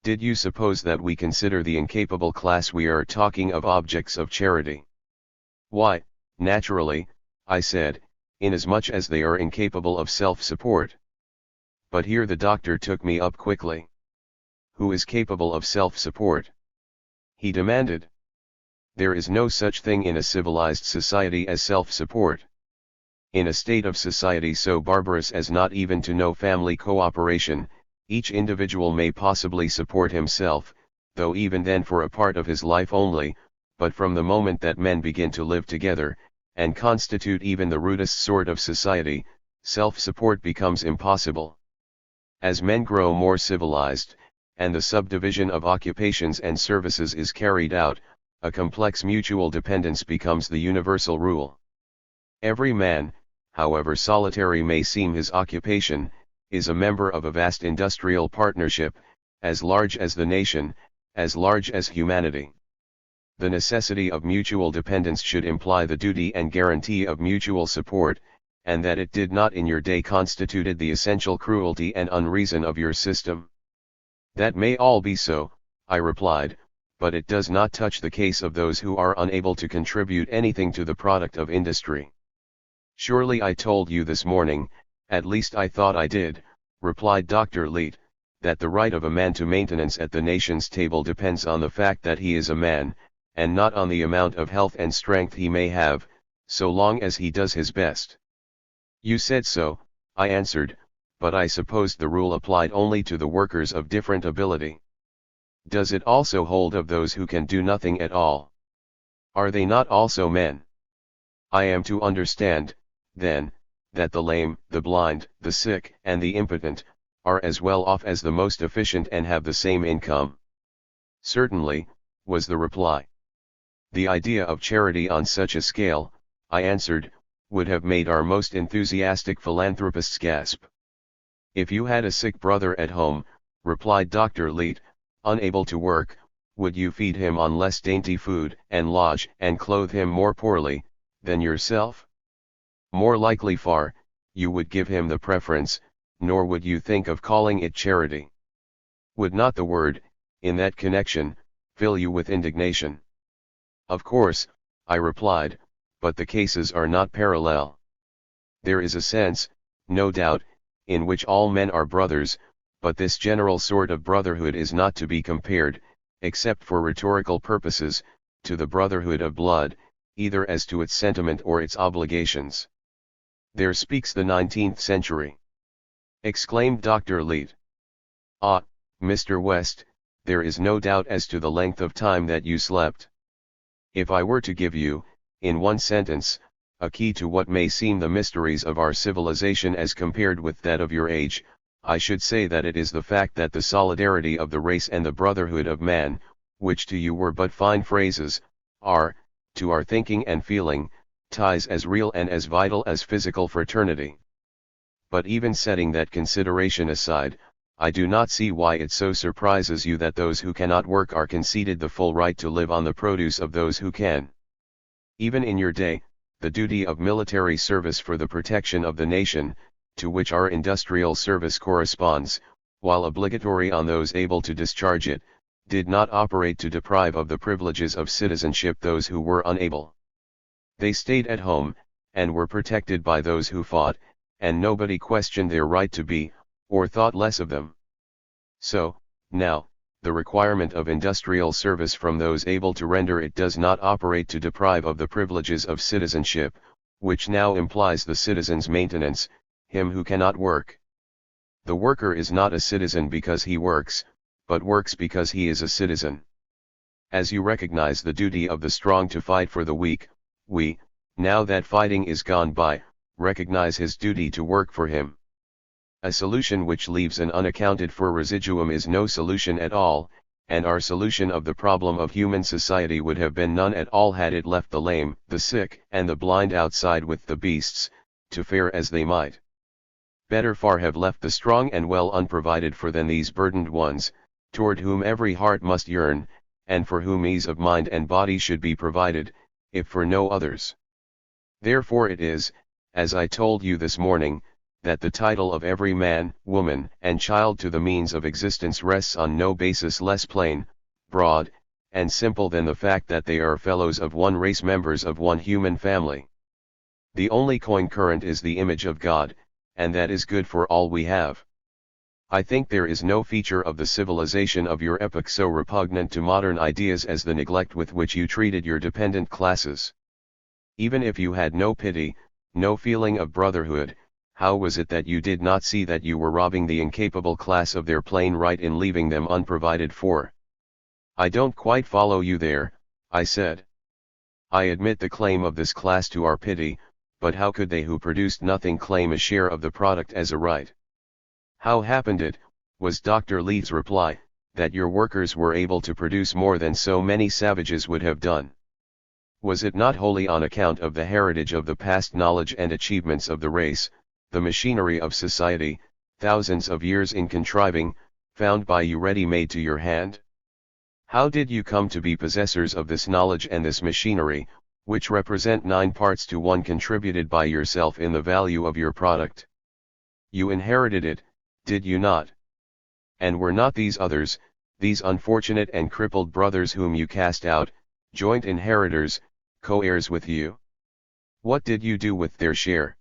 Did you suppose that we consider the incapable class we are talking of objects of charity? Why, naturally, I said, inasmuch as they are incapable of self-support. But here the doctor took me up quickly. Who is capable of self-support? He demanded. There is no such thing in a civilized society as self-support. In a state of society so barbarous as not even to know family cooperation, each individual may possibly support himself, though even then for a part of his life only, but from the moment that men begin to live together, and constitute even the rudest sort of society, self-support becomes impossible. As men grow more civilized, and the subdivision of occupations and services is carried out, a complex mutual dependence becomes the universal rule. Every man, however solitary may seem his occupation, is a member of a vast industrial partnership, as large as the nation, as large as humanity. The necessity of mutual dependence should imply the duty and guarantee of mutual support, and that it did not in your day constituted the essential cruelty and unreason of your system. That may all be so, I replied, but it does not touch the case of those who are unable to contribute anything to the product of industry. Surely I told you this morning, at least I thought I did, replied Dr. Leet, that the right of a man to maintenance at the nation's table depends on the fact that he is a man, and not on the amount of health and strength he may have, so long as he does his best. You said so, I answered, but I supposed the rule applied only to the workers of different ability. Does it also hold of those who can do nothing at all? Are they not also men? I am to understand, then, that the lame, the blind, the sick, and the impotent, are as well off as the most efficient and have the same income? Certainly, was the reply. The idea of charity on such a scale, I answered, would have made our most enthusiastic philanthropists gasp. If you had a sick brother at home, replied Dr. Leet, unable to work, would you feed him on less dainty food, and lodge and clothe him more poorly, than yourself? More likely far, you would give him the preference, nor would you think of calling it charity. Would not the word, in that connection, fill you with indignation? Of course, I replied, but the cases are not parallel. There is a sense, no doubt, in which all men are brothers, but this general sort of brotherhood is not to be compared, except for rhetorical purposes, to the brotherhood of blood, either as to its sentiment or its obligations. There speaks the 19th century. Exclaimed Dr. Leet. Ah, Mr. West, there is no doubt as to the length of time that you slept. If I were to give you, in one sentence, a key to what may seem the mysteries of our civilization as compared with that of your age, I should say that it is the fact that the solidarity of the race and the brotherhood of man, which to you were but fine phrases, are, to our thinking and feeling, ties as real and as vital as physical fraternity. But even setting that consideration aside, I do not see why it so surprises you that those who cannot work are conceded the full right to live on the produce of those who can. Even in your day, the duty of military service for the protection of the nation, to which our industrial service corresponds, while obligatory on those able to discharge it, did not operate to deprive of the privileges of citizenship those who were unable. They stayed at home, and were protected by those who fought, and nobody questioned their right to be, or thought less of them. So, now, the requirement of industrial service from those able to render it does not operate to deprive of the privileges of citizenship, which now implies the citizen's maintenance, him who cannot work. The worker is not a citizen because he works, but works because he is a citizen. As you recognize the duty of the strong to fight for the weak, we, now that fighting is gone by, recognize his duty to work for him. A solution which leaves an unaccounted for residuum is no solution at all, and our solution of the problem of human society would have been none at all had it left the lame, the sick, and the blind outside with the beasts, to fare as they might. Better far have left the strong and well unprovided for than these burdened ones, toward whom every heart must yearn, and for whom ease of mind and body should be provided, if for no others. Therefore it is, as I told you this morning, that the title of every man, woman, and child to the means of existence rests on no basis less plain, broad, and simple than the fact that they are fellows of one race, members of one human family. The only coin current is the image of God, and that is good for all we have. I think there is no feature of the civilization of your epoch so repugnant to modern ideas as the neglect with which you treated your dependent classes. Even if you had no pity, no feeling of brotherhood, how was it that you did not see that you were robbing the incapable class of their plain right in leaving them unprovided for? I don't quite follow you there, I said. I admit the claim of this class to our pity, but how could they who produced nothing claim a share of the product as a right? How happened it, was Dr. Leith's reply, that your workers were able to produce more than so many savages would have done? Was it not wholly on account of the heritage of the past knowledge and achievements of the race, the machinery of society, thousands of years in contriving, found by you ready-made to your hand? How did you come to be possessors of this knowledge and this machinery, which represent 9 parts to 1 contributed by yourself in the value of your product? You inherited it, did you not? And were not these others, these unfortunate and crippled brothers whom you cast out, joint inheritors, co-heirs with you? What did you do with their share?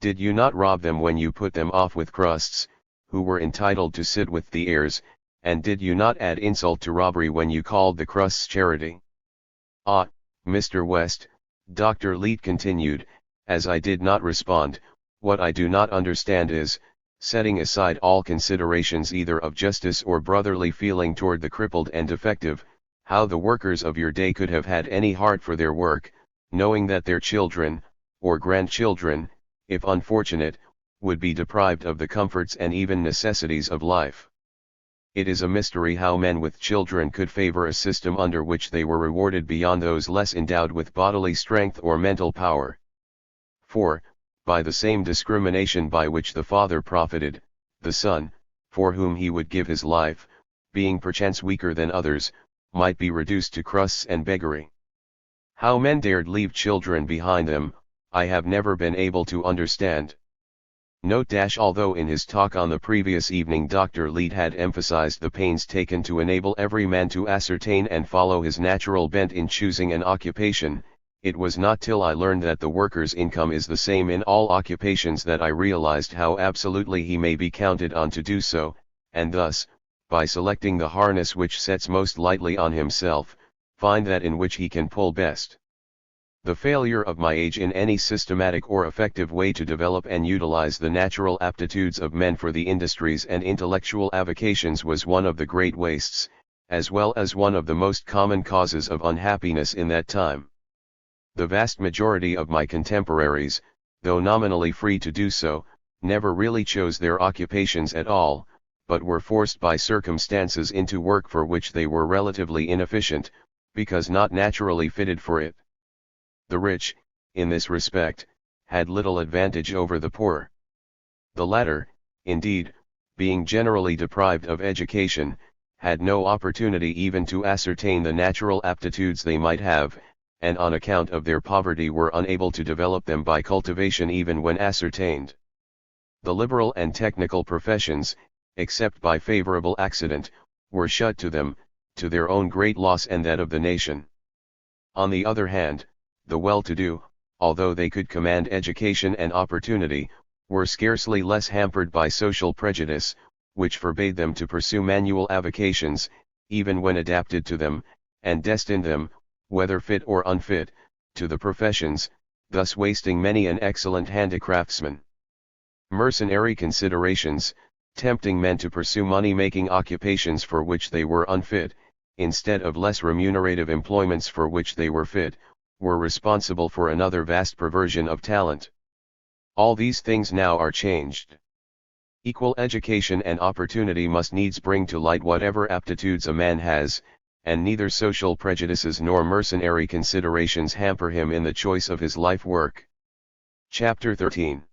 Did you not rob them when you put them off with crusts, who were entitled to sit with the heirs, and did you not add insult to robbery when you called the crusts charity? Ah, Mr. West, Dr. Leith continued, as I did not respond, what I do not understand is, setting aside all considerations either of justice or brotherly feeling toward the crippled and defective, how the workers of your day could have had any heart for their work, knowing that their children, or grandchildren, if unfortunate, would be deprived of the comforts and even necessities of life. It is a mystery how men with children could favor a system under which they were rewarded beyond those less endowed with bodily strength or mental power. For, by the same discrimination by which the father profited, the son, for whom he would give his life, being perchance weaker than others, might be reduced to crusts and beggary. How men dared leave children behind them, I have never been able to understand. Note dash although in his talk on the previous evening Dr. Leith had emphasized the pains taken to enable every man to ascertain and follow his natural bent in choosing an occupation, it was not till I learned that the worker's income is the same in all occupations that I realized how absolutely he may be counted on to do so, and thus, by selecting the harness which sets most lightly on himself, find that in which he can pull best. The failure of my age in any systematic or effective way to develop and utilize the natural aptitudes of men for the industries and intellectual avocations was one of the great wastes, as well as one of the most common causes of unhappiness in that time. The vast majority of my contemporaries, though nominally free to do so, never really chose their occupations at all, but were forced by circumstances into work for which they were relatively inefficient, because not naturally fitted for it. The rich, in this respect, had little advantage over the poor. The latter, indeed, being generally deprived of education, had no opportunity even to ascertain the natural aptitudes they might have, and on account of their poverty were unable to develop them by cultivation even when ascertained. The liberal and technical professions, except by favorable accident, were shut to them, to their own great loss and that of the nation. On the other hand, the well-to-do, although they could command education and opportunity, were scarcely less hampered by social prejudice, which forbade them to pursue manual avocations, even when adapted to them, and destined them, whether fit or unfit, to the professions, thus wasting many an excellent handicraftsman. Mercenary considerations, tempting men to pursue money-making occupations for which they were unfit, instead of less remunerative employments for which they were fit, were responsible for another vast perversion of talent. All these things now are changed. Equal education and opportunity must needs bring to light whatever aptitudes a man has, and neither social prejudices nor mercenary considerations hamper him in the choice of his life work. Chapter 13.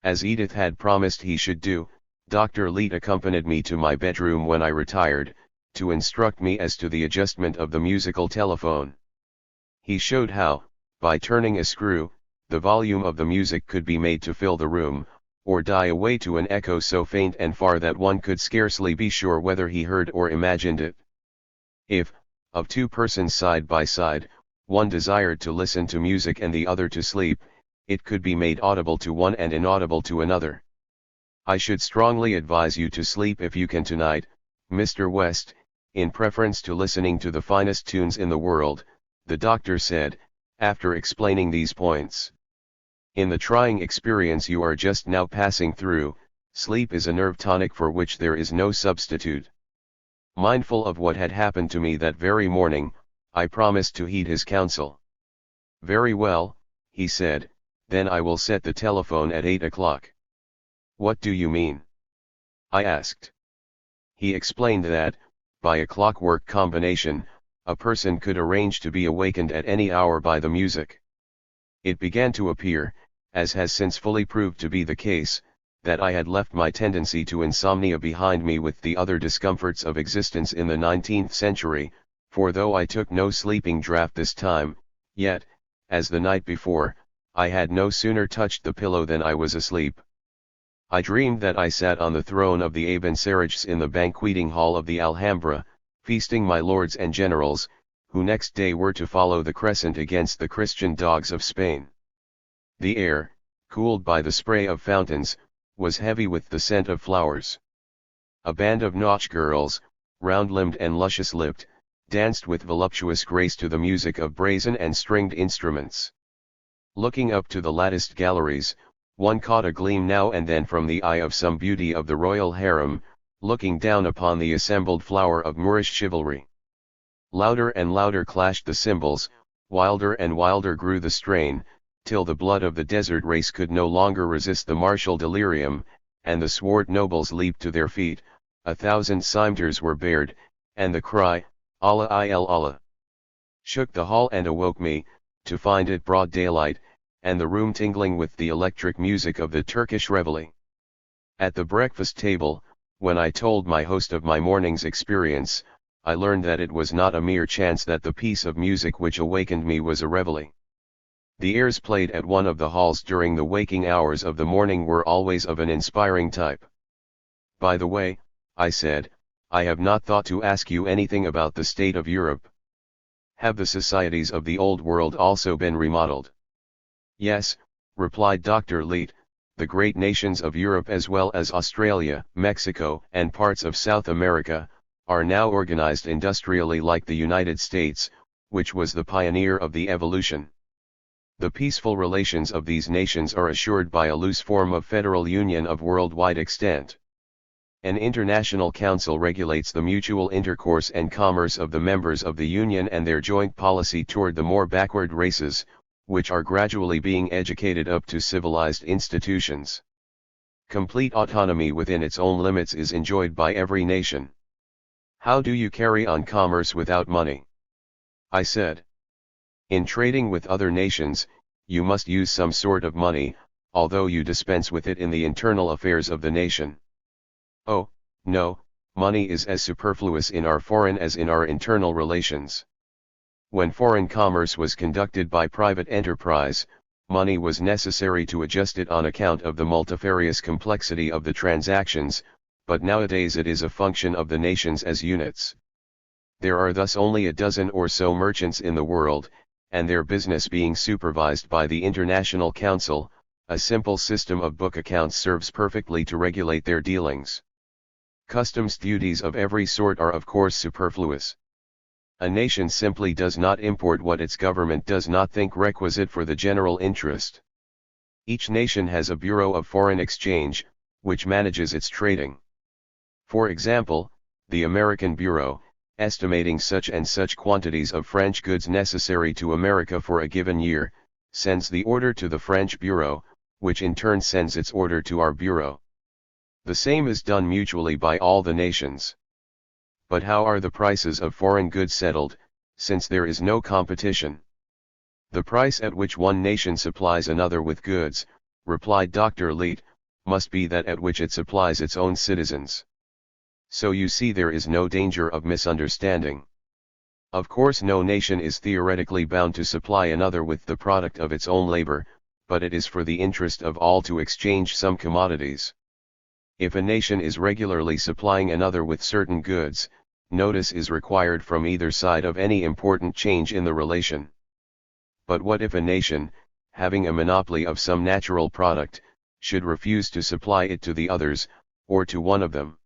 As Edith had promised he should do, Dr. Leete accompanied me to my bedroom when I retired, to instruct me as to the adjustment of the musical telephone. He showed how, by turning a screw, the volume of the music could be made to fill the room, or die away to an echo so faint and far that one could scarcely be sure whether he heard or imagined it. If, of two persons side by side, one desired to listen to music and the other to sleep, it could be made audible to one and inaudible to another. I should strongly advise you to sleep if you can tonight, Mr. West, in preference to listening to the finest tunes in the world, the doctor said, after explaining these points. In the trying experience you are just now passing through, sleep is a nerve tonic for which there is no substitute. Mindful of what had happened to me that very morning, I promised to heed his counsel. Very well, he said, then I will set the telephone at 8 o'clock. What do you mean? I asked. He explained that, by a clockwork combination, a person could arrange to be awakened at any hour by the music. It began to appear, as has since fully proved to be the case, that I had left my tendency to insomnia behind me with the other discomforts of existence in the 19th century, for though I took no sleeping draught this time, yet, as the night before, I had no sooner touched the pillow than I was asleep. I dreamed that I sat on the throne of the Abencerrages in the banqueting hall of the Alhambra, feasting my lords and generals, who next day were to follow the crescent against the Christian dogs of Spain. The air, cooled by the spray of fountains, was heavy with the scent of flowers. A band of nautch girls, round-limbed and luscious-lipped, danced with voluptuous grace to the music of brazen and stringed instruments. Looking up to the latticed galleries, one caught a gleam now and then from the eye of some beauty of the royal harem, looking down upon the assembled flower of Moorish chivalry. Louder and louder clashed the cymbals, wilder and wilder grew the strain, till the blood of the desert race could no longer resist the martial delirium, and the swart nobles leaped to their feet, 1,000 cimeters were bared, and the cry, Allah Allah, shook the hall and awoke me, to find it broad daylight, and the room tingling with the electric music of the Turkish reveille. At the breakfast table, when I told my host of my morning's experience, I learned that it was not a mere chance that the piece of music which awakened me was a reveille. The airs played at one of the halls during the waking hours of the morning were always of an inspiring type. By the way, I said, I have not thought to ask you anything about the state of Europe. Have the societies of the old world also been remodeled? Yes, replied Dr. Leete, the great nations of Europe as well as Australia, Mexico, and parts of South America, are now organized industrially like the United States, which was the pioneer of the evolution. The peaceful relations of these nations are assured by a loose form of federal union of worldwide extent. An international council regulates the mutual intercourse and commerce of the members of the union and their joint policy toward the more backward races, which are gradually being educated up to civilized institutions. Complete autonomy within its own limits is enjoyed by every nation. How do you carry on commerce without money? I said. In trading with other nations, you must use some sort of money, although you dispense with it in the internal affairs of the nation. Oh, no, money is as superfluous in our foreign as in our internal relations. When foreign commerce was conducted by private enterprise, money was necessary to adjust it on account of the multifarious complexity of the transactions, but nowadays it is a function of the nations as units. There are thus only a dozen or so merchants in the world, and their business being supervised by the International Council, a simple system of book accounts serves perfectly to regulate their dealings. Customs duties of every sort are of course superfluous. A nation simply does not import what its government does not think requisite for the general interest. Each nation has a Bureau of Foreign Exchange, which manages its trading. For example, the American Bureau, estimating such and such quantities of French goods necessary to America for a given year, sends the order to the French Bureau, which in turn sends its order to our Bureau. The same is done mutually by all the nations. But how are the prices of foreign goods settled, since there is no competition? The price at which one nation supplies another with goods, replied Dr. Leet, must be that at which it supplies its own citizens. So you see there is no danger of misunderstanding. Of course no nation is theoretically bound to supply another with the product of its own labor, but it is for the interest of all to exchange some commodities. If a nation is regularly supplying another with certain goods, notice is required from either side of any important change in the relation. But what if a nation, having a monopoly of some natural product, should refuse to supply it to the others, or to one of them?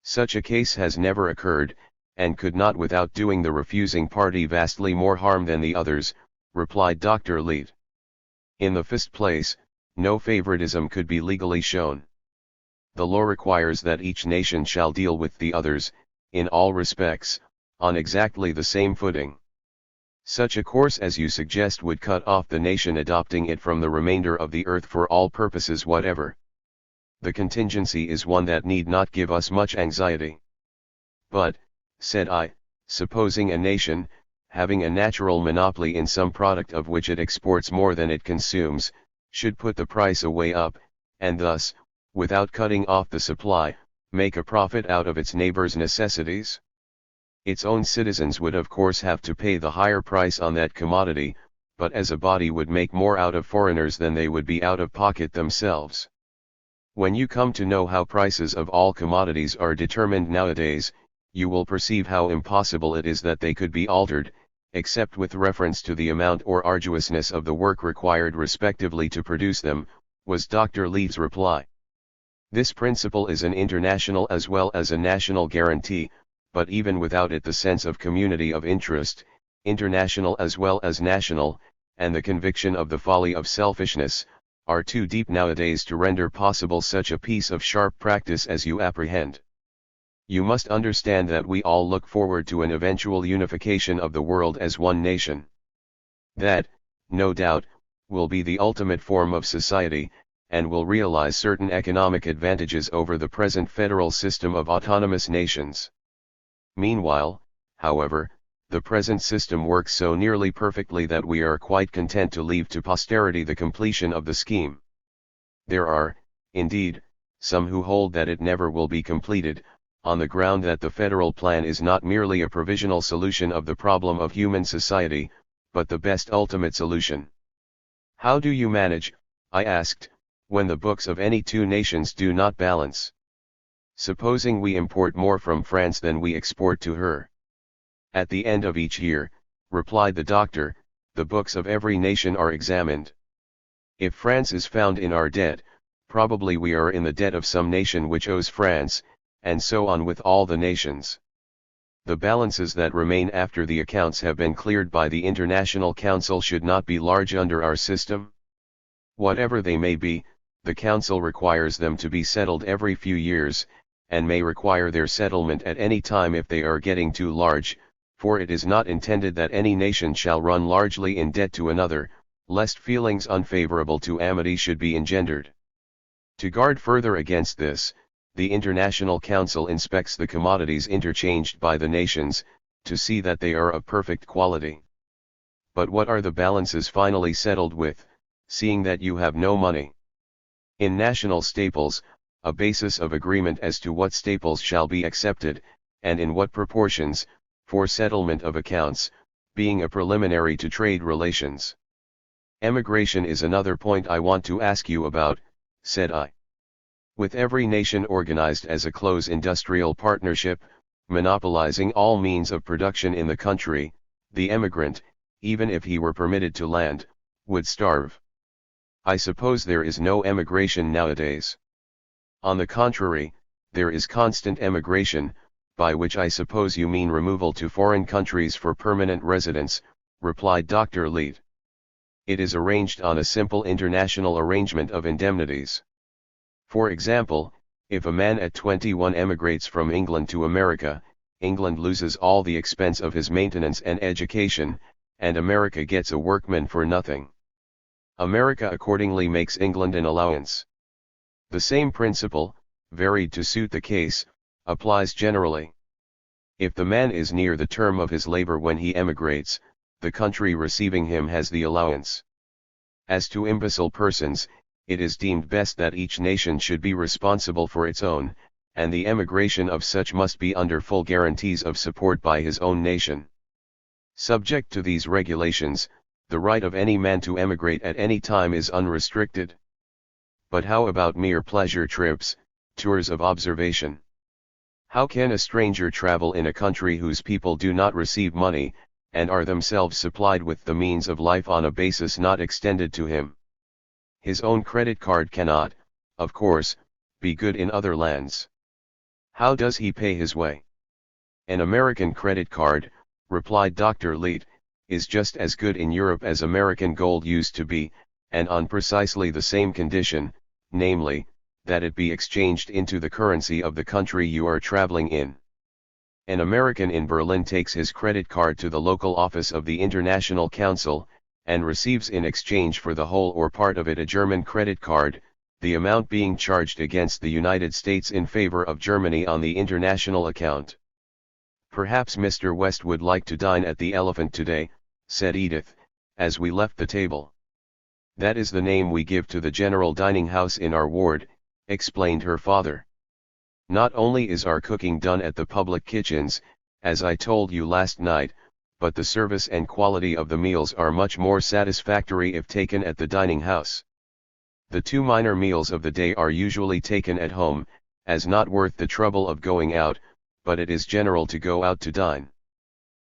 Such a case has never occurred, and could not without doing the refusing party vastly more harm than the others, replied Dr. Leet. In the first place, no favoritism could be legally shown. The law requires that each nation shall deal with the others, in all respects, on exactly the same footing. Such a course as you suggest would cut off the nation adopting it from the remainder of the earth for all purposes whatever. The contingency is one that need not give us much anxiety. But, said I, supposing a nation, having a natural monopoly in some product of which it exports more than it consumes, should put the price away up, and thus, without cutting off the supply, make a profit out of its neighbor's necessities? Its own citizens would of course have to pay the higher price on that commodity, but as a body would make more out of foreigners than they would be out of pocket themselves. When you come to know how prices of all commodities are determined nowadays, you will perceive how impossible it is that they could be altered, except with reference to the amount or arduousness of the work required respectively to produce them, was Dr. Leet's reply. This principle is an international as well as a national guarantee, but even without it the sense of community of interest, international as well as national, and the conviction of the folly of selfishness, are too deep nowadays to render possible such a piece of sharp practice as you apprehend. You must understand that we all look forward to an eventual unification of the world as one nation. That, no doubt, will be the ultimate form of society, and will realize certain economic advantages over the present federal system of autonomous nations. Meanwhile, however, the present system works so nearly perfectly that we are quite content to leave to posterity the completion of the scheme. There are, indeed, some who hold that it never will be completed, on the ground that the federal plan is not merely a provisional solution of the problem of human society, but the best ultimate solution. How do you manage, I asked, when the books of any two nations do not balance? Supposing we import more from France than we export to her. At the end of each year, replied the doctor, the books of every nation are examined. If France is found in our debt, probably we are in the debt of some nation which owes France, and so on with all the nations. The balances that remain after the accounts have been cleared by the International Council should not be large under our system. Whatever they may be, the Council requires them to be settled every few years, and may require their settlement at any time if they are getting too large, for it is not intended that any nation shall run largely in debt to another, lest feelings unfavorable to amity should be engendered. To guard further against this, the International Council inspects the commodities interchanged by the nations, to see that they are of perfect quality. But what are the balances finally settled with, seeing that you have no money? In national staples, a basis of agreement as to what staples shall be accepted, and in what proportions, for settlement of accounts, being a preliminary to trade relations. Emigration is another point I want to ask you about, said I. With every nation organized as a close industrial partnership, monopolizing all means of production in the country, the emigrant, even if he were permitted to land, would starve. I suppose there is no emigration nowadays. On the contrary, there is constant emigration, by which I suppose you mean removal to foreign countries for permanent residence, replied Dr. Leet. It is arranged on a simple international arrangement of indemnities. For example, if a man at 21 emigrates from England to America, England loses all the expense of his maintenance and education, and America gets a workman for nothing. America accordingly makes England an allowance. The same principle, varied to suit the case, applies generally. If the man is near the term of his labor when he emigrates, the country receiving him has the allowance. As to imbecile persons, it is deemed best that each nation should be responsible for its own, and the emigration of such must be under full guarantees of support by his own nation. Subject to these regulations, the right of any man to emigrate at any time is unrestricted. But how about mere pleasure trips, tours of observation? How can a stranger travel in a country whose people do not receive money, and are themselves supplied with the means of life on a basis not extended to him? His own credit card cannot, of course, be good in other lands. How does he pay his way? An American credit card, replied Dr. Leet, is just as good in Europe as American gold used to be, and on precisely the same condition, namely, that it be exchanged into the currency of the country you are traveling in. An American in Berlin takes his credit card to the local office of the International Council, and receives in exchange for the whole or part of it a German credit card, the amount being charged against the United States in favor of Germany on the international account. Perhaps Mr. West would like to dine at the Elephant today, said Edith, as we left the table. That is the name we give to the general dining house in our ward, explained her father. Not only is our cooking done at the public kitchens, as I told you last night, but the service and quality of the meals are much more satisfactory if taken at the dining house. The two minor meals of the day are usually taken at home, as not worth the trouble of going out, but it is general to go out to dine.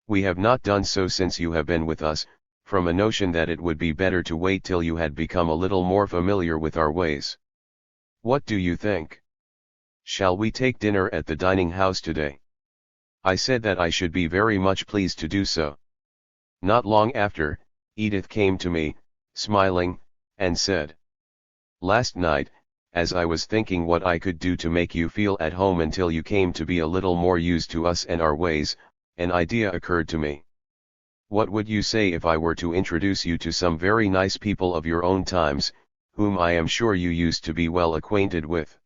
We have not done so since you have been with us, from a notion that it would be better to wait till you had become a little more familiar with our ways. What do you think? Shall we take dinner at the dining house today? I said that I should be very much pleased to do so. Not long after, Edith came to me, smiling, and said, "Last night, as I was thinking what I could do to make you feel at home until you came to be a little more used to us and our ways, an idea occurred to me. What would you say if I were to introduce you to some very nice people of your own times, whom I am sure you used to be well acquainted with?"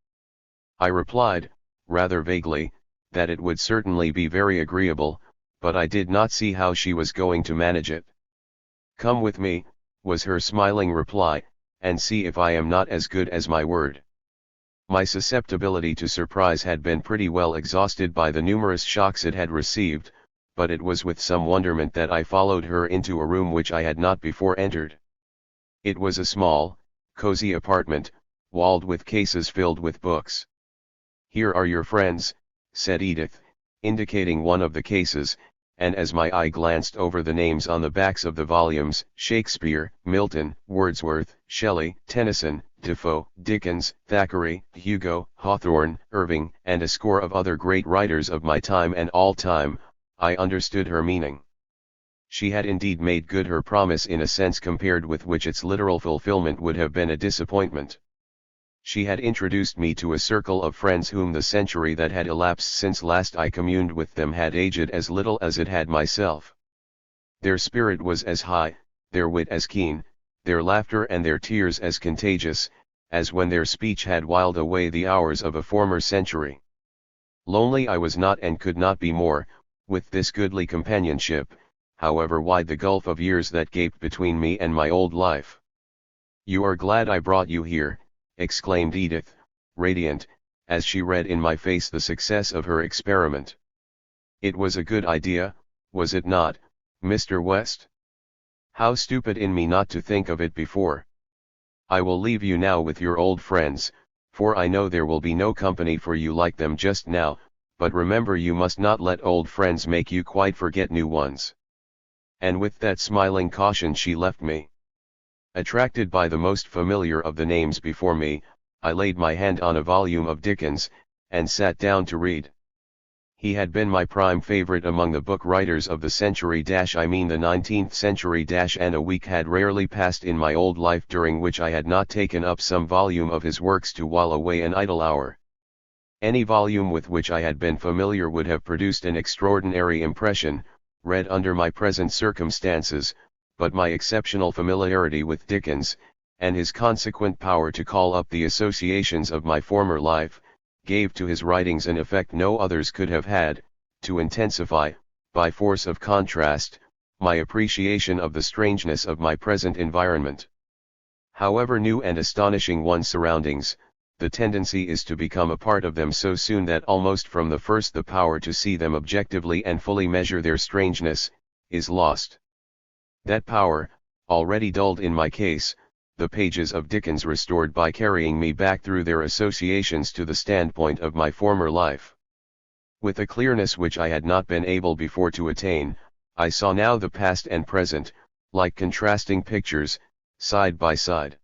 I replied, rather vaguely, that it would certainly be very agreeable, but I did not see how she was going to manage it. "Come with me," was her smiling reply, "and see if I am not as good as my word." My susceptibility to surprise had been pretty well exhausted by the numerous shocks it had received, but it was with some wonderment that I followed her into a room which I had not before entered. It was a small, cozy apartment, walled with cases filled with books. "Here are your friends," said Edith, indicating one of the cases, and as my eye glanced over the names on the backs of the volumes, Shakespeare, Milton, Wordsworth, Shelley, Tennyson, Defoe, Dickens, Thackeray, Hugo, Hawthorne, Irving, and a score of other great writers of my time and all time, I understood her meaning. She had indeed made good her promise in a sense compared with which its literal fulfillment would have been a disappointment. She had introduced me to a circle of friends whom the century that had elapsed since last I communed with them had aged as little as it had myself. Their spirit was as high, their wit as keen, their laughter and their tears as contagious, as when their speech had whiled away the hours of a former century. Lonely I was not and could not be more, with this goodly companionship, however wide the gulf of years that gaped between me and my old life. "You are glad I brought you here," exclaimed Edith, radiant, as she read in my face the success of her experiment. "It was a good idea, was it not, Mr. West? How stupid in me not to think of it before. I will leave you now with your old friends, for I know there will be no company for you like them just now, but remember you must not let old friends make you quite forget new ones." And with that smiling caution she left me. Attracted by the most familiar of the names before me, I laid my hand on a volume of Dickens, and sat down to read. He had been my prime favorite among the book writers of the century I mean the 19th century and a week had rarely passed in my old life during which I had not taken up some volume of his works to while away an idle hour. Any volume with which I had been familiar would have produced an extraordinary impression, read under my present circumstances, but my exceptional familiarity with Dickens, and his consequent power to call up the associations of my former life, gave to his writings an effect no others could have had, to intensify, by force of contrast, my appreciation of the strangeness of my present environment. However new and astonishing one's surroundings, the tendency is to become a part of them so soon that almost from the first the power to see them objectively and fully measure their strangeness, is lost. That power, already dulled in my case, the pages of Dickens restored by carrying me back through their associations to the standpoint of my former life. With a clearness which I had not been able before to attain, I saw now the past and present, like contrasting pictures, side by side.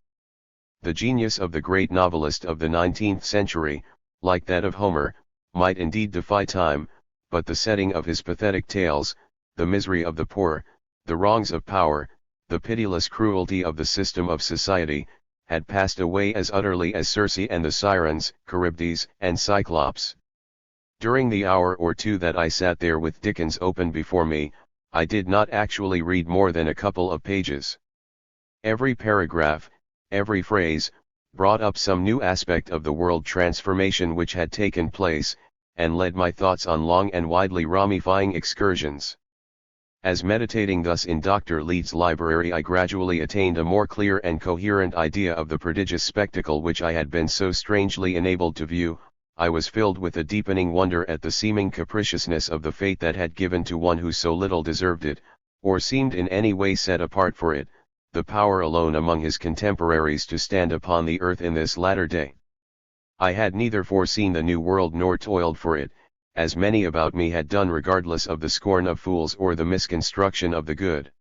The genius of the great novelist of the 19th century, like that of Homer, might indeed defy time, but the setting of his pathetic tales, the misery of the poor, the wrongs of power, the pitiless cruelty of the system of society, had passed away as utterly as Circe and the Sirens, Charybdis and Cyclops. During the hour or two that I sat there with Dickens open before me, I did not actually read more than a couple of pages. Every paragraph, every phrase, brought up some new aspect of the world transformation which had taken place, and led my thoughts on long and widely ramifying excursions. As meditating thus in Dr. Leeds's library I gradually attained a more clear and coherent idea of the prodigious spectacle which I had been so strangely enabled to view. I was filled with a deepening wonder at the seeming capriciousness of the fate that had given to one who so little deserved it, or seemed in any way set apart for it, the power alone among his contemporaries to stand upon the earth in this latter day. I had neither foreseen the new world nor toiled for it, as many about me had done regardless of the scorn of fools or the misconstruction of the good.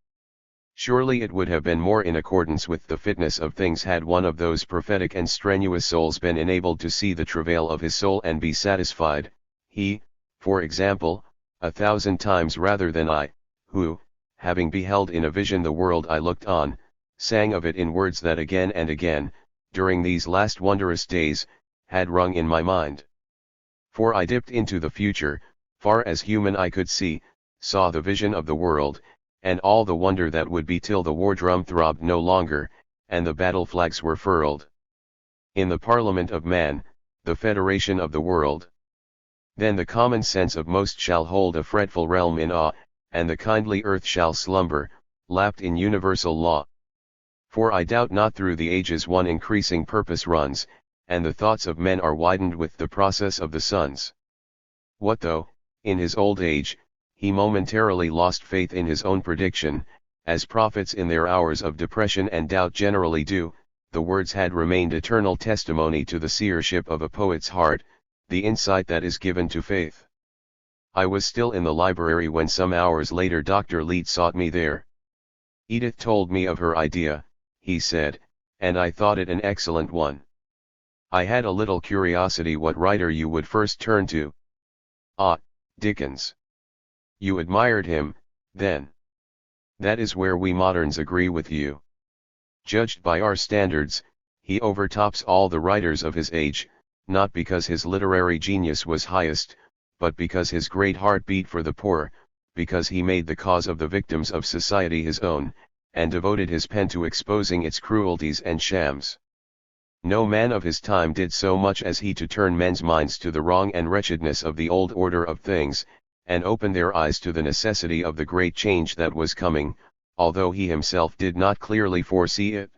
Surely it would have been more in accordance with the fitness of things had one of those prophetic and strenuous souls been enabled to see the travail of his soul and be satisfied, he, for example, 1,000 times rather than I, who, having beheld in a vision the world I looked on, sang of it in words that again and again, during these last wondrous days, had rung in my mind. For I dipped into the future, far as human eye could see, saw the vision of the world, and all the wonder that would be till the war drum throbbed no longer, and the battle flags were furled. In the Parliament of man, the federation of the world. Then the common sense of most shall hold a fretful realm in awe, and the kindly earth shall slumber, lapped in universal law. For I doubt not through the ages one increasing purpose runs, and the thoughts of men are widened with the process of the suns. What though, in his old age, he momentarily lost faith in his own prediction, as prophets in their hours of depression and doubt generally do, the words had remained eternal testimony to the seership of a poet's heart, the insight that is given to faith. I was still in the library when some hours later Dr. Leeds sought me there. Edith told me of her idea, he said, and I thought it an excellent one. I had a little curiosity what writer you would first turn to. Ah, Dickens. You admired him, then. That is where we moderns agree with you. Judged by our standards, he overtops all the writers of his age, not because his literary genius was highest, but because his great heart beat for the poor, because he made the cause of the victims of society his own, and devoted his pen to exposing its cruelties and shams. No man of his time did so much as he to turn men's minds to the wrong and wretchedness of the old order of things, and open their eyes to the necessity of the great change that was coming, although he himself did not clearly foresee it.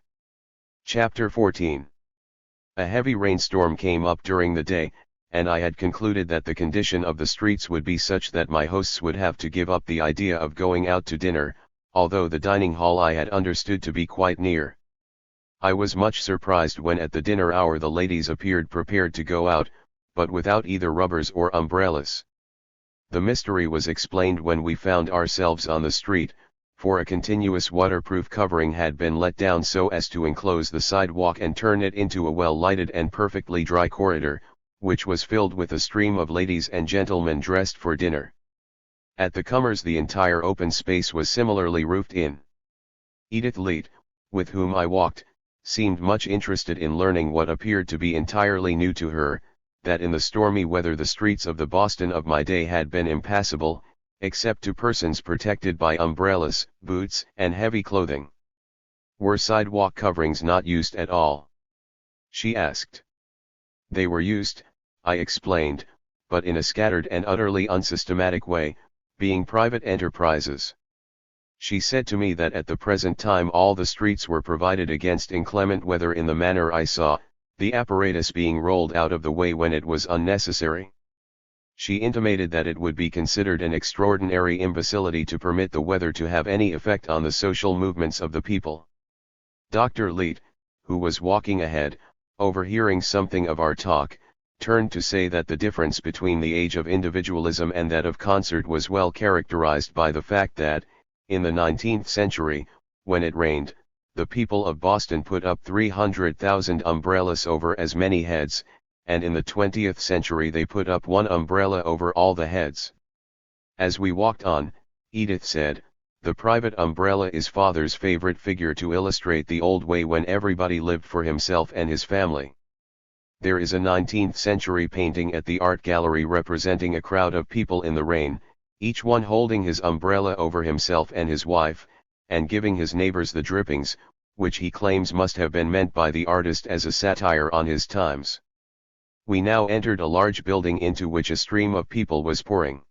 Chapter 14. A heavy rainstorm came up during the day, and I had concluded that the condition of the streets would be such that my hosts would have to give up the idea of going out to dinner, although the dining hall I had understood to be quite near. I was much surprised when at the dinner hour the ladies appeared prepared to go out, but without either rubbers or umbrellas. The mystery was explained when we found ourselves on the street, for a continuous waterproof covering had been let down so as to enclose the sidewalk and turn it into a well-lighted and perfectly dry corridor, which was filled with a stream of ladies and gentlemen dressed for dinner. At the comers the entire open space was similarly roofed in. Edith Leete, with whom I walked, seemed much interested in learning what appeared to be entirely new to her, that in the stormy weather the streets of the Boston of my day had been impassable, except to persons protected by umbrellas, boots, and heavy clothing. Were sidewalk coverings not used at all? She asked. They were used, I explained, but in a scattered and utterly unsystematic way, being private enterprises. She said to me that at the present time all the streets were provided against inclement weather in the manner I saw, the apparatus being rolled out of the way when it was unnecessary. She intimated that it would be considered an extraordinary imbecility to permit the weather to have any effect on the social movements of the people. Dr. Leete, who was walking ahead, overhearing something of our talk, turned to say that the difference between the age of individualism and that of concert was well characterized by the fact that, in the 19th century, when it rained, the people of Boston put up 300,000 umbrellas over as many heads, and in the 20th century they put up one umbrella over all the heads. As we walked on, Edith said, "The private umbrella is father's favorite figure to illustrate the old way when everybody lived for himself and his family. There is a 19th century painting at the art gallery representing a crowd of people in the rain, each one holding his umbrella over himself and his wife, and giving his neighbors the drippings, which he claims must have been meant by the artist as a satire on his times." We now entered a large building into which a stream of people was pouring.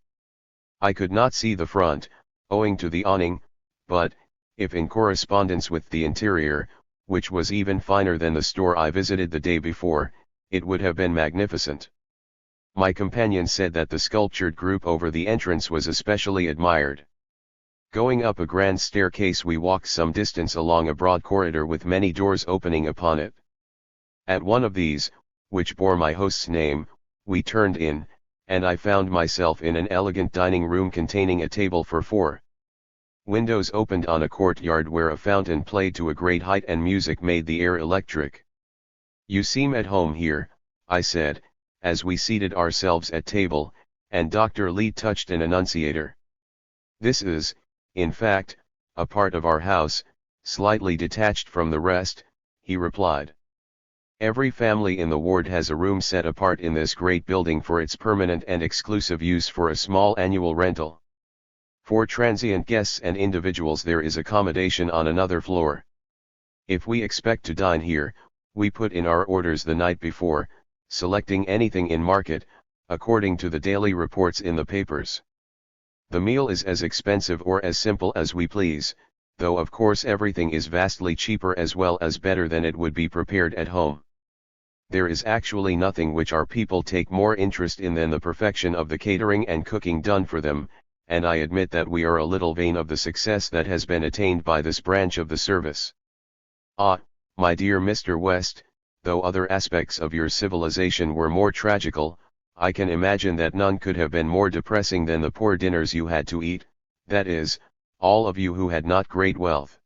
I could not see the front, owing to the awning, but, if in correspondence with the interior, which was even finer than the store I visited the day before, it would have been magnificent. My companion said that the sculptured group over the entrance was especially admired. Going up a grand staircase we walked some distance along a broad corridor with many doors opening upon it. At one of these, which bore my host's name, we turned in, and I found myself in an elegant dining room containing a table for four. Windows opened on a courtyard where a fountain played to a great height and music made the air electric. "You seem at home here," I said, as we seated ourselves at table, and Dr. Leete touched an annunciator. "This is, in fact, a part of our house, slightly detached from the rest," he replied. "Every family in the ward has a room set apart in this great building for its permanent and exclusive use for a small annual rental. For transient guests and individuals there is accommodation on another floor. If we expect to dine here, we put in our orders the night before, selecting anything in market, according to the daily reports in the papers. The meal is as expensive or as simple as we please, though of course everything is vastly cheaper as well as better than it would be prepared at home. There is actually nothing which our people take more interest in than the perfection of the catering and cooking done for them, and I admit that we are a little vain of the success that has been attained by this branch of the service. Ah, my dear Mr. West, though other aspects of your civilization were more tragical, I can imagine that none could have been more depressing than the poor dinners you had to eat, that is, all of you who had not great wealth.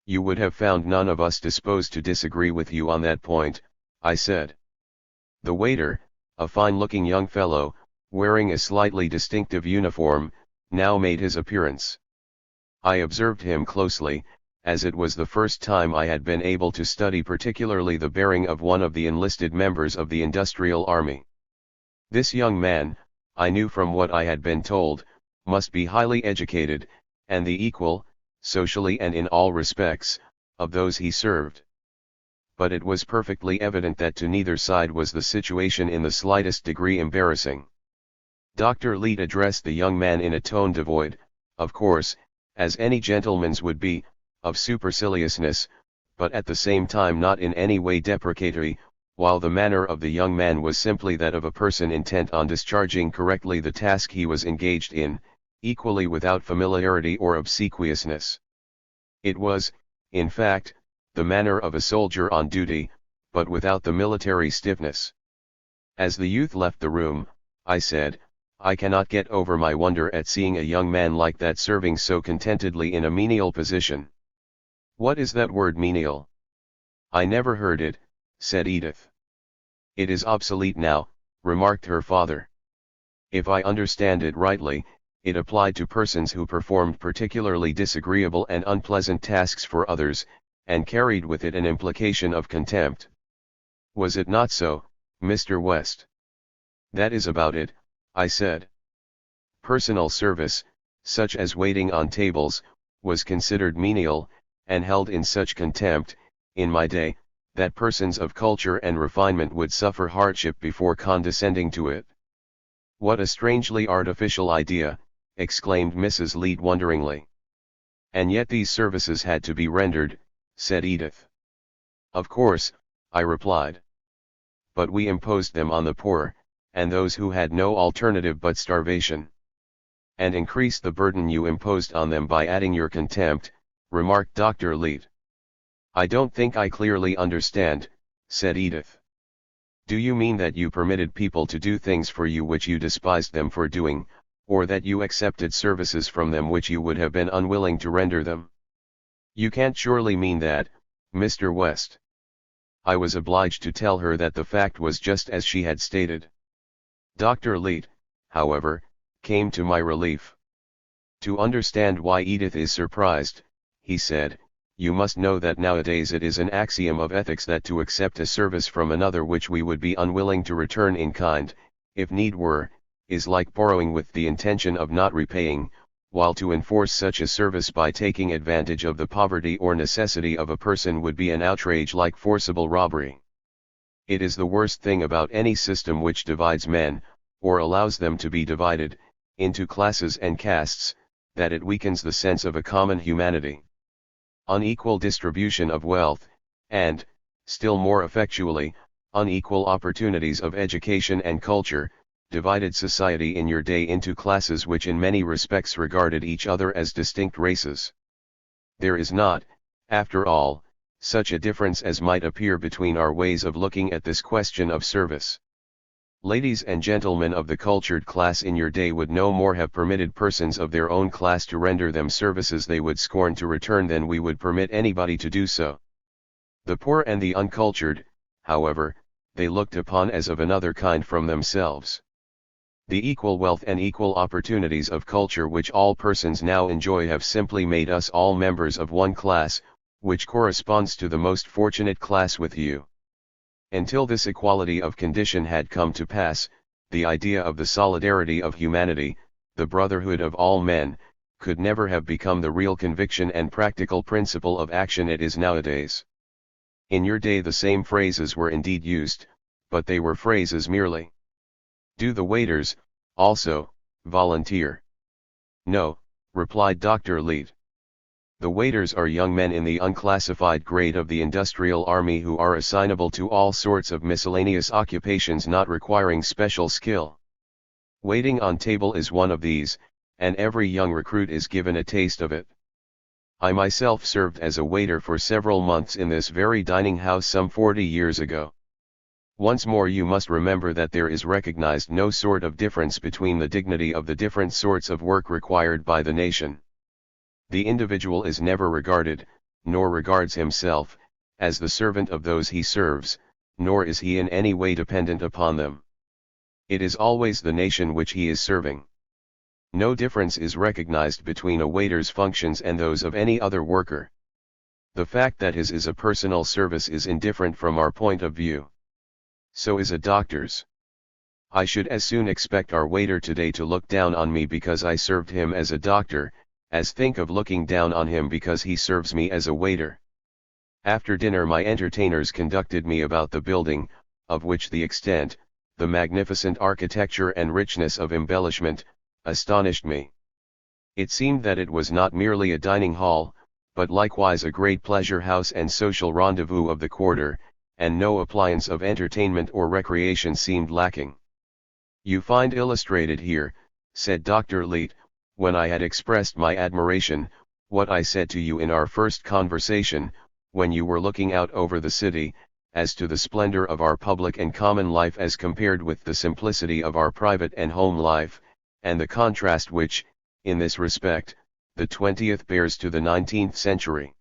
You would have found none of us disposed to disagree with you on that point," I said. The waiter, a fine-looking young fellow, wearing a slightly distinctive uniform, now made his appearance. I observed him closely, as it was the first time I had been able to study particularly the bearing of one of the enlisted members of the industrial army. This young man, I knew from what I had been told, must be highly educated, and the equal, socially and in all respects, of those he served. But it was perfectly evident that to neither side was the situation in the slightest degree embarrassing. Dr. Leete addressed the young man in a tone devoid, of course, as any gentleman's would be, of superciliousness, but at the same time not in any way deprecatory, while the manner of the young man was simply that of a person intent on discharging correctly the task he was engaged in, equally without familiarity or obsequiousness. It was, in fact, the manner of a soldier on duty, but without the military stiffness. As the youth left the room, I said, "I cannot get over my wonder at seeing a young man like that serving so contentedly in a menial position." "What is that word menial?" "I never heard it," said Edith. "It is obsolete now," remarked her father. "If I understand it rightly, it applied to persons who performed particularly disagreeable and unpleasant tasks for others, and carried with it an implication of contempt. Was it not so, Mr. West?" "That is about it," I said. Personal service, such as waiting on tables, was considered menial, and held in such contempt, in my day, that persons of culture and refinement would suffer hardship before condescending to it. "What a strangely artificial idea," exclaimed Mrs. Leete wonderingly. "And yet these services had to be rendered," said Edith. "Of course," I replied. "But we imposed them on the poor, and those who had no alternative but starvation." "And increased the burden you imposed on them by adding your contempt," remarked Dr. Leete. "I don't think I clearly understand," said Edith. "Do you mean that you permitted people to do things for you which you despised them for doing, or that you accepted services from them which you would have been unwilling to render them? You can't surely mean that, Mr. West." I was obliged to tell her that the fact was just as she had stated. Dr. Leete, however, came to my relief. "To understand why Edith is surprised," he said, "you must know that nowadays it is an axiom of ethics that to accept a service from another which we would be unwilling to return in kind, if need were, is like borrowing with the intention of not repaying, while to enforce such a service by taking advantage of the poverty or necessity of a person would be an outrage like forcible robbery. It is the worst thing about any system which divides men, or allows them to be divided, into classes and castes, that it weakens the sense of a common humanity. Unequal distribution of wealth, and, still more effectually, unequal opportunities of education and culture, divided society in your day into classes which in many respects regarded each other as distinct races. There is not, after all, such a difference as might appear between our ways of looking at this question of service. Ladies and gentlemen of the cultured class in your day would no more have permitted persons of their own class to render them services they would scorn to return than we would permit anybody to do so. The poor and the uncultured, however, they looked upon as of another kind from themselves. The equal wealth and equal opportunities of culture which all persons now enjoy have simply made us all members of one class, which corresponds to the most fortunate class with you. Until this equality of condition had come to pass, the idea of the solidarity of humanity, the brotherhood of all men, could never have become the real conviction and practical principle of action it is nowadays. In your day the same phrases were indeed used, but they were phrases merely. "Do the waiters, also, volunteer?" "No," replied Dr. Leete. "The waiters are young men in the unclassified grade of the industrial army who are assignable to all sorts of miscellaneous occupations not requiring special skill. Waiting on table is one of these, and every young recruit is given a taste of it. I myself served as a waiter for several months in this very dining house some 40 years ago. Once more you must remember that there is recognized no sort of difference between the dignity of the different sorts of work required by the nation. The individual is never regarded, nor regards himself, as the servant of those he serves, nor is he in any way dependent upon them. It is always the nation which he is serving. No difference is recognized between a waiter's functions and those of any other worker. The fact that his is a personal service is indifferent from our point of view. So is a doctor's. I should as soon expect our waiter today to look down on me because I served him as a doctor, as think of looking down on him because he serves me as a waiter. After dinner my entertainers conducted me about the building, of which the extent, the magnificent architecture and richness of embellishment, astonished me. It seemed that it was not merely a dining hall, but likewise a great pleasure house and social rendezvous of the quarter, and no appliance of entertainment or recreation seemed lacking. "You find illustrated here," said Dr. Leete, when I had expressed my admiration, "what I said to you in our first conversation, when you were looking out over the city, as to the splendor of our public and common life as compared with the simplicity of our private and home life, and the contrast which, in this respect, the 20th bears to the 19th century.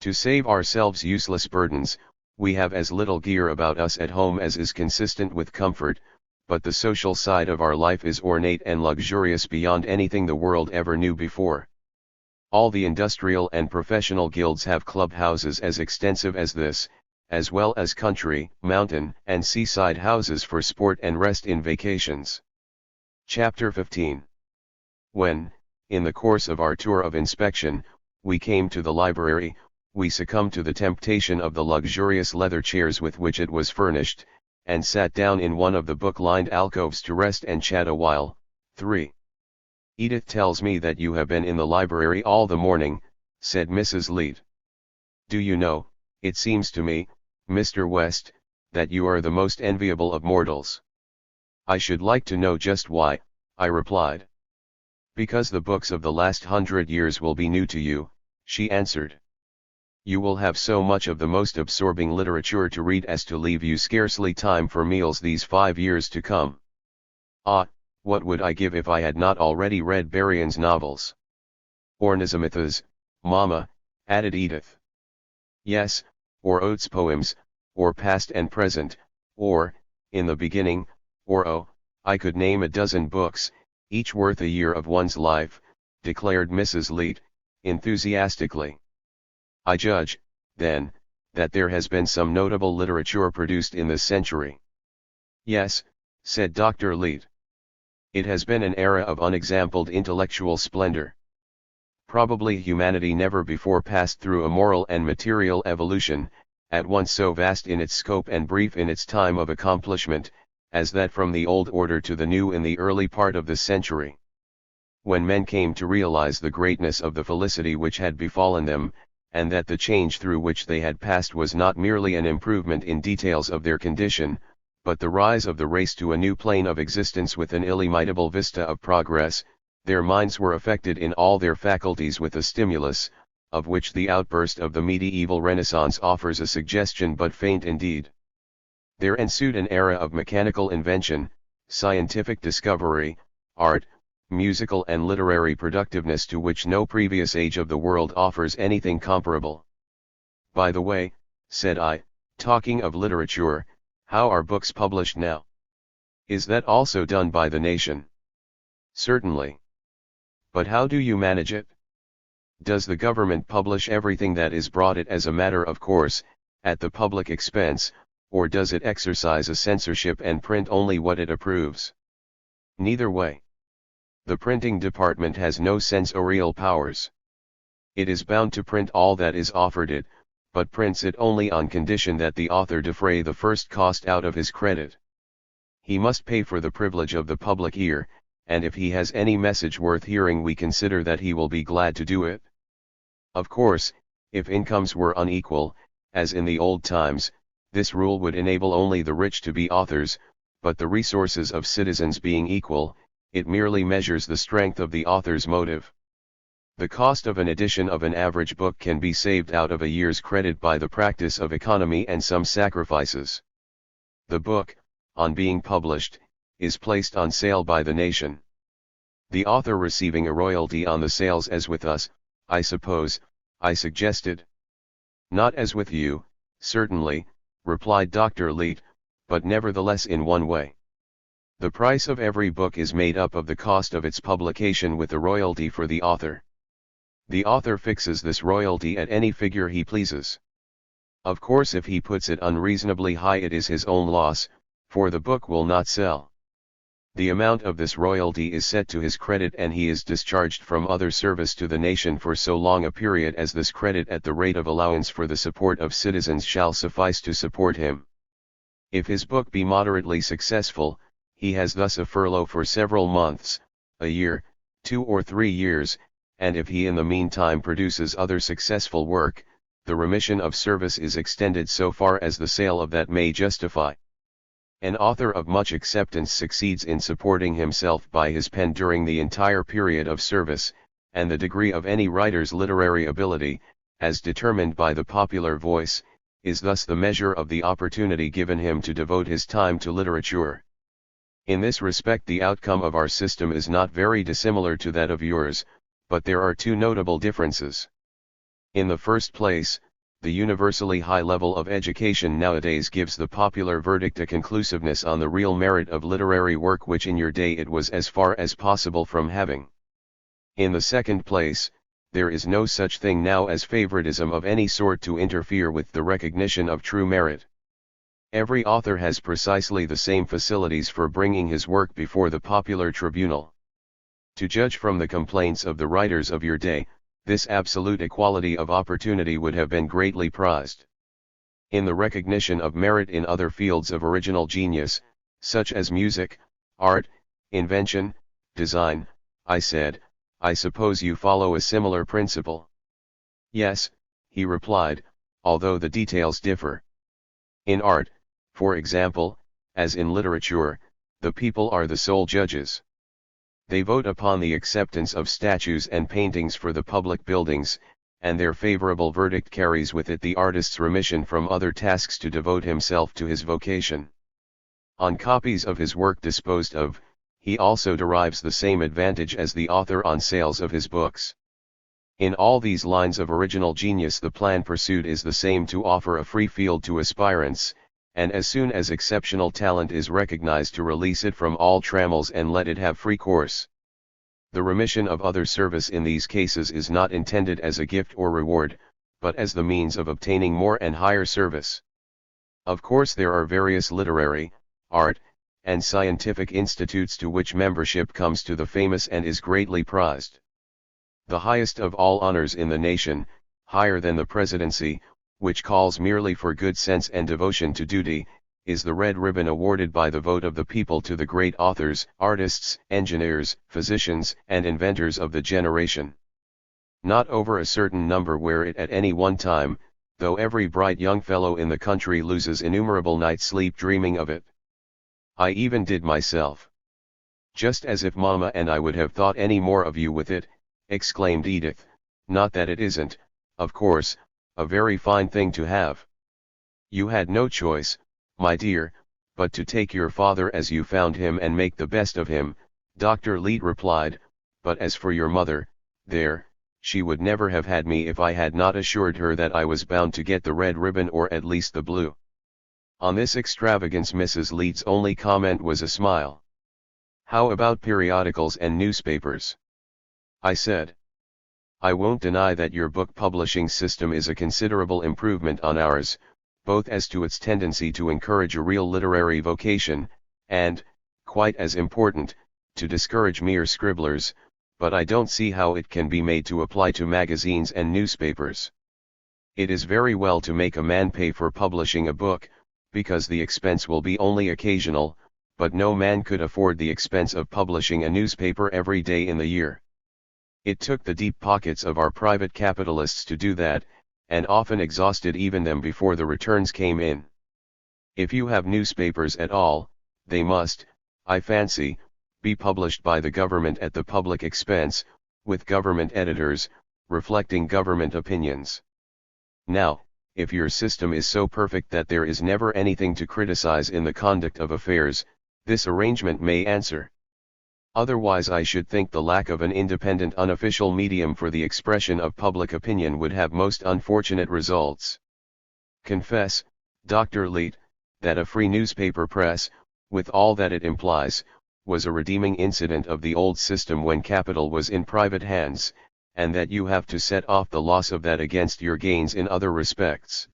To save ourselves useless burdens, we have as little gear about us at home as is consistent with comfort, but the social side of our life is ornate and luxurious beyond anything the world ever knew before. All the industrial and professional guilds have clubhouses as extensive as this, as well as country, mountain, and seaside houses for sport and rest in vacations." Chapter 15. When, in the course of our tour of inspection, we came to the library, we succumbed to the temptation of the luxurious leather chairs with which it was furnished, and sat down in one of the book-lined alcoves to rest and chat a while. 3. "Edith tells me that you have been in the library all the morning," said Mrs. Leete. "Do you know, it seems to me, Mr. West, that you are the most enviable of mortals." "I should like to know just why," I replied. "Because the books of the last 100 years will be new to you," she answered. "You will have so much of the most absorbing literature to read as to leave you scarcely time for meals these 5 years to come." "Ah, what would I give if I had not already read Berrien's novels?" "Or Nizimitha's, mamma," added Edith. "Yes, or Oates' poems, or Past and Present, or, In the Beginning, or oh, I could name a dozen books, each worth a year of one's life," declared Mrs. Leete, enthusiastically. "I judge, then, that there has been some notable literature produced in this century." "Yes," said Dr. Leete. "It has been an era of unexampled intellectual splendor. Probably humanity never before passed through a moral and material evolution, at once so vast in its scope and brief in its time of accomplishment, as that from the old order to the new in the early part of this century. When men came to realize the greatness of the felicity which had befallen them, and that the change through which they had passed was not merely an improvement in details of their condition, but the rise of the race to a new plane of existence with an illimitable vista of progress, their minds were affected in all their faculties with a stimulus, of which the outburst of the medieval Renaissance offers a suggestion but faint indeed. There ensued an era of mechanical invention, scientific discovery, art, musical and literary productiveness to which no previous age of the world offers anything comparable." "By the way," said I, "talking of literature, how are books published now? Is that also done by the nation?" "Certainly. But how do you manage it? Does the government publish everything that is brought it as a matter of course, at the public expense, or does it exercise a censorship and print only what it approves?" "Neither way. The printing department has no censorial powers. It is bound to print all that is offered it, but prints it only on condition that the author defray the first cost out of his credit. He must pay for the privilege of the public ear, and if he has any message worth hearing we consider that he will be glad to do it. Of course, if incomes were unequal, as in the old times, this rule would enable only the rich to be authors, but the resources of citizens being equal, it merely measures the strength of the author's motive. The cost of an edition of an average book can be saved out of a year's credit by the practice of economy and some sacrifices. The book, on being published, is placed on sale by the nation. The author receiving a royalty on the sales as with us, I suppose," I suggested. "Not as with you, certainly," replied Dr. Leete, "but nevertheless in one way. The price of every book is made up of the cost of its publication with a royalty for the author. The author fixes this royalty at any figure he pleases. Of course if he puts it unreasonably high it is his own loss, for the book will not sell. The amount of this royalty is set to his credit and he is discharged from other service to the nation for so long a period as this credit at the rate of allowance for the support of citizens shall suffice to support him. If his book be moderately successful, he has thus a furlough for several months, a year, 2 or 3 years, and if he in the meantime produces other successful work, the remission of service is extended so far as the sale of that may justify. An author of much acceptance succeeds in supporting himself by his pen during the entire period of service, and the degree of any writer's literary ability, as determined by the popular voice, is thus the measure of the opportunity given him to devote his time to literature. In this respect the outcome of our system is not very dissimilar to that of yours, but there are two notable differences. In the first place, the universally high level of education nowadays gives the popular verdict a conclusiveness on the real merit of literary work which in your day it was as far as possible from having. In the second place, there is no such thing now as favoritism of any sort to interfere with the recognition of true merit. Every author has precisely the same facilities for bringing his work before the popular tribunal. To judge from the complaints of the writers of your day, this absolute equality of opportunity would have been greatly prized. In the recognition of merit in other fields of original genius, such as music, art, invention, design, I said, I suppose you follow a similar principle. Yes, he replied, although the details differ. In art, for example, as in literature, the people are the sole judges. They vote upon the acceptance of statues and paintings for the public buildings, and their favorable verdict carries with it the artist's remission from other tasks to devote himself to his vocation. On copies of his work disposed of, he also derives the same advantage as the author on sales of his books. In all these lines of original genius the plan pursued is the same: to offer a free field to aspirants, and as soon as exceptional talent is recognized to release it from all trammels and let it have free course. The remission of other service in these cases is not intended as a gift or reward, but as the means of obtaining more and higher service. Of course there are various literary, art, and scientific institutes to which membership comes to the famous and is greatly prized. The highest of all honors in the nation, higher than the presidency, which calls merely for good sense and devotion to duty, is the red ribbon awarded by the vote of the people to the great authors, artists, engineers, physicians, and inventors of the generation. Not over a certain number wear it at any one time, though every bright young fellow in the country loses innumerable nights' sleep dreaming of it. I even did myself. Just as if Mama and I would have thought any more of you with it, exclaimed Edith, not that it isn't, of course, a very fine thing to have. You had no choice, my dear, but to take your father as you found him and make the best of him, Dr. Leete replied, but as for your mother, there, she would never have had me if I had not assured her that I was bound to get the red ribbon or at least the blue. On this extravagance Mrs. Leete's only comment was a smile. How about periodicals and newspapers? I said. I won't deny that your book publishing system is a considerable improvement on ours, both as to its tendency to encourage a real literary vocation, and, quite as important, to discourage mere scribblers, but I don't see how it can be made to apply to magazines and newspapers. It is very well to make a man pay for publishing a book, because the expense will be only occasional, but no man could afford the expense of publishing a newspaper every day in the year. It took the deep pockets of our private capitalists to do that, and often exhausted even them before the returns came in. If you have newspapers at all, they must, I fancy, be published by the government at the public expense, with government editors, reflecting government opinions. Now, if your system is so perfect that there is never anything to criticize in the conduct of affairs, this arrangement may answer. Otherwise I should think the lack of an independent unofficial medium for the expression of public opinion would have most unfortunate results. Confess, Dr. Leete, that a free newspaper press, with all that it implies, was a redeeming incident of the old system when capital was in private hands, and that you have to set off the loss of that against your gains in other respects.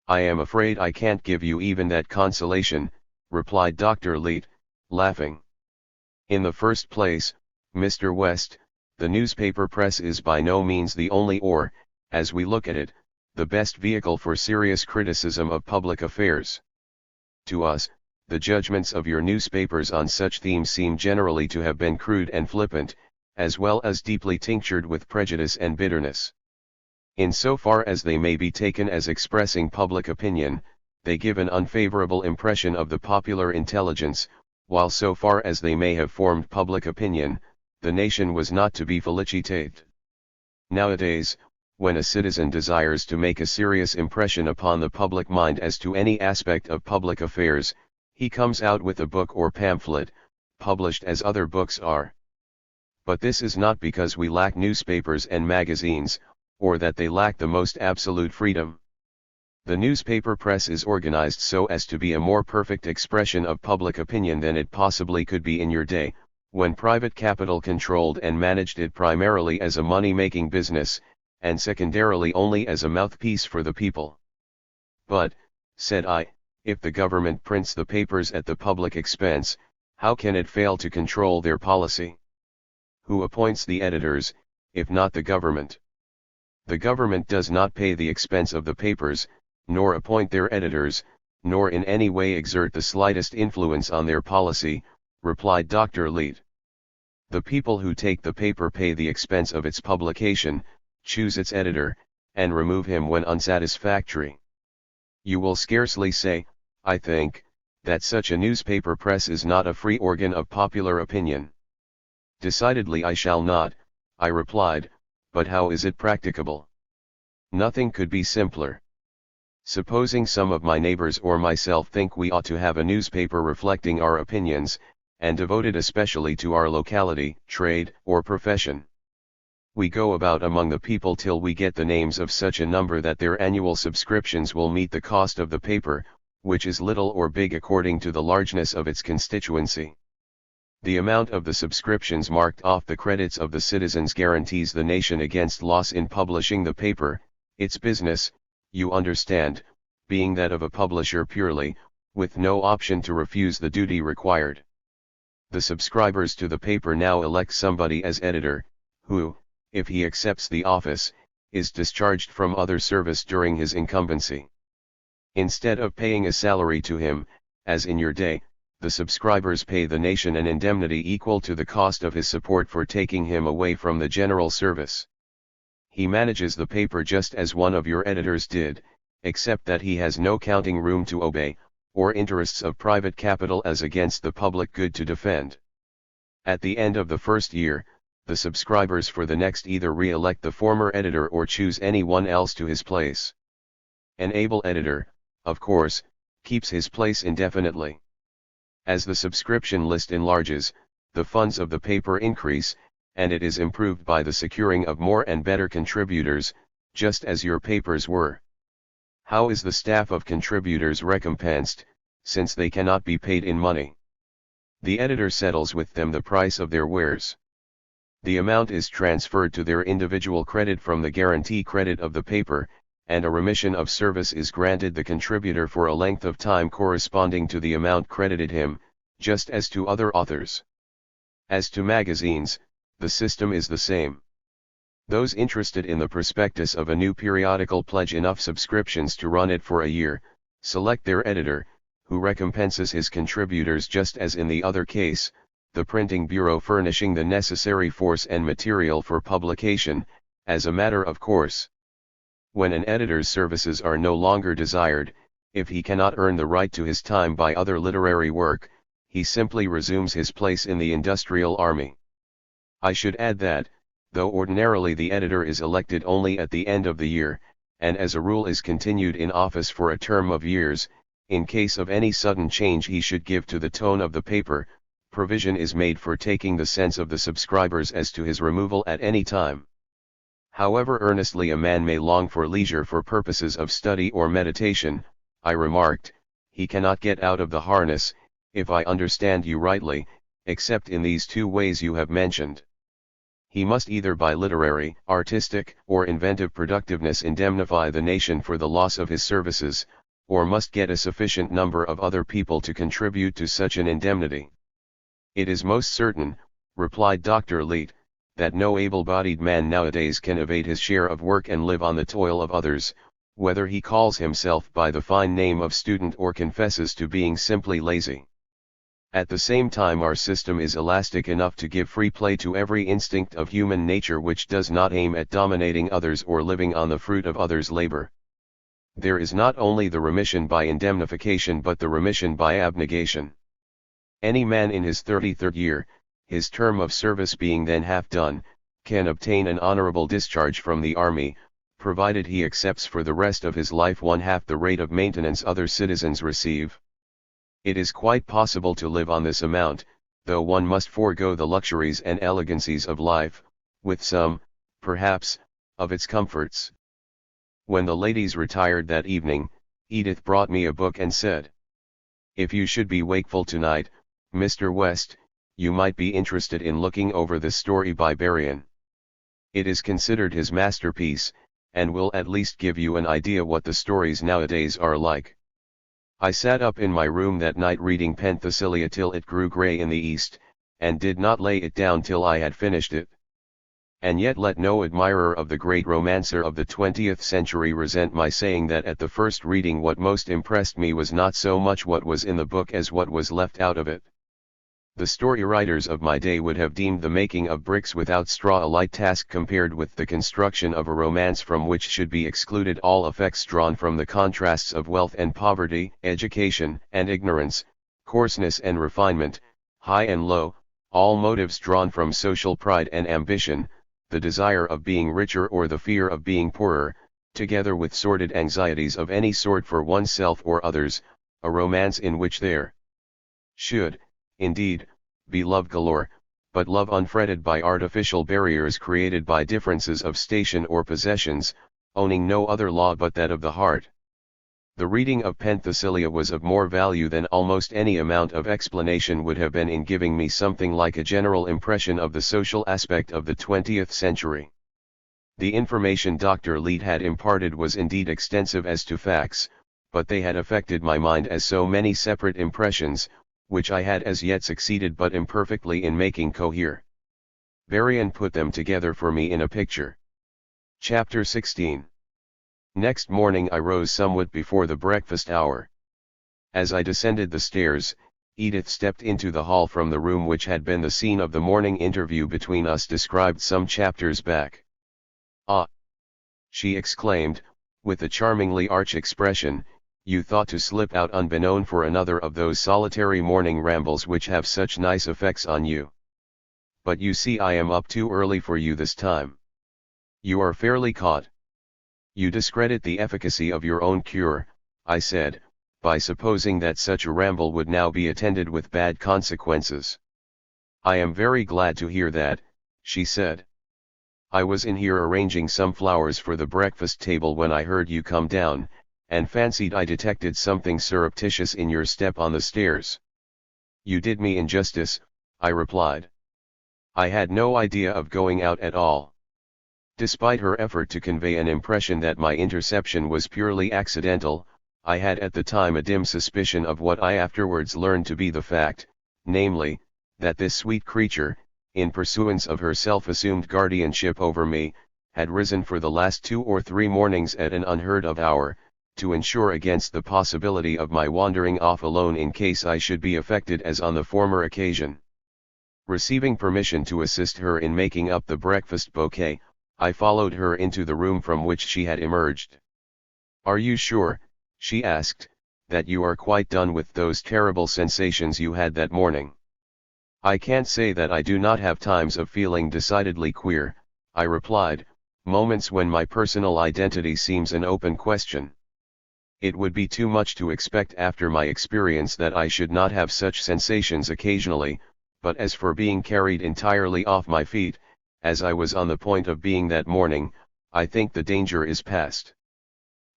I am afraid I can't give you even that consolation, replied Dr. Leete, laughing. In the first place, Mr. West, the newspaper press is by no means the only or, as we look at it, the best vehicle for serious criticism of public affairs. To us, the judgments of your newspapers on such themes seem generally to have been crude and flippant, as well as deeply tinctured with prejudice and bitterness. In so far as they may be taken as expressing public opinion, they give an unfavorable impression of the popular intelligence, while so far as they may have formed public opinion, the nation was not to be felicitated. Nowadays, when a citizen desires to make a serious impression upon the public mind as to any aspect of public affairs, he comes out with a book or pamphlet, published as other books are. But this is not because we lack newspapers and magazines, or that they lack the most absolute freedom. The newspaper press is organized so as to be a more perfect expression of public opinion than it possibly could be in your day, when private capital controlled and managed it primarily as a money-making business, and secondarily only as a mouthpiece for the people. But, said I, if the government prints the papers at the public expense, how can it fail to control their policy? Who appoints the editors, if not the government? The government does not pay the expense of the papers, nor appoint their editors, nor in any way exert the slightest influence on their policy, replied Dr. Leet. The people who take the paper pay the expense of its publication, choose its editor, and remove him when unsatisfactory. You will scarcely say, I think, that such a newspaper press is not a free organ of popular opinion. Decidedly I shall not, I replied, but how is it practicable? Nothing could be simpler. Supposing some of my neighbors or myself think we ought to have a newspaper reflecting our opinions, and devoted especially to our locality, trade, or profession. We go about among the people till we get the names of such a number that their annual subscriptions will meet the cost of the paper, which is little or big according to the largeness of its constituency. The amount of the subscriptions marked off the credits of the citizens guarantees the nation against loss in publishing the paper, its business, you understand, being that of a publisher purely, with no option to refuse the duty required. The subscribers to the paper now elect somebody as editor, who, if he accepts the office, is discharged from other service during his incumbency. Instead of paying a salary to him, as in your day, the subscribers pay the nation an indemnity equal to the cost of his support for taking him away from the general service. He manages the paper just as one of your editors did, except that he has no counting room to obey, or interests of private capital as against the public good to defend. At the end of the first year, the subscribers for the next either re-elect the former editor or choose anyone else to his place. An able editor, of course, keeps his place indefinitely. As the subscription list enlarges, the funds of the paper increase, and it is improved by the securing of more and better contributors, just as your papers were. How is the staff of contributors recompensed, since they cannot be paid in money? The editor settles with them the price of their wares. The amount is transferred to their individual credit from the guarantee credit of the paper, and a remission of service is granted the contributor for a length of time corresponding to the amount credited him, just as to other authors. As to magazines, the system is the same. Those interested in the prospectus of a new periodical pledge enough subscriptions to run it for a year, select their editor, who recompenses his contributors just as in the other case, the printing bureau furnishing the necessary force and material for publication, as a matter of course. When an editor's services are no longer desired, if he cannot earn the right to his time by other literary work, he simply resumes his place in the industrial army. I should add that, though ordinarily the editor is elected only at the end of the year, and as a rule is continued in office for a term of years, in case of any sudden change he should give to the tone of the paper, provision is made for taking the sense of the subscribers as to his removal at any time. However earnestly a man may long for leisure for purposes of study or meditation, I remarked, he cannot get out of the harness, if I understand you rightly, except in these two ways you have mentioned. He must either by literary, artistic, or inventive productiveness indemnify the nation for the loss of his services, or must get a sufficient number of other people to contribute to such an indemnity. It is most certain, replied Dr. Leet, that no able-bodied man nowadays can evade his share of work and live on the toil of others, whether he calls himself by the fine name of student or confesses to being simply lazy. At the same time our system is elastic enough to give free play to every instinct of human nature which does not aim at dominating others or living on the fruit of others' labor. There is not only the remission by indemnification but the remission by abnegation. Any man in his 33rd year, his term of service being then half done, can obtain an honorable discharge from the army, provided he accepts for the rest of his life 1/2 the rate of maintenance other citizens receive. It is quite possible to live on this amount, though one must forego the luxuries and elegancies of life, with some, perhaps, of its comforts. When the ladies retired that evening, Edith brought me a book and said, "If you should be wakeful tonight, Mr. West, you might be interested in looking over this story by Berrien. It is considered his masterpiece, and will at least give you an idea what the stories nowadays are like." I sat up in my room that night reading Penthesilea till it grew grey in the east, and did not lay it down till I had finished it. And yet let no admirer of the great romancer of the 20th century resent my saying that at the first reading what most impressed me was not so much what was in the book as what was left out of it. The story writers of my day would have deemed the making of bricks without straw a light task compared with the construction of a romance from which should be excluded all effects drawn from the contrasts of wealth and poverty, education and ignorance, coarseness and refinement, high and low, all motives drawn from social pride and ambition, the desire of being richer or the fear of being poorer, together with sordid anxieties of any sort for oneself or others, a romance in which there should, indeed, be love galore, but love unfretted by artificial barriers created by differences of station or possessions, owning no other law but that of the heart. The reading of Penthesilea was of more value than almost any amount of explanation would have been in giving me something like a general impression of the social aspect of the 20th century. The information Dr. Leete had imparted was indeed extensive as to facts, but they had affected my mind as so many separate impressions, which I had as yet succeeded but imperfectly in making cohere. Berrien put them together for me in a picture. Chapter 16. Next morning I rose somewhat before the breakfast hour. As I descended the stairs, Edith stepped into the hall from the room which had been the scene of the morning interview between us described some chapters back. "Ah!" she exclaimed, with a charmingly arch expression, "you thought to slip out unbeknown for another of those solitary morning rambles which have such nice effects on you. But you see I am up too early for you this time. You are fairly caught. You discredit the efficacy of your own cure," I said, "by supposing that such a ramble would now be attended with bad consequences." "I am very glad to hear that," she said. "I was in here arranging some flowers for the breakfast table when I heard you come down, and fancied I detected something surreptitious in your step on the stairs." "You did me injustice," I replied. "I had no idea of going out at all." Despite her effort to convey an impression that my interception was purely accidental, I had at the time a dim suspicion of what I afterwards learned to be the fact, namely, that this sweet creature, in pursuance of her self-assumed guardianship over me, had risen for the last 2 or 3 mornings at an unheard of hour, to ensure against the possibility of my wandering off alone in case I should be affected as on the former occasion. Receiving permission to assist her in making up the breakfast bouquet, I followed her into the room from which she had emerged. "Are you sure," she asked, "that you are quite done with those terrible sensations you had that morning?" "I can't say that I do not have times of feeling decidedly queer," I replied, "moments when my personal identity seems an open question. It would be too much to expect after my experience that I should not have such sensations occasionally, but as for being carried entirely off my feet, as I was on the point of being that morning, I think the danger is past."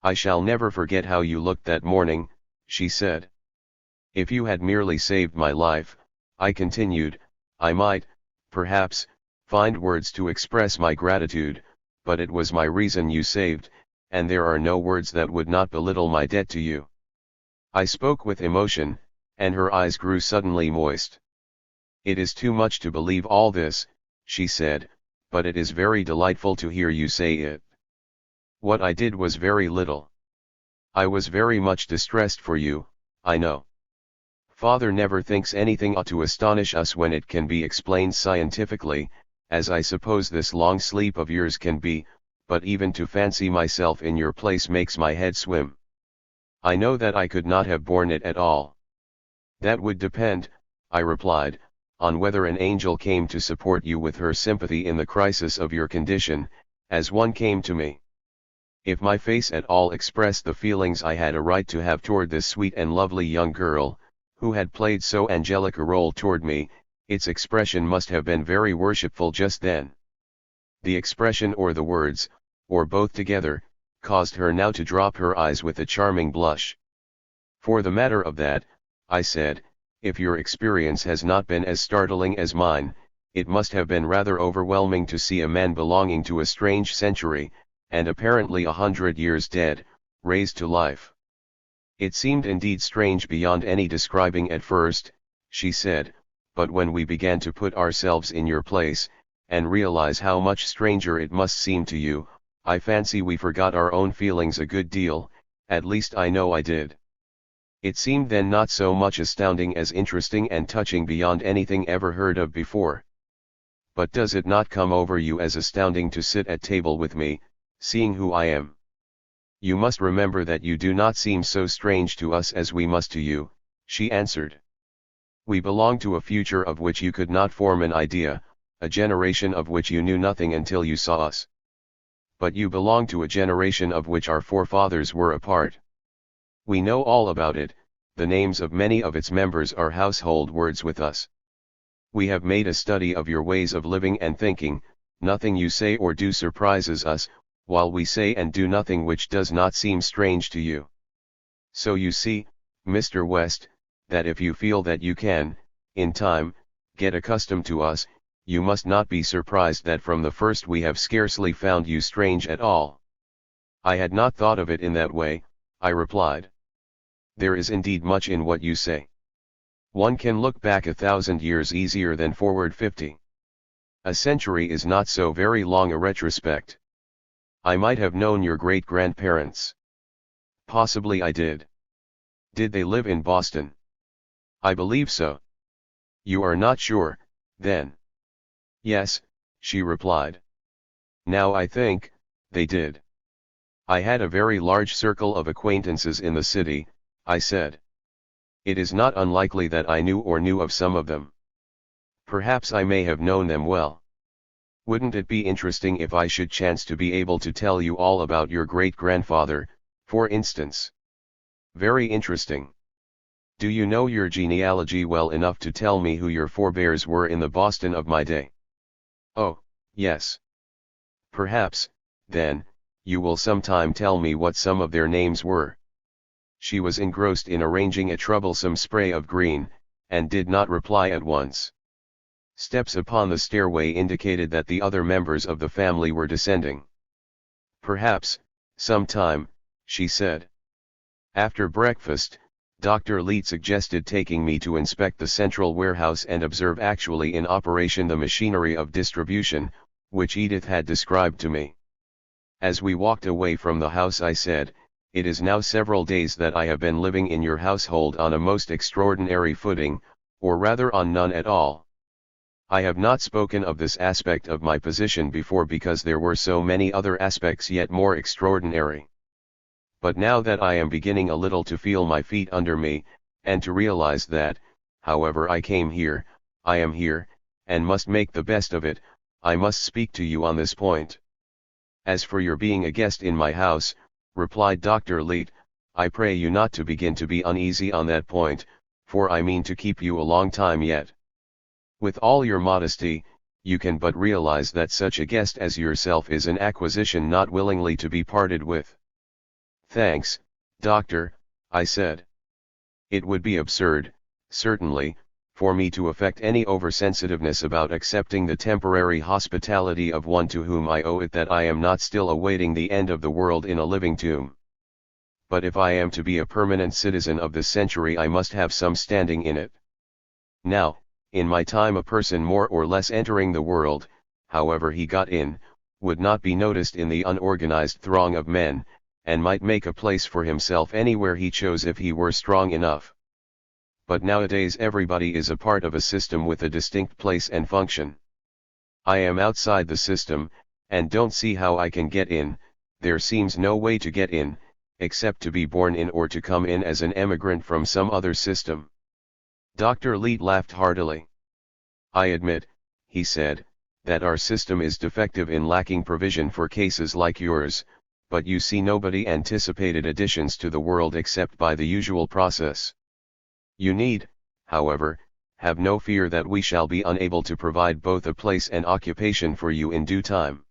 "I shall never forget how you looked that morning," she said. "If you had merely saved my life," I continued, "I might, perhaps, find words to express my gratitude, but it was my reason you saved, and there are no words that would not belittle my debt to you." I spoke with emotion, and her eyes grew suddenly moist. "It is too much to believe all this," she said, "but it is very delightful to hear you say it. What I did was very little. I was very much distressed for you, I know. Father never thinks anything ought to astonish us when it can be explained scientifically, as I suppose this long sleep of yours can be, but even to fancy myself in your place makes my head swim. I know that I could not have borne it at all. That would depend, I replied, on whether an angel came to support you with her sympathy in the crisis of your condition, as one came to me. If my face at all expressed the feelings I had a right to have toward this sweet and lovely young girl, who had played so angelic a role toward me, its expression must have been very worshipful just then. The expression or the words, or both together, caused her now to drop her eyes with a charming blush. For the matter of that, I said, if your experience has not been as startling as mine, it must have been rather overwhelming to see a man belonging to a strange century, and apparently 100 years dead, raised to life. It seemed indeed strange beyond any describing at first, she said, but when we began to put ourselves in your place, and realize how much stranger it must seem to you, I fancy we forgot our own feelings a good deal, at least I know I did. It seemed then not so much astounding as interesting and touching beyond anything ever heard of before. But does it not come over you as astounding to sit at table with me, seeing who I am? You must remember that you do not seem so strange to us as we must to you, she answered. We belong to a future of which you could not form an idea, a generation of which you knew nothing until you saw us. But you belong to a generation of which our forefathers were a part. We know all about it, the names of many of its members are household words with us. We have made a study of your ways of living and thinking, nothing you say or do surprises us, while we say and do nothing which does not seem strange to you. So you see, Mr. West, that if you feel that you can, in time, get accustomed to us, you must not be surprised that from the first we have scarcely found you strange at all. I had not thought of it in that way, I replied. There is indeed much in what you say. One can look back 1,000 years easier than forward 50. A century is not so very long a retrospect. I might have known your great-grandparents. Possibly I did. Did they live in Boston? I believe so. You are not sure, then? Yes, she replied. Now I think, they did. I had a very large circle of acquaintances in the city, I said. It is not unlikely that I knew or knew of some of them. Perhaps I may have known them well. Wouldn't it be interesting if I should chance to be able to tell you all about your great-grandfather, for instance? Very interesting. Do you know your genealogy well enough to tell me who your forebears were in the Boston of my day? Oh, yes. Perhaps, then, you will sometime tell me what some of their names were. She was engrossed in arranging a troublesome spray of green, and did not reply at once. Steps upon the stairway indicated that the other members of the family were descending. Perhaps, sometime, she said. After breakfast, Dr. Leete suggested taking me to inspect the central warehouse and observe actually in operation the machinery of distribution, which Edith had described to me. As we walked away from the house I said, it is now several days that I have been living in your household on a most extraordinary footing, or rather on none at all. I have not spoken of this aspect of my position before because there were so many other aspects yet more extraordinary. But now that I am beginning a little to feel my feet under me, and to realize that, however I came here, I am here, and must make the best of it, I must speak to you on this point. As for your being a guest in my house, replied Dr. Leete, I pray you not to begin to be uneasy on that point, for I mean to keep you a long time yet. With all your modesty, you can but realize that such a guest as yourself is an acquisition not willingly to be parted with. Thanks, Doctor, I said. It would be absurd, certainly, for me to affect any oversensitiveness about accepting the temporary hospitality of one to whom I owe it that I am not still awaiting the end of the world in a living tomb. But if I am to be a permanent citizen of this century I must have some standing in it. Now, in my time a person more or less entering the world, however he got in, would not be noticed in the unorganized throng of men, and might make a place for himself anywhere he chose if he were strong enough. but nowadays everybody is a part of a system with a distinct place and function. I am outside the system, and don't see how I can get in. There seems no way to get in, except to be born in or to come in as an emigrant from some other system. Dr. Leet laughed heartily. I admit, he said, that our system is defective in lacking provision for cases like yours, but you see nobody anticipated additions to the world except by the usual process. You need, however, have no fear that we shall be unable to provide both a place and occupation for you in due time.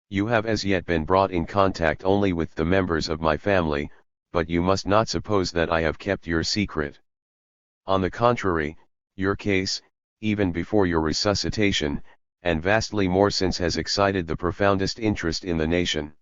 You have as yet been brought in contact only with the members of my family, but you must not suppose that I have kept your secret. On the contrary, your case, even before your resuscitation, and vastly more since, has excited the profoundest interest in the nation.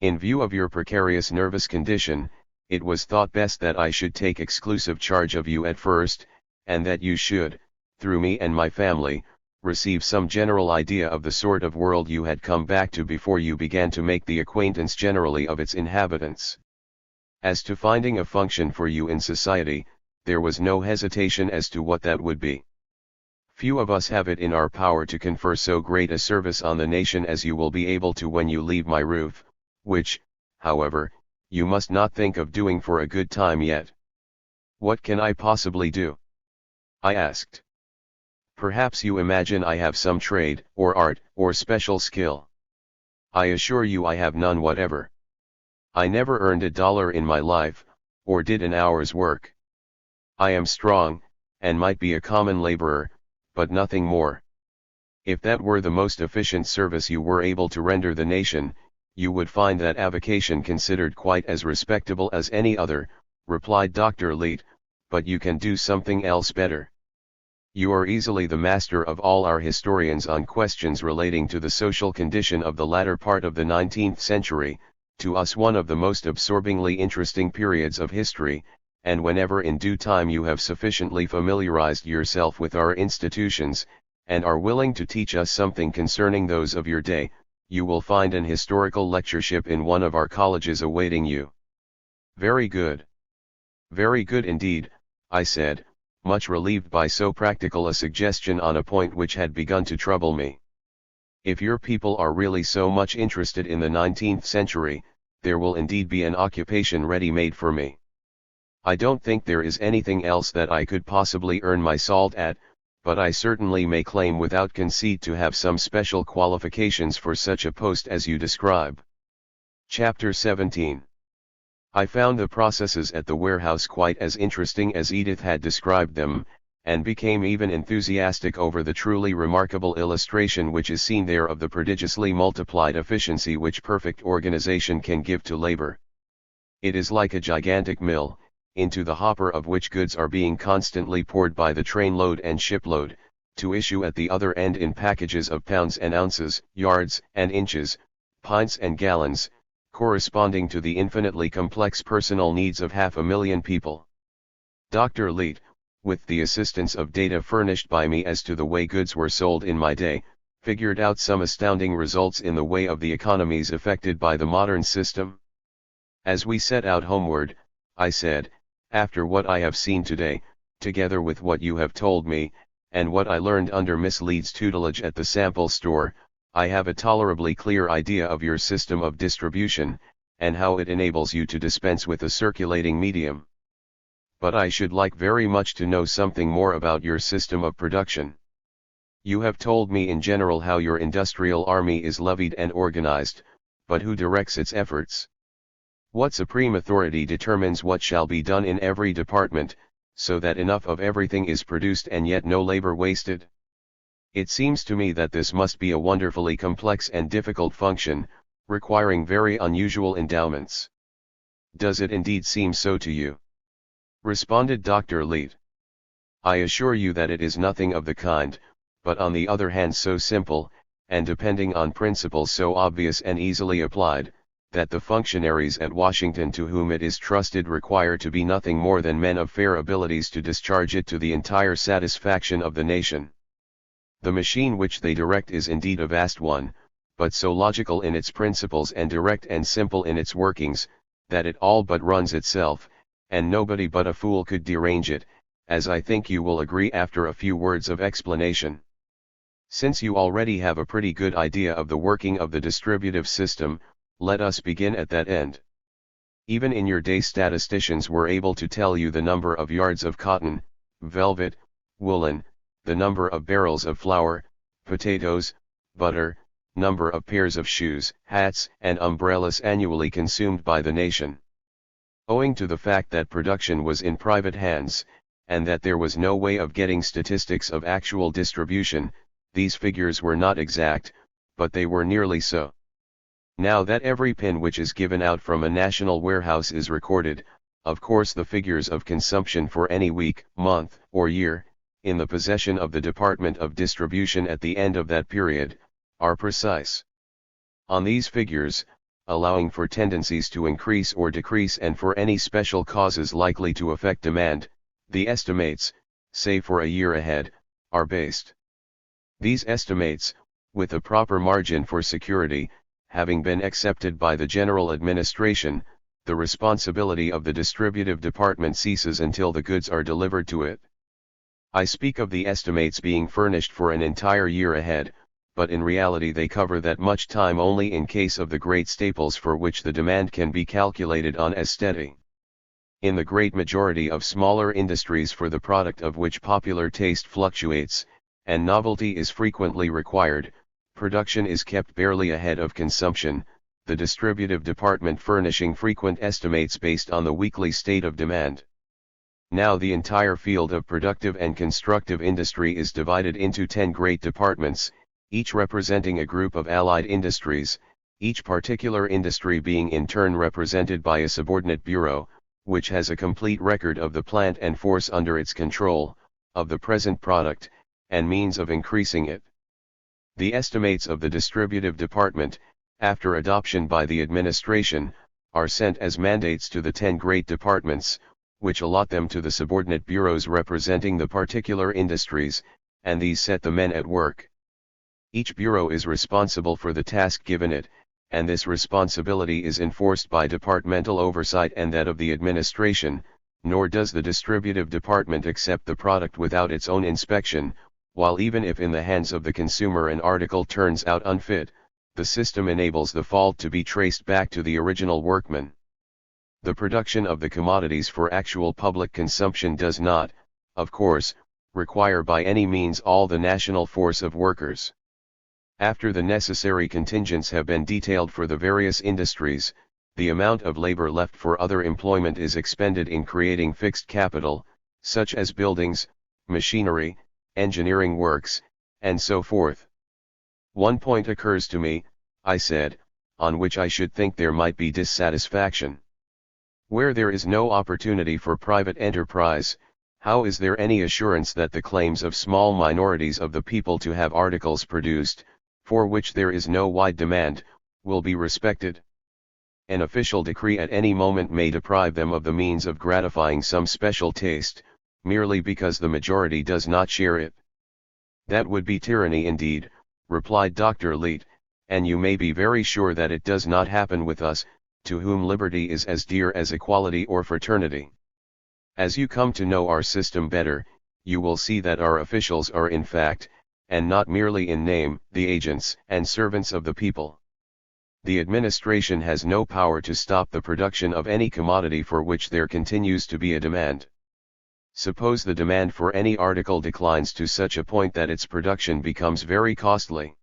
In view of your precarious nervous condition, it was thought best that I should take exclusive charge of you at first, and that you should, through me and my family, receive some general idea of the sort of world you had come back to before you began to make the acquaintance generally of its inhabitants. As to finding a function for you in society, there was no hesitation as to what that would be. Few of us have it in our power to confer so great a service on the nation as you will be able to when you leave my roof, which, however, you must not think of doing for a good time yet. What can I possibly do? I asked. Perhaps you imagine I have some trade, or art, or special skill. I assure you I have none whatever. I never earned $1 in my life, or did an hour's work. I am strong, and might be a common laborer, but nothing more. If that were the most efficient service you were able to render the nation, you would find that avocation considered quite as respectable as any other, replied Dr. Leet, but you can do something else better. You are easily the master of all our historians on questions relating to the social condition of the latter part of the 19th century, to us one of the most absorbingly interesting periods of history, and whenever in due time you have sufficiently familiarized yourself with our institutions, and are willing to teach us something concerning those of your day, you will find an historical lectureship in one of our colleges awaiting you. Very good. Very good indeed, I said, much relieved by so practical a suggestion on a point which had begun to trouble me. If your people are really so much interested in the 19th century, there will indeed be an occupation ready-made for me. I don't think there is anything else that I could possibly earn my salt at, but I certainly may claim without conceit to have some special qualifications for such a post as you describe. Chapter 17. I found the processes at the warehouse quite as interesting as Edith had described them, and became even enthusiastic over the truly remarkable illustration which is seen there of the prodigiously multiplied efficiency which perfect organization can give to labor. It is like a gigantic mill, into the hopper of which goods are being constantly poured by the trainload and shipload, to issue at the other end in packages of pounds and ounces, yards and inches, pints and gallons, corresponding to the infinitely complex personal needs of 500,000 people. Dr. Leet, with the assistance of data furnished by me as to the way goods were sold in my day, figured out some astounding results in the way of the economies effected by the modern system. As we set out homeward, I said, after what I have seen today, together with what you have told me, and what I learned under Miss Leeds' tutelage at the sample store, I have a tolerably clear idea of your system of distribution, and how it enables you to dispense with a circulating medium. But I should like very much to know something more about your system of production. You have told me in general how your industrial army is levied and organized, but who directs its efforts? What supreme authority determines what shall be done in every department, so that enough of everything is produced and yet no labor wasted? It seems to me that this must be a wonderfully complex and difficult function, requiring very unusual endowments. Does it indeed seem so to you? Responded Dr. Leet. I assure you that it is nothing of the kind, but on the other hand so simple, and depending on principles so obvious and easily applied, that the functionaries at Washington to whom it is trusted require to be nothing more than men of fair abilities to discharge it to the entire satisfaction of the nation. The machine which they direct is indeed a vast one, but so logical in its principles and direct and simple in its workings, that it all but runs itself, and nobody but a fool could derange it, as I think you will agree after a few words of explanation. Since you already have a pretty good idea of the working of the distributive system, let us begin at that end. Even in your day, statisticians were able to tell you the number of yards of cotton, velvet, woolen, the number of barrels of flour, potatoes, butter, number of pairs of shoes, hats, and umbrellas annually consumed by the nation. Owing to the fact that production was in private hands, and that there was no way of getting statistics of actual distribution, these figures were not exact, but they were nearly so. Now that every pin which is given out from a national warehouse is recorded, of course the figures of consumption for any week, month, or year, in the possession of the Department of Distribution at the end of that period, are precise. On these figures, allowing for tendencies to increase or decrease and for any special causes likely to affect demand, the estimates, say for a year ahead, are based. These estimates, with a proper margin for security, having been accepted by the general administration, the responsibility of the distributive department ceases until the goods are delivered to it. I speak of the estimates being furnished for an entire year ahead, but in reality they cover that much time only in case of the great staples for which the demand can be calculated on as steady. In the great majority of smaller industries for the product of which popular taste fluctuates, and novelty is frequently required, production is kept barely ahead of consumption, the distributive department furnishing frequent estimates based on the weekly state of demand. Now the entire field of productive and constructive industry is divided into 10 great departments, each representing a group of allied industries, each particular industry being in turn represented by a subordinate bureau, which has a complete record of the plant and force under its control, of the present product, and means of increasing it. The estimates of the distributive department, after adoption by the administration, are sent as mandates to the 10 great departments, which allot them to the subordinate bureaus representing the particular industries, and these set the men at work. Each bureau is responsible for the task given it, and this responsibility is enforced by departmental oversight and that of the administration, nor does the distributive department accept the product without its own inspection, while even if in the hands of the consumer an article turns out unfit, the system enables the fault to be traced back to the original workman. The production of the commodities for actual public consumption does not, of course, require by any means all the national force of workers. After the necessary contingents have been detailed for the various industries, the amount of labor left for other employment is expended in creating fixed capital, such as buildings, machinery, engineering works, and so forth. One point occurs to me, I said, on which I should think there might be dissatisfaction. Where there is no opportunity for private enterprise, how is there any assurance that the claims of small minorities of the people to have articles produced, for which there is no wide demand, will be respected? An official decree at any moment may deprive them of the means of gratifying some special taste, merely because the majority does not share it. That would be tyranny indeed, replied Dr. Leete, and you may be very sure that it does not happen with us, to whom liberty is as dear as equality or fraternity. As you come to know our system better, you will see that our officials are in fact, and not merely in name, the agents and servants of the people. The administration has no power to stop the production of any commodity for which there continues to be a demand. Suppose the demand for any article declines to such a point that its production becomes very costly.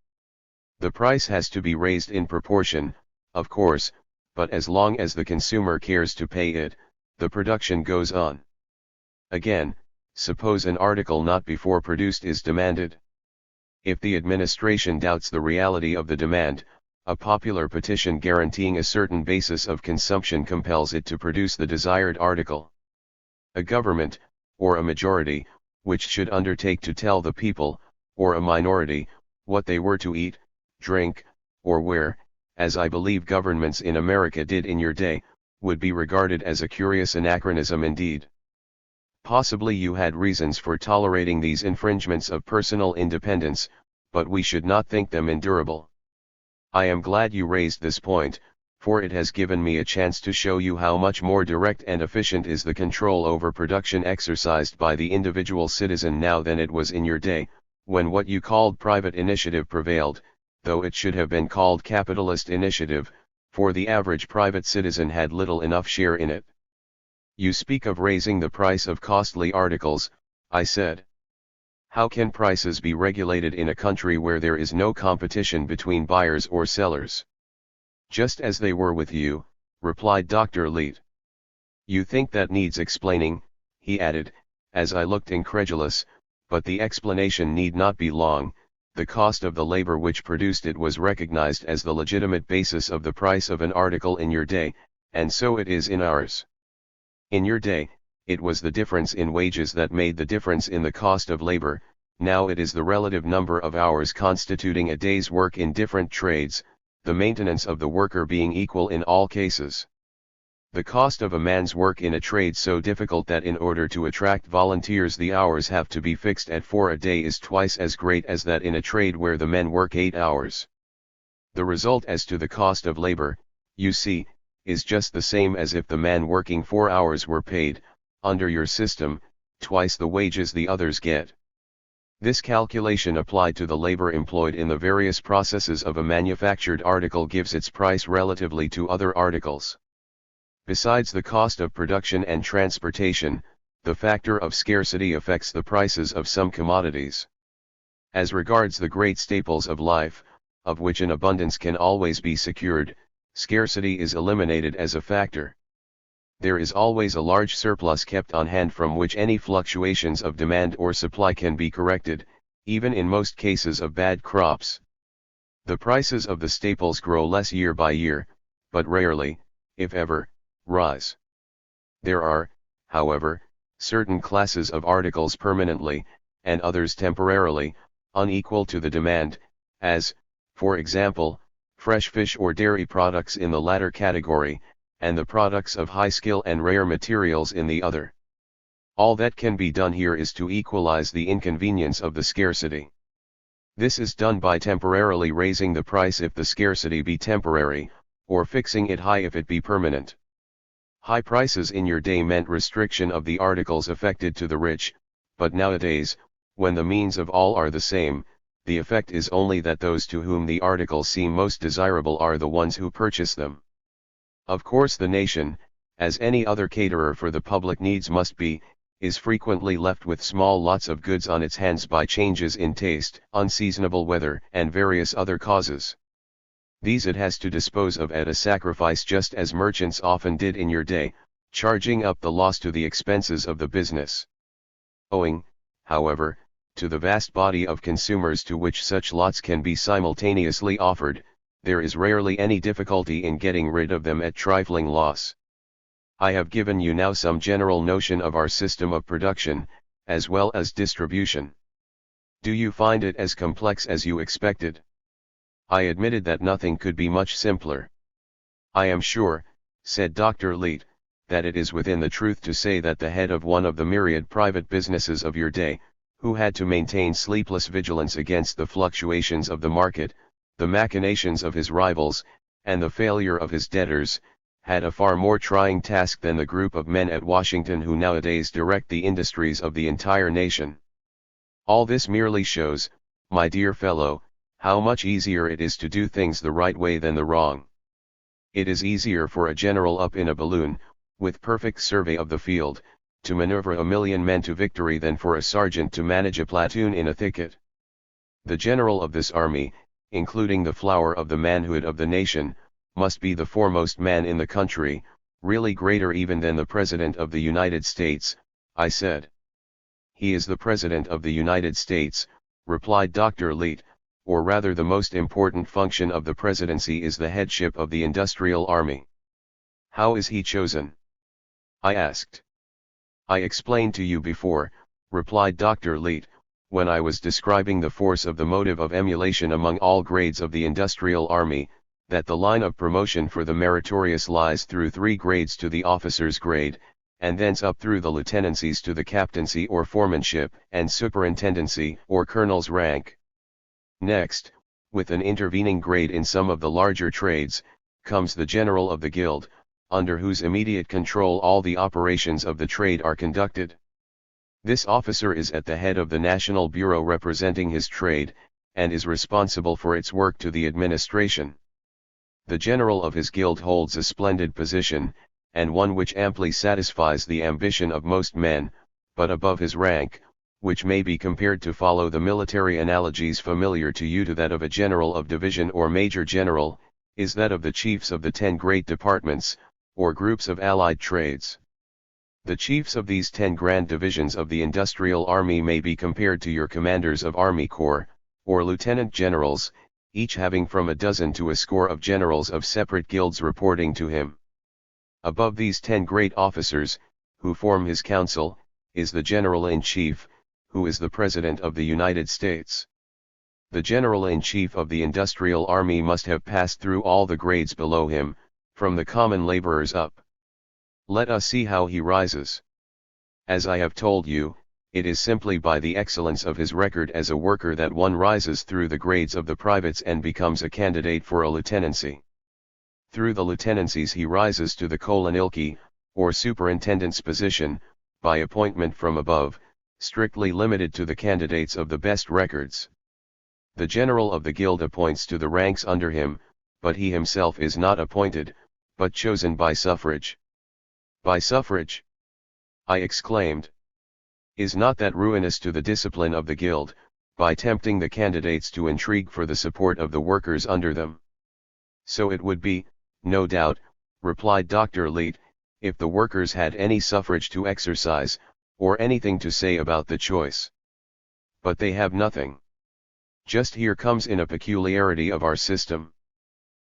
The price has to be raised in proportion, of course, but as long as the consumer cares to pay it, the production goes on. Again, suppose an article not before produced is demanded. If the administration doubts the reality of the demand, a popular petition guaranteeing a certain basis of consumption compels it to produce the desired article. A government, or a majority, which should undertake to tell the people, or a minority, what they were to eat, drink, or wear, as I believe governments in America did in your day, would be regarded as a curious anachronism indeed. Possibly you had reasons for tolerating these infringements of personal independence, but we should not think them endurable. I am glad you raised this point, for it has given me a chance to show you how much more direct and efficient is the control over production exercised by the individual citizen now than it was in your day, when what you called private initiative prevailed, though it should have been called capitalist initiative, for the average private citizen had little enough share in it. You speak of raising the price of costly articles, I said. How can prices be regulated in a country where there is no competition between buyers or sellers? Just as they were with you, replied Dr. Leet. You think that needs explaining, he added, as I looked incredulous, but the explanation need not be long. The cost of the labor which produced it was recognized as the legitimate basis of the price of an article in your day, and so it is in ours. In your day, it was the difference in wages that made the difference in the cost of labor. Now it is the relative number of hours constituting a day's work in different trades, the maintenance of the worker being equal in all cases. The cost of a man's work in a trade so difficult that in order to attract volunteers the hours have to be fixed at 4 a day is twice as great as that in a trade where the men work 8 hours. The result as to the cost of labor, you see, is just the same as if the man working 4 hours were paid, under your system, twice the wages the others get. This calculation applied to the labor employed in the various processes of a manufactured article gives its price relatively to other articles. Besides the cost of production and transportation, the factor of scarcity affects the prices of some commodities. As regards the great staples of life, of which an abundance can always be secured, scarcity is eliminated as a factor. There is always a large surplus kept on hand from which any fluctuations of demand or supply can be corrected, even in most cases of bad crops. The prices of the staples grow less year by year, but rarely, if ever, rise. There are, however, certain classes of articles permanently, and others temporarily, unequal to the demand, as, for example, fresh fish or dairy products in the latter category, and the products of high skill and rare materials in the other. All that can be done here is to equalize the inconvenience of the scarcity. This is done by temporarily raising the price if the scarcity be temporary, or fixing it high if it be permanent. High prices in your day meant restriction of the articles affected to the rich, but nowadays, when the means of all are the same, the effect is only that those to whom the articles seem most desirable are the ones who purchase them. Of course the nation, as any other caterer for the public needs must be, is frequently left with small lots of goods on its hands by changes in taste, unseasonable weather, and various other causes. These it has to dispose of at a sacrifice just as merchants often did in your day, charging up the loss to the expenses of the business. Owing, however, to the vast body of consumers to which such lots can be simultaneously offered, there is rarely any difficulty in getting rid of them at trifling loss. I have given you now some general notion of our system of production, as well as distribution. Do you find it as complex as you expected? I admitted that nothing could be much simpler. I am sure, said Dr. Leet, that it is within the truth to say that the head of one of the myriad private businesses of your day, who had to maintain sleepless vigilance against the fluctuations of the market, the machinations of his rivals, and the failure of his debtors, had a far more trying task than the group of men at Washington who nowadays direct the industries of the entire nation. All this merely shows, my dear fellow, how much easier it is to do things the right way than the wrong. It is easier for a general up in a balloon, with perfect survey of the field, to maneuver 1,000,000 men to victory than for a sergeant to manage a platoon in a thicket. The general of this army, including the flower of the manhood of the nation, must be the foremost man in the country, really greater even than the President of the United States, I said. He is the President of the United States, replied Dr. Leet, or rather the most important function of the presidency is the headship of the industrial army. How is he chosen? I asked. I explained to you before, replied Dr. Leet, when I was describing the force of the motive of emulation among all grades of the industrial army, that the line of promotion for the meritorious lies through 3 grades to the officer's grade, and thence up through the lieutenancies to the captaincy or foremanship, and superintendency or colonel's rank. Next, with an intervening grade in some of the larger trades, comes the general of the guild, under whose immediate control all the operations of the trade are conducted. This officer is at the head of the National Bureau representing his trade, and is responsible for its work to the administration. The general of his guild holds a splendid position, and one which amply satisfies the ambition of most men, but above his rank, which may be compared to follow the military analogies familiar to you to that of a general of division or major general, is that of the chiefs of the 10 great departments, or groups of allied trades. The chiefs of these 10 grand divisions of the industrial army may be compared to your commanders of army corps, or lieutenant generals, each having from a dozen to a score of generals of separate guilds reporting to him. Above these 10 great officers, who form his council, is the General-in-Chief, who is the President of the United States. The General-in-Chief of the industrial army must have passed through all the grades below him, from the common laborers up. Let us see how he rises. As I have told you, it is simply by the excellence of his record as a worker that one rises through the grades of the privates and becomes a candidate for a lieutenancy. Through the lieutenancies he rises to the colonelcy, or superintendent's position, by appointment from above, strictly limited to the candidates of the best records. The general of the guild appoints to the ranks under him, but he himself is not appointed, but chosen by suffrage. By suffrage? I exclaimed. Is not that ruinous to the discipline of the guild, by tempting the candidates to intrigue for the support of the workers under them? So it would be, no doubt, replied Dr. Leete, if the workers had any suffrage to exercise, or anything to say about the choice. But they have nothing. Just here comes in a peculiarity of our system.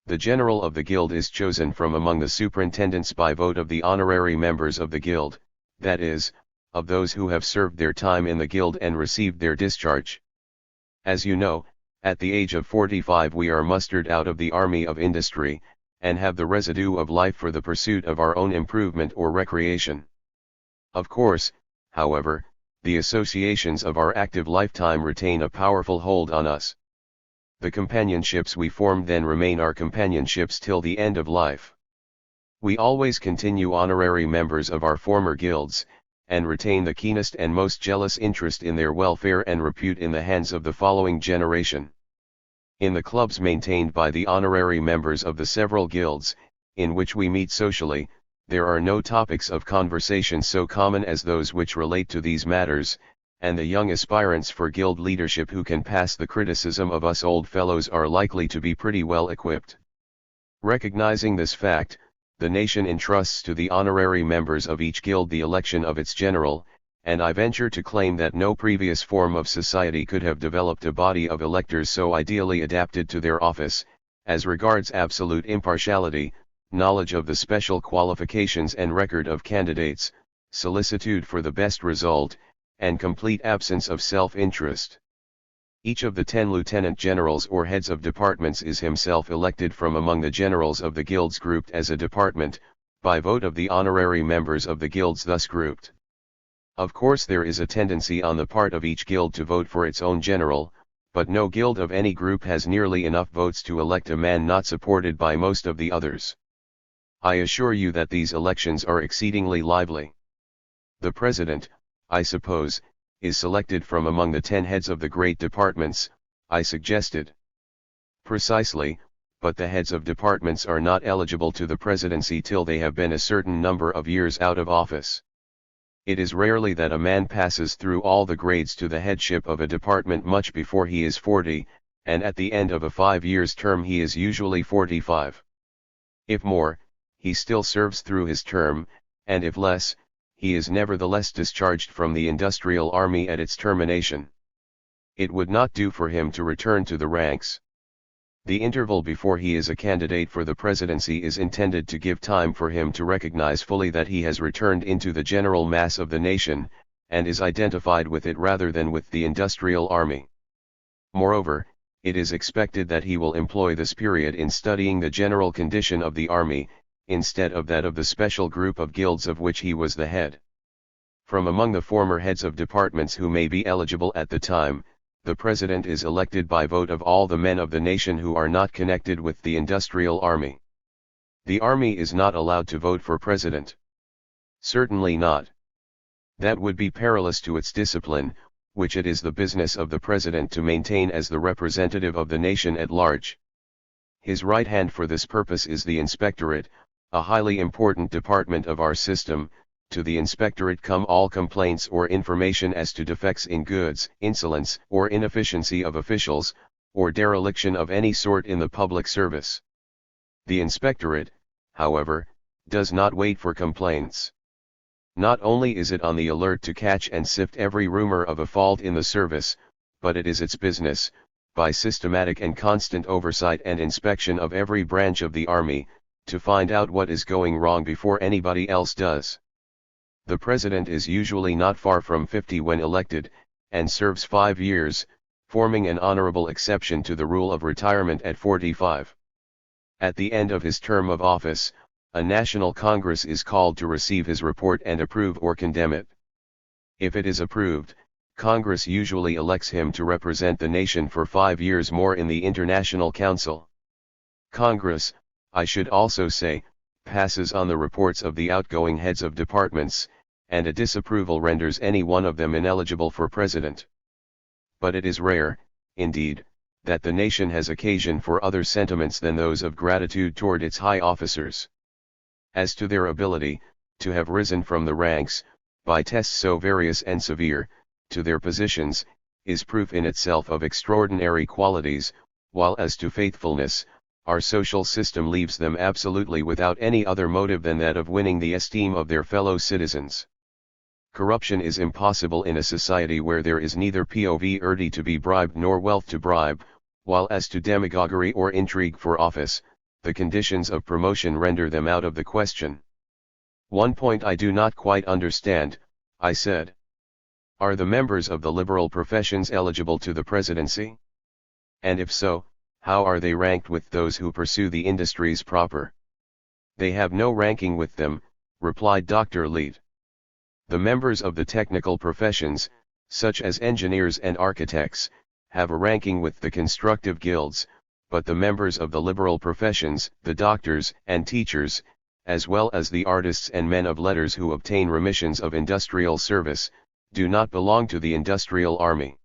The general of the guild is chosen from among the superintendents by vote of the honorary members of the guild, that is, of those who have served their time in the guild and received their discharge. As you know, at the age of 45 we are mustered out of the army of industry, and have the residue of life for the pursuit of our own improvement or recreation. Of course, however, the associations of our active lifetime retain a powerful hold on us. The companionships we form then remain our companionships till the end of life. We always continue honorary members of our former guilds, and retain the keenest and most jealous interest in their welfare and repute in the hands of the following generation. In the clubs maintained by the honorary members of the several guilds, in which we meet socially, there are no topics of conversation so common as those which relate to these matters, and the young aspirants for guild leadership who can pass the criticism of us old fellows are likely to be pretty well equipped. Recognizing this fact, the nation entrusts to the honorary members of each guild the election of its general, and I venture to claim that no previous form of society could have developed a body of electors so ideally adapted to their office, as regards absolute impartiality, knowledge of the special qualifications and record of candidates, solicitude for the best result, and complete absence of self-interest. Each of the 10 lieutenant generals or heads of departments is himself elected from among the generals of the guilds grouped as a department, by vote of the honorary members of the guilds thus grouped. Of course there is a tendency on the part of each guild to vote for its own general, but no guild of any group has nearly enough votes to elect a man not supported by most of the others. I assure you that these elections are exceedingly lively. The president, I suppose, is selected from among the 10 heads of the great departments, I suggested. Precisely, but the heads of departments are not eligible to the presidency till they have been a certain number of years out of office. It is rarely that a man passes through all the grades to the headship of a department much before he is 40, and at the end of a 5 years' term he is usually 45. If more, he still serves through his term, and if less, he is nevertheless discharged from the industrial army at its termination. It would not do for him to return to the ranks. The interval before he is a candidate for the presidency is intended to give time for him to recognize fully that he has returned into the general mass of the nation, and is identified with it rather than with the industrial army. Moreover, it is expected that he will employ this period in studying the general condition of the army, instead of that of the special group of guilds of which he was the head. From among the former heads of departments who may be eligible at the time, the president is elected by vote of all the men of the nation who are not connected with the industrial army. The army is not allowed to vote for president. Certainly not. That would be perilous to its discipline, which it is the business of the president to maintain as the representative of the nation at large. His right hand for this purpose is the inspectorate, a highly important department of our system. To the inspectorate come all complaints or information as to defects in goods, insolence or inefficiency of officials, or dereliction of any sort in the public service. The inspectorate, however, does not wait for complaints. Not only is it on the alert to catch and sift every rumor of a fault in the service, but it is its business, by systematic and constant oversight and inspection of every branch of the army, to find out what is going wrong before anybody else does. The president is usually not far from 50 when elected, and serves 5 years, forming an honorable exception to the rule of retirement at 45. At the end of his term of office, a national congress is called to receive his report and approve or condemn it. If it is approved, Congress usually elects him to represent the nation for 5 years more in the International Council. Congress, I should also say, passes on the reports of the outgoing heads of departments, and a disapproval renders any one of them ineligible for president. But it is rare, indeed, that the nation has occasion for other sentiments than those of gratitude toward its high officers. As to their ability, to have risen from the ranks, by tests so various and severe, to their positions, is proof in itself of extraordinary qualities, while as to faithfulness, our social system leaves them absolutely without any other motive than that of winning the esteem of their fellow citizens. Corruption is impossible in a society where there is neither poverty to be bribed nor wealth to bribe, while as to demagoguery or intrigue for office, the conditions of promotion render them out of the question. One point I do not quite understand, I said. Are the members of the liberal professions eligible to the presidency? And if so, how are they ranked with those who pursue the industries proper? They have no ranking with them, replied Dr. Leet. The members of the technical professions, such as engineers and architects, have a ranking with the constructive guilds, but the members of the liberal professions, the doctors and teachers, as well as the artists and men of letters who obtain remissions of industrial service, do not belong to the industrial army.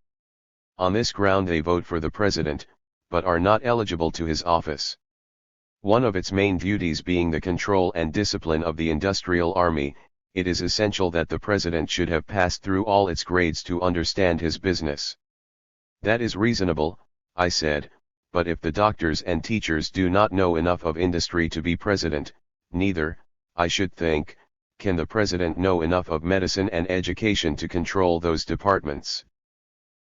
On this ground they vote for the president, but are not eligible to his office. One of its main duties being the control and discipline of the industrial army, it is essential that the president should have passed through all its grades to understand his business. That is reasonable, I said, but if the doctors and teachers do not know enough of industry to be president, neither, I should think, can the president know enough of medicine and education to control those departments.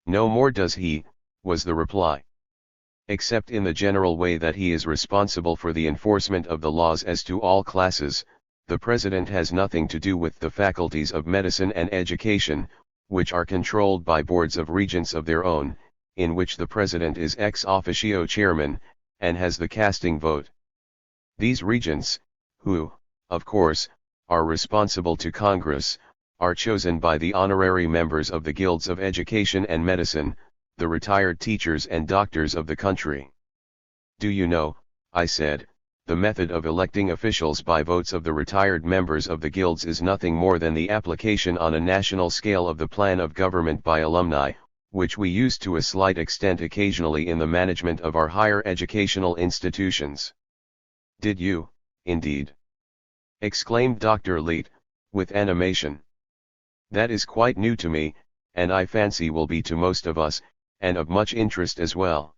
No more does he, was the reply. Except in the general way that he is responsible for the enforcement of the laws as to all classes, the president has nothing to do with the faculties of medicine and education, which are controlled by boards of regents of their own, in which the president is ex officio chairman, and has the casting vote. These regents, who, of course, are responsible to Congress, are chosen by the honorary members of the guilds of education and medicine, the retired teachers and doctors of the country. Do you know, I said, the method of electing officials by votes of the retired members of the guilds is nothing more than the application on a national scale of the plan of government by alumni, which we use to a slight extent occasionally in the management of our higher educational institutions. Did you, indeed? Exclaimed Dr. Leet, with animation. That is quite new to me, and I fancy will be to most of us, and of much interest as well.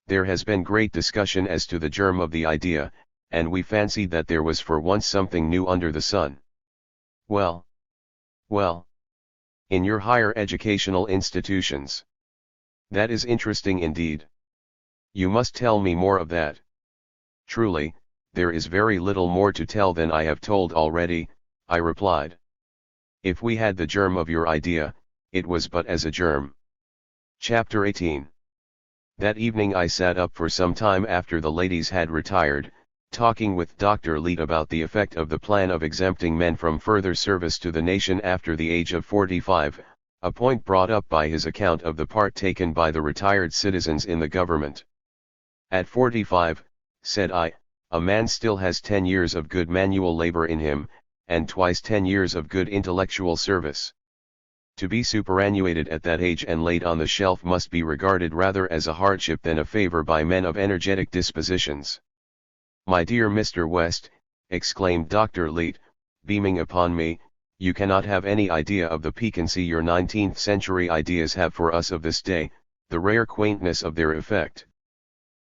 There has been great discussion as to the germ of the idea, and we fancied that there was for once something new under the sun. Well, in your higher educational institutions. That is interesting indeed. You must tell me more of that. Truly, there is very little more to tell than I have told already, I replied. If we had the germ of your idea, it was but as a germ. Chapter 18. That evening I sat up for some time after the ladies had retired, talking with Dr. Leet about the effect of the plan of exempting men from further service to the nation after the age of 45, a point brought up by his account of the part taken by the retired citizens in the government. At 45, said I, a man still has 10 years of good manual labor in him, and twice 10 years of good intellectual service. To be superannuated at that age and laid on the shelf must be regarded rather as a hardship than a favor by men of energetic dispositions. "My dear Mr. West," exclaimed Dr. Leete, beaming upon me, "you cannot have any idea of the piquancy your 19th century ideas have for us of this day, the rare quaintness of their effect.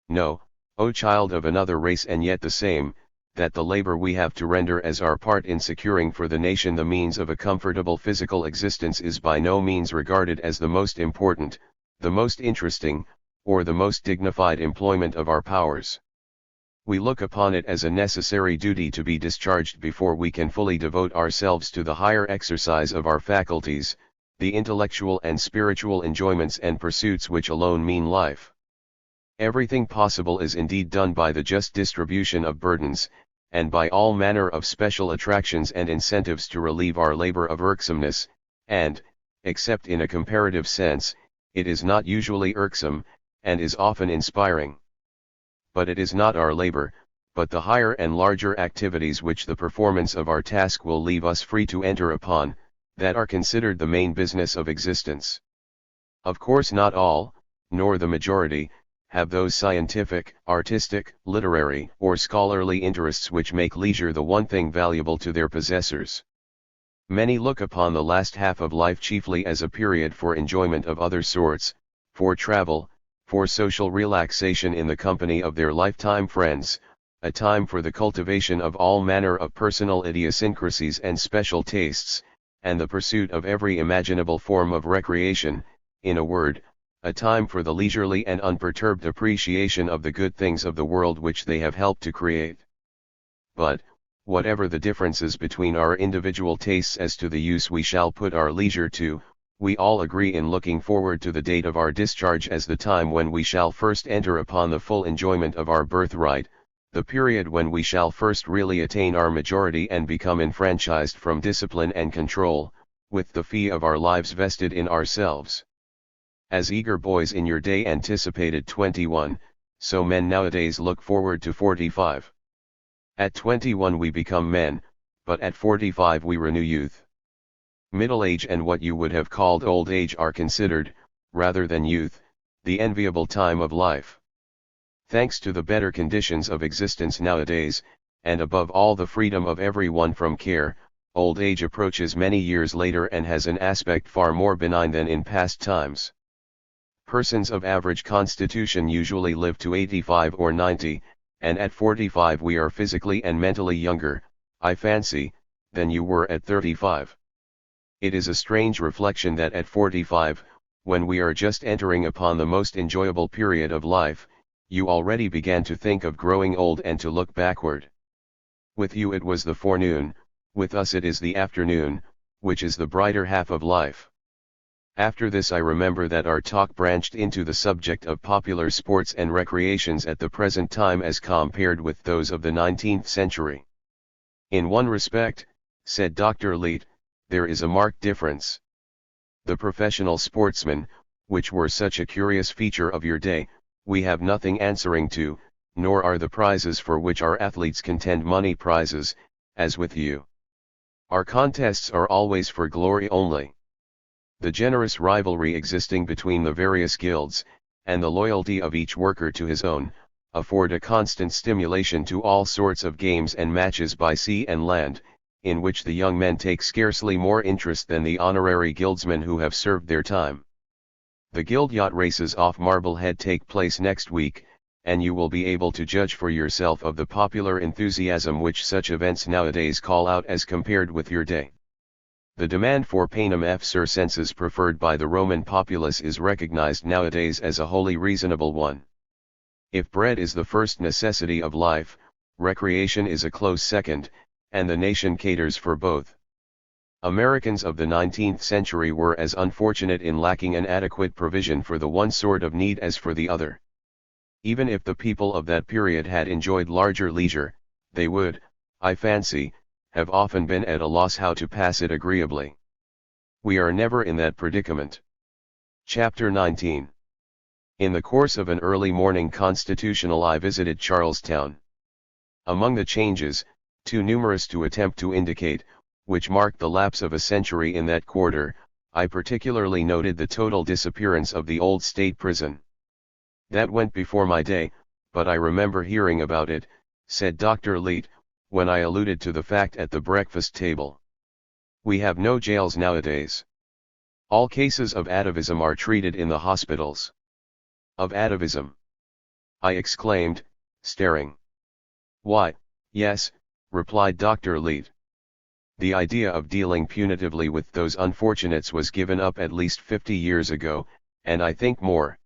Know, O child of another race and yet the same, that the labor we have to render as our part in securing for the nation the means of a comfortable physical existence is by no means regarded as the most important, the most interesting, or the most dignified employment of our powers. We look upon it as a necessary duty to be discharged before we can fully devote ourselves to the higher exercise of our faculties, the intellectual and spiritual enjoyments and pursuits which alone mean life. Everything possible is indeed done by the just distribution of burdens, and by all manner of special attractions and incentives to relieve our labor of irksomeness, and, except in a comparative sense, it is not usually irksome, and is often inspiring. But it is not our labor, but the higher and larger activities which the performance of our task will leave us free to enter upon, that are considered the main business of existence. Of course not all, nor the majority, have those scientific, artistic, literary, or scholarly interests which make leisure the one thing valuable to their possessors. Many look upon the last half of life chiefly as a period for enjoyment of other sorts, for travel, for social relaxation in the company of their lifetime friends, a time for the cultivation of all manner of personal idiosyncrasies and special tastes, and the pursuit of every imaginable form of recreation, in a word, a time for the leisurely and unperturbed appreciation of the good things of the world which they have helped to create. But, whatever the differences between our individual tastes as to the use we shall put our leisure to, we all agree in looking forward to the date of our discharge as the time when we shall first enter upon the full enjoyment of our birthright, the period when we shall first really attain our majority and become enfranchised from discipline and control, with the fee of our lives vested in ourselves. As eager boys in your day anticipated 21, so men nowadays look forward to 45. At 21 we become men, but at 45 we renew youth. Middle age and what you would have called old age are considered, rather than youth, the enviable time of life. Thanks to the better conditions of existence nowadays, and above all the freedom of everyone from care, old age approaches many years later and has an aspect far more benign than in past times. Persons of average constitution usually live to 85 or 90, and at 45 we are physically and mentally younger, I fancy, than you were at 35. It is a strange reflection that at 45, when we are just entering upon the most enjoyable period of life, you already began to think of growing old and to look backward. With you it was the forenoon, with us it is the afternoon, which is the brighter half of life. After this I remember that our talk branched into the subject of popular sports and recreations at the present time as compared with those of the 19th century. In one respect, said Dr. Leete, there is a marked difference. The professional sportsmen, which were such a curious feature of your day, we have nothing answering to, nor are the prizes for which our athletes contend money prizes, as with you. Our contests are always for glory only. The generous rivalry existing between the various guilds, and the loyalty of each worker to his own, afford a constant stimulation to all sorts of games and matches by sea and land, in which the young men take scarcely more interest than the honorary guildsmen who have served their time. The guild yacht races off Marblehead take place next week, and you will be able to judge for yourself of the popular enthusiasm which such events nowadays call out as compared with your day. The demand for panem circenses preferred by the Roman populace is recognized nowadays as a wholly reasonable one. If bread is the first necessity of life, recreation is a close second, and the nation caters for both. Americans of the 19th century were as unfortunate in lacking an adequate provision for the one sort of need as for the other. Even if the people of that period had enjoyed larger leisure, they would, I fancy, have often been at a loss how to pass it agreeably. We are never in that predicament. Chapter 19. In the course of an early morning constitutional I visited Charlestown. Among the changes, too numerous to attempt to indicate, which marked the lapse of a century in that quarter, I particularly noted the total disappearance of the old state prison. That went before my day, but I remember hearing about it, said Dr. Leet, when I alluded to the fact at the breakfast table. We have no jails nowadays. All cases of atavism are treated in the hospitals. Of atavism? I exclaimed, staring. Why, yes, replied Dr. Leet. The idea of dealing punitively with those unfortunates was given up at least 50 years ago, and I think more.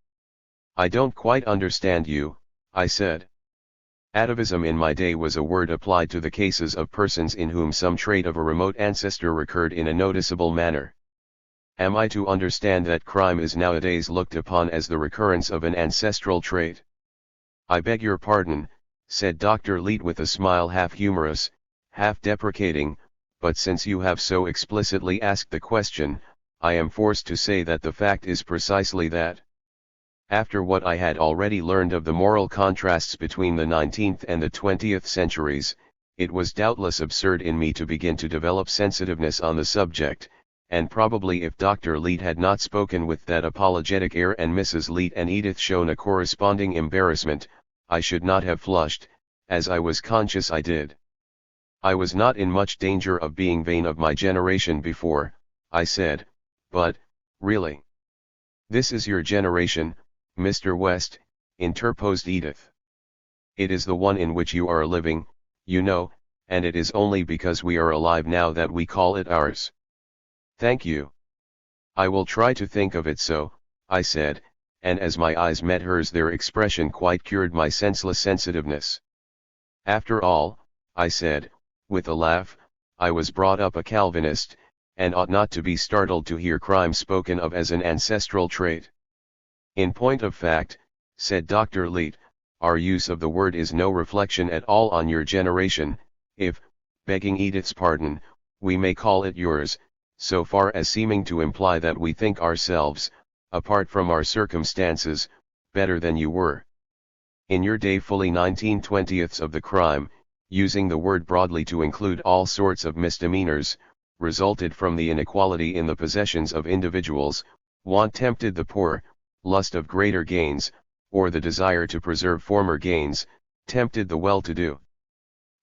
I don't quite understand you, I said. Atavism in my day was a word applied to the cases of persons in whom some trait of a remote ancestor recurred in a noticeable manner. Am I to understand that crime is nowadays looked upon as the recurrence of an ancestral trait? I beg your pardon, said Dr. Leet with a smile half humorous, half deprecating, but since you have so explicitly asked the question, I am forced to say that the fact is precisely that. After what I had already learned of the moral contrasts between the 19th and the 20th centuries, it was doubtless absurd in me to begin to develop sensitiveness on the subject, and probably if Dr. Leet had not spoken with that apologetic air and Mrs. Leet and Edith shown a corresponding embarrassment, I should not have flushed, as I was conscious I did. I was not in much danger of being vain of my generation before, I said, but, really. This is your generation, Mr. West, interposed Edith. It is the one in which you are living, you know, and it is only because we are alive now that we call it ours. Thank you. I will try to think of it so, I said, and as my eyes met hers their expression quite cured my senseless sensitiveness. After all, I said, with a laugh, I was brought up a Calvinist, and ought not to be startled to hear crime spoken of as an ancestral trait. In point of fact, said Dr. Leet, our use of the word is no reflection at all on your generation, if, begging Edith's pardon, we may call it yours, so far as seeming to imply that we think ourselves, apart from our circumstances, better than you were. In your day fully 19/20ths of the crime, using the word broadly to include all sorts of misdemeanors, resulted from the inequality in the possessions of individuals, want tempted the poor, lust of greater gains, or the desire to preserve former gains, tempted the well-to-do.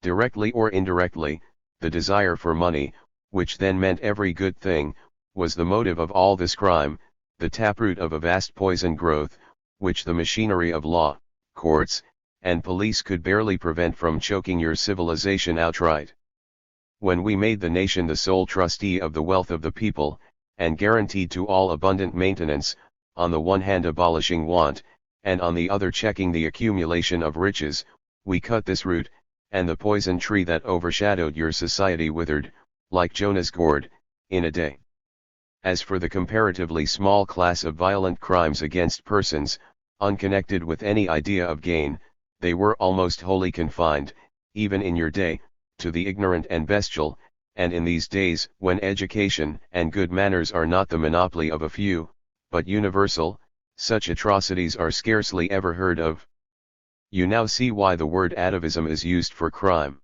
Directly or indirectly, the desire for money, which then meant every good thing, was the motive of all this crime, the taproot of a vast poison growth, which the machinery of law, courts, and police could barely prevent from choking your civilization outright. When we made the nation the sole trustee of the wealth of the people, and guaranteed to all abundant maintenance, on the one hand abolishing want, and on the other checking the accumulation of riches, we cut this root, and the poison tree that overshadowed your society withered, like Jonah's gourd, in a day. As for the comparatively small class of violent crimes against persons, unconnected with any idea of gain, they were almost wholly confined, even in your day, to the ignorant and bestial, and in these days when education and good manners are not the monopoly of a few, but universal, such atrocities are scarcely ever heard of. You now see why the word atavism is used for crime.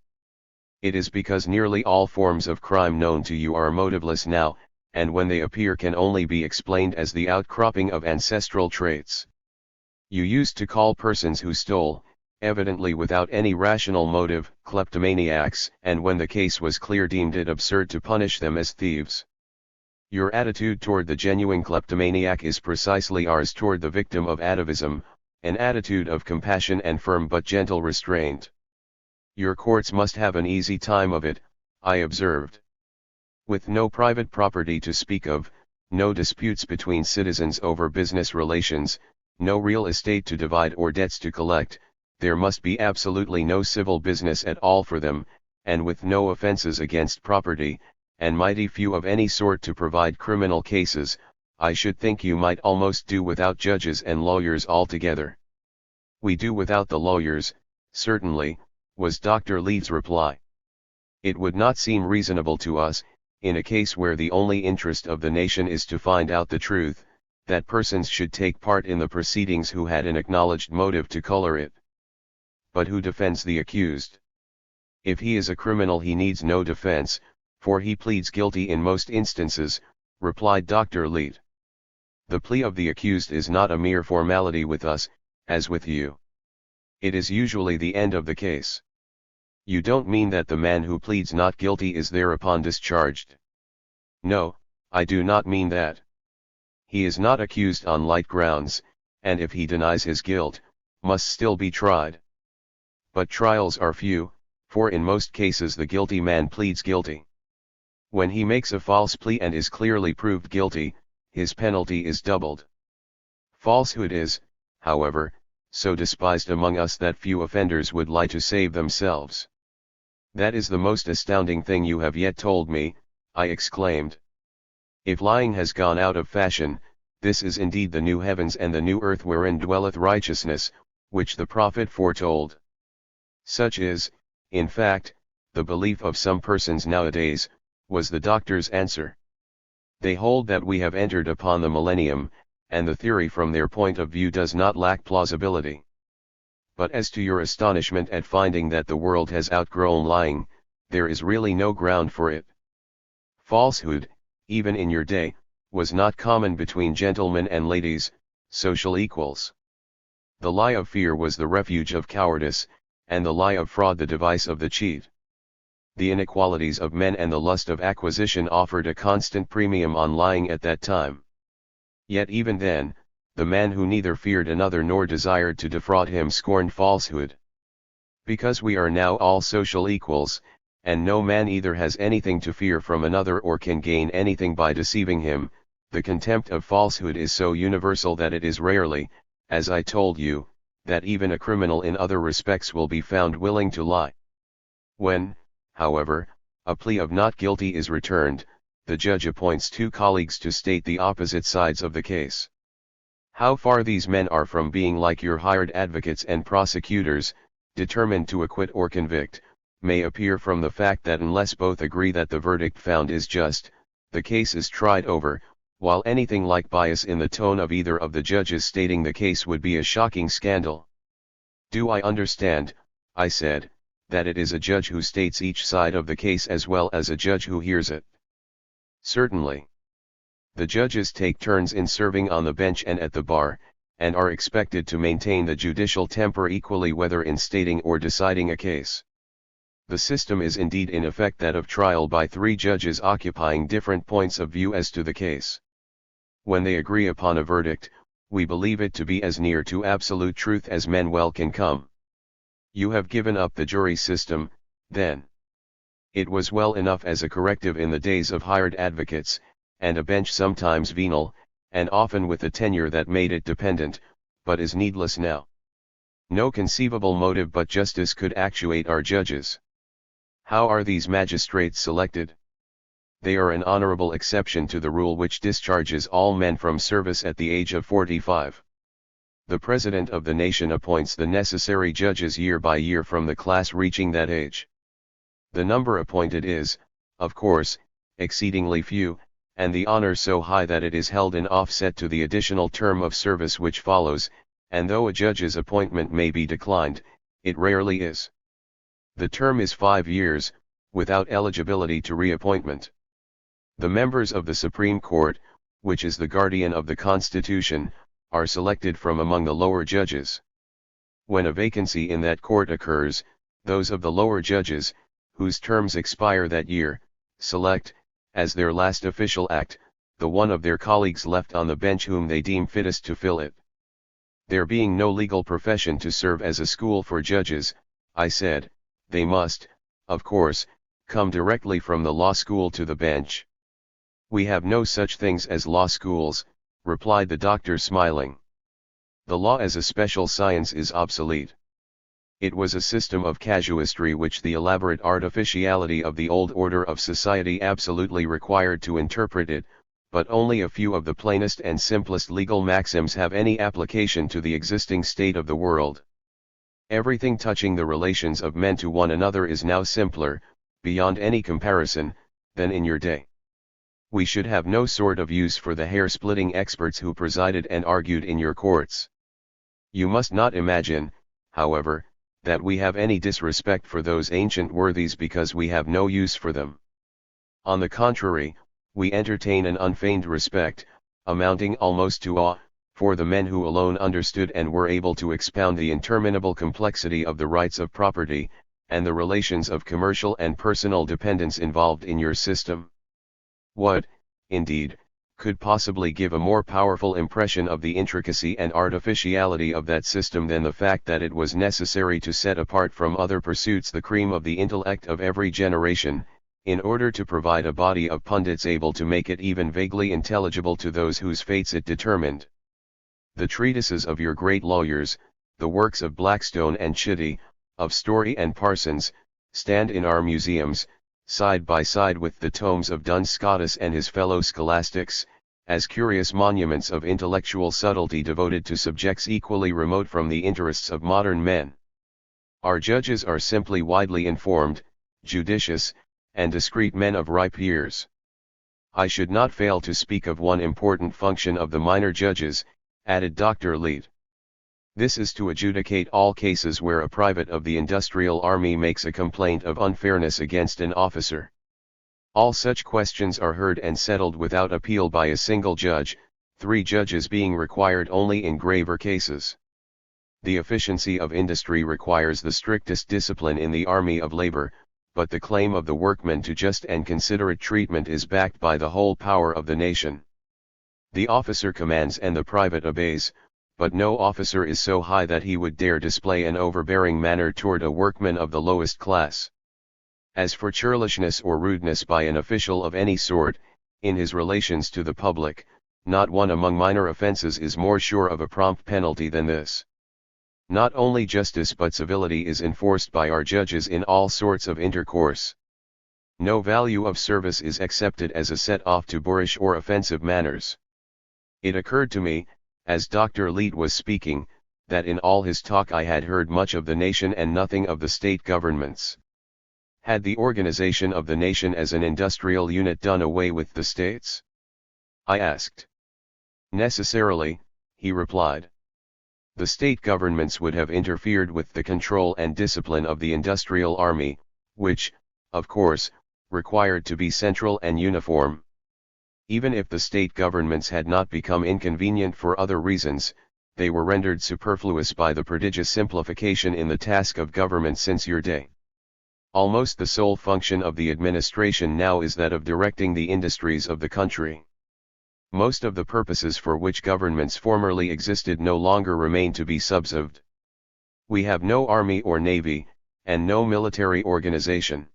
It is because nearly all forms of crime known to you are motiveless now, and when they appear can only be explained as the outcropping of ancestral traits. You used to call persons who stole, evidently without any rational motive, kleptomaniacs, and when the case was clear deemed it absurd to punish them as thieves. Your attitude toward the genuine kleptomaniac is precisely ours toward the victim of atavism, an attitude of compassion and firm but gentle restraint. Your courts must have an easy time of it, I observed. With no private property to speak of, no disputes between citizens over business relations, no real estate to divide or debts to collect, there must be absolutely no civil business at all for them, and with no offenses against property, and mighty few of any sort to provide criminal cases, I should think you might almost do without judges and lawyers altogether. We do without the lawyers, certainly, was Dr. Leet's reply. It would not seem reasonable to us, in a case where the only interest of the nation is to find out the truth, that persons should take part in the proceedings who had an acknowledged motive to color it. But who defends the accused? If he is a criminal he needs no defense, for he pleads guilty in most instances, replied Dr. Leet. The plea of the accused is not a mere formality with us, as with you. It is usually the end of the case. You don't mean that the man who pleads not guilty is thereupon discharged? No, I do not mean that. He is not accused on light grounds, and if he denies his guilt, must still be tried. But trials are few, for in most cases the guilty man pleads guilty. When he makes a false plea and is clearly proved guilty, his penalty is doubled. Falsehood is, however, so despised among us that few offenders would lie to save themselves. That is the most astounding thing you have yet told me, I exclaimed. If lying has gone out of fashion, this is indeed the new heavens and the new earth wherein dwelleth righteousness, which the prophet foretold. Such is, in fact, the belief of some persons nowadays, was the doctor's answer. They hold that we have entered upon the millennium, and the theory from their point of view does not lack plausibility. But as to your astonishment at finding that the world has outgrown lying, there is really no ground for it. Falsehood, even in your day, was not common between gentlemen and ladies, social equals. The lie of fear was the refuge of cowardice, and the lie of fraud the device of the cheat. The inequalities of men and the lust of acquisition offered a constant premium on lying at that time. Yet even then, the man who neither feared another nor desired to defraud him scorned falsehood. Because we are now all social equals, and no man either has anything to fear from another or can gain anything by deceiving him, the contempt of falsehood is so universal that it is rarely, as I told you, that even a criminal in other respects will be found willing to lie. When, however, a plea of not guilty is returned, the judge appoints two colleagues to state the opposite sides of the case. How far these men are from being like your hired advocates and prosecutors, determined to acquit or convict, may appear from the fact that unless both agree that the verdict found is just, the case is tried over, while anything like bias in the tone of either of the judges stating the case would be a shocking scandal. Do I understand, I said, that it is a judge who states each side of the case as well as a judge who hears it? Certainly. The judges take turns in serving on the bench and at the bar, and are expected to maintain the judicial temper equally whether in stating or deciding a case. The system is indeed in effect that of trial by three judges occupying different points of view as to the case. When they agree upon a verdict, we believe it to be as near to absolute truth as men well can come. You have given up the jury system, then. It was well enough as a corrective in the days of hired advocates, and a bench sometimes venal, and often with a tenure that made it dependent, but is needless now. No conceivable motive but justice could actuate our judges. How are these magistrates selected? They are an honorable exception to the rule which discharges all men from service at the age of 45. The President of the nation appoints the necessary judges year by year from the class reaching that age. The number appointed is, of course, exceedingly few, and the honor so high that it is held in offset to the additional term of service which follows, and though a judge's appointment may be declined, it rarely is. The term is 5 years, without eligibility to reappointment. The members of the Supreme Court, which is the guardian of the Constitution, are selected from among the lower judges. When a vacancy in that court occurs, those of the lower judges, whose terms expire that year, select, as their last official act, the one of their colleagues left on the bench whom they deem fittest to fill it. There being no legal profession to serve as a school for judges, I said, they must, of course, come directly from the law school to the bench. We have no such things as law schools, replied the doctor smiling. The law as a special science is obsolete. It was a system of casuistry which the elaborate artificiality of the old order of society absolutely required to interpret it, but only a few of the plainest and simplest legal maxims have any application to the existing state of the world. Everything touching the relations of men to one another is now simpler, beyond any comparison, than in your day. We should have no sort of use for the hair-splitting experts who presided and argued in your courts. You must not imagine, however, that we have any disrespect for those ancient worthies because we have no use for them. On the contrary, we entertain an unfeigned respect, amounting almost to awe, for the men who alone understood and were able to expound the interminable complexity of the rights of property, and the relations of commercial and personal dependence involved in your system. What, indeed, could possibly give a more powerful impression of the intricacy and artificiality of that system than the fact that it was necessary to set apart from other pursuits the cream of the intellect of every generation, in order to provide a body of pundits able to make it even vaguely intelligible to those whose fates it determined. The treatises of your great lawyers, the works of Blackstone and Chitty, of Story and Parsons, stand in our museums, side by side with the tomes of Duns Scotus and his fellow scholastics, as curious monuments of intellectual subtlety devoted to subjects equally remote from the interests of modern men. Our judges are simply widely informed, judicious, and discreet men of ripe years. I should not fail to speak of one important function of the minor judges, added Dr. Leet. This is to adjudicate all cases where a private of the industrial army makes a complaint of unfairness against an officer. All such questions are heard and settled without appeal by a single judge, 3 judges being required only in graver cases. The efficiency of industry requires the strictest discipline in the army of labor, but the claim of the workman to just and considerate treatment is backed by the whole power of the nation. The officer commands and the private obeys, but no officer is so high that he would dare display an overbearing manner toward a workman of the lowest class. As for churlishness or rudeness by an official of any sort, in his relations to the public, not one among minor offenses is more sure of a prompt penalty than this. Not only justice but civility is enforced by our judges in all sorts of intercourse. No value of service is accepted as a set-off to boorish or offensive manners. It occurred to me, as Dr. Leet was speaking, that in all his talk I had heard much of the nation and nothing of the state governments. Had the organization of the nation as an industrial unit done away with the states? I asked. Necessarily, he replied. The state governments would have interfered with the control and discipline of the industrial army, which, of course, required to be central and uniform. Even if the state governments had not become inconvenient for other reasons, they were rendered superfluous by the prodigious simplification in the task of government since your day. Almost the sole function of the administration now is that of directing the industries of the country. Most of the purposes for which governments formerly existed no longer remain to be subserved. We have no army or navy, and no military organization.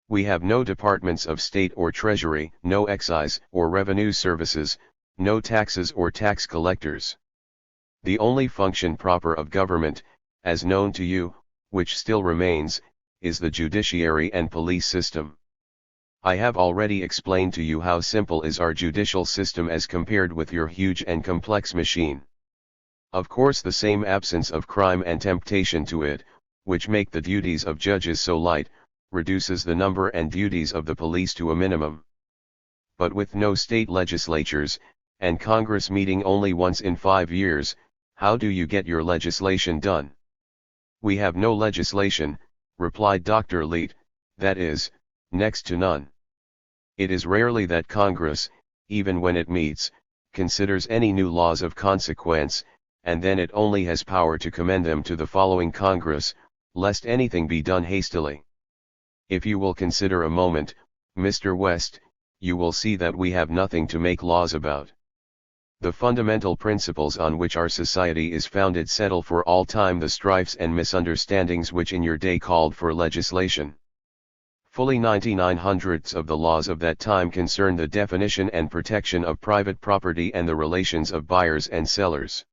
We have no departments of state or treasury, no excise or revenue services, no taxes or tax collectors. The only function proper of government, as known to you, which still remains, is the judiciary and police system. I have already explained to you how simple is our judicial system as compared with your huge and complex machine. Of course, the same absence of crime and temptation to it, which make the duties of judges so light, reduces the number and duties of the police to a minimum. But with no state legislatures, and Congress meeting only once in 5 years, how do you get your legislation done? We have no legislation, replied Dr. Leet, that is, next to none. It is rarely that Congress, even when it meets, considers any new laws of consequence, and then it only has power to commend them to the following Congress, lest anything be done hastily. If you will consider a moment, Mr. West, you will see that we have nothing to make laws about. The fundamental principles on which our society is founded settle for all time the strifes and misunderstandings which in your day called for legislation. Fully 99/100 of the laws of that time concern the definition and protection of private property and the relations of buyers and sellers.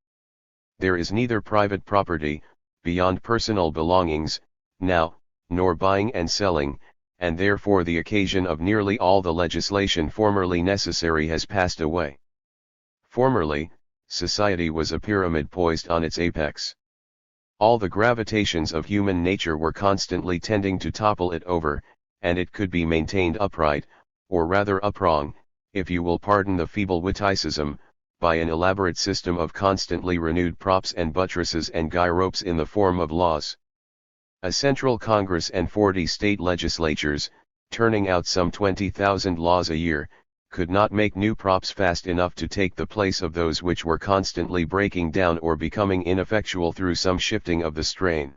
There is neither private property, beyond personal belongings, now, nor buying and selling, and therefore the occasion of nearly all the legislation formerly necessary has passed away. Formerly, society was a pyramid poised on its apex. All the gravitations of human nature were constantly tending to topple it over, and it could be maintained upright, or rather uprong, if you will pardon the feeble witticism, by an elaborate system of constantly renewed props and buttresses and guy ropes in the form of laws. A central Congress and 40 state legislatures, turning out some 20,000 laws a year, could not make new props fast enough to take the place of those which were constantly breaking down or becoming ineffectual through some shifting of the strain.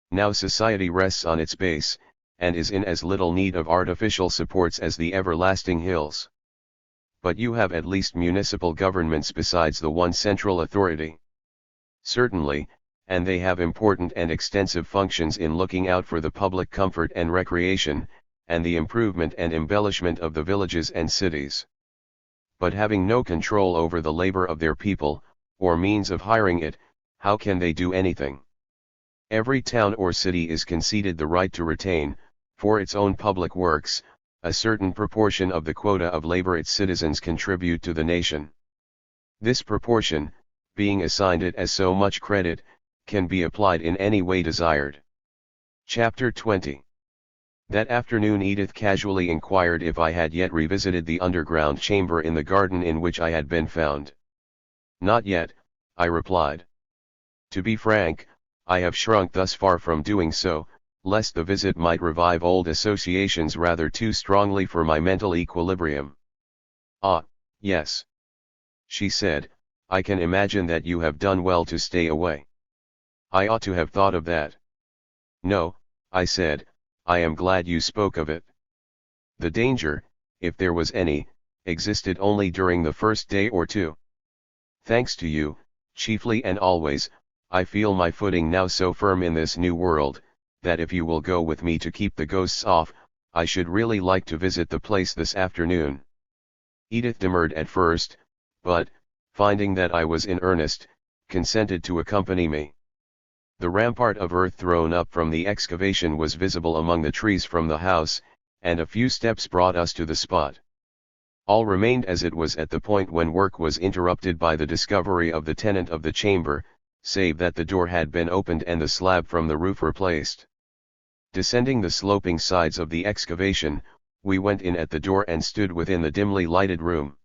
Now society rests on its base, and is in as little need of artificial supports as the everlasting hills. But you have at least municipal governments besides the one central authority. Certainly, and they have important and extensive functions in looking out for the public comfort and recreation, and the improvement and embellishment of the villages and cities. But having no control over the labor of their people, or means of hiring it, how can they do anything? Every town or city is conceded the right to retain, for its own public works, a certain proportion of the quota of labor its citizens contribute to the nation. This proportion, being assigned it as so much credit, can be applied in any way desired. Chapter 20. That afternoon Edith casually inquired if I had yet revisited the underground chamber in the garden in which I had been found. Not yet, I replied. To be frank, I have shrunk thus far from doing so, lest the visit might revive old associations rather too strongly for my mental equilibrium. Ah, yes, she said, I can imagine that you have done well to stay away. I ought to have thought of that. No, I said, I am glad you spoke of it. The danger, if there was any, existed only during the first day or two. Thanks to you, chiefly and always, I feel my footing now so firm in this new world, that if you will go with me to keep the ghosts off, I should really like to visit the place this afternoon. Edith demurred at first, but, finding that I was in earnest, consented to accompany me. The rampart of earth thrown up from the excavation was visible among the trees from the house, and a few steps brought us to the spot. All remained as it was at the point when work was interrupted by the discovery of the tenant of the chamber, save that the door had been opened and the slab from the roof replaced. Descending the sloping sides of the excavation, we went in at the door and stood within the dimly lighted room.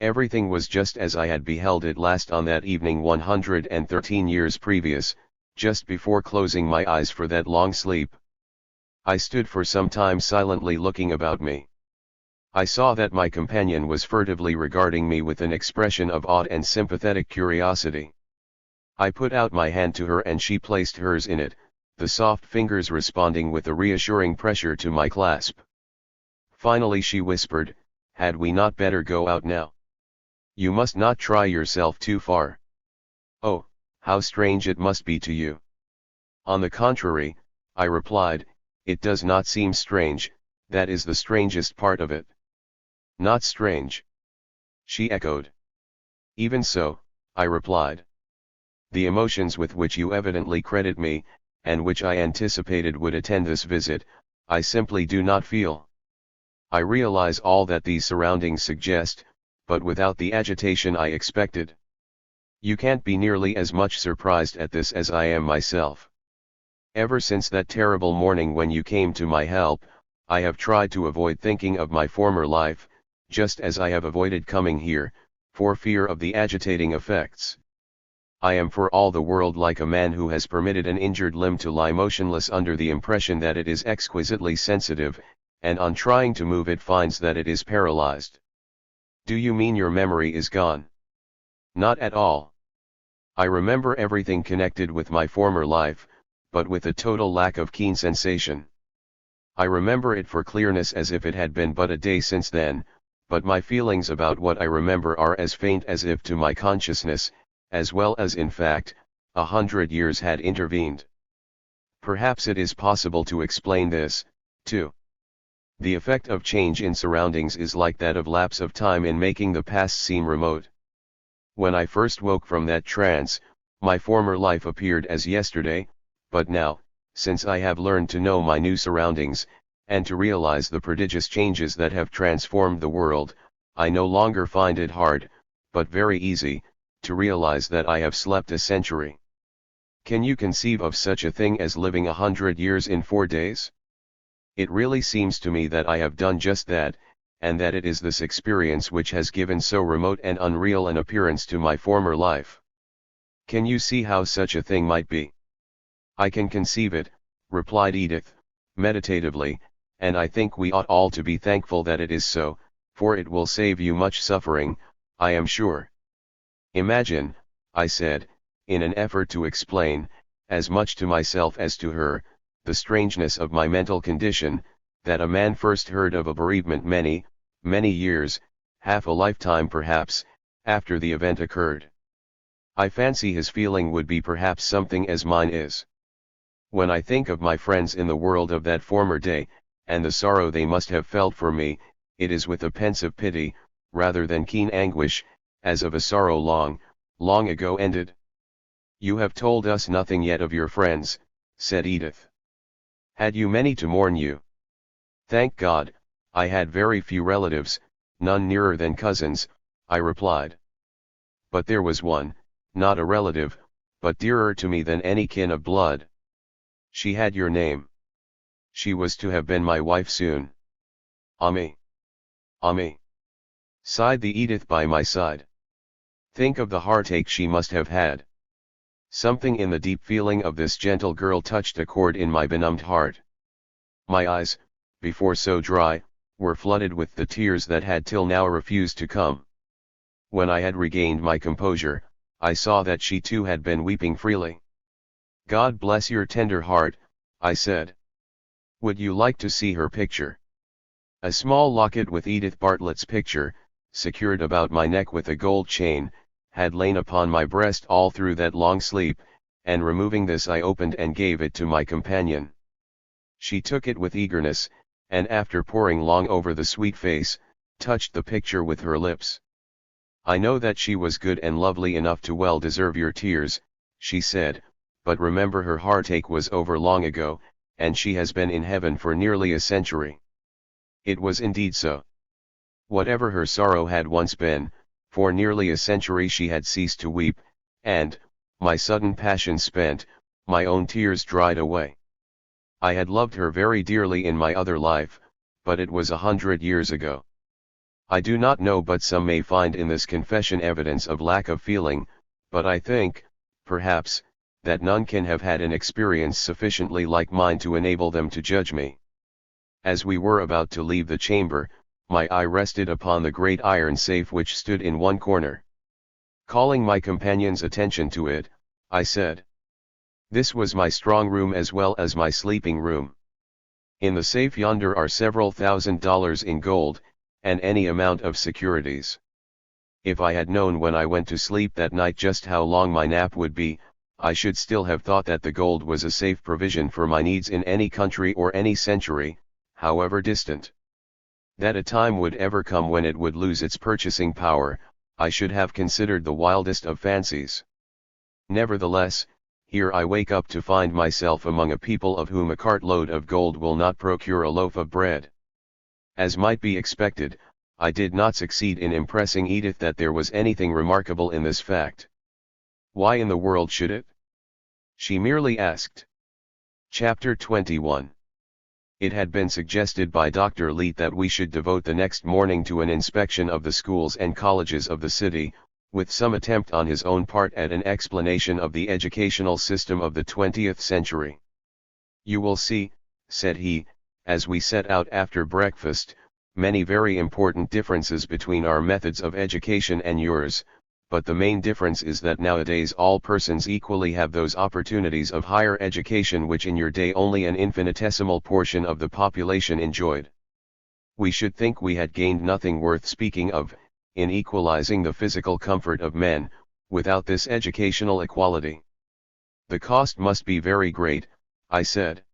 Everything was just as I had beheld it last on that evening 113 years previous, just before closing my eyes for that long sleep. I stood for some time silently looking about me. I saw that my companion was furtively regarding me with an expression of awed and sympathetic curiosity. I put out my hand to her and she placed hers in it, the soft fingers responding with a reassuring pressure to my clasp. Finally she whispered, "Had we not better go out now? You must not try yourself too far. Oh, how strange it must be to you." On the contrary, I replied, "It does not seem strange, that is the strangest part of it." "Not strange?" she echoed. "Even so," I replied. "The emotions with which you evidently credit me, and which I anticipated would attend this visit, I simply do not feel. I realize all that these surroundings suggest, but without the agitation I expected. You can't be nearly as much surprised at this as I am myself. Ever since that terrible morning when you came to my help, I have tried to avoid thinking of my former life, just as I have avoided coming here, for fear of the agitating effects. I am for all the world like a man who has permitted an injured limb to lie motionless under the impression that it is exquisitely sensitive, and on trying to move it finds that it is paralyzed." "Do you mean your memory is gone?" "Not at all. I remember everything connected with my former life, but with a total lack of keen sensation. I remember it for clearness as if it had been but a day since then, but my feelings about what I remember are as faint as if to my consciousness, as well as in fact, 100 years had intervened. Perhaps it is possible to explain this, too. The effect of change in surroundings is like that of lapse of time in making the past seem remote. When I first woke from that trance, my former life appeared as yesterday, but now, since I have learned to know my new surroundings, and to realize the prodigious changes that have transformed the world, I no longer find it hard, but very easy, to realize that I have slept a century. Can you conceive of such a thing as living 100 years in 4 days? It really seems to me that I have done just that, and that it is this experience which has given so remote and unreal an appearance to my former life. Can you see how such a thing might be? I can conceive it, replied Edith, meditatively, and I think we ought all to be thankful that it is so, for it will save you much suffering, I am sure. Imagine, I said, in an effort to explain, as much to myself as to her, the strangeness of my mental condition, that a man first heard of a bereavement many, many years, half a lifetime perhaps, after the event occurred. I fancy his feeling would be perhaps something as mine is. When I think of my friends in the world of that former day, and the sorrow they must have felt for me, it is with a pensive pity, rather than keen anguish, as of a sorrow long, long ago ended. You have told us nothing yet of your friends, said Edith. Had you many to mourn you? Thank God, I had very few relatives, none nearer than cousins, I replied. But there was one, not a relative, but dearer to me than any kin of blood. She had your name. She was to have been my wife soon. Ami. Ami. Sighed the Edith by my side. Think of the heartache she must have had. Something in the deep feeling of this gentle girl touched a chord in my benumbed heart. My eyes, before so dry, were flooded with the tears that had till now refused to come. When I had regained my composure, I saw that she too had been weeping freely. God bless your tender heart, I said. Would you like to see her picture? A small locket with Edith Bartlett's picture, secured about my neck with a gold chain, had lain upon my breast all through that long sleep, and removing this I opened and gave it to my companion. She took it with eagerness, and after poring long over the sweet face, touched the picture with her lips. I know that she was good and lovely enough to well deserve your tears, she said, but remember her heartache was over long ago, and she has been in heaven for nearly a century. It was indeed so. Whatever her sorrow had once been, for nearly a century she had ceased to weep, and, my sudden passion spent, my own tears dried away. I had loved her very dearly in my other life, but it was 100 years ago. I do not know, but some may find in this confession evidence of lack of feeling, but I think, perhaps, that none can have had an experience sufficiently like mine to enable them to judge me. As we were about to leave the chamber, my eye rested upon the great iron safe which stood in one corner. Calling my companion's attention to it, I said, "This was my strong room as well as my sleeping room. In the safe yonder are several $1,000s in gold, and any amount of securities. If I had known when I went to sleep that night just how long my nap would be, I should still have thought that the gold was a safe provision for my needs in any country or any century, however distant. That a time would ever come when it would lose its purchasing power, I should have considered the wildest of fancies. Nevertheless, here I wake up to find myself among a people of whom a cartload of gold will not procure a loaf of bread." As might be expected, I did not succeed in impressing Edith that there was anything remarkable in this fact. "Why in the world should it?" she merely asked. Chapter 21. It had been suggested by Dr. Leete that we should devote the next morning to an inspection of the schools and colleges of the city, with some attempt on his own part at an explanation of the educational system of the 20th century. "You will see," said he, as we set out after breakfast, "many very important differences between our methods of education and yours, but the main difference is that nowadays all persons equally have those opportunities of higher education which in your day only an infinitesimal portion of the population enjoyed. We should think we had gained nothing worth speaking of, in equalizing the physical comfort of men, without this educational equality." "The cost must be very great," I said.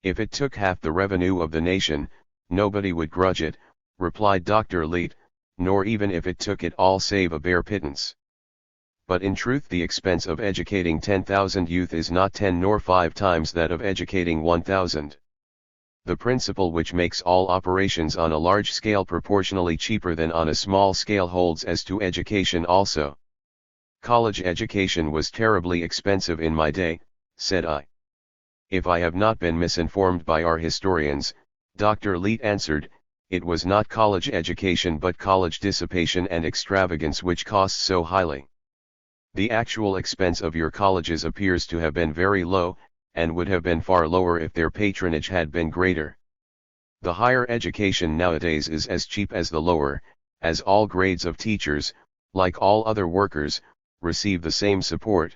"If it took half the revenue of the nation, nobody would grudge it," replied Dr. Leete, "nor even if it took it all save a bare pittance. But in truth the expense of educating 10,000 youth is not 10 nor 5 times that of educating 1,000. The principle which makes all operations on a large scale proportionally cheaper than on a small scale holds as to education also." "College education was terribly expensive in my day," said I. "If I have not been misinformed by our historians," Dr. Leete answered, "it was not college education but college dissipation and extravagance which cost so highly. The actual expense of your colleges appears to have been very low, and would have been far lower if their patronage had been greater. The higher education nowadays is as cheap as the lower, as all grades of teachers, like all other workers, receive the same support.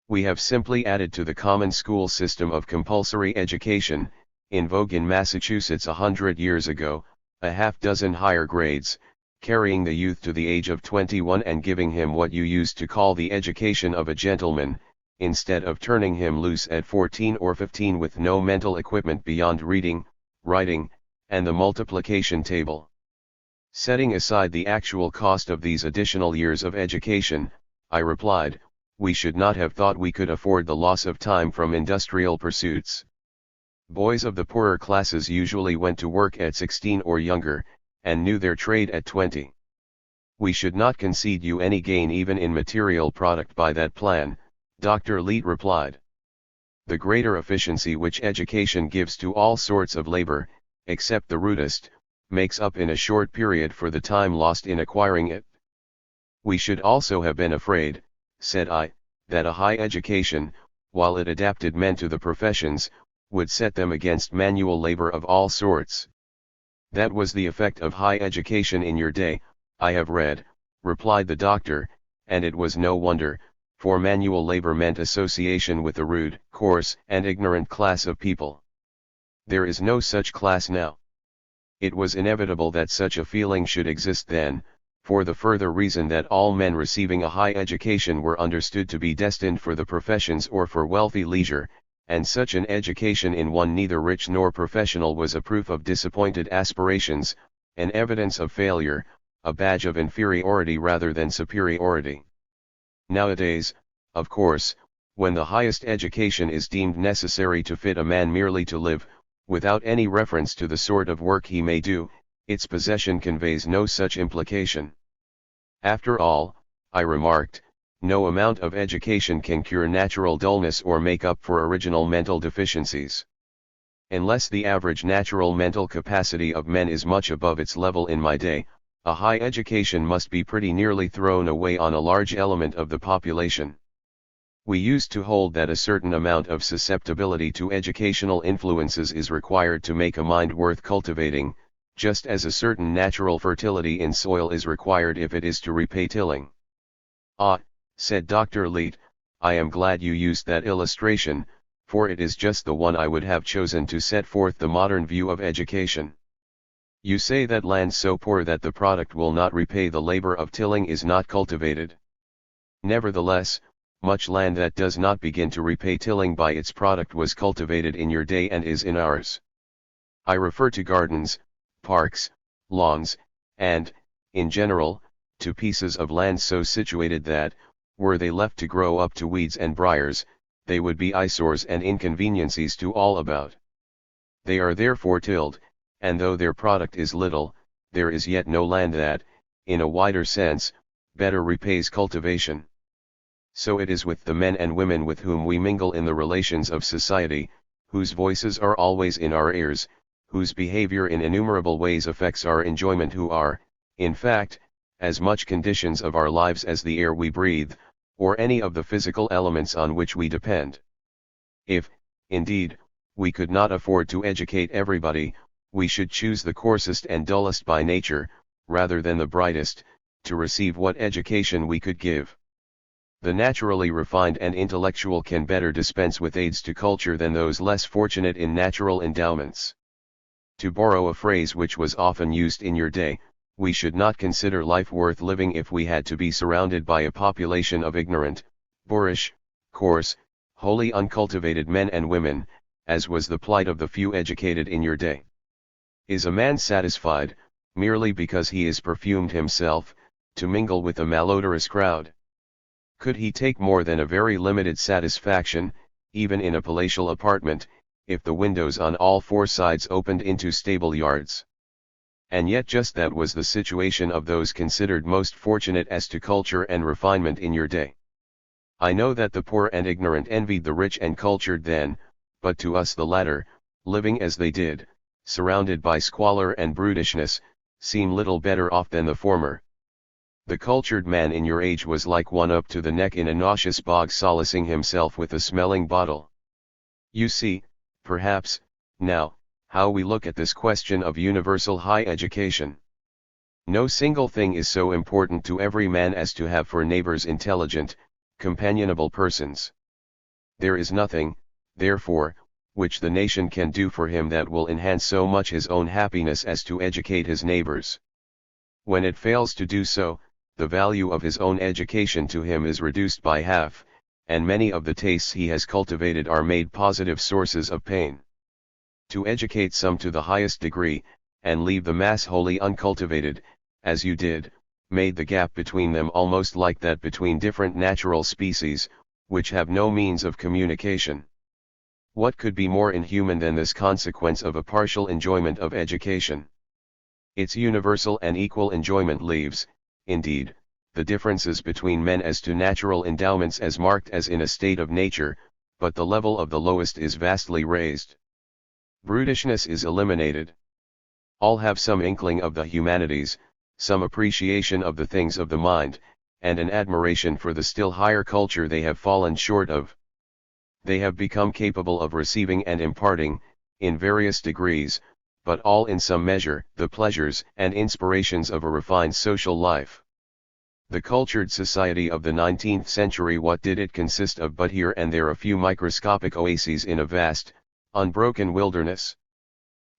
We have simply added to the common school system of compulsory education, in vogue in Massachusetts 100 years ago, a half-dozen higher grades, carrying the youth to the age of 21 and giving him what you used to call the education of a gentleman, instead of turning him loose at 14 or 15 with no mental equipment beyond reading, writing, and the multiplication table. Setting aside the actual cost of these additional years of education, I replied, we should not have thought we could afford the loss of time from industrial pursuits. Boys of the poorer classes usually went to work at 16 or younger, and knew their trade at 20. We should not concede you any gain even in material product by that plan, Dr. Leet replied. The greater efficiency which education gives to all sorts of labor, except the rudest, makes up in a short period for the time lost in acquiring it. We should also have been afraid, said I, that a high education, while it adapted men to the professions, would set them against manual labor of all sorts. That was the effect of high education in your day, I have read, replied the doctor, and it was no wonder, for manual labor meant association with the rude, coarse, and ignorant class of people. There is no such class now. It was inevitable that such a feeling should exist then, for the further reason that all men receiving a high education were understood to be destined for the professions or for wealthy leisure, and such an education in one neither rich nor professional was a proof of disappointed aspirations, an evidence of failure, a badge of inferiority rather than superiority. Nowadays, of course, when the highest education is deemed necessary to fit a man merely to live, without any reference to the sort of work he may do, its possession conveys no such implication. After all, I remarked, no amount of education can cure natural dullness or make up for original mental deficiencies. Unless the average natural mental capacity of men is much above its level in my day, a high education must be pretty nearly thrown away on a large element of the population. We used to hold that a certain amount of susceptibility to educational influences is required to make a mind worth cultivating, just as a certain natural fertility in soil is required if it is to repay tilling. Ah, said Dr. Leet, I am glad you used that illustration, for it is just the one I would have chosen to set forth the modern view of education. You say that land so poor that the product will not repay the labor of tilling is not cultivated. Nevertheless, much land that does not begin to repay tilling by its product was cultivated in your day and is in ours. I refer to gardens, parks, lawns, and, in general, to pieces of land so situated that, were they left to grow up to weeds and briars, they would be eyesores and inconveniencies to all about. They are therefore tilled, and though their product is little, there is yet no land that, in a wider sense, better repays cultivation. So it is with the men and women with whom we mingle in the relations of society, whose voices are always in our ears, whose behavior in innumerable ways affects our enjoyment, who are, in fact, as much conditions of our lives as the air we breathe, or any of the physical elements on which we depend. If, indeed, we could not afford to educate everybody, we should choose the coarsest and dullest by nature, rather than the brightest, to receive what education we could give. The naturally refined and intellectual can better dispense with aids to culture than those less fortunate in natural endowments. To borrow a phrase which was often used in your day, we should not consider life worth living if we had to be surrounded by a population of ignorant, boorish, coarse, wholly uncultivated men and women, as was the plight of the few educated in your day. Is a man satisfied, merely because he is perfumed himself, to mingle with a malodorous crowd? Could he take more than a very limited satisfaction, even in a palatial apartment, if the windows on all four sides opened into stable yards? And yet just that was the situation of those considered most fortunate as to culture and refinement in your day. I know that the poor and ignorant envied the rich and cultured then, but to us the latter, living as they did, surrounded by squalor and brutishness, seem little better off than the former. The cultured man in your age was like one up to the neck in a nauseous bog solacing himself with a smelling bottle. You see, perhaps, now, how we look at this question of universal high education. No single thing is so important to every man as to have for neighbors intelligent, companionable persons. There is nothing, therefore, which the nation can do for him that will enhance so much his own happiness as to educate his neighbors. When it fails to do so, the value of his own education to him is reduced by half, and many of the tastes he has cultivated are made positive sources of pain. To educate some to the highest degree, and leave the mass wholly uncultivated, as you did, made the gap between them almost like that between different natural species, which have no means of communication. What could be more inhuman than this consequence of a partial enjoyment of education? Its universal and equal enjoyment leaves, indeed, the differences between men as to natural endowments as marked as in a state of nature, but the level of the lowest is vastly raised. Brutishness is eliminated. All have some inkling of the humanities, some appreciation of the things of the mind, and an admiration for the still higher culture they have fallen short of. They have become capable of receiving and imparting, in various degrees, but all in some measure, the pleasures and inspirations of a refined social life. The cultured society of the 19th century, what did it consist of but here and there a few microscopic oases in a vast, unbroken wilderness?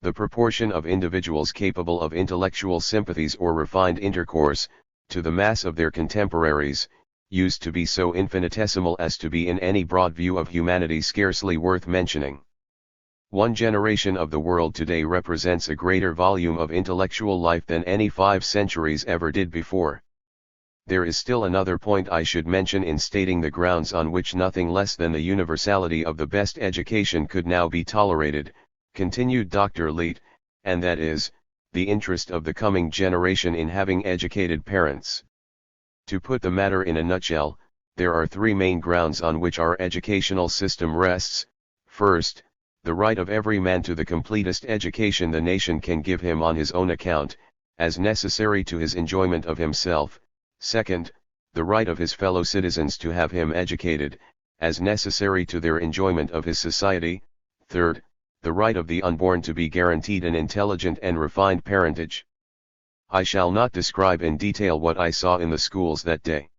The proportion of individuals capable of intellectual sympathies or refined intercourse, to the mass of their contemporaries, used to be so infinitesimal as to be in any broad view of humanity scarcely worth mentioning. One generation of the world today represents a greater volume of intellectual life than any 5 centuries ever did before. There is still another point I should mention in stating the grounds on which nothing less than the universality of the best education could now be tolerated, continued Dr. Leete, and that is, the interest of the coming generation in having educated parents. To put the matter in a nutshell, there are 3 main grounds on which our educational system rests. First, the right of every man to the completest education the nation can give him on his own account, as necessary to his enjoyment of himself. Second, the right of his fellow citizens to have him educated, as necessary to their enjoyment of his society. Third, the right of the unborn to be guaranteed an intelligent and refined parentage. I shall not describe in detail what I saw in the schools that day.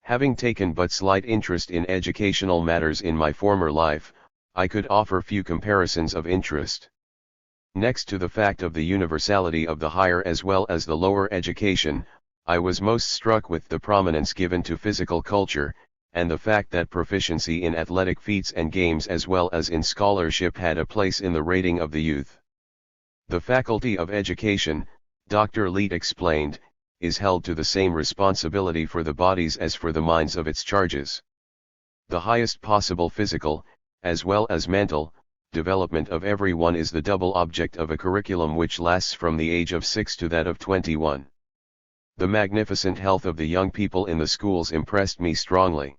Having taken but slight interest in educational matters in my former life, I could offer few comparisons of interest. Next to the fact of the universality of the higher as well as the lower education, I was most struck with the prominence given to physical culture, and the fact that proficiency in athletic feats and games as well as in scholarship had a place in the rating of the youth. The faculty of education, Dr. Leete explained, is held to the same responsibility for the bodies as for the minds of its charges. The highest possible physical, as well as mental, development of every one is the double object of a curriculum which lasts from the age of 6 to that of 21. The magnificent health of the young people in the schools impressed me strongly.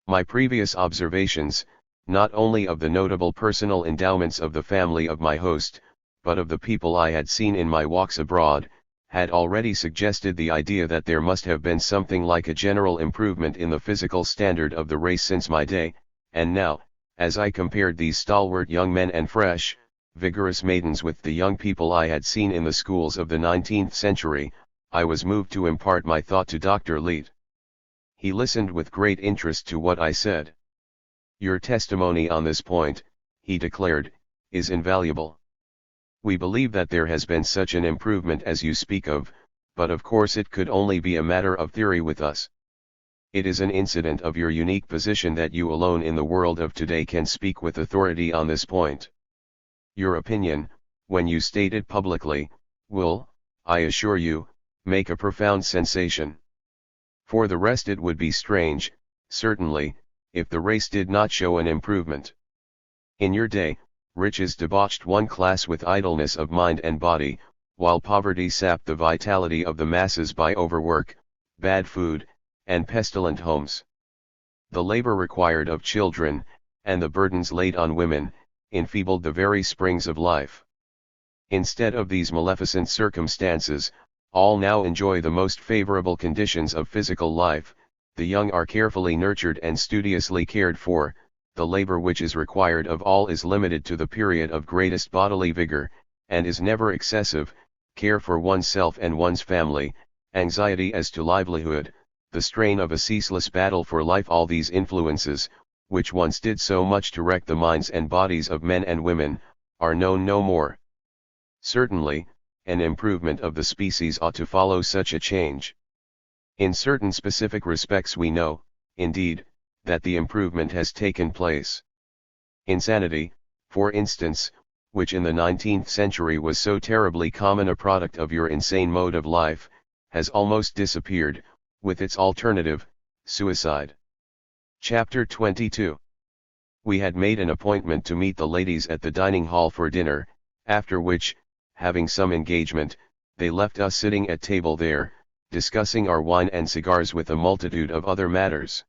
My previous observations, not only of the notable personal endowments of the family of my host, but of the people I had seen in my walks abroad, had already suggested the idea that there must have been something like a general improvement in the physical standard of the race since my day, and now, as I compared these stalwart young men and fresh, vigorous maidens with the young people I had seen in the schools of the 19th century, I was moved to impart my thought to Dr. Leete. He listened with great interest to what I said. "Your testimony on this point," he declared, "is invaluable. We believe that there has been such an improvement as you speak of, but of course it could only be a matter of theory with us. It is an incident of your unique position that you alone in the world of today can speak with authority on this point. Your opinion, when you state it publicly, will, I assure you, make a profound sensation. For the rest it would be strange, certainly, if the race did not show an improvement. In your day, riches debauched one class with idleness of mind and body, while poverty sapped the vitality of the masses by overwork, bad food, and pestilent homes. The labor required of children, and the burdens laid on women, enfeebled the very springs of life. Instead of these maleficent circumstances, all now enjoy the most favorable conditions of physical life, the young are carefully nurtured and studiously cared for, the labor which is required of all is limited to the period of greatest bodily vigor, and is never excessive, care for oneself and one's family, anxiety as to livelihood, the strain of a ceaseless battle for life, all these influences, which once did so much to wreck the minds and bodies of men and women, are known no more. Certainly, an improvement of the species ought to follow such a change. In certain specific respects we know, indeed, that the improvement has taken place. Insanity, for instance, which in the 19th century was so terribly common a product of your insane mode of life, has almost disappeared, with its alternative, suicide. Chapter 22. We had made an appointment to meet the ladies at the dining hall for dinner, after which, having some engagement, they left us sitting at table there, discussing our wine and cigars with a multitude of other matters.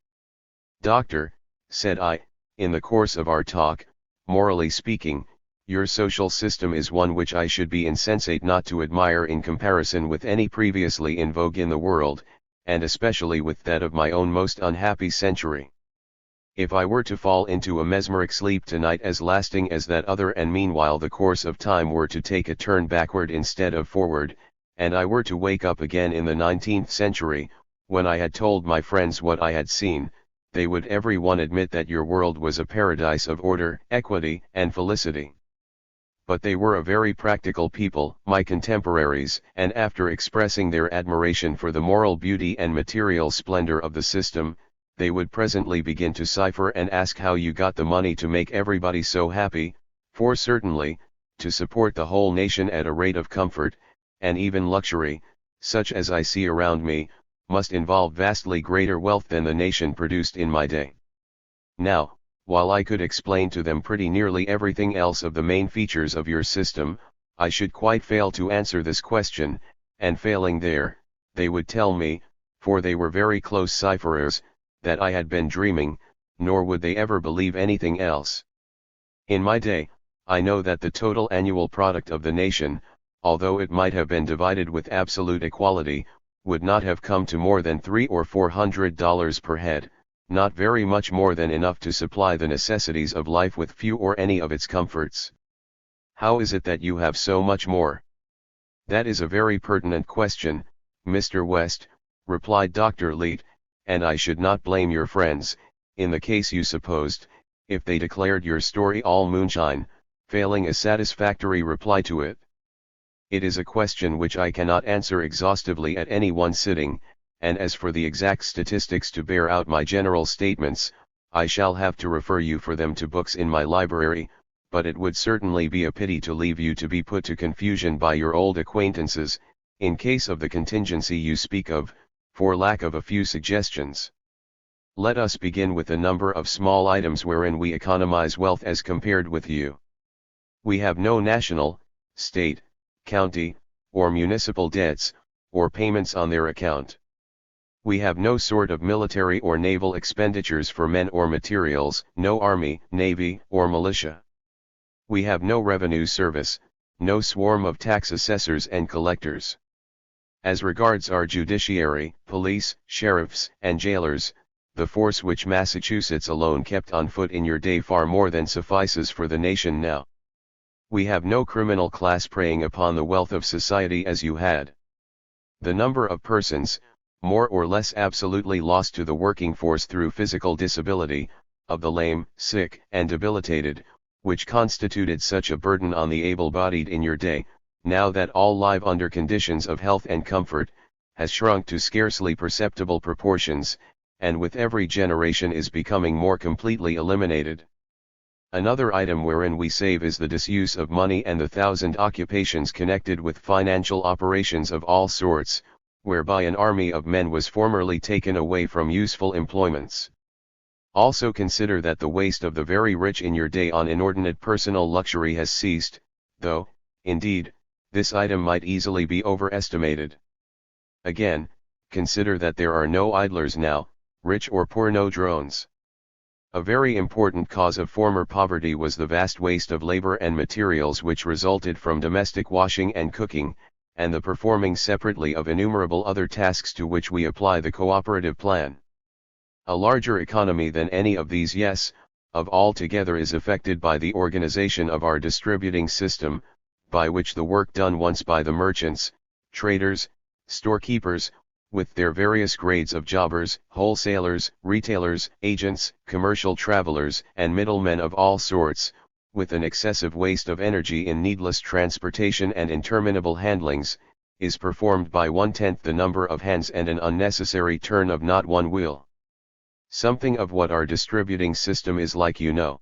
"Doctor," said I, in the course of our talk, "morally speaking, your social system is one which I should be insensate not to admire in comparison with any previously in vogue in the world, and especially with that of my own most unhappy century. If I were to fall into a mesmeric sleep tonight as lasting as that other, and meanwhile the course of time were to take a turn backward instead of forward, and I were to wake up again in the 19th century, when I had told my friends what I had seen, they would every one admit that your world was a paradise of order, equity, and felicity. But they were a very practical people, my contemporaries, and after expressing their admiration for the moral beauty and material splendor of the system, they would presently begin to cipher and ask how you got the money to make everybody so happy, for certainly, to support the whole nation at a rate of comfort, and even luxury, such as I see around me, must involve vastly greater wealth than the nation produced in my day. Now, while I could explain to them pretty nearly everything else of the main features of your system, I should quite fail to answer this question, and failing there, they would tell me, for they were very close cipherers, that I had been dreaming, nor would they ever believe anything else. In my day, I know that the total annual product of the nation, although it might have been divided with absolute equality, would not have come to more than $300 or $400 per head, not very much more than enough to supply the necessities of life with few or any of its comforts. How is it that you have so much more? That is a very pertinent question, Mr. West, replied Dr. Leete, and I should not blame your friends, in the case you supposed, if they declared your story all moonshine, failing a satisfactory reply to it. It is a question which I cannot answer exhaustively at any one sitting, and as for the exact statistics to bear out my general statements, I shall have to refer you for them to books in my library, but it would certainly be a pity to leave you to be put to confusion by your old acquaintances, in case of the contingency you speak of, for lack of a few suggestions. Let us begin with a number of small items wherein we economize wealth as compared with you. We have no national, state, county, or municipal debts, or payments on their account. We have no sort of military or naval expenditures for men or materials, no army, navy, or militia. We have no revenue service, no swarm of tax assessors and collectors. As regards our judiciary, police, sheriffs, and jailers, the force which Massachusetts alone kept on foot in your day far more than suffices for the nation now. We have no criminal class preying upon the wealth of society as you had. The number of persons, more or less absolutely lost to the working force through physical disability, of the lame, sick, and debilitated, which constituted such a burden on the able-bodied in your day, now that all live under conditions of health and comfort, has shrunk to scarcely perceptible proportions, and with every generation is becoming more completely eliminated. Another item wherein we save is the disuse of money and the 1,000 occupations connected with financial operations of all sorts, whereby an army of men was formerly taken away from useful employments. Also consider that the waste of the very rich in your day on inordinate personal luxury has ceased, though, indeed, this item might easily be overestimated. Again, consider that there are no idlers now, rich or poor, no drones. A very important cause of former poverty was the vast waste of labor and materials which resulted from domestic washing and cooking, and the performing separately of innumerable other tasks to which we apply the cooperative plan. A larger economy than any of these, yes, of all together is affected by the organization of our distributing system, by which the work done once by the merchants, traders, storekeepers, with their various grades of jobbers, wholesalers, retailers, agents, commercial travelers, and middlemen of all sorts, with an excessive waste of energy in needless transportation and interminable handlings, is performed by 1/10 the number of hands and an unnecessary turn of not one wheel. Something of what our distributing system is like you know.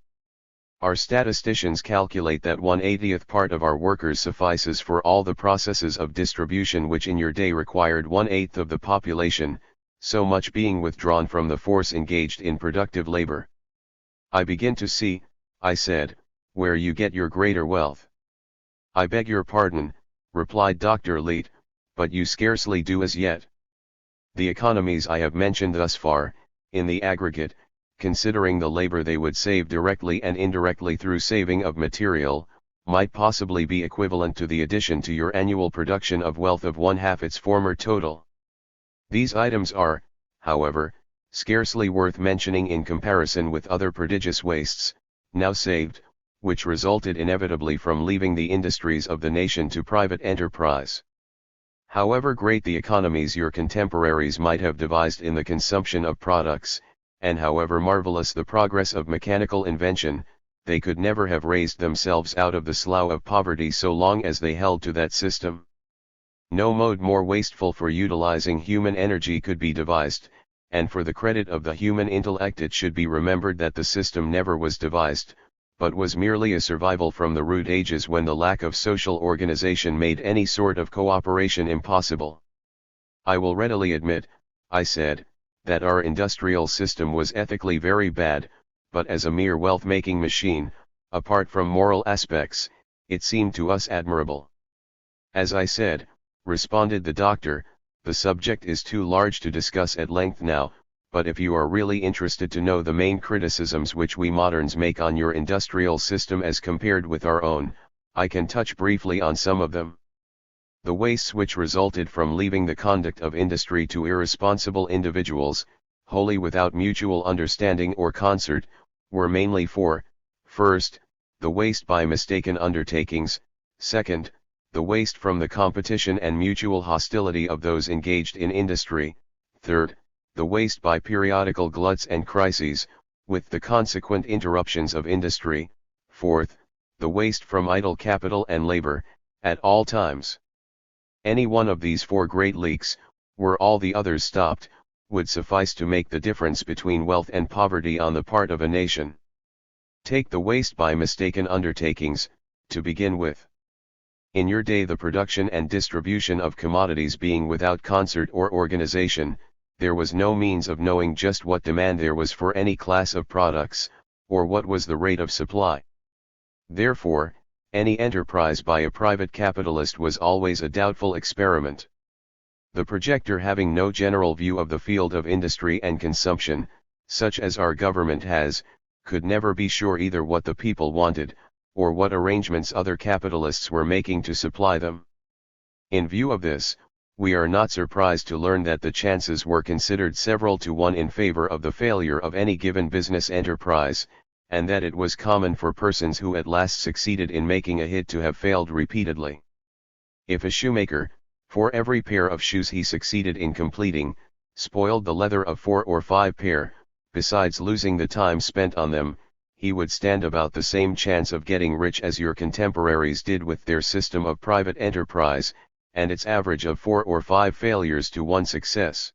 Our statisticians calculate that 1/80th part of our workers suffices for all the processes of distribution which in your day required 1/8 of the population, so much being withdrawn from the force engaged in productive labor. I begin to see, I said, where you get your greater wealth. I beg your pardon, replied Dr. Leete, but you scarcely do as yet. The economies I have mentioned thus far, in the aggregate, considering the labor they would save directly and indirectly through saving of material, might possibly be equivalent to the addition to your annual production of wealth of 1/2 its former total. These items are, however, scarcely worth mentioning in comparison with other prodigious wastes, now saved, which resulted inevitably from leaving the industries of the nation to private enterprise. However great the economies your contemporaries might have devised in the consumption of products, and however marvelous the progress of mechanical invention, they could never have raised themselves out of the slough of poverty so long as they held to that system. No mode more wasteful for utilizing human energy could be devised, and for the credit of the human intellect it should be remembered that the system never was devised, but was merely a survival from the rude ages when the lack of social organization made any sort of cooperation impossible. I will readily admit, I said, that our industrial system was ethically very bad, but as a mere wealth-making machine, apart from moral aspects, it seemed to us admirable. As I said, responded the doctor, the subject is too large to discuss at length now, but if you are really interested to know the main criticisms which we moderns make on your industrial system as compared with our own, I can touch briefly on some of them. The wastes which resulted from leaving the conduct of industry to irresponsible individuals, wholly without mutual understanding or concert, were mainly four: first, the waste by mistaken undertakings; second, the waste from the competition and mutual hostility of those engaged in industry; third, the waste by periodical gluts and crises, with the consequent interruptions of industry; fourth, the waste from idle capital and labor, at all times. Any one of these four great leaks, were all the others stopped, would suffice to make the difference between wealth and poverty on the part of a nation. Take the waste by mistaken undertakings, to begin with. In your day the production and distribution of commodities being without concert or organization, there was no means of knowing just what demand there was for any class of products, or what was the rate of supply. Therefore, any enterprise by a private capitalist was always a doubtful experiment. The projector having no general view of the field of industry and consumption, such as our government has, could never be sure either what the people wanted, or what arrangements other capitalists were making to supply them. In view of this, we are not surprised to learn that the chances were considered several to one in favor of the failure of any given business enterprise, and that it was common for persons who at last succeeded in making a hit to have failed repeatedly. If a shoemaker, for every pair of shoes he succeeded in completing, spoiled the leather of 4 or 5 pair, besides losing the time spent on them, he would stand about the same chance of getting rich as your contemporaries did with their system of private enterprise, and its average of 4 or 5 failures to 1 success.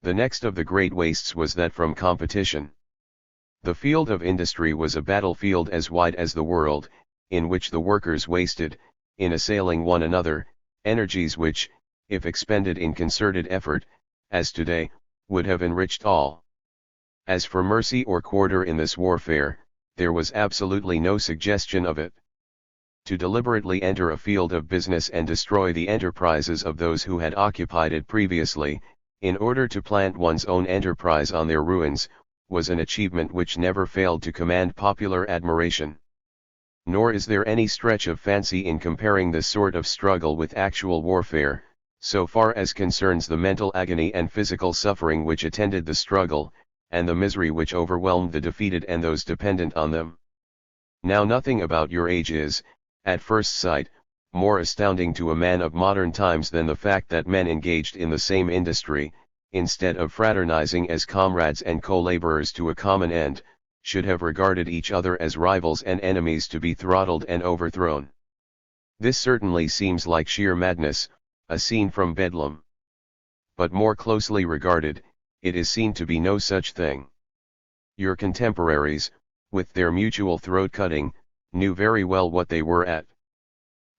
The next of the great wastes was that from competition. The field of industry was a battlefield as wide as the world, in which the workers wasted, in assailing one another, energies which, if expended in concerted effort, as today, would have enriched all. As for mercy or quarter in this warfare, there was absolutely no suggestion of it. To deliberately enter a field of business and destroy the enterprises of those who had occupied it previously, in order to plant one's own enterprise on their ruins, was an achievement which never failed to command popular admiration. Nor is there any stretch of fancy in comparing this sort of struggle with actual warfare, so far as concerns the mental agony and physical suffering which attended the struggle, and the misery which overwhelmed the defeated and those dependent on them. Now nothing about your age is, at first sight, more astounding to a man of modern times than the fact that men engaged in the same industry, instead of fraternizing as comrades and co-laborers to a common end, should have regarded each other as rivals and enemies to be throttled and overthrown. This certainly seems like sheer madness, a scene from Bedlam. But more closely regarded, it is seen to be no such thing. Your contemporaries, with their mutual throat-cutting, knew very well what they were at.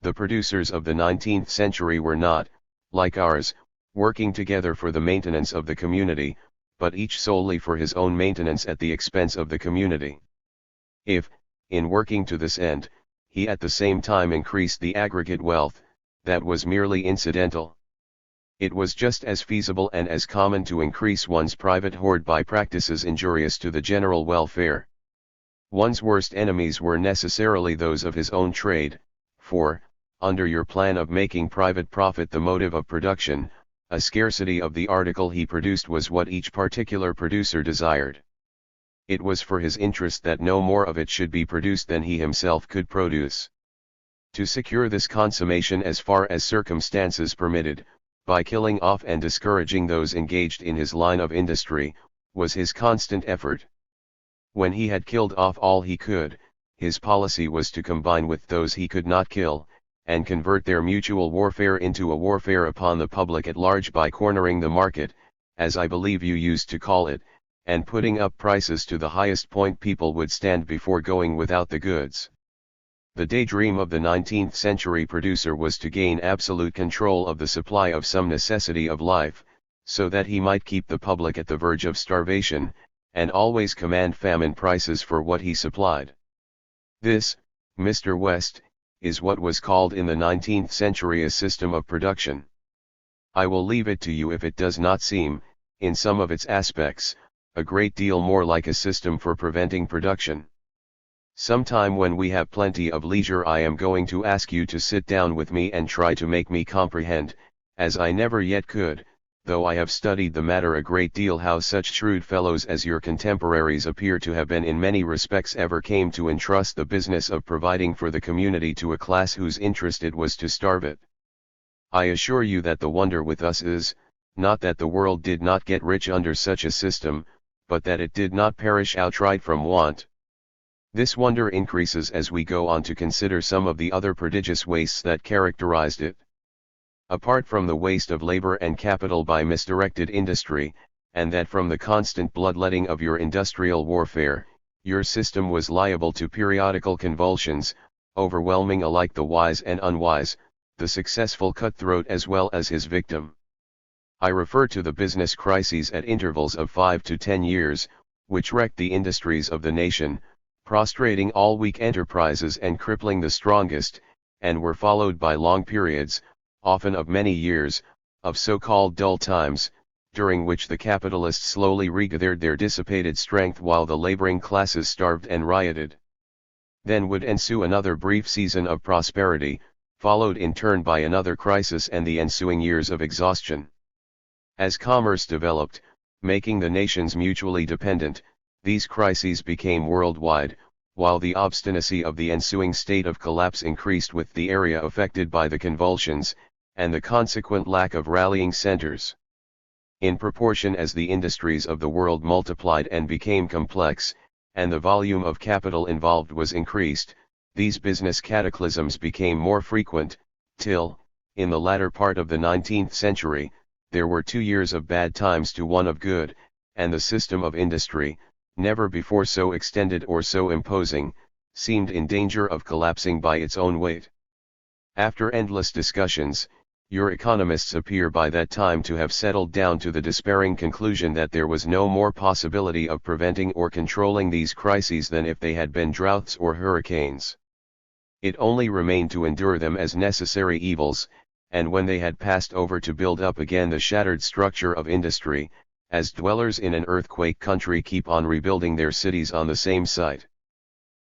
The producers of the 19th century were not, like ours, working together for the maintenance of the community, but each solely for his own maintenance at the expense of the community. If, in working to this end, he at the same time increased the aggregate wealth, that was merely incidental. It was just as feasible and as common to increase one's private hoard by practices injurious to the general welfare. One's worst enemies were necessarily those of his own trade, for, under your plan of making private profit the motive of production, a scarcity of the article he produced was what each particular producer desired. It was for his interest that no more of it should be produced than he himself could produce. To secure this consummation as far as circumstances permitted, by killing off and discouraging those engaged in his line of industry, was his constant effort. When he had killed off all he could, his policy was to combine with those he could not kill, and convert their mutual warfare into a warfare upon the public at large by cornering the market, as I believe you used to call it, and putting up prices to the highest point people would stand before going without the goods. The daydream of the 19th century producer was to gain absolute control of the supply of some necessity of life, so that he might keep the public at the verge of starvation, and always command famine prices for what he supplied. This, Mr. West, is what was called in the 19th century a system of production. I will leave it to you if it does not seem, in some of its aspects, a great deal more like a system for preventing production. Sometime when we have plenty of leisure I am going to ask you to sit down with me and try to make me comprehend, as I never yet could, though I have studied the matter a great deal, how such shrewd fellows as your contemporaries appear to have been in many respects ever came to entrust the business of providing for the community to a class whose interest it was to starve it. I assure you that the wonder with us is, not that the world did not get rich under such a system, but that it did not perish outright from want. This wonder increases as we go on to consider some of the other prodigious wastes that characterized it. Apart from the waste of labor and capital by misdirected industry, and that from the constant bloodletting of your industrial warfare, your system was liable to periodical convulsions, overwhelming alike the wise and unwise, the successful cutthroat as well as his victim. I refer to the business crises at intervals of 5 to 10 years, which wrecked the industries of the nation, prostrating all weak enterprises and crippling the strongest, and were followed by long periods, often of many years, of so-called dull times, during which the capitalists slowly regathered their dissipated strength while the laboring classes starved and rioted. Then would ensue another brief season of prosperity, followed in turn by another crisis and the ensuing years of exhaustion. As commerce developed, making the nations mutually dependent, these crises became worldwide, while the obstinacy of the ensuing state of collapse increased with the area affected by the convulsions, and the consequent lack of rallying centers. In proportion as the industries of the world multiplied and became complex, and the volume of capital involved was increased, these business cataclysms became more frequent, till, in the latter part of the 19th century, there were 2 years of bad times to one of good, and the system of industry, never before so extended or so imposing, seemed in danger of collapsing by its own weight. After endless discussions, your economists appear by that time to have settled down to the despairing conclusion that there was no more possibility of preventing or controlling these crises than if they had been droughts or hurricanes. It only remained to endure them as necessary evils, and when they had passed over to build up again the shattered structure of industry, as dwellers in an earthquake country keep on rebuilding their cities on the same site.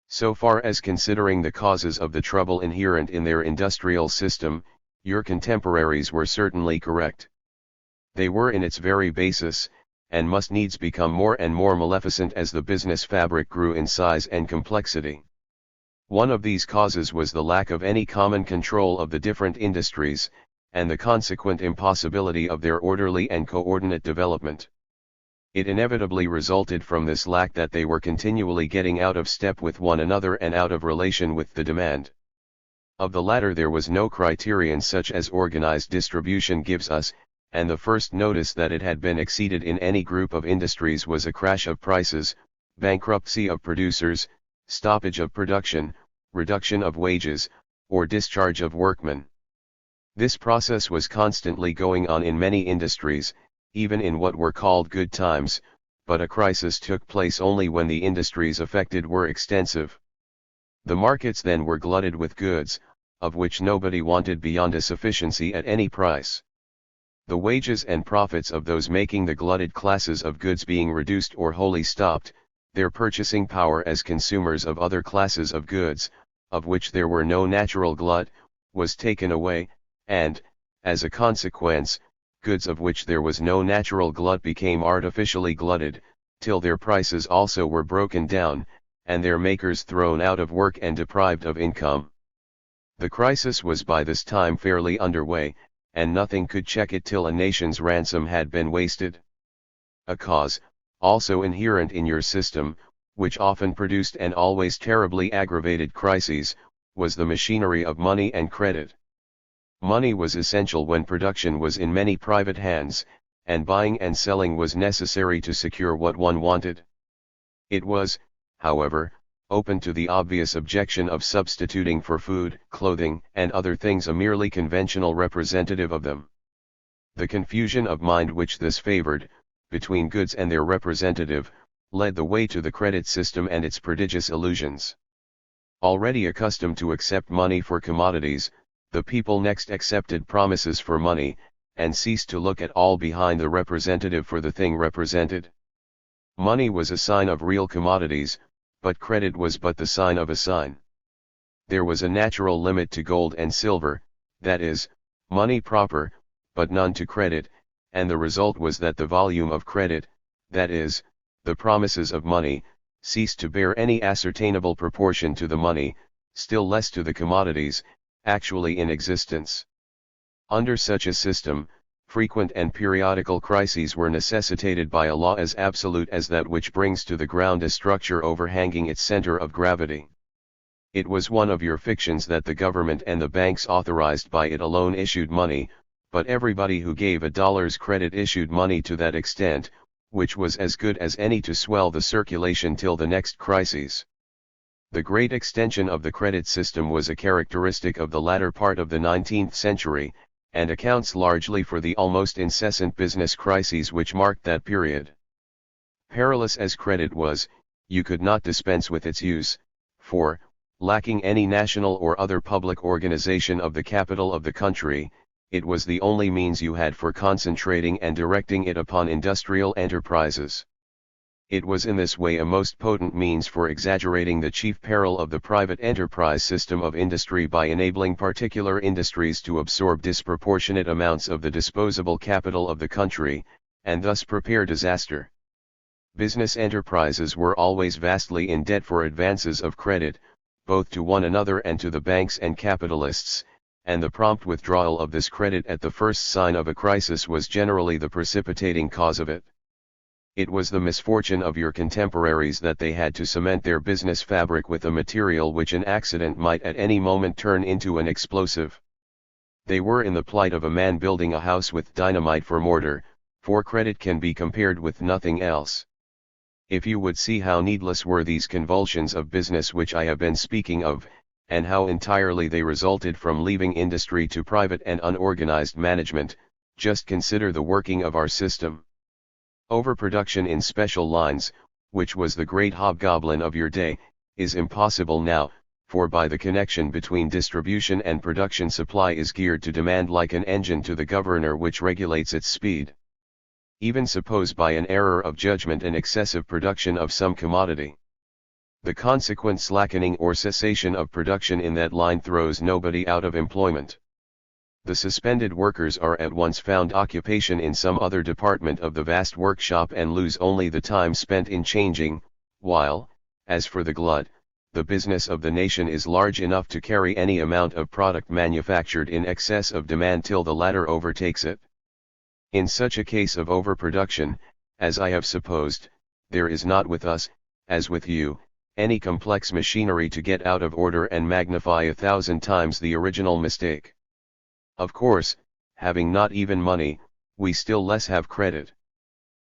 So far as considering the causes of the trouble inherent in their industrial system, your contemporaries were certainly correct. They were in its very basis, and must needs become more and more maleficent as the business fabric grew in size and complexity. One of these causes was the lack of any common control of the different industries, and the consequent impossibility of their orderly and coordinate development. It inevitably resulted from this lack that they were continually getting out of step with one another and out of relation with the demand. Of the latter there was no criterion such as organized distribution gives us, and the first notice that it had been exceeded in any group of industries was a crash of prices, bankruptcy of producers, stoppage of production, reduction of wages, or discharge of workmen. This process was constantly going on in many industries, even in what were called good times, but a crisis took place only when the industries affected were extensive. The markets then were glutted with goods, of which nobody wanted beyond a sufficiency at any price. The wages and profits of those making the glutted classes of goods being reduced or wholly stopped, their purchasing power as consumers of other classes of goods, of which there were no natural glut, was taken away, and, as a consequence, goods of which there was no natural glut became artificially glutted, till their prices also were broken down, and their makers thrown out of work and deprived of income. The crisis was by this time fairly underway, and nothing could check it till a nation's ransom had been wasted. A cause, also inherent in your system, which often produced and always terribly aggravated crises, was the machinery of money and credit. Money was essential when production was in many private hands, and buying and selling was necessary to secure what one wanted. It was, however, open to the obvious objection of substituting for food, clothing, and other things a merely conventional representative of them. The confusion of mind which this favored, between goods and their representative, led the way to the credit system and its prodigious illusions. Already accustomed to accept money for commodities, the people next accepted promises for money, and ceased to look at all behind the representative for the thing represented. Money was a sign of real commodities, but credit was but the sign of a sign. There was a natural limit to gold and silver, that is, money proper, but none to credit, and the result was that the volume of credit, that is, the promises of money, ceased to bear any ascertainable proportion to the money, still less to the commodities, actually in existence. Under such a system, frequent and periodical crises were necessitated by a law as absolute as that which brings to the ground a structure overhanging its center of gravity. It was one of your fictions that the government and the banks authorized by it alone issued money, but everybody who gave $1 credit issued money to that extent, which was as good as any to swell the circulation till the next crises. The great extension of the credit system was a characteristic of the latter part of the 19th century, and accounts largely for the almost incessant business crises which marked that period. Perilous as credit was, you could not dispense with its use, for, lacking any national or other public organization of the capital of the country, it was the only means you had for concentrating and directing it upon industrial enterprises. It was in this way a most potent means for exaggerating the chief peril of the private enterprise system of industry by enabling particular industries to absorb disproportionate amounts of the disposable capital of the country, and thus prepare disaster. Business enterprises were always vastly in debt for advances of credit, both to one another and to the banks and capitalists, and the prompt withdrawal of this credit at the first sign of a crisis was generally the precipitating cause of it. It was the misfortune of your contemporaries that they had to cement their business fabric with a material which an accident might at any moment turn into an explosive. They were in the plight of a man building a house with dynamite for mortar, for credit can be compared with nothing else. If you would see how needless were these convulsions of business which I have been speaking of, and how entirely they resulted from leaving industry to private and unorganized management, just consider the working of our system. Overproduction in special lines, which was the great hobgoblin of your day, is impossible now, for by the connection between distribution and production supply is geared to demand like an engine to the governor which regulates its speed. Even suppose by an error of judgment an excessive production of some commodity. The consequent slackening or cessation of production in that line throws nobody out of employment. the suspended workers are at once found occupation in some other department of the vast workshop and lose only the time spent in changing, while, as for the glut, the business of the nation is large enough to carry any amount of product manufactured in excess of demand till the latter overtakes it. In such a case of overproduction, as I have supposed, there is not with us, as with you, any complex machinery to get out of order and magnify 1,000 times the original mistake. Of course, having not even money, we still less have credit.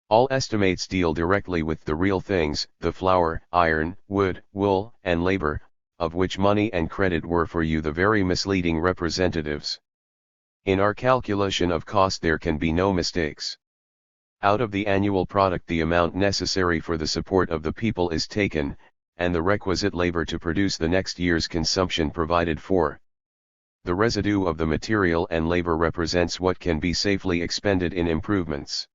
All estimates deal directly with the real things, the flour, iron, wood, wool, and labor, of which money and credit were for you the very misleading representatives. In our calculation of cost there can be no mistakes. Out of the annual product the amount necessary for the support of the people is taken, and the requisite labor to produce the next year's consumption provided for. The residue of the material and labor represents what can be safely expended in improvements.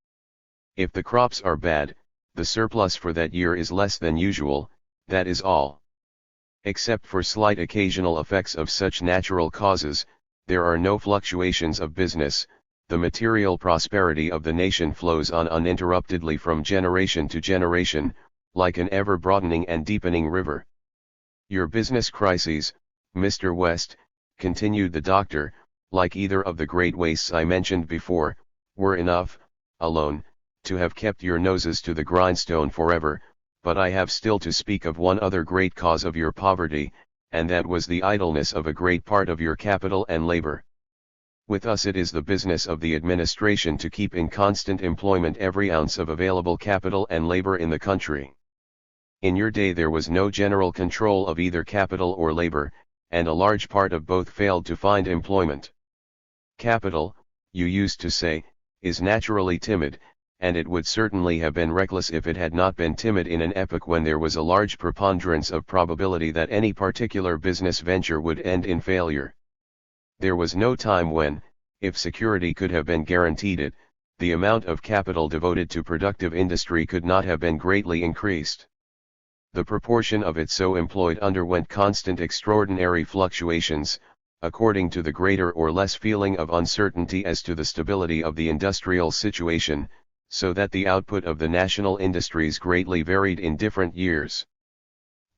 If the crops are bad, the surplus for that year is less than usual, that is all. Except for slight occasional effects of such natural causes, there are no fluctuations of business. The material prosperity of the nation flows on uninterruptedly from generation to generation, like an ever-broadening and deepening river. Your business crises, Mr. West, continued the doctor, like either of the great wastes I mentioned before, were enough, alone, to have kept your noses to the grindstone forever, but I have still to speak of one other great cause of your poverty, and that was the idleness of a great part of your capital and labor. With us it is the business of the administration to keep in constant employment every ounce of available capital and labor in the country. In your day there was no general control of either capital or labor, and a large part of both failed to find employment. Capital, you used to say, is naturally timid, and it would certainly have been reckless if it had not been timid in an epoch when there was a large preponderance of probability that any particular business venture would end in failure. There was no time when, if security could have been guaranteed it, the amount of capital devoted to productive industry could not have been greatly increased. The proportion of it so employed underwent constant extraordinary fluctuations, according to the greater or less feeling of uncertainty as to the stability of the industrial situation, so that the output of the national industries greatly varied in different years.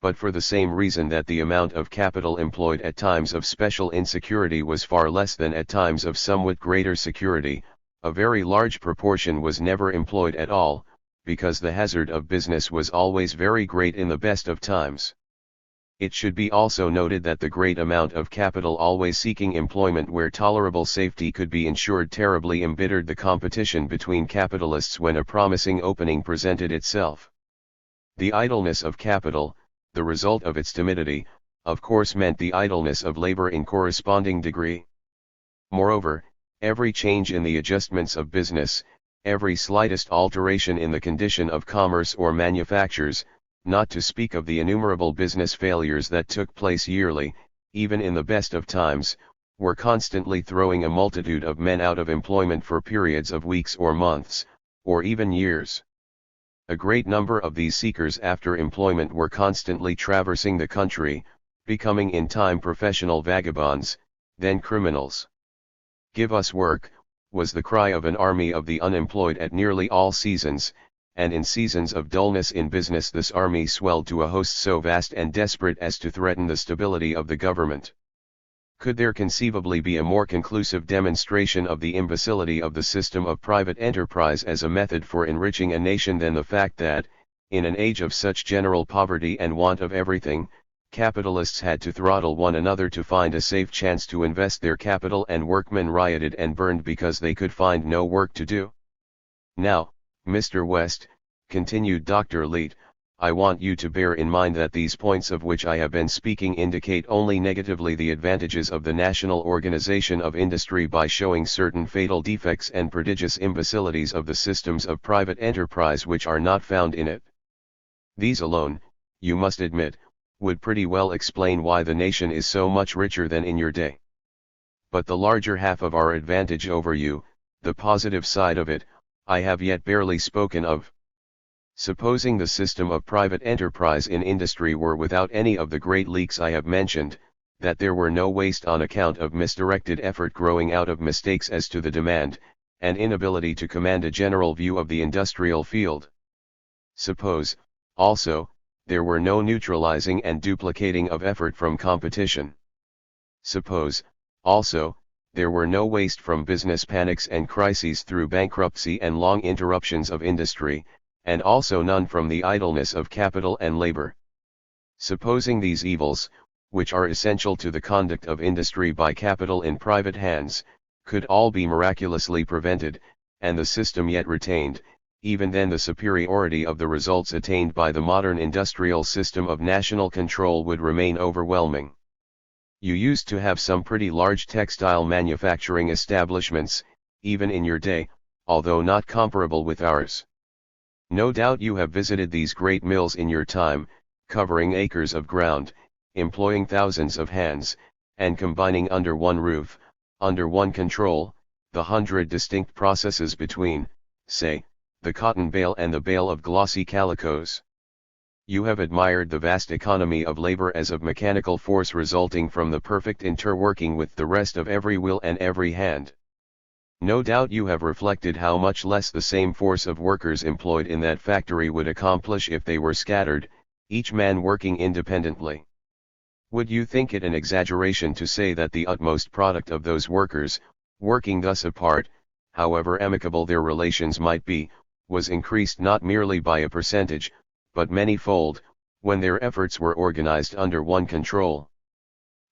But for the same reason that the amount of capital employed at times of special insecurity was far less than at times of somewhat greater security, a very large proportion was never employed at all, because the hazard of business was always very great in the best of times. It should be also noted that the great amount of capital always seeking employment where tolerable safety could be ensured terribly embittered the competition between capitalists when a promising opening presented itself. The idleness of capital, the result of its timidity, of course meant the idleness of labor in corresponding degree. Moreover, every change in the adjustments of business, every slightest alteration in the condition of commerce or manufactures, not to speak of the innumerable business failures that took place yearly, even in the best of times, were constantly throwing a multitude of men out of employment for periods of weeks or months, or even years. A great number of these seekers after employment were constantly traversing the country, becoming in time professional vagabonds, then criminals. "Give us work," was the cry of an army of the unemployed at nearly all seasons, and in seasons of dullness in business this army swelled to a host so vast and desperate as to threaten the stability of the government. Could there conceivably be a more conclusive demonstration of the imbecility of the system of private enterprise as a method for enriching a nation than the fact that, in an age of such general poverty and want of everything, capitalists had to throttle one another to find a safe chance to invest their capital, and workmen rioted and burned because they could find no work to do? Now, Mr. West, continued Dr. Leete, I want you to bear in mind that these points of which I have been speaking indicate only negatively the advantages of the national organization of industry by showing certain fatal defects and prodigious imbecilities of the systems of private enterprise which are not found in it. These alone, you must admit, would pretty well explain why the nation is so much richer than in your day. But the larger half of our advantage over you, the positive side of it, I have yet barely spoken of. Supposing the system of private enterprise in industry were without any of the great leaks I have mentioned, that there were no waste on account of misdirected effort growing out of mistakes as to the demand, and inability to command a general view of the industrial field. Suppose, also, there were no neutralizing and duplicating of effort from competition. Suppose, also, there were no waste from business panics and crises through bankruptcy and long interruptions of industry, and also none from the idleness of capital and labor. Supposing these evils, which are essential to the conduct of industry by capital in private hands, could all be miraculously prevented, and the system yet retained, even then the superiority of the results attained by the modern industrial system of national control would remain overwhelming. You used to have some pretty large textile manufacturing establishments, even in your day, although not comparable with ours. No doubt you have visited these great mills in your time, covering acres of ground, employing thousands of hands, and combining under one roof, under one control, the 100 distinct processes between, say, the cotton bale and the bale of glossy calicoes. You have admired the vast economy of labor as of mechanical force resulting from the perfect interworking with the rest of every will and every hand. No doubt you have reflected how much less the same force of workers employed in that factory would accomplish if they were scattered, each man working independently. Would you think it an exaggeration to say that the utmost product of those workers, working thus apart, however amicable their relations might be, was increased not merely by a percentage, but many-fold, when their efforts were organized under one control?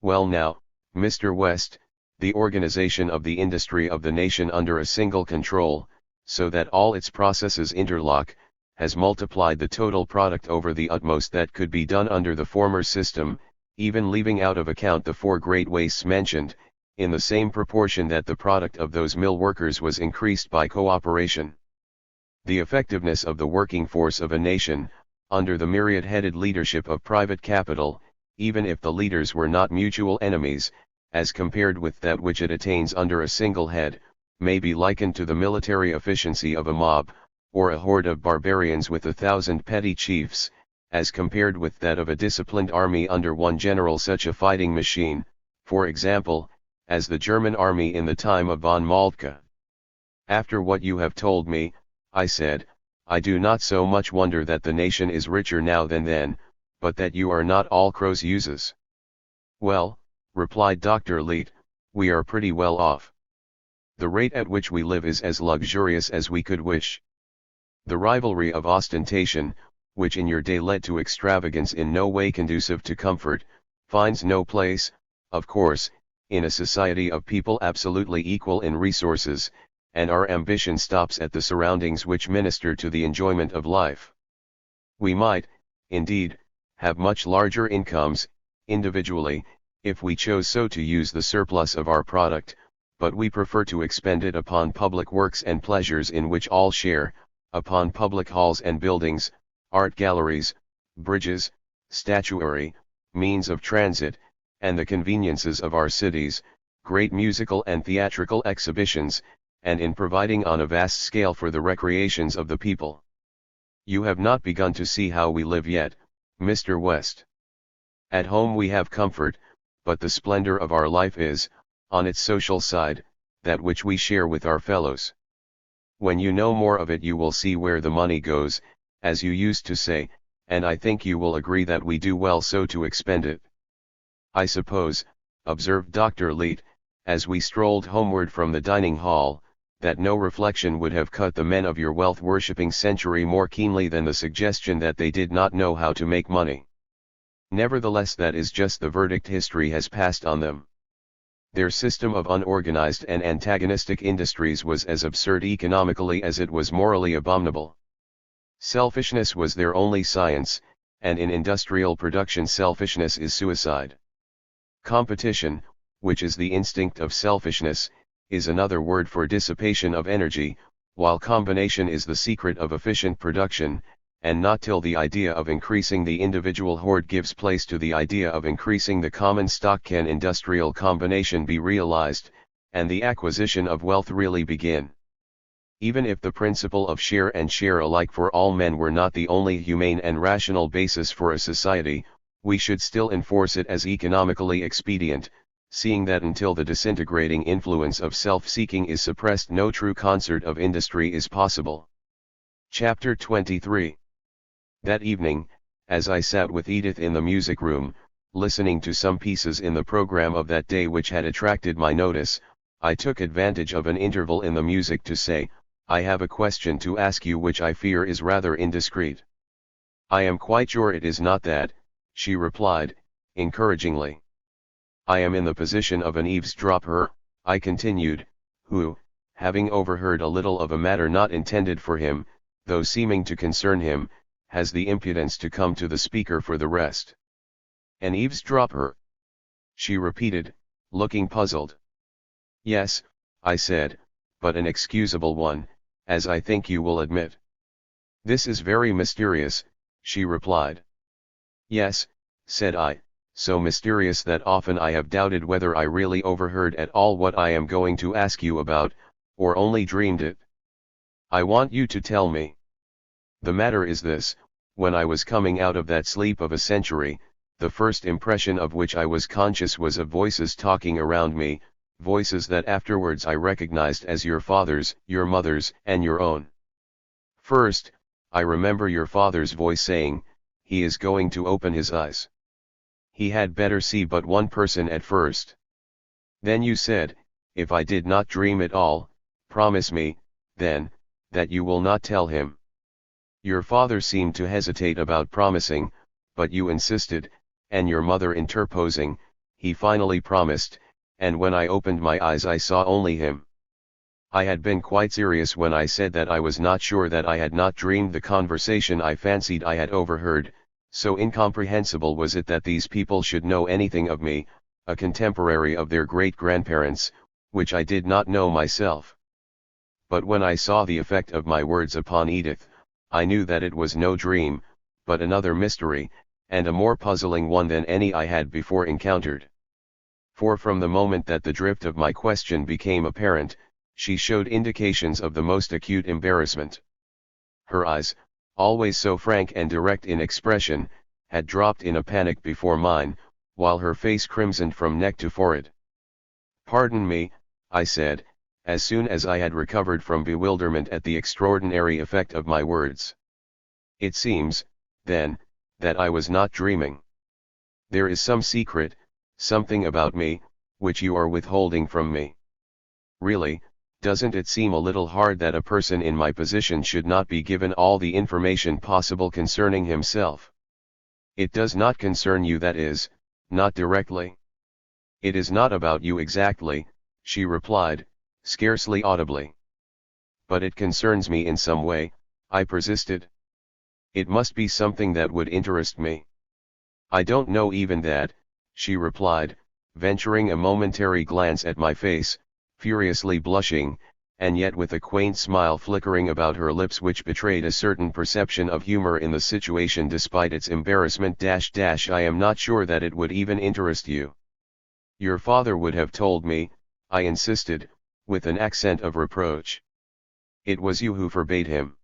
Well now, Mr. West, the organization of the industry of the nation under a single control, so that all its processes interlock, has multiplied the total product over the utmost that could be done under the former system, even leaving out of account the four great wastes mentioned, in the same proportion that the product of those mill workers was increased by cooperation. The effectiveness of the working force of a nation, under the myriad-headed leadership of private capital, even if the leaders were not mutual enemies, as compared with that which it attains under a single head, may be likened to the military efficiency of a mob, or a horde of barbarians with 1,000 petty chiefs, as compared with that of a disciplined army under one general. Such a fighting machine, for example, as the German army in the time of von Moltke. After what you have told me, I said, I do not so much wonder that the nation is richer now than then, but that you are not all Croesus. Well, replied Dr. Leete, we are pretty well off. The rate at which we live is as luxurious as we could wish. The rivalry of ostentation, which in your day led to extravagance in no way conducive to comfort, finds no place, of course, in a society of people absolutely equal in resources, and our ambition stops at the surroundings which minister to the enjoyment of life. We might, indeed, have much larger incomes, individually, if we chose so to use the surplus of our product, but we prefer to expend it upon public works and pleasures in which all share, upon public halls and buildings, art galleries, bridges, statuary, means of transit, and the conveniences of our cities, great musical and theatrical exhibitions, and in providing on a vast scale for the recreations of the people. You have not begun to see how we live yet, Mr. West. At home we have comfort, but the splendor of our life is, on its social side, that which we share with our fellows. When you know more of it you will see where the money goes, as you used to say, and I think you will agree that we do well so to expend it. I suppose, observed Dr. Leete, as we strolled homeward from the dining hall, that no reflection would have cut the men of your wealth-worshipping century more keenly than the suggestion that they did not know how to make money. Nevertheless, that is just the verdict history has passed on them. Their system of unorganized and antagonistic industries was as absurd economically as it was morally abominable. Selfishness was their only science, and in industrial production selfishness is suicide. Competition, which is the instinct of selfishness, is another word for dissipation of energy, while combination is the secret of efficient production, and not till the idea of increasing the individual hoard gives place to the idea of increasing the common stock can industrial combination be realized, and the acquisition of wealth really begin. Even if the principle of share and share alike for all men were not the only humane and rational basis for a society, We should still enforce it as economically expedient, seeing that until the disintegrating influence of self-seeking is suppressed, no true concert of industry is possible. Chapter 23. That evening, as I sat with Edith in the music room, listening to some pieces in the program of that day which had attracted my notice, I took advantage of an interval in the music to say, "I have a question to ask you which I fear is rather indiscreet." "I am quite sure it is not that," she replied, encouragingly. "I am in the position of an eavesdropper," I continued, "who, having overheard a little of a matter not intended for him, though seeming to concern him, has the impudence to come to the speaker for the rest." "An eavesdropper?" she repeated, looking puzzled. "Yes," I said, "but an excusable one, as I think you will admit." "This is very mysterious," she replied. "Yes," said I, "so mysterious that often I have doubted whether I really overheard at all what I am going to ask you about, or only dreamed it. I want you to tell me. The matter is this: when I was coming out of that sleep of a century, the first impression of which I was conscious was of voices talking around me, voices that afterwards I recognized as your father's, your mother's, and your own. First, I remember your father's voice saying, 'He is going to open his eyes. He had better see but one person at first.' Then you said, if I did not dream it all, promise me, then, that you will not tell him. Your father seemed to hesitate about promising, but you insisted, and your mother interposing, he finally promised, and when I opened my eyes I saw only him. I had been quite serious when I said that I was not sure that I had not dreamed the conversation I fancied I had overheard, so incomprehensible was it that these people should know anything of me, a contemporary of their great-grandparents, which I did not know myself. But when I saw the effect of my words upon Edith, I knew that it was no dream, but another mystery, and a more puzzling one than any I had before encountered. For from the moment that the drift of my question became apparent, she showed indications of the most acute embarrassment. Her eyes, always so frank and direct in expression, had dropped in a panic before mine, while her face crimsoned from neck to forehead. "Pardon me," I said, as soon as I had recovered from bewilderment at the extraordinary effect of my words. "It seems, then, that I was not dreaming. There is some secret, something about me, which you are withholding from me. Really, doesn't it seem a little hard that a person in my position should not be given all the information possible concerning himself? It does not concern you, that is, not directly?" "It is not about you exactly," she replied, scarcely audibly. "But it concerns me in some way," I persisted. "It must be something that would interest me." "I don't know even that," she replied, venturing a momentary glance at my face, furiously blushing, and yet with a quaint smile flickering about her lips which betrayed a certain perception of humor in the situation despite its embarrassment. "I am not sure that it would even interest you." "Your father would have told me," I insisted, with an accent of reproach. "It was you who forbade him."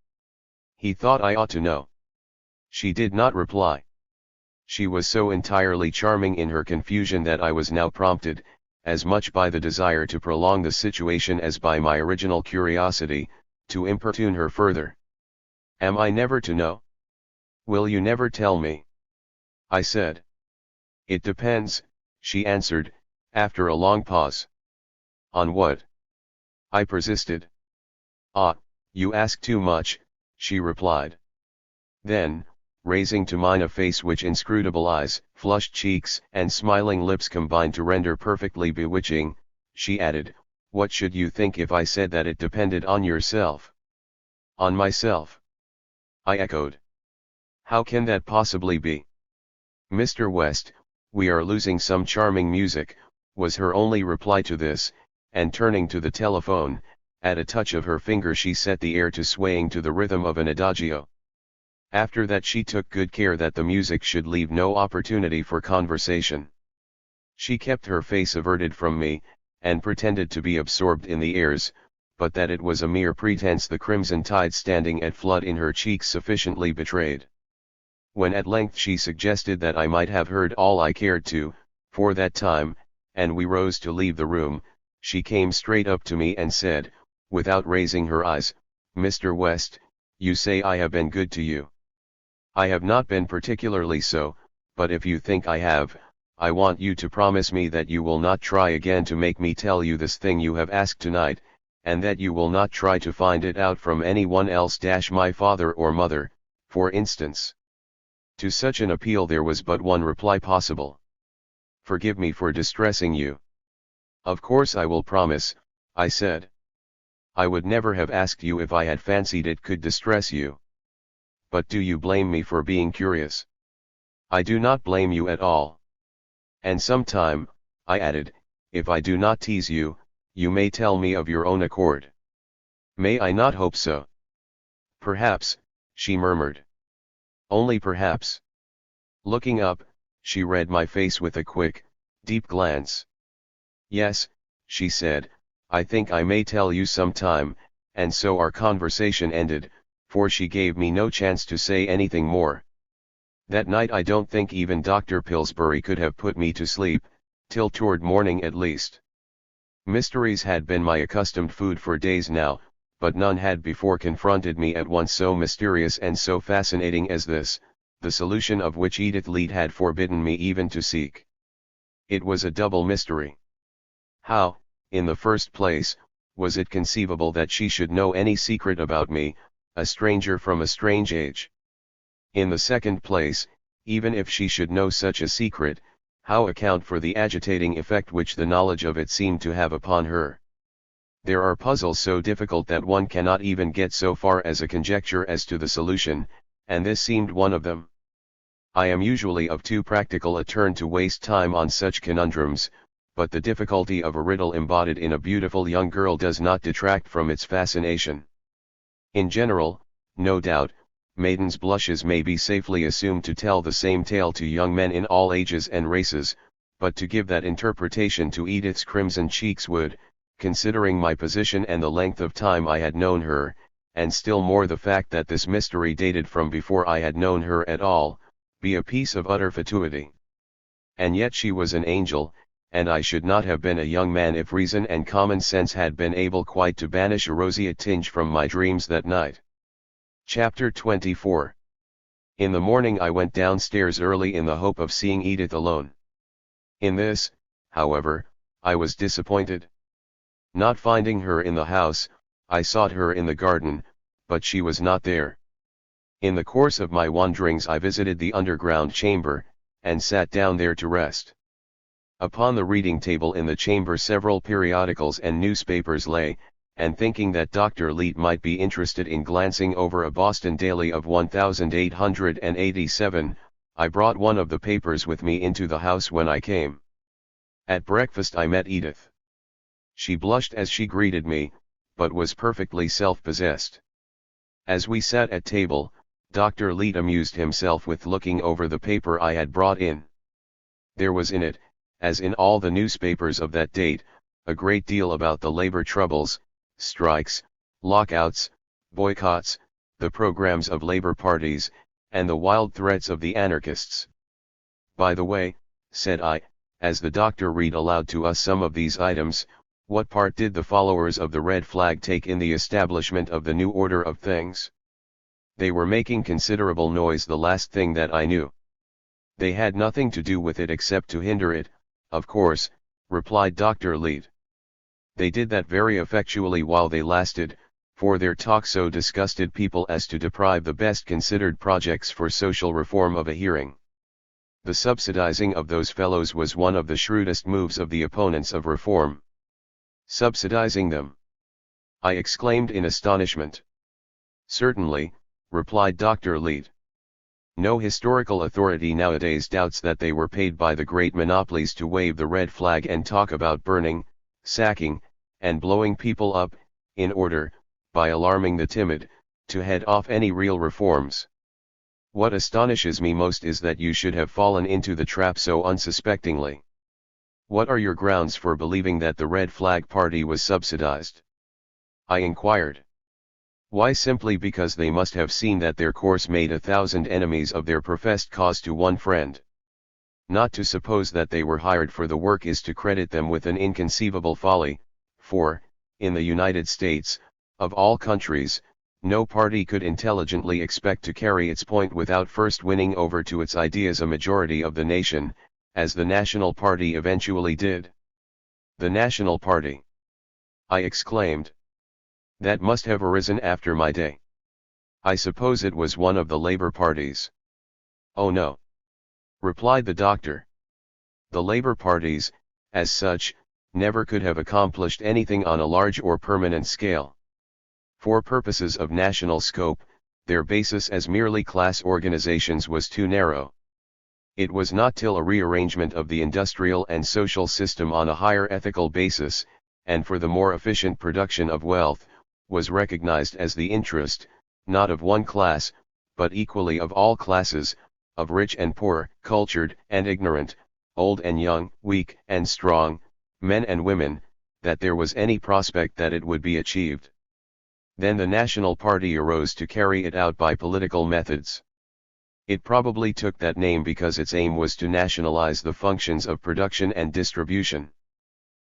"He thought I ought to know." She did not reply. She was so entirely charming in her confusion that I was now prompted, as much by the desire to prolong the situation as by my original curiosity, to importune her further. "Am I never to know? Will you never tell me?" I said. "It depends," she answered, after a long pause. "On what?" I persisted. "Ah, you ask too much," she replied. Then, raising to mine a face which inscrutable eyes, flushed cheeks, and smiling lips combined to render perfectly bewitching, she added, "What should you think if I said that it depended on yourself?" "On myself?" I echoed. "How can that possibly be?" "Mr. West, we are losing some charming music," was her only reply to this, and turning to the telephone, at a touch of her finger she set the air to swaying to the rhythm of an adagio. After that she took good care that the music should leave no opportunity for conversation. She kept her face averted from me, and pretended to be absorbed in the airs, but that it was a mere pretense the crimson tide standing at flood in her cheeks sufficiently betrayed. When at length she suggested that I might have heard all I cared to, for that time, and we rose to leave the room, she came straight up to me and said, without raising her eyes, "Mr. West, you say I have been good to you. I have not been particularly so, but if you think I have, I want you to promise me that you will not try again to make me tell you this thing you have asked tonight, and that you will not try to find it out from anyone else, my father or mother, for instance." To such an appeal there was but one reply possible. "Forgive me for distressing you." "Of course I will promise," I said. "I would never have asked you if I had fancied it could distress you. But do you blame me for being curious?" "I do not blame you at all. And sometime," I added, "if I do not tease you, you may tell me of your own accord." "May I not hope so?" "Perhaps," she murmured. "Only perhaps." Looking up, she read my face with a quick, deep glance. "Yes," she said, "I think I may tell you some time," and so our conversation ended, for she gave me no chance to say anything more. That night I don't think even Dr. Pillsbury could have put me to sleep, till toward morning at least. Mysteries had been my accustomed food for days now, but none had before confronted me at once so mysterious and so fascinating as this, the solution of which Edith Leete had forbidden me even to seek. It was a double mystery. How, in the first place, was it conceivable that she should know any secret about me, a stranger from a strange age? In the second place, even if she should know such a secret, how account for the agitating effect which the knowledge of it seemed to have upon her? There are puzzles so difficult that one cannot even get so far as a conjecture as to the solution, and this seemed one of them. I am usually of too practical a turn to waste time on such conundrums, but the difficulty of a riddle embodied in a beautiful young girl does not detract from its fascination. In general, no doubt, maidens' blushes may be safely assumed to tell the same tale to young men in all ages and races, but to give that interpretation to Edith's crimson cheeks would, considering my position and the length of time I had known her, and still more the fact that this mystery dated from before I had known her at all, be a piece of utter fatuity. And yet she was an angel, and I should not have been a young man if reason and common sense had been able quite to banish a roseate tinge from my dreams that night. Chapter 24. In the morning I went downstairs early in the hope of seeing Edith alone. In this, however, I was disappointed. Not finding her in the house, I sought her in the garden, but she was not there. In the course of my wanderings I visited the underground chamber, and sat down there to rest. Upon the reading table in the chamber several periodicals and newspapers lay, and thinking that Dr. Leete might be interested in glancing over a Boston daily of 1887, I brought one of the papers with me into the house when I came. At breakfast I met Edith. She blushed as she greeted me, but was perfectly self-possessed. As we sat at table, Dr. Leete amused himself with looking over the paper I had brought in. There was in it, as in all the newspapers of that date, a great deal about the labor troubles, strikes, lockouts, boycotts, the programs of labor parties, and the wild threats of the anarchists. "By the way," said I, as the doctor read aloud to us some of these items, "what part did the followers of the red flag take in the establishment of the new order of things?" "They were making considerable noise the last thing that I knew." "They had nothing to do with it except to hinder it, of course," replied Dr. Leete. "They did that very effectually while they lasted, for their talk so disgusted people as to deprive the best considered projects for social reform of a hearing. The subsidizing of those fellows was one of the shrewdest moves of the opponents of reform." "Subsidizing them?" I exclaimed in astonishment. "Certainly," replied Dr. Leete. "No historical authority nowadays doubts that they were paid by the great monopolies to wave the red flag and talk about burning, sacking, and blowing people up, in order, by alarming the timid, to head off any real reforms. What astonishes me most is that you should have fallen into the trap so unsuspectingly. What are your grounds for believing that the Red Flag Party was subsidized?" I inquired. Why? Simply because they must have seen that their course made 1,000 enemies of their professed cause to one friend. Not to suppose that they were hired for the work is to credit them with an inconceivable folly, for, in the United States, of all countries, no party could intelligently expect to carry its point without first winning over to its ideas a majority of the nation, as the National Party eventually did. The National Party! I exclaimed. That must have arisen after my day. I suppose it was one of the labor parties. Oh no, replied the doctor. The labor parties, as such, never could have accomplished anything on a large or permanent scale. For purposes of national scope, their basis as merely class organizations was too narrow. It was not till a rearrangement of the industrial and social system on a higher ethical basis, and for the more efficient production of wealth, was recognized as the interest, not of one class, but equally of all classes, of rich and poor, cultured and ignorant, old and young, weak and strong, men and women, that there was any prospect that it would be achieved. Then the National Party arose to carry it out by political methods. It probably took that name because its aim was to nationalize the functions of production and distribution.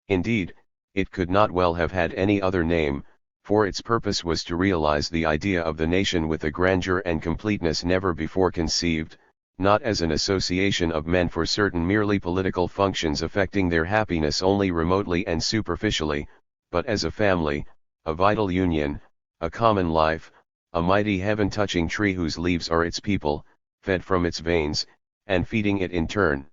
Indeed, it could not well have had any other name, for its purpose was to realize the idea of the nation with a grandeur and completeness never before conceived, not as an association of men for certain merely political functions affecting their happiness only remotely and superficially, but as a family, a vital union, a common life, a mighty heaven-touching tree whose leaves are its people, fed from its veins, and feeding it in turn.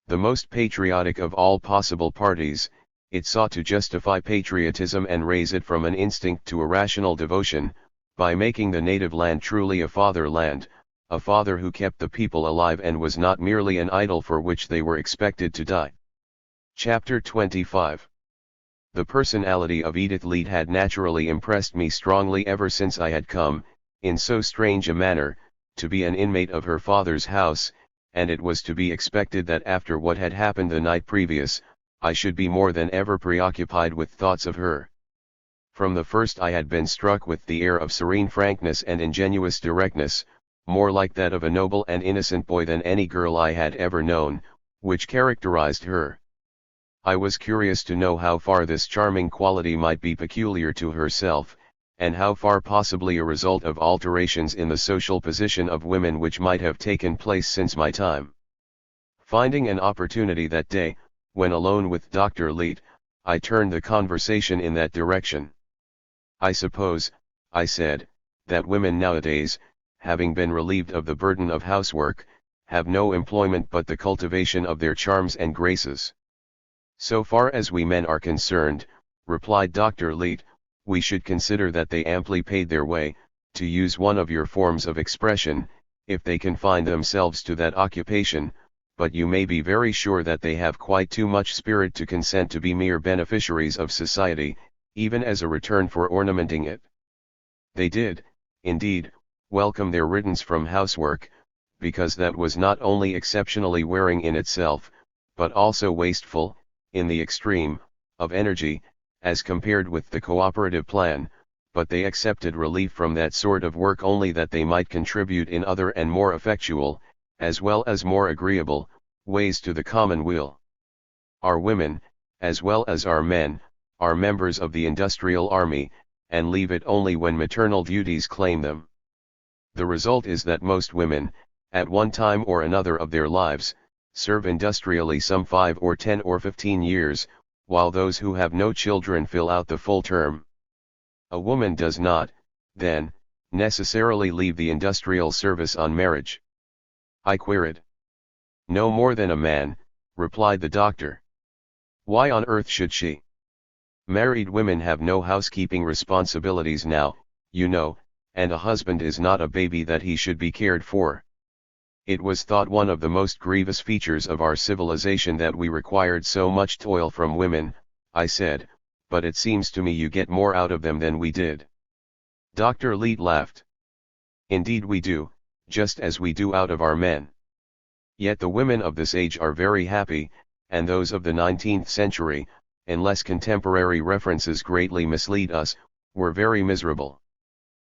The most patriotic of all possible parties, it sought to justify patriotism and raise it from an instinct to a rational devotion, by making the native land truly a fatherland, a father who kept the people alive and was not merely an idol for which they were expected to die. Chapter 25. The personality of Edith Leete had naturally impressed me strongly ever since I had come, in so strange a manner, to be an inmate of her father's house, and it was to be expected that after what had happened the night previous, I should be more than ever preoccupied with thoughts of her. From the first I had been struck with the air of serene frankness and ingenuous directness, more like that of a noble and innocent boy than any girl I had ever known, which characterized her. I was curious to know how far this charming quality might be peculiar to herself, and how far possibly a result of alterations in the social position of women which might have taken place since my time. Finding an opportunity that day, when alone with Dr. Leete, I turned the conversation in that direction. I suppose, I said, that women nowadays, having been relieved of the burden of housework, have no employment but the cultivation of their charms and graces. So far as we men are concerned, replied Dr. Leete, we should consider that they amply paid their way, to use one of your forms of expression, if they confine themselves to that occupation, but you may be very sure that they have quite too much spirit to consent to be mere beneficiaries of society, even as a return for ornamenting it. They did, indeed, welcome their riddance from housework, because that was not only exceptionally wearing in itself, but also wasteful, in the extreme, of energy, as compared with the cooperative plan, but they accepted relief from that sort of work only that they might contribute in other and more effectual, as well as more agreeable, ways to the common weal. Our women, as well as our men, are members of the industrial army, and leave it only when maternal duties claim them. The result is that most women, at one time or another of their lives, serve industrially some 5 or 10 or 15 years, while those who have no children fill out the full term. A woman does not, then, necessarily leave the industrial service on marriage. I queried. No more than a man, replied the doctor. Why on earth should she? Married women have no housekeeping responsibilities now, you know, and a husband is not a baby that he should be cared for. It was thought one of the most grievous features of our civilization that we required so much toil from women, I said, but it seems to me you get more out of them than we did. Dr. Leete laughed. Indeed we do, just as we do out of our men. Yet the women of this age are very happy, and those of the 19th century, unless contemporary references greatly mislead us, were very miserable.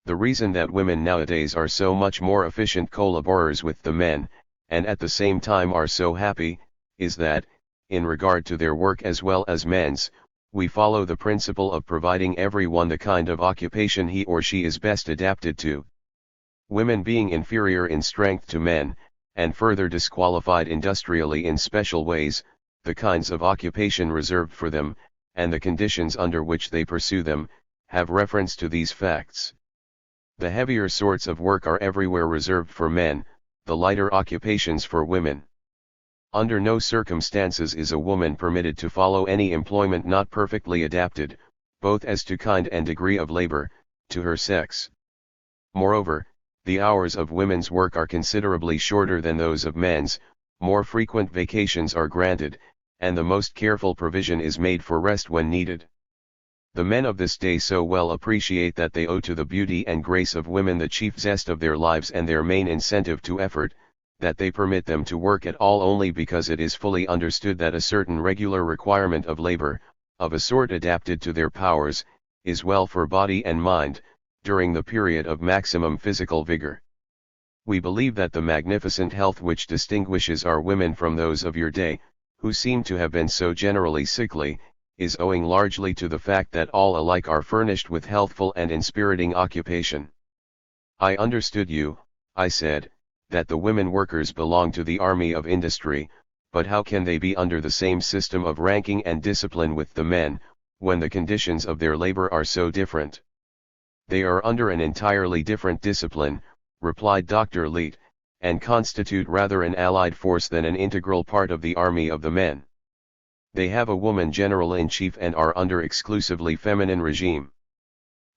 The reason that women nowadays are so much more efficient collaborators with the men, and at the same time are so happy, is that, in regard to their work as well as men's, we follow the principle of providing everyone the kind of occupation he or she is best adapted to. Women being inferior in strength to men, and further disqualified industrially in special ways, the kinds of occupation reserved for them, and the conditions under which they pursue them, have reference to these facts. The heavier sorts of work are everywhere reserved for men, the lighter occupations for women. Under no circumstances is a woman permitted to follow any employment not perfectly adapted, both as to kind and degree of labor, to her sex. Moreover, the hours of women's work are considerably shorter than those of men's, more frequent vacations are granted, and the most careful provision is made for rest when needed. The men of this day so well appreciate that they owe to the beauty and grace of women the chief zest of their lives and their main incentive to effort, that they permit them to work at all only because it is fully understood that a certain regular requirement of labor, of a sort adapted to their powers, is well for body and mind, during the period of maximum physical vigor. We believe that the magnificent health which distinguishes our women from those of your day, who seem to have been so generally sickly, is owing largely to the fact that all alike are furnished with healthful and inspiriting occupation. I understood you, I said, that the women workers belong to the army of industry, but how can they be under the same system of ranking and discipline with the men, when the conditions of their labor are so different? They are under an entirely different discipline, replied Dr. Leet, and constitute rather an allied force than an integral part of the army of the men. They have a woman general-in-chief and are under exclusively feminine regime.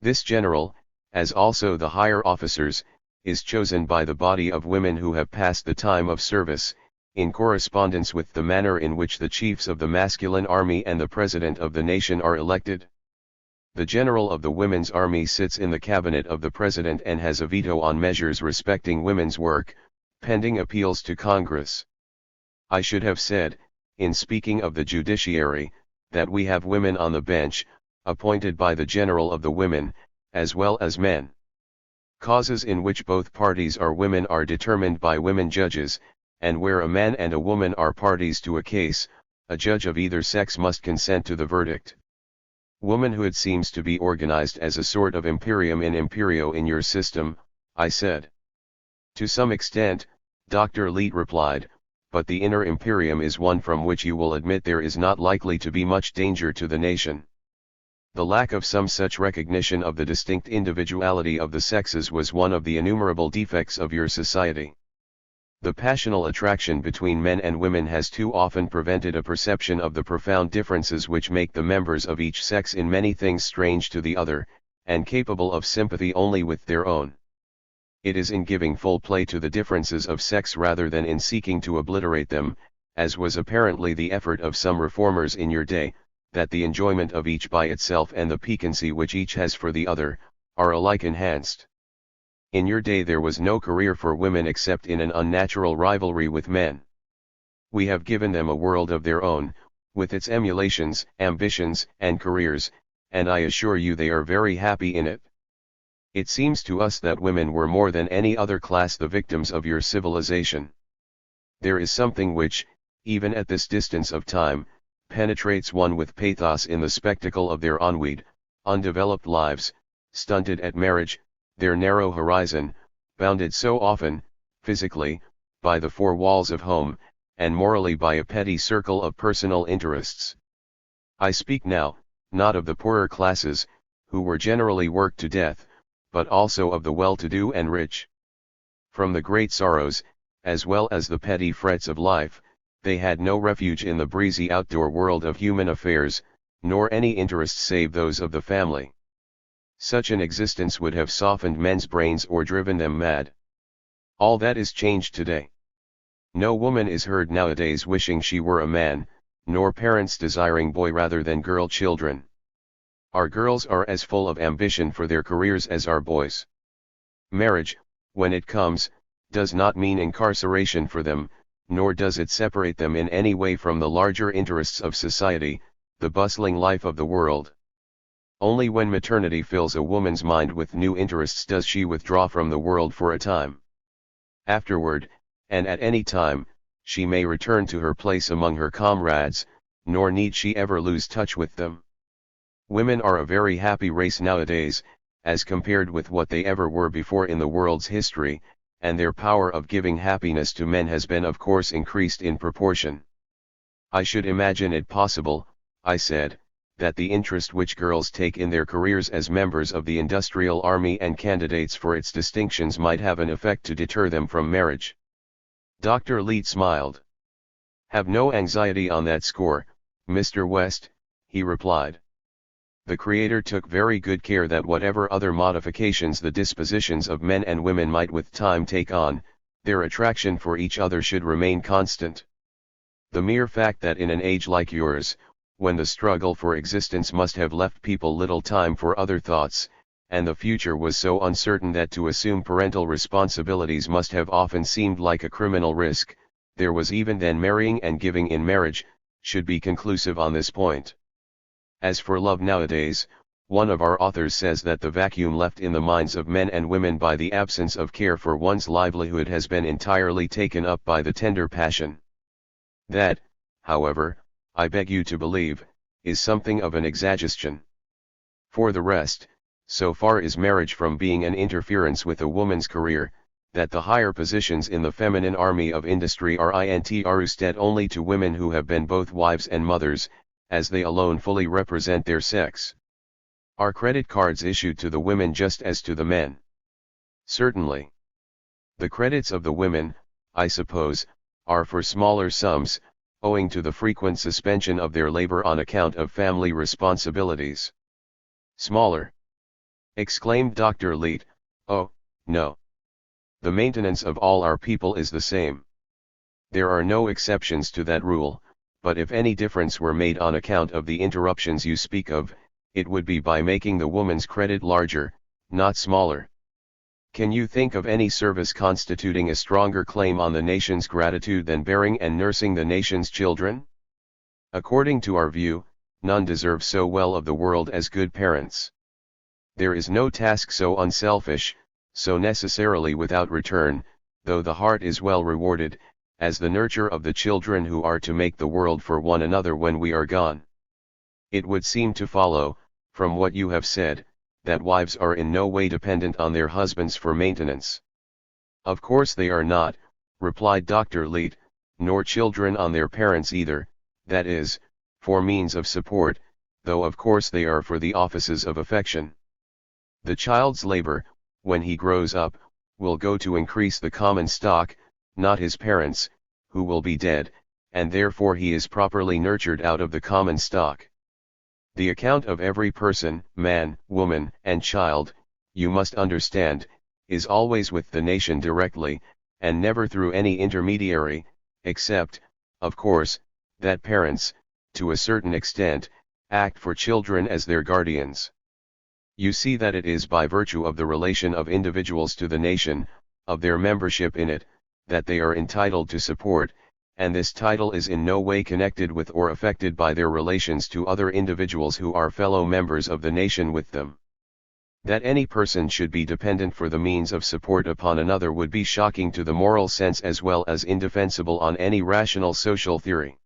This general, as also the higher officers, is chosen by the body of women who have passed the time of service, in correspondence with the manner in which the chiefs of the masculine army and the president of the nation are elected. The general of the women's army sits in the cabinet of the president and has a veto on measures respecting women's work, pending appeals to Congress. I should have said, in speaking of the judiciary, that we have women on the bench, appointed by the general of the women, as well as men. Causes in which both parties are women are determined by women judges, and where a man and a woman are parties to a case, a judge of either sex must consent to the verdict. Womanhood seems to be organized as a sort of imperium in imperio in your system, I said. To some extent, Dr. Leet replied, but the inner imperium is one from which you will admit there is not likely to be much danger to the nation. The lack of some such recognition of the distinct individuality of the sexes was one of the innumerable defects of your society. The passional attraction between men and women has too often prevented a perception of the profound differences which make the members of each sex in many things strange to the other, and capable of sympathy only with their own. It is in giving full play to the differences of sex rather than in seeking to obliterate them, as was apparently the effort of some reformers in your day, that the enjoyment of each by itself and the piquancy which each has for the other, are alike enhanced. In your day there was no career for women except in an unnatural rivalry with men. We have given them a world of their own, with its emulations, ambitions, and careers, and I assure you they are very happy in it. It seems to us that women were more than any other class the victims of your civilization. There is something which, even at this distance of time, penetrates one with pathos in the spectacle of their ennuied, undeveloped lives, stunted at marriage, their narrow horizon, bounded so often, physically, by the four walls of home, and morally by a petty circle of personal interests. I speak now, not of the poorer classes, who were generally worked to death, but also of the well-to-do and rich. From the great sorrows, as well as the petty frets of life, they had no refuge in the breezy outdoor world of human affairs, nor any interests save those of the family. Such an existence would have softened men's brains or driven them mad. All that is changed today. No woman is heard nowadays wishing she were a man, nor parents desiring boy rather than girl children. Our girls are as full of ambition for their careers as our boys. Marriage, when it comes, does not mean incarceration for them, nor does it separate them in any way from the larger interests of society, the bustling life of the world. Only when maternity fills a woman's mind with new interests does she withdraw from the world for a time. Afterward, and at any time, she may return to her place among her comrades, nor need she ever lose touch with them. Women are a very happy race nowadays, as compared with what they ever were before in the world's history, and their power of giving happiness to men has been of course increased in proportion. I should imagine it possible, I said, that the interest which girls take in their careers as members of the industrial army and candidates for its distinctions might have an effect to deter them from marriage. Dr. Leete smiled. Have no anxiety on that score, Mr. West, he replied. The Creator took very good care that whatever other modifications the dispositions of men and women might with time take on, their attraction for each other should remain constant. The mere fact that in an age like yours, when the struggle for existence must have left people little time for other thoughts, and the future was so uncertain that to assume parental responsibilities must have often seemed like a criminal risk, there was even then marrying and giving in marriage, should be conclusive on this point. As for love nowadays, one of our authors says that the vacuum left in the minds of men and women by the absence of care for one's livelihood has been entirely taken up by the tender passion. That, however, I beg you to believe, is something of an exaggeration. For the rest, so far is marriage from being an interference with a woman's career, that the higher positions in the feminine army of industry are intrusted only to women who have been both wives and mothers, as they alone fully represent their sex. Are credit cards issued to the women just as to the men? Certainly. The credits of the women, I suppose, are for smaller sums, owing to the frequent suspension of their labor on account of family responsibilities. Smaller? Exclaimed Dr. Leete. Oh, no. The maintenance of all our people is the same. There are no exceptions to that rule, but if any difference were made on account of the interruptions you speak of, it would be by making the woman's credit larger, not smaller. Can you think of any service constituting a stronger claim on the nation's gratitude than bearing and nursing the nation's children? According to our view, none deserve so well of the world as good parents. There is no task so unselfish, so necessarily without return, though the heart is well rewarded, as the nurture of the children who are to make the world for one another when we are gone. It would seem to follow, from what you have said, that wives are in no way dependent on their husbands for maintenance. Of course they are not, replied Dr. Leete, nor children on their parents either, that is, for means of support, though of course they are for the offices of affection. The child's labor, when he grows up, will go to increase the common stock, not his parents, who will be dead, and therefore he is properly nurtured out of the common stock. The account of every person, man, woman, and child, you must understand, is always with the nation directly, and never through any intermediary, except, of course, that parents, to a certain extent, act for children as their guardians. You see that it is by virtue of the relation of individuals to the nation, of their membership in it, that they are entitled to support, and this title is in no way connected with or affected by their relations to other individuals who are fellow members of the nation with them. That any person should be dependent for the means of support upon another would be shocking to the moral sense as well as indefensible on any rational social theory.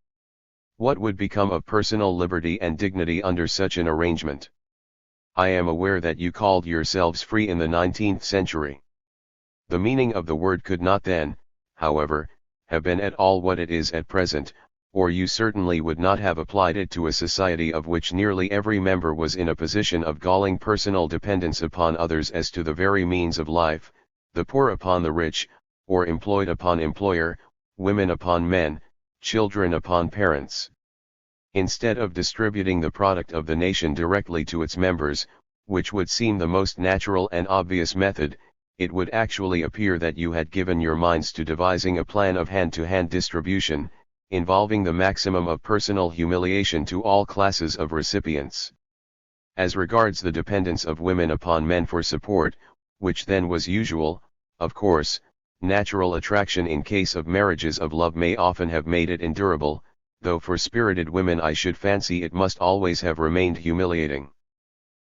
What would become of personal liberty and dignity under such an arrangement? I am aware that you called yourselves free in the 19th century. The meaning of the word could not then, however, have been at all what it is at present, or you certainly would not have applied it to a society of which nearly every member was in a position of galling personal dependence upon others as to the very means of life, the poor upon the rich, or employed upon employer, women upon men, children upon parents. Instead of distributing the product of the nation directly to its members, which would seem the most natural and obvious method, it would actually appear that you had given your minds to devising a plan of hand-to-hand distribution, involving the maximum of personal humiliation to all classes of recipients. As regards the dependence of women upon men for support, which then was usual, of course, natural attraction in case of marriages of love may often have made it endurable, though for spirited women I should fancy it must always have remained humiliating.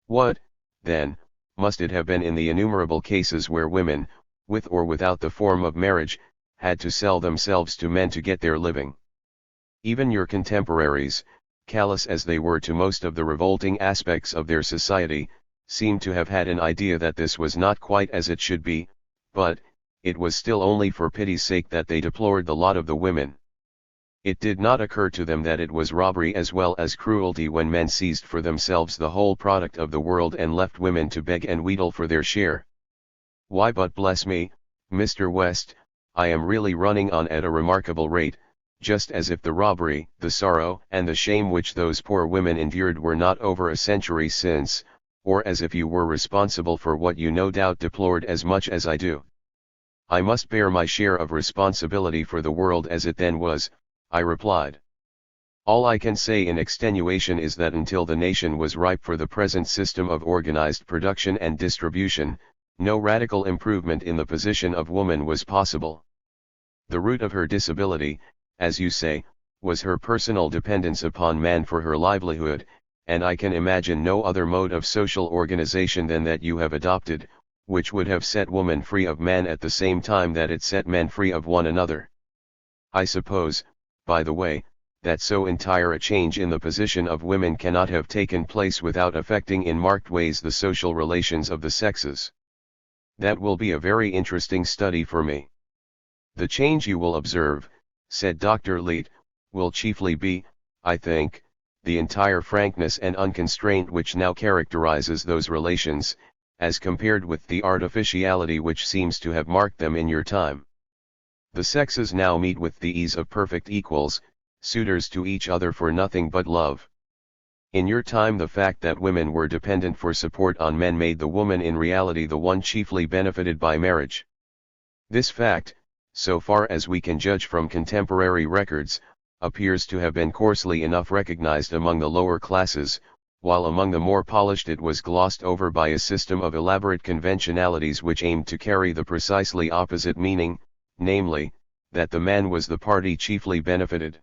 What, then, must it have been in the innumerable cases where women, with or without the form of marriage, had to sell themselves to men to get their living? Even your contemporaries, callous as they were to most of the revolting aspects of their society, seem to have had an idea that this was not quite as it should be, but, it was still only for pity's sake that they deplored the lot of the women. It did not occur to them that it was robbery as well as cruelty when men seized for themselves the whole product of the world and left women to beg and wheedle for their share. Why, but bless me, Mr. West, I am really running on at a remarkable rate, just as if the robbery, the sorrow and the shame which those poor women endured were not over a century since, or as if you were responsible for what you no doubt deplored as much as I do. I must bear my share of responsibility for the world as it then was, I replied. All I can say in extenuation is that until the nation was ripe for the present system of organized production and distribution, no radical improvement in the position of woman was possible. The root of her disability, as you say, was her personal dependence upon man for her livelihood, and I can imagine no other mode of social organization than that you have adopted, which would have set woman free of man at the same time that it set men free of one another. I suppose, by the way, that so entire a change in the position of women cannot have taken place without affecting in marked ways the social relations of the sexes. That will be a very interesting study for me. The change you will observe, said Dr. Leet, will chiefly be, I think, the entire frankness and unconstraint which now characterizes those relations, as compared with the artificiality which seems to have marked them in your time. The sexes now meet with the ease of perfect equals, suitors to each other for nothing but love. In your time the fact that women were dependent for support on men made the woman in reality the one chiefly benefited by marriage. This fact, so far as we can judge from contemporary records, appears to have been coarsely enough recognized among the lower classes, while among the more polished it was glossed over by a system of elaborate conventionalities which aimed to carry the precisely opposite meaning, namely, that the man was the party chiefly benefited.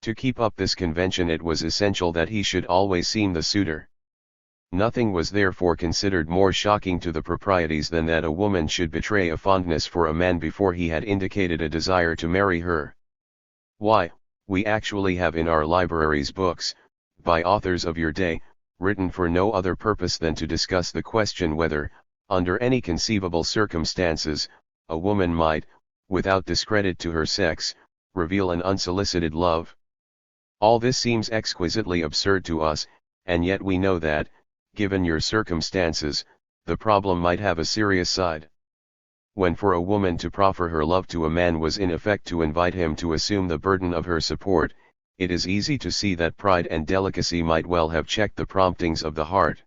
To keep up this convention it was essential that he should always seem the suitor. Nothing was therefore considered more shocking to the proprieties than that a woman should betray a fondness for a man before he had indicated a desire to marry her. Why, we actually have in our libraries books, by authors of your day, written for no other purpose than to discuss the question whether, under any conceivable circumstances, a woman might, without discredit to her sex, reveal an unsolicited love. All this seems exquisitely absurd to us, and yet we know that, given your circumstances, the problem might have a serious side. When for a woman to proffer her love to a man was in effect to invite him to assume the burden of her support, it is easy to see that pride and delicacy might well have checked the promptings of the heart.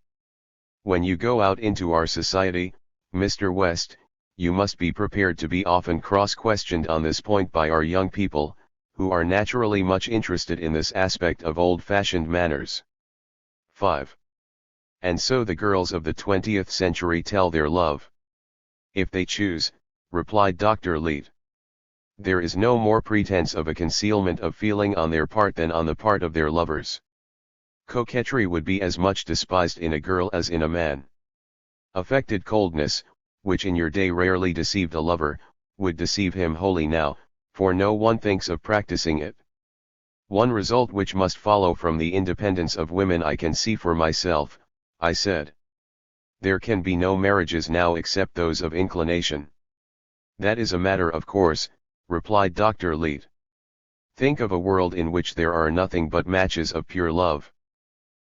When you go out into our society, Mr. West, you must be prepared to be often cross-questioned on this point by our young people, who are naturally much interested in this aspect of old-fashioned manners. 5. And so the girls of the 20th century tell their love. If they choose, replied Dr. Leet. There is no more pretense of a concealment of feeling on their part than on the part of their lovers. Coquetry would be as much despised in a girl as in a man. Affected coldness, which in your day rarely deceived a lover, would deceive him wholly now, for no one thinks of practicing it. One result which must follow from the independence of women I can see for myself, I said. There can be no marriages now except those of inclination. That is a matter of course, replied Dr. Leet. Think of a world in which there are nothing but matches of pure love.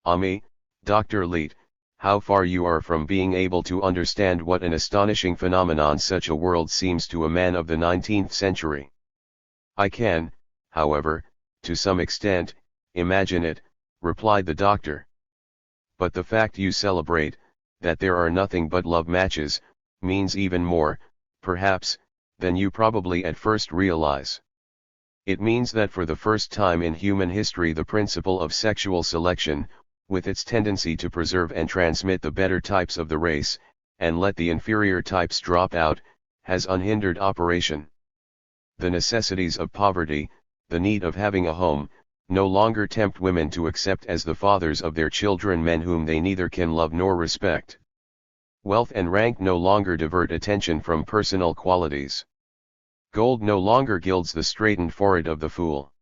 Ah me, Dr. Leet, how far you are from being able to understand what an astonishing phenomenon such a world seems to a man of the 19th century. I can, however, to some extent, imagine it, replied the doctor. But the fact you celebrate, that there are nothing but love matches, means even more, perhaps, than you probably at first realize. It means that for the first time in human history the principle of sexual selection, with its tendency to preserve and transmit the better types of the race, and let the inferior types drop out, has unhindered operation. The necessities of poverty, the need of having a home, no longer tempt women to accept as the fathers of their children men whom they neither can love nor respect. Wealth and rank no longer divert attention from personal qualities. Gold no longer gilds the straightened forehead of the fool.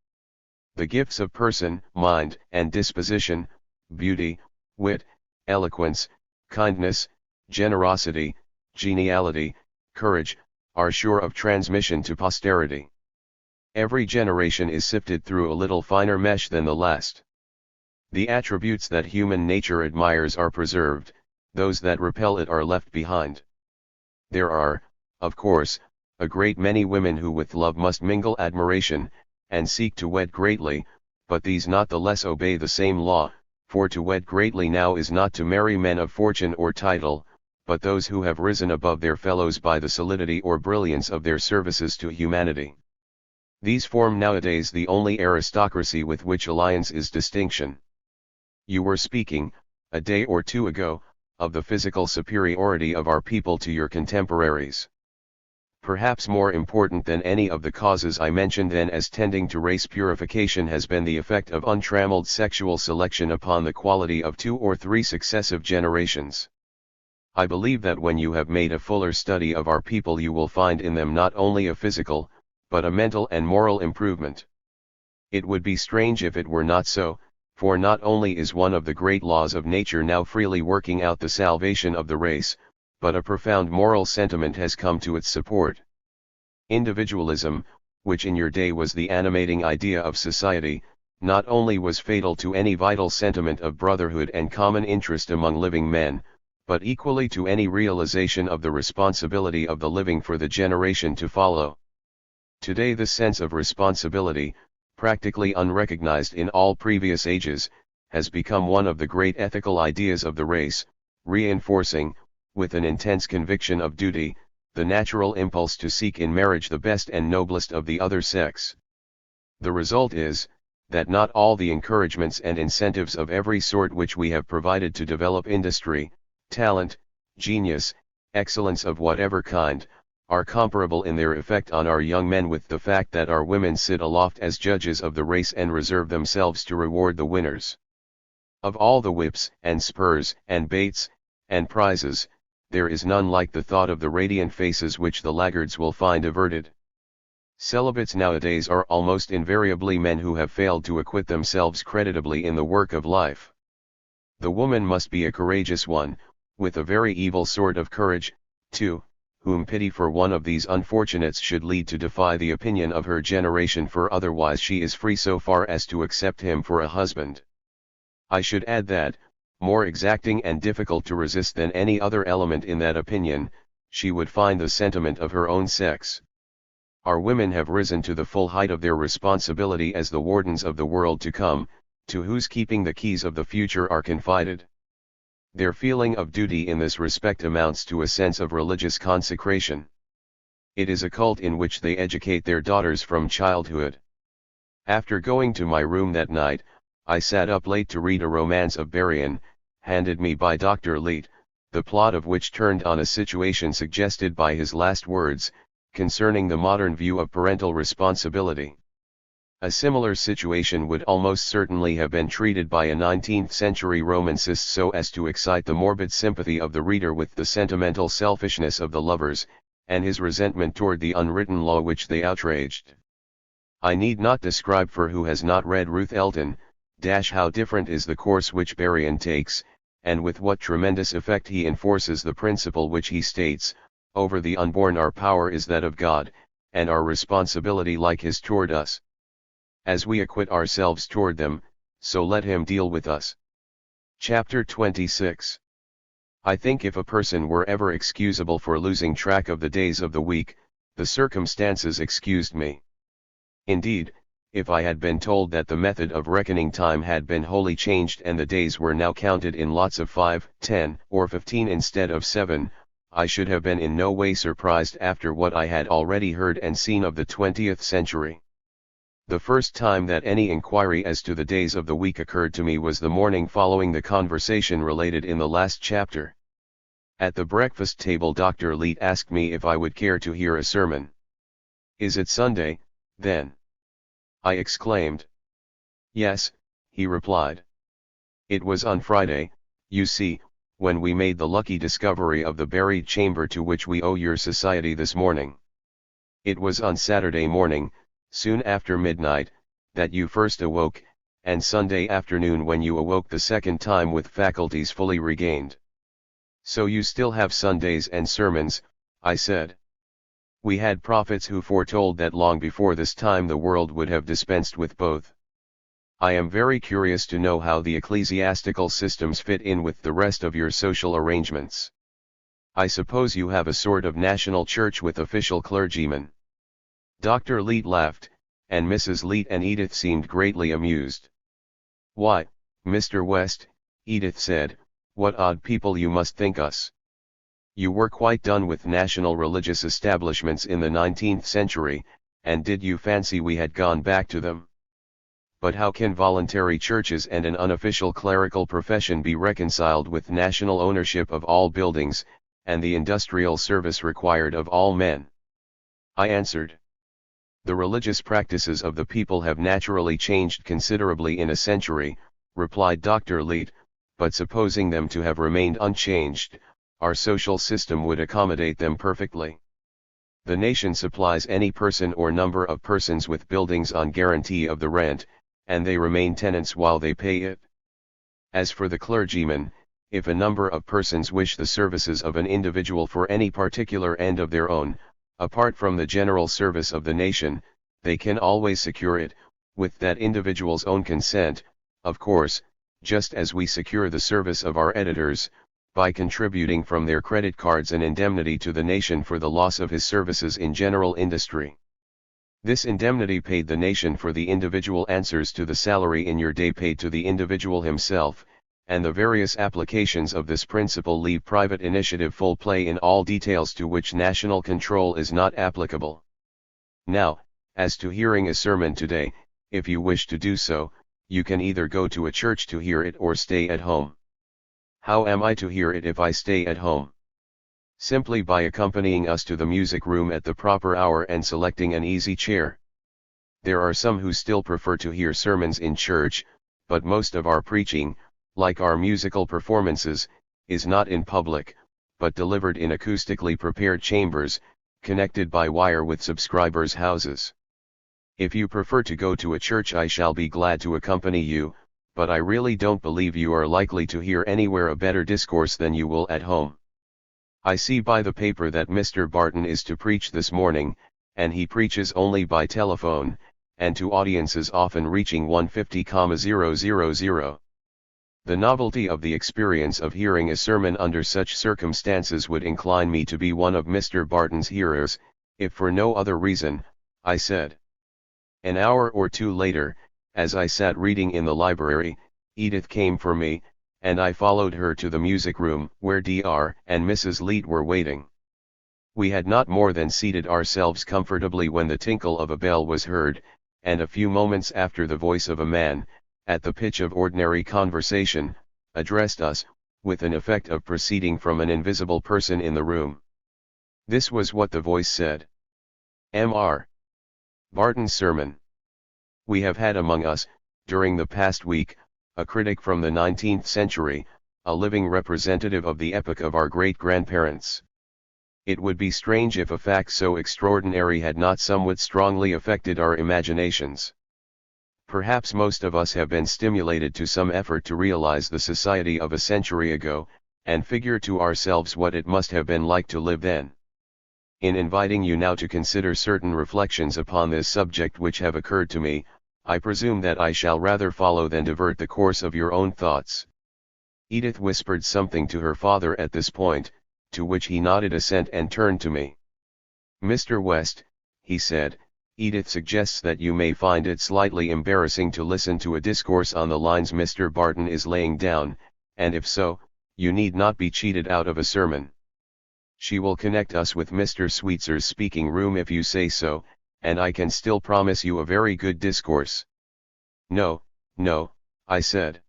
The gifts of person, mind, and disposition, beauty, wit, eloquence, kindness, generosity, geniality, courage, are sure of transmission to posterity. Every generation is sifted through a little finer mesh than the last. The attributes that human nature admires are preserved, those that repel it are left behind. There are, of course, a great many women who with love must mingle admiration, and seek to wed greatly, but these not the less obey the same law, for to wed greatly now is not to marry men of fortune or title, but those who have risen above their fellows by the solidity or brilliance of their services to humanity. These form nowadays the only aristocracy with which alliance is distinction. You were speaking, a day or two ago, of the physical superiority of our people to your contemporaries. Perhaps more important than any of the causes I mentioned then as tending to race purification has been the effect of untrammeled sexual selection upon the quality of 2 or 3 successive generations. I believe that when you have made a fuller study of our people you will find in them not only a physical, but a mental and moral improvement. It would be strange if it were not so, for not only is one of the great laws of nature now freely working out the salvation of the race, but a profound moral sentiment has come to its support. Individualism, which in your day was the animating idea of society, not only was fatal to any vital sentiment of brotherhood and common interest among living men, but equally to any realization of the responsibility of the living for the generation to follow. Today the sense of responsibility, practically unrecognized in all previous ages, has become one of the great ethical ideas of the race, reinforcing, with an intense conviction of duty, the natural impulse to seek in marriage the best and noblest of the other sex. The result is, that not all the encouragements and incentives of every sort which we have provided to develop industry, talent, genius, excellence of whatever kind, are comparable in their effect on our young men with the fact that our women sit aloft as judges of the race and reserve themselves to reward the winners. Of all the whips and spurs and baits and prizes, there is none like the thought of the radiant faces which the laggards will find averted. Celibates nowadays are almost invariably men who have failed to acquit themselves creditably in the work of life. The woman must be a courageous one, with a very evil sort of courage, too, whom pity for one of these unfortunates should lead to defy the opinion of her generation, for otherwise she is free so far as to accept him for a husband. I should add that, more exacting and difficult to resist than any other element in that opinion, she would find the sentiment of her own sex. Our women have risen to the full height of their responsibility as the wardens of the world to come, to whose keeping the keys of the future are confided. Their feeling of duty in this respect amounts to a sense of religious consecration. It is a cult in which they educate their daughters from childhood. After going to my room that night, I sat up late to read a romance of Berrien, handed me by Dr. Leete, the plot of which turned on a situation suggested by his last words, concerning the modern view of parental responsibility. A similar situation would almost certainly have been treated by a 19th-century romancist so as to excite the morbid sympathy of the reader with the sentimental selfishness of the lovers, and his resentment toward the unwritten law which they outraged. I need not describe for who has not read Ruth Elton, how different is the course which Berrien takes, and with what tremendous effect he enforces the principle which he states: over the unborn our power is that of God, and our responsibility like his toward us. As we acquit ourselves toward them, so let him deal with us. Chapter 26. I think if a person were ever excusable for losing track of the days of the week, the circumstances excused me. Indeed, if I had been told that the method of reckoning time had been wholly changed and the days were now counted in lots of 5, 10, or 15 instead of 7, I should have been in no way surprised after what I had already heard and seen of the 20th century. The first time that any inquiry as to the days of the week occurred to me was the morning following the conversation related in the last chapter. At the breakfast table Dr. Leete asked me if I would care to hear a sermon. "Is it Sunday, then?" I exclaimed. Yes, he replied. It was on Friday, you see, when we made the lucky discovery of the buried chamber to which we owe your society this morning. It was on Saturday morning, soon after midnight, that you first awoke, and Sunday afternoon when you awoke the second time with faculties fully regained. So you still have Sundays and sermons, I said. We had prophets who foretold that long before this time the world would have dispensed with both. I am very curious to know how the ecclesiastical systems fit in with the rest of your social arrangements. I suppose you have a sort of national church with official clergymen. Dr. Leete laughed, and Mrs. Leete and Edith seemed greatly amused. Why, Mr. West, Edith said, what odd people you must think us. You were quite done with national religious establishments in the 19th century, and did you fancy we had gone back to them? But how can voluntary churches and an unofficial clerical profession be reconciled with national ownership of all buildings, and the industrial service required of all men? I answered. The religious practices of the people have naturally changed considerably in a century, replied Dr. Leete, but supposing them to have remained unchanged, our social system would accommodate them perfectly. The nation supplies any person or number of persons with buildings on guarantee of the rent, and they remain tenants while they pay it. As for the clergymen, if a number of persons wish the services of an individual for any particular end of their own, apart from the general service of the nation, they can always secure it, with that individual's own consent, of course, just as we secure the service of our editors, by contributing from their credit cards an indemnity to the nation for the loss of his services in general industry. This indemnity paid the nation for the individual answers to the salary in your day paid to the individual himself, and the various applications of this principle leave private initiative full play in all details to which national control is not applicable. Now, as to hearing a sermon today, if you wish to do so, you can either go to a church to hear it or stay at home. How am I to hear it if I stay at home? Simply by accompanying us to the music room at the proper hour and selecting an easy chair. There are some who still prefer to hear sermons in church, but most of our preaching, like our musical performances, is not in public, but delivered in acoustically prepared chambers, connected by wire with subscribers' houses. If you prefer to go to a church, I shall be glad to accompany you, but I really don't believe you are likely to hear anywhere a better discourse than you will at home. I see by the paper that Mr. Barton is to preach this morning, and he preaches only by telephone, and to audiences often reaching 150,000. The novelty of the experience of hearing a sermon under such circumstances would incline me to be one of Mr. Barton's hearers, if for no other reason, I said. An hour or two later, as I sat reading in the library, Edith came for me, and I followed her to the music room, where Dr. and Mrs. Leete were waiting. We had not more than seated ourselves comfortably when the tinkle of a bell was heard, and a few moments after the voice of a man, at the pitch of ordinary conversation, addressed us, with an effect of proceeding from an invisible person in the room. This was what the voice said. Mr. Barton's sermon. We have had among us, during the past week, a critic from the 19th century, a living representative of the epoch of our great-grandparents. It would be strange if a fact so extraordinary had not somewhat strongly affected our imaginations. Perhaps most of us have been stimulated to some effort to realize the society of a century ago, and figure to ourselves what it must have been like to live then. In inviting you now to consider certain reflections upon this subject which have occurred to me, I presume that I shall rather follow than divert the course of your own thoughts. Edith whispered something to her father at this point, to which he nodded assent and turned to me. Mr. West, he said, Edith suggests that you may find it slightly embarrassing to listen to a discourse on the lines Mr. Barton is laying down, and if so, you need not be cheated out of a sermon. She will connect us with Mr. Sweetzer's speaking room if you say so, and I can still promise you a very good discourse. No, I said.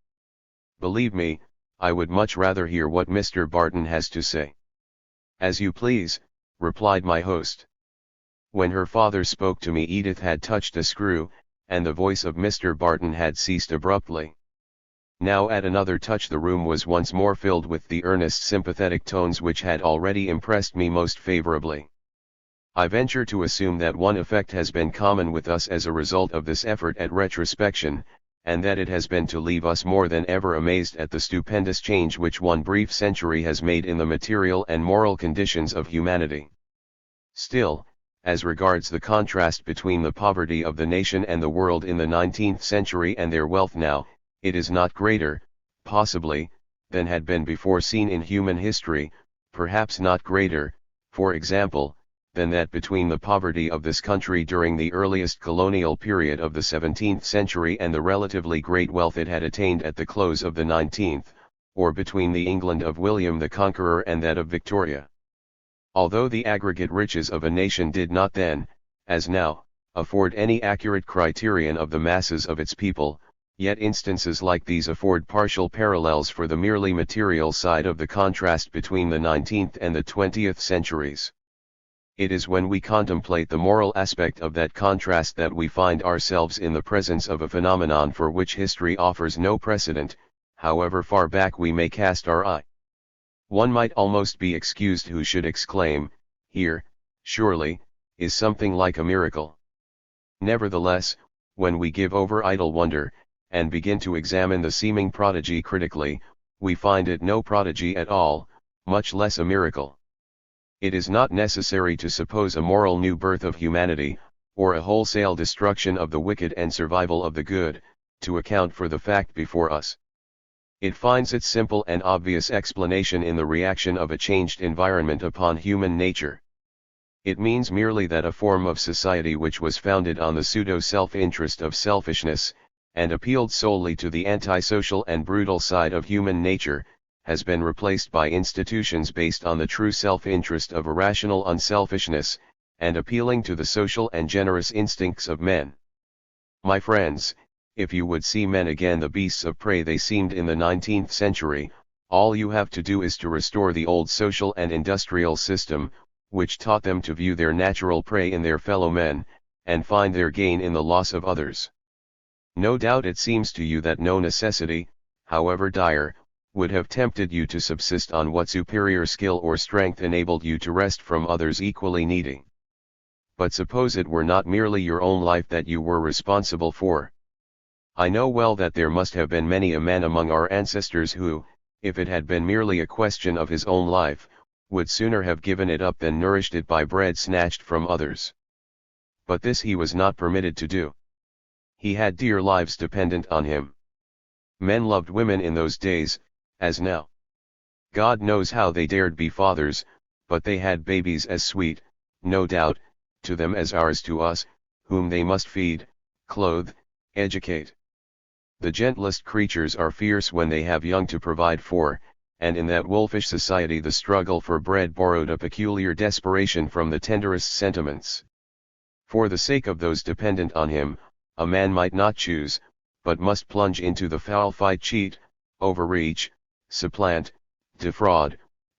Believe me, I would much rather hear what Mr. Barton has to say. As you please, replied my host. When her father spoke to me, Edith had touched a screw, and the voice of Mr. Barton had ceased abruptly. Now at another touch the room was once more filled with the earnest sympathetic tones which had already impressed me most favorably. I venture to assume that one effect has been common with us as a result of this effort at retrospection, and that it has been to leave us more than ever amazed at the stupendous change which one brief century has made in the material and moral conditions of humanity. Still, as regards the contrast between the poverty of the nation and the world in the 19th century and their wealth now, it is not greater, possibly, than had been before seen in human history, perhaps not greater, for example, than that between the poverty of this country during the earliest colonial period of the 17th century and the relatively great wealth it had attained at the close of the 19th, or between the England of William the Conqueror and that of Victoria. Although the aggregate riches of a nation did not then, as now, afford any accurate criterion of the masses of its people, yet instances like these afford partial parallels for the merely material side of the contrast between the 19th and the 20th centuries. It is when we contemplate the moral aspect of that contrast that we find ourselves in the presence of a phenomenon for which history offers no precedent, however far back we may cast our eye. One might almost be excused who should exclaim, here, surely, is something like a miracle. Nevertheless, when we give over idle wonder, and begin to examine the seeming prodigy critically, we find it no prodigy at all, much less a miracle. It is not necessary to suppose a moral new birth of humanity, or a wholesale destruction of the wicked and survival of the good, to account for the fact before us. It finds its simple and obvious explanation in the reaction of a changed environment upon human nature. It means merely that a form of society which was founded on the pseudo-self-interest of selfishness, and appealed solely to the antisocial and brutal side of human nature, has been replaced by institutions based on the true self-interest of irrational unselfishness, and appealing to the social and generous instincts of men. My friends, if you would see men again the beasts of prey they seemed in the 19th century, all you have to do is to restore the old social and industrial system, which taught them to view their natural prey in their fellow men, and find their gain in the loss of others. No doubt it seems to you that no necessity, however dire, would have tempted you to subsist on what superior skill or strength enabled you to wrest from others equally needy. But suppose it were not merely your own life that you were responsible for. I know well that there must have been many a man among our ancestors who, if it had been merely a question of his own life, would sooner have given it up than nourished it by bread snatched from others. But this he was not permitted to do. He had dear lives dependent on him. Men loved women in those days, as now. God knows how they dared be fathers, but they had babies as sweet, no doubt, to them as ours to us, whom they must feed, clothe, educate. The gentlest creatures are fierce when they have young to provide for, and in that wolfish society the struggle for bread borrowed a peculiar desperation from the tenderest sentiments. For the sake of those dependent on him, a man might not choose, but must plunge into the foul fight, cheat, overreach, supplant, defraud,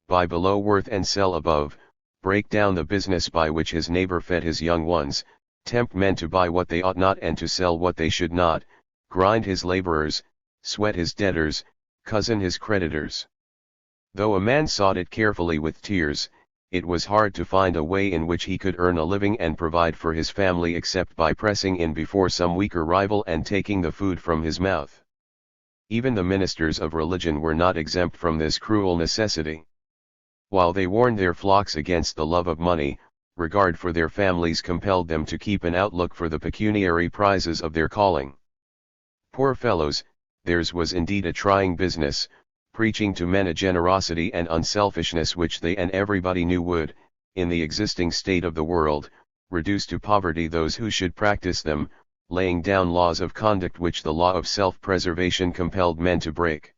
buy below worth and sell above, break down the business by which his neighbor fed his young ones, tempt men to buy what they ought not and to sell what they should not, grind his laborers, sweat his debtors, cozen his creditors. Though a man sought it carefully with tears, it was hard to find a way in which he could earn a living and provide for his family except by pressing in before some weaker rival and taking the food from his mouth. Even the ministers of religion were not exempt from this cruel necessity. While they warned their flocks against the love of money, regard for their families compelled them to keep an outlook for the pecuniary prizes of their calling. Poor fellows, theirs was indeed a trying business, preaching to men a generosity and unselfishness which they and everybody knew would, in the existing state of the world, reduce to poverty those who should practice them, laying down laws of conduct which the law of self-preservation compelled men to break.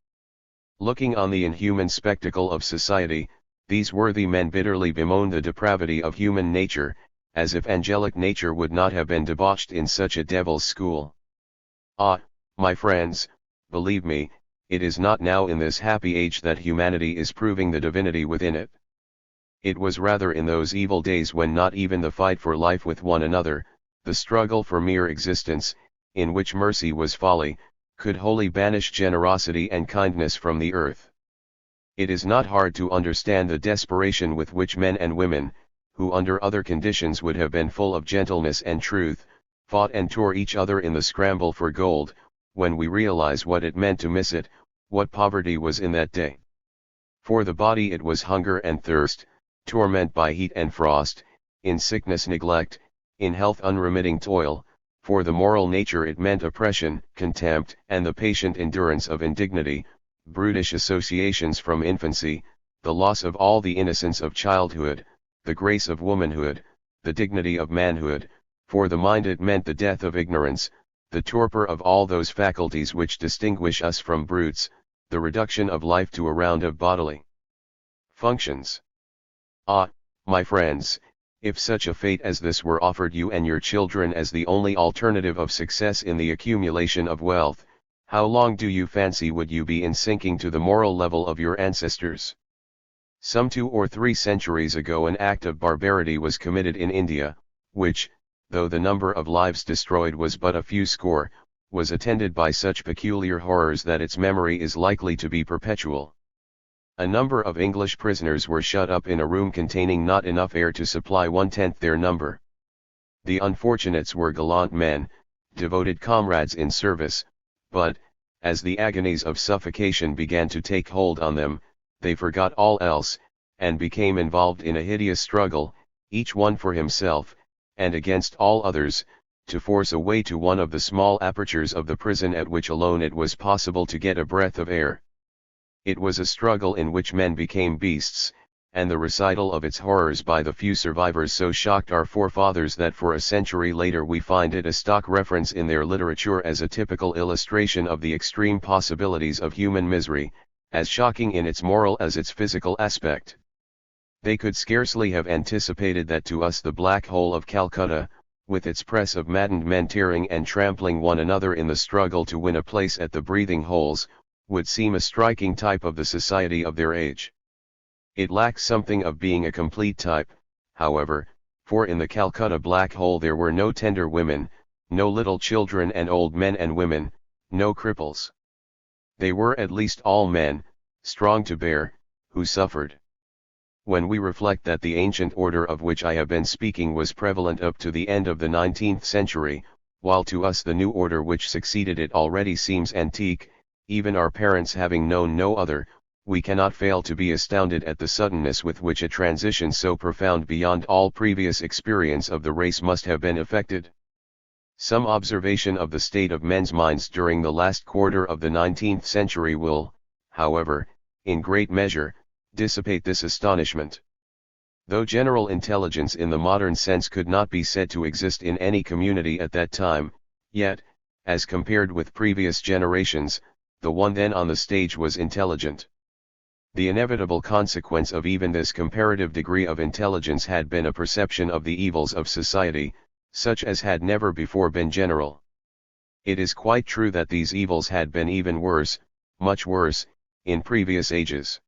Looking on the inhuman spectacle of society, these worthy men bitterly bemoaned the depravity of human nature, as if angelic nature would not have been debauched in such a devil's school. Ah, my friends, believe me, it is not now in this happy age that humanity is proving the divinity within it. It was rather in those evil days when not even the fight for life with one another, the struggle for mere existence, in which mercy was folly, could wholly banish generosity and kindness from the earth. It is not hard to understand the desperation with which men and women, who under other conditions would have been full of gentleness and truth, fought and tore each other in the scramble for gold, when we realize what it meant to miss it, what poverty was in that day. For the body it was hunger and thirst, torment by heat and frost, in sickness neglect, in health unremitting toil. For the moral nature it meant oppression, contempt, and the patient endurance of indignity, brutish associations from infancy, the loss of all the innocence of childhood, the grace of womanhood, the dignity of manhood. For the mind it meant the death of ignorance, the torpor of all those faculties which distinguish us from brutes, the reduction of life to a round of bodily functions. Ah, my friends, if such a fate as this were offered you and your children as the only alternative of success in the accumulation of wealth, how long do you fancy would you be in sinking to the moral level of your ancestors? Some 2 or 3 centuries ago an act of barbarity was committed in India, which, though the number of lives destroyed was but a few score, was attended by such peculiar horrors that its memory is likely to be perpetual. A number of English prisoners were shut up in a room containing not enough air to supply 1/10 their number. The unfortunates were gallant men, devoted comrades in service, but, as the agonies of suffocation began to take hold on them, they forgot all else, and became involved in a hideous struggle, each one for himself, and against all others, to force a way to one of the small apertures of the prison at which alone it was possible to get a breath of air. It was a struggle in which men became beasts, and the recital of its horrors by the few survivors so shocked our forefathers that for a century later we find it a stock reference in their literature as a typical illustration of the extreme possibilities of human misery, as shocking in its moral as its physical aspect. They could scarcely have anticipated that to us the Black Hole of Calcutta, with its press of maddened men tearing and trampling one another in the struggle to win a place at the breathing holes, would seem a striking type of the society of their age. It lacks something of being a complete type, however, for in the Calcutta Black Hole there were no tender women, no little children and old men and women, no cripples. They were at least all men, strong to bear, who suffered. When we reflect that the ancient order of which I have been speaking was prevalent up to the end of the 19th century, while to us the new order which succeeded it already seems antique, even our parents having known no other, we cannot fail to be astounded at the suddenness with which a transition so profound beyond all previous experience of the race must have been effected. Some observation of the state of men's minds during the last quarter of the 19th century will, however, in great measure, dissipate this astonishment. Though general intelligence in the modern sense could not be said to exist in any community at that time, yet, as compared with previous generations, the one then on the stage was intelligent. The inevitable consequence of even this comparative degree of intelligence had been a perception of the evils of society, such as had never before been general. It is quite true that these evils had been even worse, much worse, in previous ages.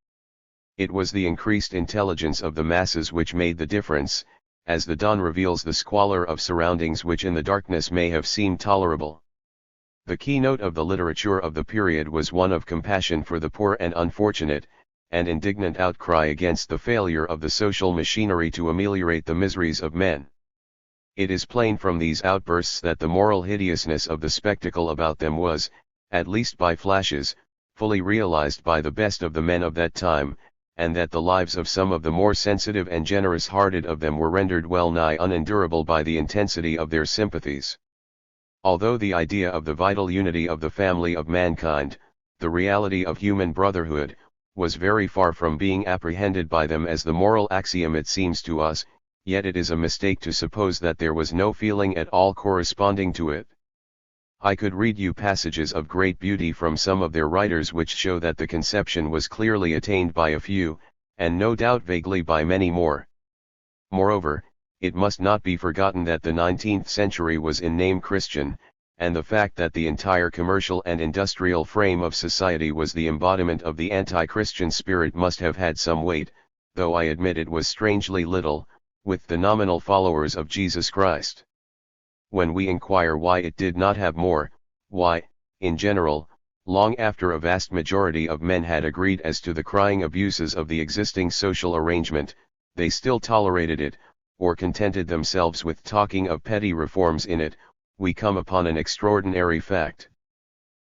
It was the increased intelligence of the masses which made the difference, as the dawn reveals the squalor of surroundings which in the darkness may have seemed tolerable. The keynote of the literature of the period was one of compassion for the poor and unfortunate, and indignant outcry against the failure of the social machinery to ameliorate the miseries of men. It is plain from these outbursts that the moral hideousness of the spectacle about them was, at least by flashes, fully realized by the best of the men of that time, and that the lives of some of the more sensitive and generous-hearted of them were rendered well nigh unendurable by the intensity of their sympathies. Although the idea of the vital unity of the family of mankind, the reality of human brotherhood, was very far from being apprehended by them as the moral axiom it seems to us, yet it is a mistake to suppose that there was no feeling at all corresponding to it. I could read you passages of great beauty from some of their writers which show that the conception was clearly attained by a few, and no doubt vaguely by many more. Moreover, it must not be forgotten that the 19th century was in name Christian, and the fact that the entire commercial and industrial frame of society was the embodiment of the anti-Christian spirit must have had some weight, though I admit it was strangely little, with the nominal followers of Jesus Christ. when we inquire why it did not have more, why, in general, long after a vast majority of men had agreed as to the crying abuses of the existing social arrangement, they still tolerated it, or contented themselves with talking of petty reforms in it, we come upon an extraordinary fact.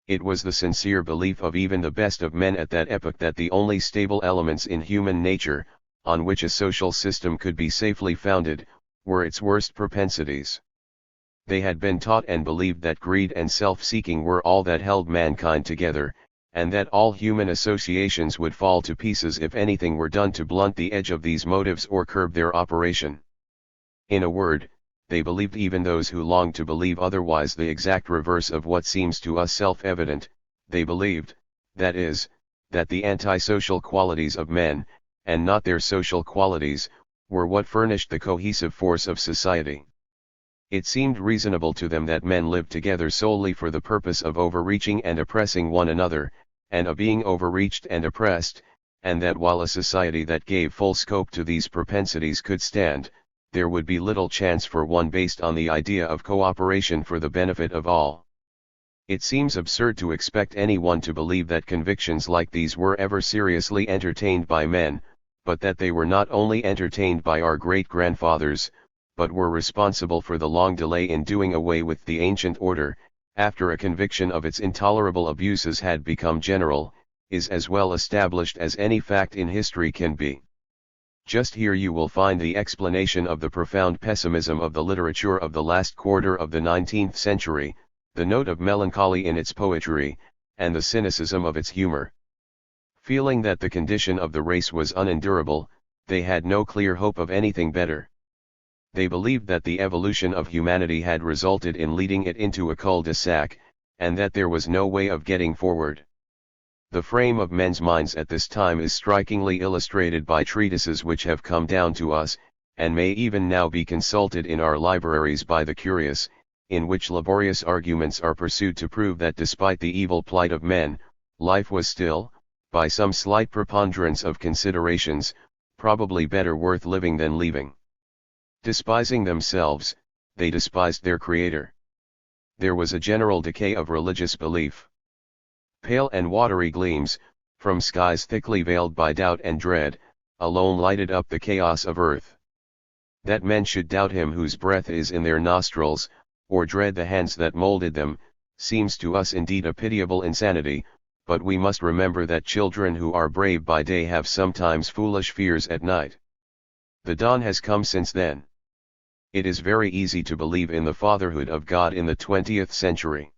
It was the sincere belief of even the best of men at that epoch that the only stable elements in human nature, on which a social system could be safely founded, were its worst propensities. They had been taught and believed that greed and self-seeking were all that held mankind together, and that all human associations would fall to pieces if anything were done to blunt the edge of these motives or curb their operation. In a word, they believed, even those who longed to believe otherwise, the exact reverse of what seems to us self-evident. They believed, that is, that the antisocial qualities of men, and not their social qualities, were what furnished the cohesive force of society. It seemed reasonable to them that men lived together solely for the purpose of overreaching and oppressing one another, and of being overreached and oppressed, and that while a society that gave full scope to these propensities could stand, there would be little chance for one based on the idea of cooperation for the benefit of all. It seems absurd to expect anyone to believe that convictions like these were ever seriously entertained by men, but that they were not only entertained by our great-grandfathers, but were responsible for the long delay in doing away with the ancient order, after a conviction of its intolerable abuses had become general, is as well established as any fact in history can be. Just here you will find the explanation of the profound pessimism of the literature of the last quarter of the 19th century, the note of melancholy in its poetry, and the cynicism of its humor. Feeling that the condition of the race was unendurable, they had no clear hope of anything better. They believed that the evolution of humanity had resulted in leading it into a cul-de-sac, and that there was no way of getting forward. The frame of men's minds at this time is strikingly illustrated by treatises which have come down to us, and may even now be consulted in our libraries by the curious, in which laborious arguments are pursued to prove that despite the evil plight of men, life was still, by some slight preponderance of considerations, probably better worth living than leaving. Despising themselves, they despised their Creator. There was a general decay of religious belief. Pale and watery gleams, from skies thickly veiled by doubt and dread, alone lighted up the chaos of earth. That men should doubt Him whose breath is in their nostrils, or dread the hands that molded them, seems to us indeed a pitiable insanity, but we must remember that children who are brave by day have sometimes foolish fears at night. The dawn has come since then. It is very easy to believe in the fatherhood of God in the 20th century.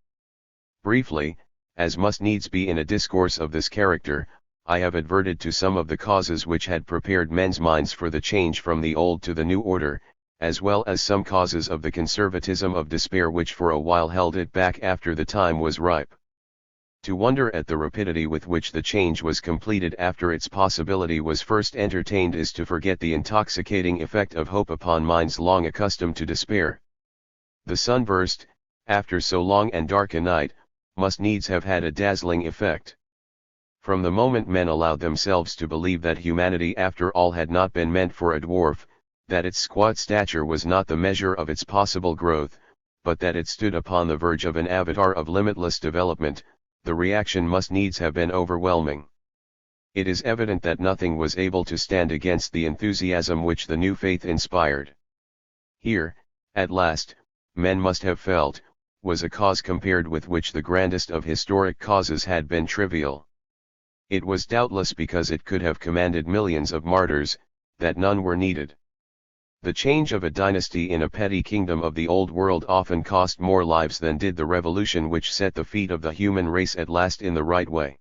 Briefly, as must needs be in a discourse of this character, I have adverted to some of the causes which had prepared men's minds for the change from the old to the new order, as well as some causes of the conservatism of despair which for a while held it back after the time was ripe. To wonder at the rapidity with which the change was completed after its possibility was first entertained is to forget the intoxicating effect of hope upon minds long accustomed to despair. The sunburst, after so long and dark a night, must needs have had a dazzling effect. From the moment men allowed themselves to believe that humanity after all had not been meant for a dwarf, that its squat stature was not the measure of its possible growth, but that it stood upon the verge of an avatar of limitless development, the reaction must needs have been overwhelming. It is evident that nothing was able to stand against the enthusiasm which the new faith inspired. Here, at last, men must have felt, was a cause compared with which the grandest of historic causes had been trivial. It was doubtless because it could have commanded millions of martyrs, that none were needed. The change of a dynasty in a petty kingdom of the old world often cost more lives than did the revolution which set the feet of the human race at last in the right way.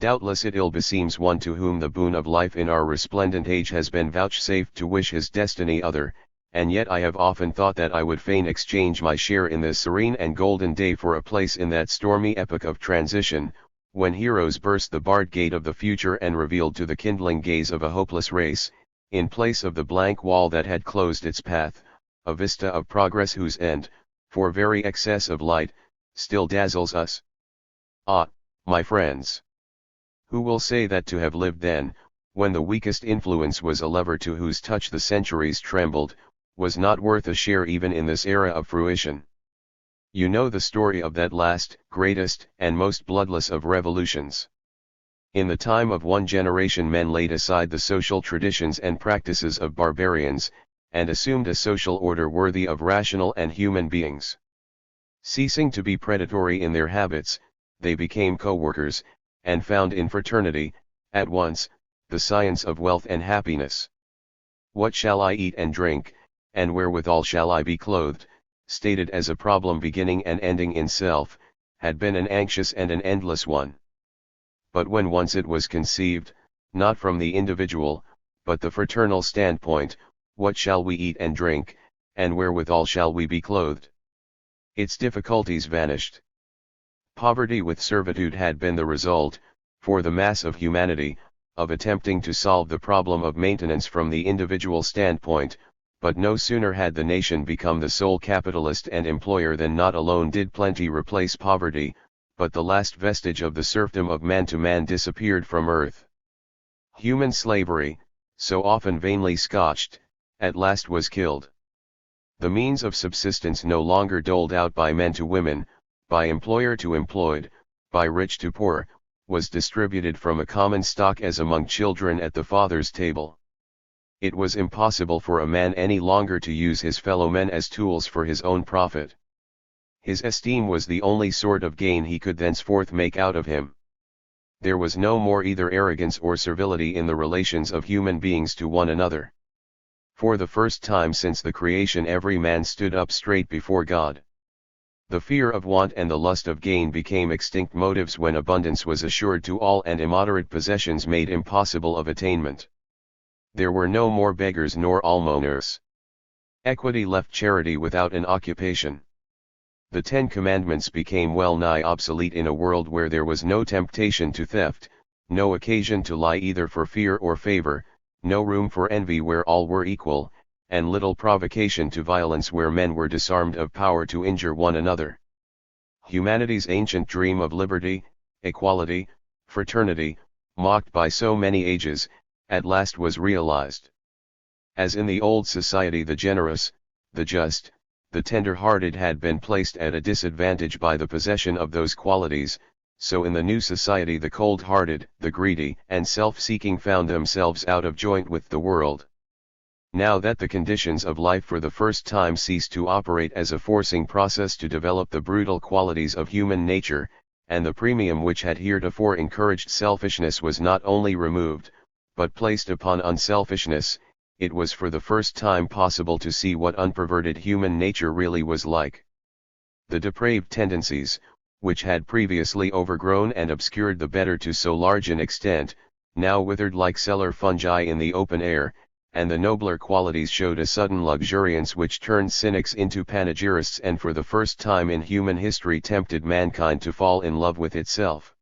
Doubtless it ill beseems one to whom the boon of life in our resplendent age has been vouchsafed to wish his destiny other, and yet I have often thought that I would fain exchange my share in this serene and golden day for a place in that stormy epoch of transition, when heroes burst the barred gate of the future and revealed to the kindling gaze of a hopeless race, in place of the blank wall that had closed its path, a vista of progress whose end, for very excess of light, still dazzles us. Ah, my friends! Who will say that to have lived then, when the weakest influence was a lever to whose touch the centuries trembled, was not worth a share even in this era of fruition. You know the story of that last, greatest, and most bloodless of revolutions. In the time of one generation men laid aside the social traditions and practices of barbarians, and assumed a social order worthy of rational and human beings. Ceasing to be predatory in their habits, they became co-workers, and found in fraternity, at once, the science of wealth and happiness. What shall I eat and drink, and wherewithal shall I be clothed, stated as a problem beginning and ending in self, had been an anxious and an endless one. But when once it was conceived, not from the individual, but the fraternal standpoint, what shall we eat and drink, and wherewithal shall we be clothed? Its difficulties vanished. Poverty with servitude had been the result, for the mass of humanity, of attempting to solve the problem of maintenance from the individual standpoint, but no sooner had the nation become the sole capitalist and employer than not alone did plenty replace poverty, but the last vestige of the serfdom of man to man disappeared from earth. Human slavery, so often vainly scotched, at last was killed. The means of subsistence no longer doled out by men to women, by employer to employed, by rich to poor, was distributed from a common stock as among children at the Father's table. It was impossible for a man any longer to use his fellow men as tools for his own profit. His esteem was the only sort of gain he could thenceforth make out of him. There was no more either arrogance or servility in the relations of human beings to one another. For the first time since the creation every man stood up straight before God. The fear of want and the lust of gain became extinct motives when abundance was assured to all and immoderate possessions made impossible of attainment. There were no more beggars nor almoners. Equity left charity without an occupation. The 10 Commandments became well nigh obsolete in a world where there was no temptation to theft, no occasion to lie either for fear or favor, no room for envy where all were equal, and little provocation to violence where men were disarmed of power to injure one another. Humanity's ancient dream of liberty, equality, fraternity, mocked by so many ages, at last was realized. As in the old society the generous, the just, the tender-hearted had been placed at a disadvantage by the possession of those qualities, so in the new society the cold-hearted, the greedy and self-seeking found themselves out of joint with the world. Now that the conditions of life for the first time ceased to operate as a forcing process to develop the brutal qualities of human nature, and the premium which had heretofore encouraged selfishness was not only removed, but placed upon unselfishness, it was for the first time possible to see what unperverted human nature really was like. The depraved tendencies, which had previously overgrown and obscured the better to so large an extent, now withered like cellar fungi in the open air, and the nobler qualities showed a sudden luxuriance which turned cynics into panegyrists and for the first time in human history tempted mankind to fall in love with itself.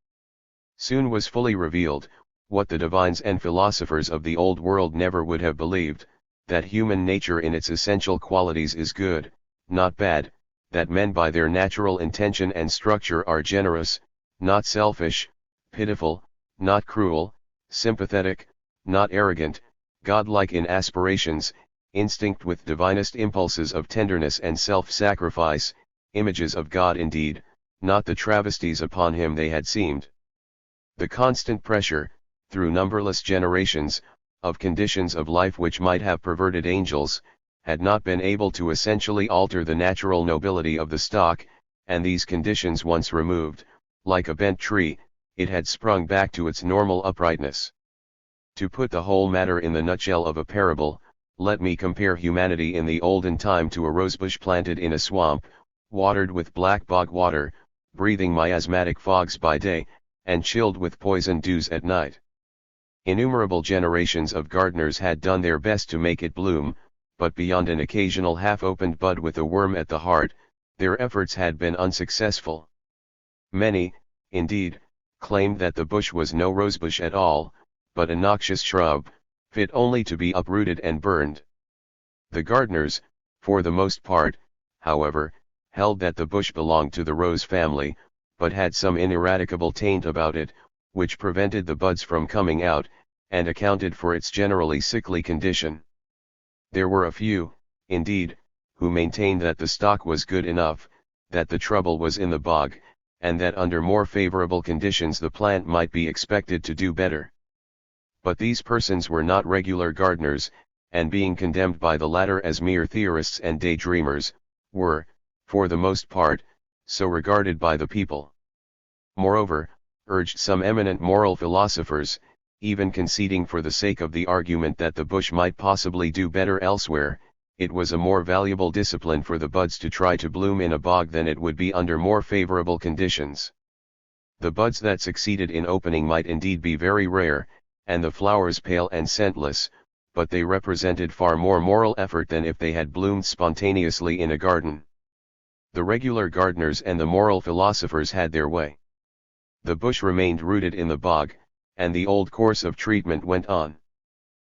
Soon was fully revealed, what the divines and philosophers of the old world never would have believed, that human nature in its essential qualities is good, not bad, that men by their natural intention and structure are generous, not selfish, pitiful, not cruel, sympathetic, not arrogant, godlike in aspirations, instinct with divinest impulses of tenderness and self-sacrifice, images of God indeed, not the travesties upon him they had seemed. The constant pressure, through numberless generations, of conditions of life which might have perverted angels, had not been able to essentially alter the natural nobility of the stock, and these conditions once removed, like a bent tree, it had sprung back to its normal uprightness. To put the whole matter in the nutshell of a parable, let me compare humanity in the olden time to a rosebush planted in a swamp, watered with black bog water, breathing miasmatic fogs by day, and chilled with poison dews at night. Innumerable generations of gardeners had done their best to make it bloom, but beyond an occasional half-opened bud with a worm at the heart, their efforts had been unsuccessful. Many, indeed, claimed that the bush was no rosebush at all, but a noxious shrub, fit only to be uprooted and burned. The gardeners, for the most part, however, held that the bush belonged to the rose family, but had some ineradicable taint about it, which prevented the buds from coming out, and accounted for its generally sickly condition. There were a few, indeed, who maintained that the stock was good enough, that the trouble was in the bog, and that under more favorable conditions the plant might be expected to do better. But these persons were not regular gardeners, and being condemned by the latter as mere theorists and daydreamers, were, for the most part, so regarded by the people. Moreover, urged some eminent moral philosophers, even conceding for the sake of the argument that the bush might possibly do better elsewhere, it was a more valuable discipline for the buds to try to bloom in a bog than it would be under more favorable conditions. The buds that succeeded in opening might indeed be very rare, and the flowers pale and scentless, but they represented far more moral effort than if they had bloomed spontaneously in a garden. The regular gardeners and the moral philosophers had their way. The bush remained rooted in the bog, and the old course of treatment went on.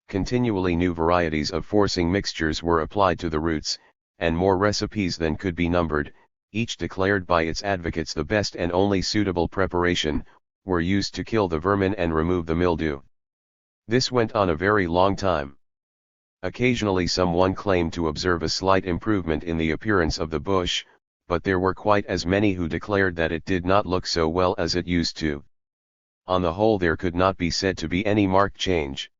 Continually new varieties of forcing mixtures were applied to the roots, and more recipes than could be numbered, each declared by its advocates the best and only suitable preparation, were used to kill the vermin and remove the mildew. This went on a very long time. Occasionally someone claimed to observe a slight improvement in the appearance of the bush, but there were quite as many who declared that it did not look so well as it used to. On the whole there could not be said to be any marked change.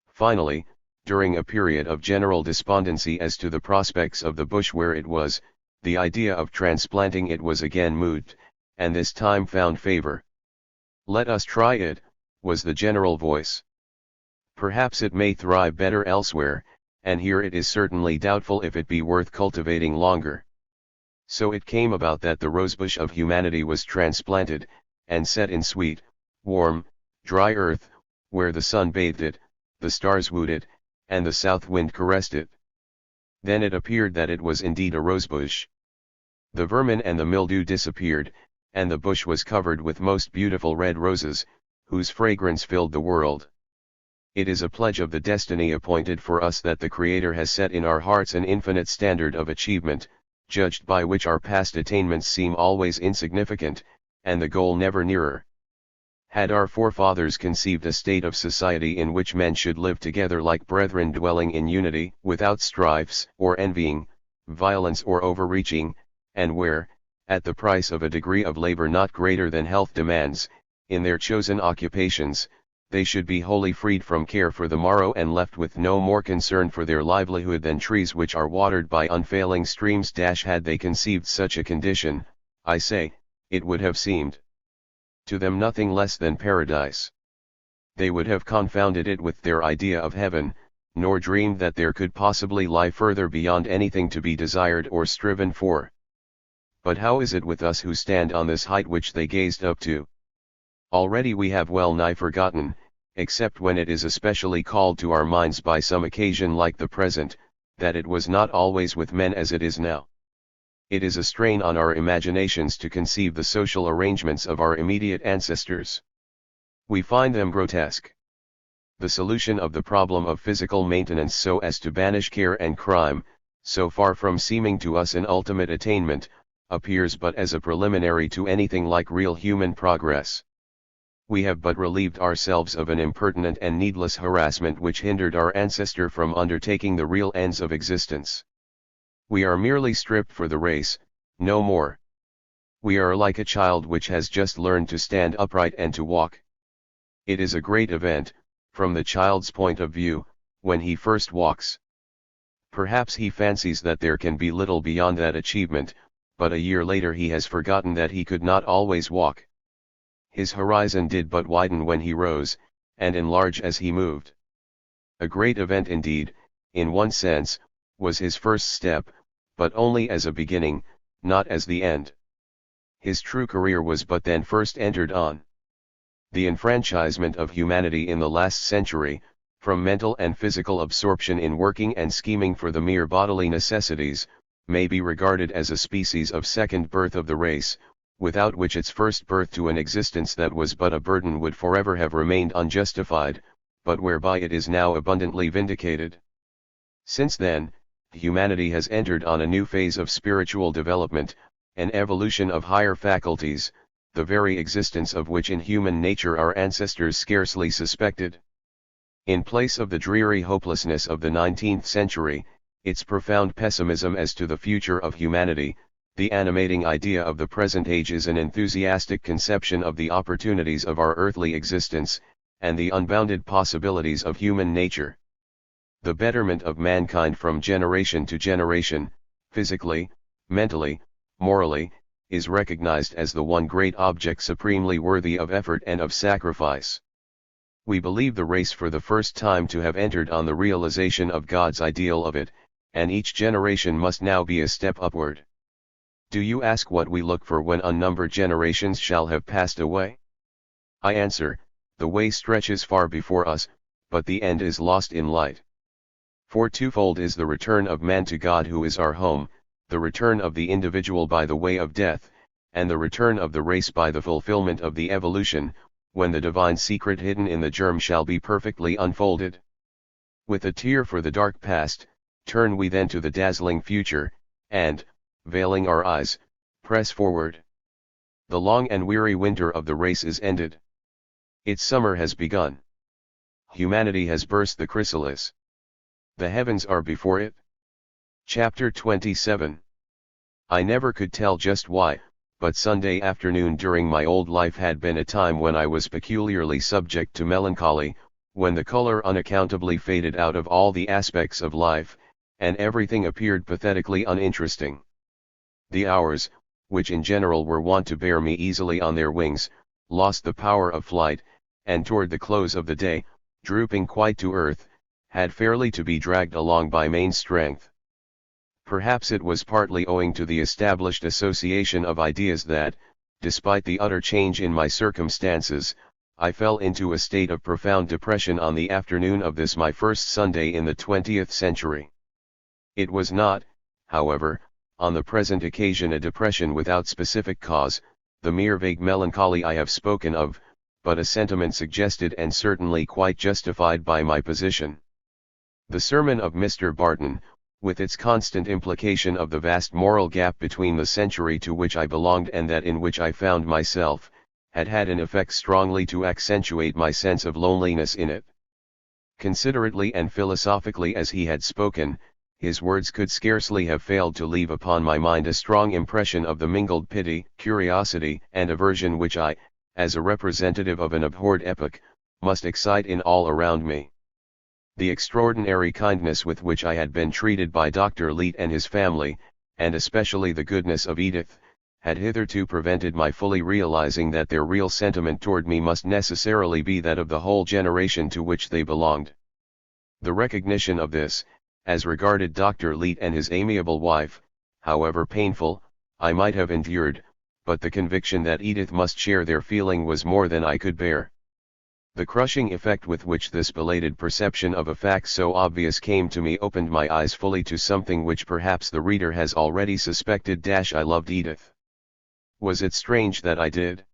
Finally, during a period of general despondency as to the prospects of the bush where it was, the idea of transplanting it was again moved, and this time found favor. "Let us try it," was the general voice. "Perhaps it may thrive better elsewhere, and here it is certainly doubtful if it be worth cultivating longer." So it came about that the rosebush of humanity was transplanted, and set in sweet, warm, dry earth, where the sun bathed it, the stars wooed it, and the south wind caressed it. Then it appeared that it was indeed a rosebush. The vermin and the mildew disappeared, and the bush was covered with most beautiful red roses, whose fragrance filled the world. It is a pledge of the destiny appointed for us that the Creator has set in our hearts an infinite standard of achievement, judged by which our past attainments seem always insignificant, and the goal never nearer. Had our forefathers conceived a state of society in which men should live together like brethren dwelling in unity, without strifes or envying, violence or overreaching, and where, at the price of a degree of labor not greater than health demands, in their chosen occupations, they should be wholly freed from care for the morrow and left with no more concern for their livelihood than trees which are watered by unfailing streams. Had they conceived such a condition, I say, it would have seemed to them nothing less than paradise. They would have confounded it with their idea of heaven, nor dreamed that there could possibly lie further beyond anything to be desired or striven for. But how is it with us who stand on this height which they gazed up to? Already we have well nigh forgotten, except when it is especially called to our minds by some occasion like the present, that it was not always with men as it is now. It is a strain on our imaginations to conceive the social arrangements of our immediate ancestors. We find them grotesque. The solution of the problem of physical maintenance so as to banish care and crime, so far from seeming to us an ultimate attainment, appears but as a preliminary to anything like real human progress. We have but relieved ourselves of an impertinent and needless harassment which hindered our ancestor from undertaking the real ends of existence. We are merely stripped for the race, no more. We are like a child which has just learned to stand upright and to walk. It is a great event, from the child's point of view, when he first walks. Perhaps he fancies that there can be little beyond that achievement, but a year later he has forgotten that he could not always walk. His horizon did but widen when he rose, and enlarge as he moved. A great event indeed, in one sense, was his first step, but only as a beginning, not as the end. His true career was but then first entered on. The enfranchisement of humanity in the last century, from mental and physical absorption in working and scheming for the mere bodily necessities, may be regarded as a species of second birth of the race, without which its first birth to an existence that was but a burden would forever have remained unjustified, but whereby it is now abundantly vindicated. Since then, humanity has entered on a new phase of spiritual development, an evolution of higher faculties, the very existence of which in human nature our ancestors scarcely suspected. In place of the dreary hopelessness of the 19th century, its profound pessimism as to the future of humanity. The animating idea of the present age is an enthusiastic conception of the opportunities of our earthly existence, and the unbounded possibilities of human nature. The betterment of mankind from generation to generation, physically, mentally, morally, is recognized as the one great object supremely worthy of effort and of sacrifice. We believe the race for the first time to have entered on the realization of God's ideal of it, and each generation must now be a step upward. Do you ask what we look for when unnumbered generations shall have passed away? I answer, the way stretches far before us, but the end is lost in light. For twofold is the return of man to God who is our home, the return of the individual by the way of death, and the return of the race by the fulfillment of the evolution, when the divine secret hidden in the germ shall be perfectly unfolded. With a tear for the dark past, turn we then to the dazzling future, and, veiling our eyes, press forward. The long and weary winter of the race is ended. Its summer has begun. Humanity has burst the chrysalis. The heavens are before it. Chapter 27. I never could tell just why, but Sunday afternoon during my old life had been a time when I was peculiarly subject to melancholy, when the color unaccountably faded out of all the aspects of life, and everything appeared pathetically uninteresting. The hours, which in general were wont to bear me easily on their wings, lost the power of flight, and toward the close of the day, drooping quite to earth, had fairly to be dragged along by main strength. Perhaps it was partly owing to the established association of ideas that, despite the utter change in my circumstances, I fell into a state of profound depression on the afternoon of this my first Sunday in the 20th century. It was not, however, on the present occasion a depression without specific cause, the mere vague melancholy I have spoken of, but a sentiment suggested and certainly quite justified by my position. The sermon of Mr. Barton, with its constant implication of the vast moral gap between the century to which I belonged and that in which I found myself, had had an effect strongly to accentuate my sense of loneliness in it. Considerately and philosophically as he had spoken, his words could scarcely have failed to leave upon my mind a strong impression of the mingled pity, curiosity, and aversion which I, as a representative of an abhorred epoch, must excite in all around me. The extraordinary kindness with which I had been treated by Dr. Leete and his family, and especially the goodness of Edith, had hitherto prevented my fully realizing that their real sentiment toward me must necessarily be that of the whole generation to which they belonged. The recognition of this, as regarded Dr. Leete and his amiable wife, however painful, I might have endured, but the conviction that Edith must share their feeling was more than I could bear. The crushing effect with which this belated perception of a fact so obvious came to me opened my eyes fully to something which perhaps the reader has already suspected. I loved Edith. Was it strange that I did?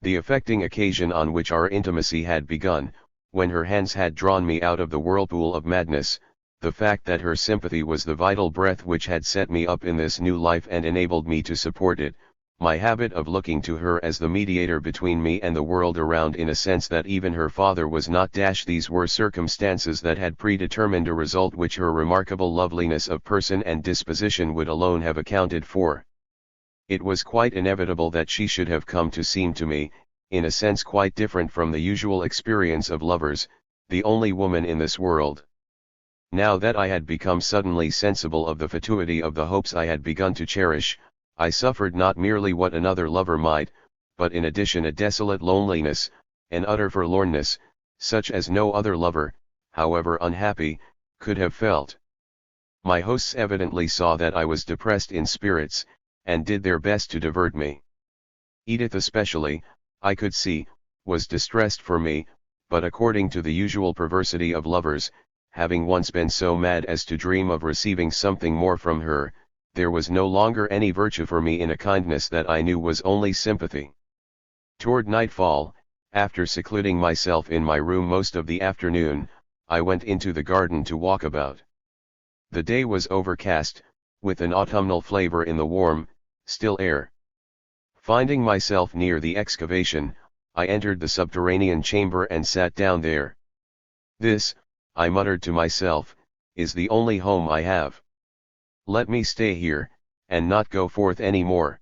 The affecting occasion on which our intimacy had begun, when her hands had drawn me out of the whirlpool of madness, the fact that her sympathy was the vital breath which had set me up in this new life and enabled me to support it, my habit of looking to her as the mediator between me and the world around in a sense that even her father was not. These were circumstances that had predetermined a result which her remarkable loveliness of person and disposition would alone have accounted for. It was quite inevitable that she should have come to seem to me, in a sense quite different from the usual experience of lovers, the only woman in this world. Now that I had become suddenly sensible of the fatuity of the hopes I had begun to cherish, I suffered not merely what another lover might, but in addition a desolate loneliness, an utter forlornness, such as no other lover, however unhappy, could have felt. My hosts evidently saw that I was depressed in spirits, and did their best to divert me. Edith especially, I could see, was distressed for me, but according to the usual perversity of lovers, having once been so mad as to dream of receiving something more from her, there was no longer any virtue for me in a kindness that I knew was only sympathy. Toward nightfall, after secluding myself in my room most of the afternoon, I went into the garden to walk about. The day was overcast, with an autumnal flavor in the warm, still air. Finding myself near the excavation, I entered the subterranean chamber and sat down there. This, I muttered to myself, is the only home I have. Let me stay here, and not go forth any more.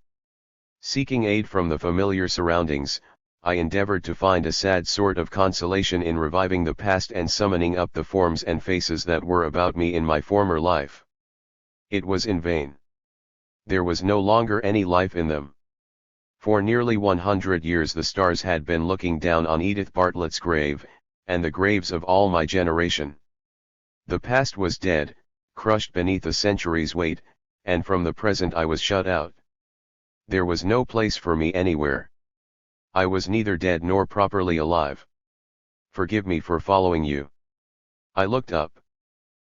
Seeking aid from the familiar surroundings, I endeavored to find a sad sort of consolation in reviving the past and summoning up the forms and faces that were about me in my former life. It was in vain. There was no longer any life in them. For nearly 100 years the stars had been looking down on Edith Bartlett's grave, and the graves of all my generation. The past was dead, crushed beneath a century's weight, and from the present I was shut out. There was no place for me anywhere. I was neither dead nor properly alive. Forgive me for following you. I looked up.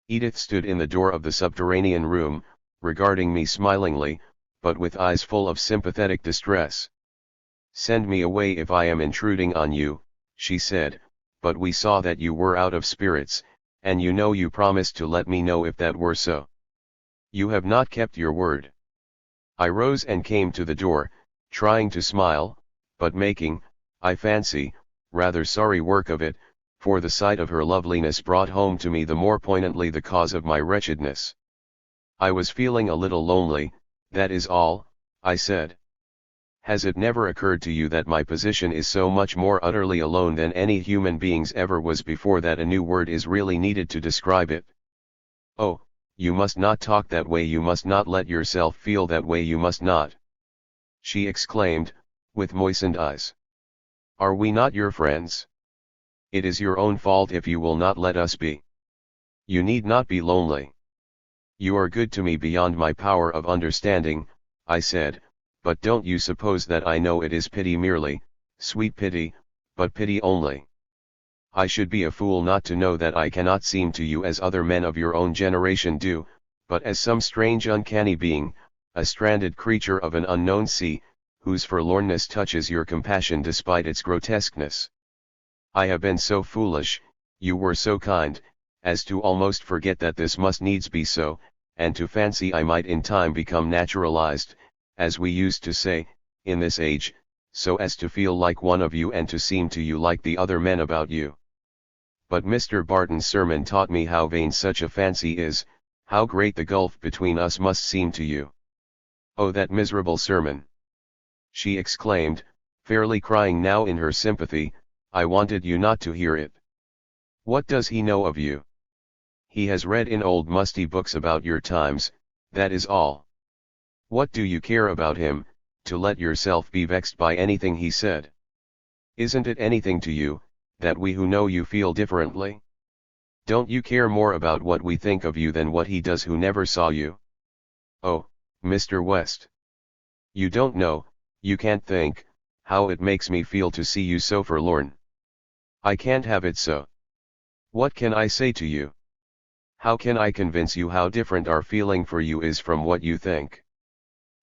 Edith stood in the door of the subterranean room, regarding me smilingly, but with eyes full of sympathetic distress. Send me away if I am intruding on you, she said, but we saw that you were out of spirits, and you know you promised to let me know if that were so. You have not kept your word. I rose and came to the door, trying to smile, but making, I fancy, rather sorry work of it, for the sight of her loveliness brought home to me the more poignantly the cause of my wretchedness. I was feeling a little lonely, that is all, I said. Has it never occurred to you that my position is so much more utterly alone than any human being's ever was before that a new word is really needed to describe it? Oh, you must not talk that way, you must not let yourself feel that way, you must not, she exclaimed, with moistened eyes. Are we not your friends? It is your own fault if you will not let us be. You need not be lonely. You are good to me beyond my power of understanding, I said, but don't you suppose that I know it is pity merely, sweet pity, but pity only. I should be a fool not to know that I cannot seem to you as other men of your own generation do, but as some strange uncanny being, a stranded creature of an unknown sea, whose forlornness touches your compassion despite its grotesqueness. I have been so foolish, you were so kind, as to almost forget that this must needs be so, and to fancy I might in time become naturalized, as we used to say, in this age, so as to feel like one of you and to seem to you like the other men about you. But Mr. Barton's sermon taught me how vain such a fancy is, how great the gulf between us must seem to you. Oh, that miserable sermon! She exclaimed, fairly crying now in her sympathy, I wanted you not to hear it. What does he know of you? He has read in old musty books about your times, that is all. What do you care about him, to let yourself be vexed by anything he said? Isn't it anything to you, that we who know you feel differently? Don't you care more about what we think of you than what he does who never saw you? Oh, Mr. West. You don't know, you can't think, how it makes me feel to see you so forlorn. I can't have it so. What can I say to you? How can I convince you how different our feeling for you is from what you think?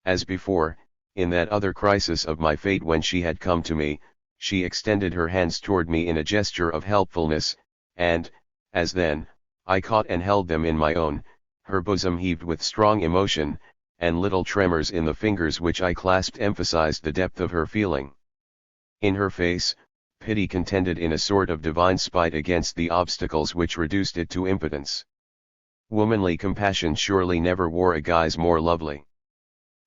As before, in that other crisis of my fate when she had come to me, she extended her hands toward me in a gesture of helpfulness, and, as then, I caught and held them in my own, her bosom heaved with strong emotion, and little tremors in the fingers which I clasped emphasized the depth of her feeling. In her face, pity contended in a sort of divine spite against the obstacles which reduced it to impotence. Womanly compassion surely never wore a guise more lovely.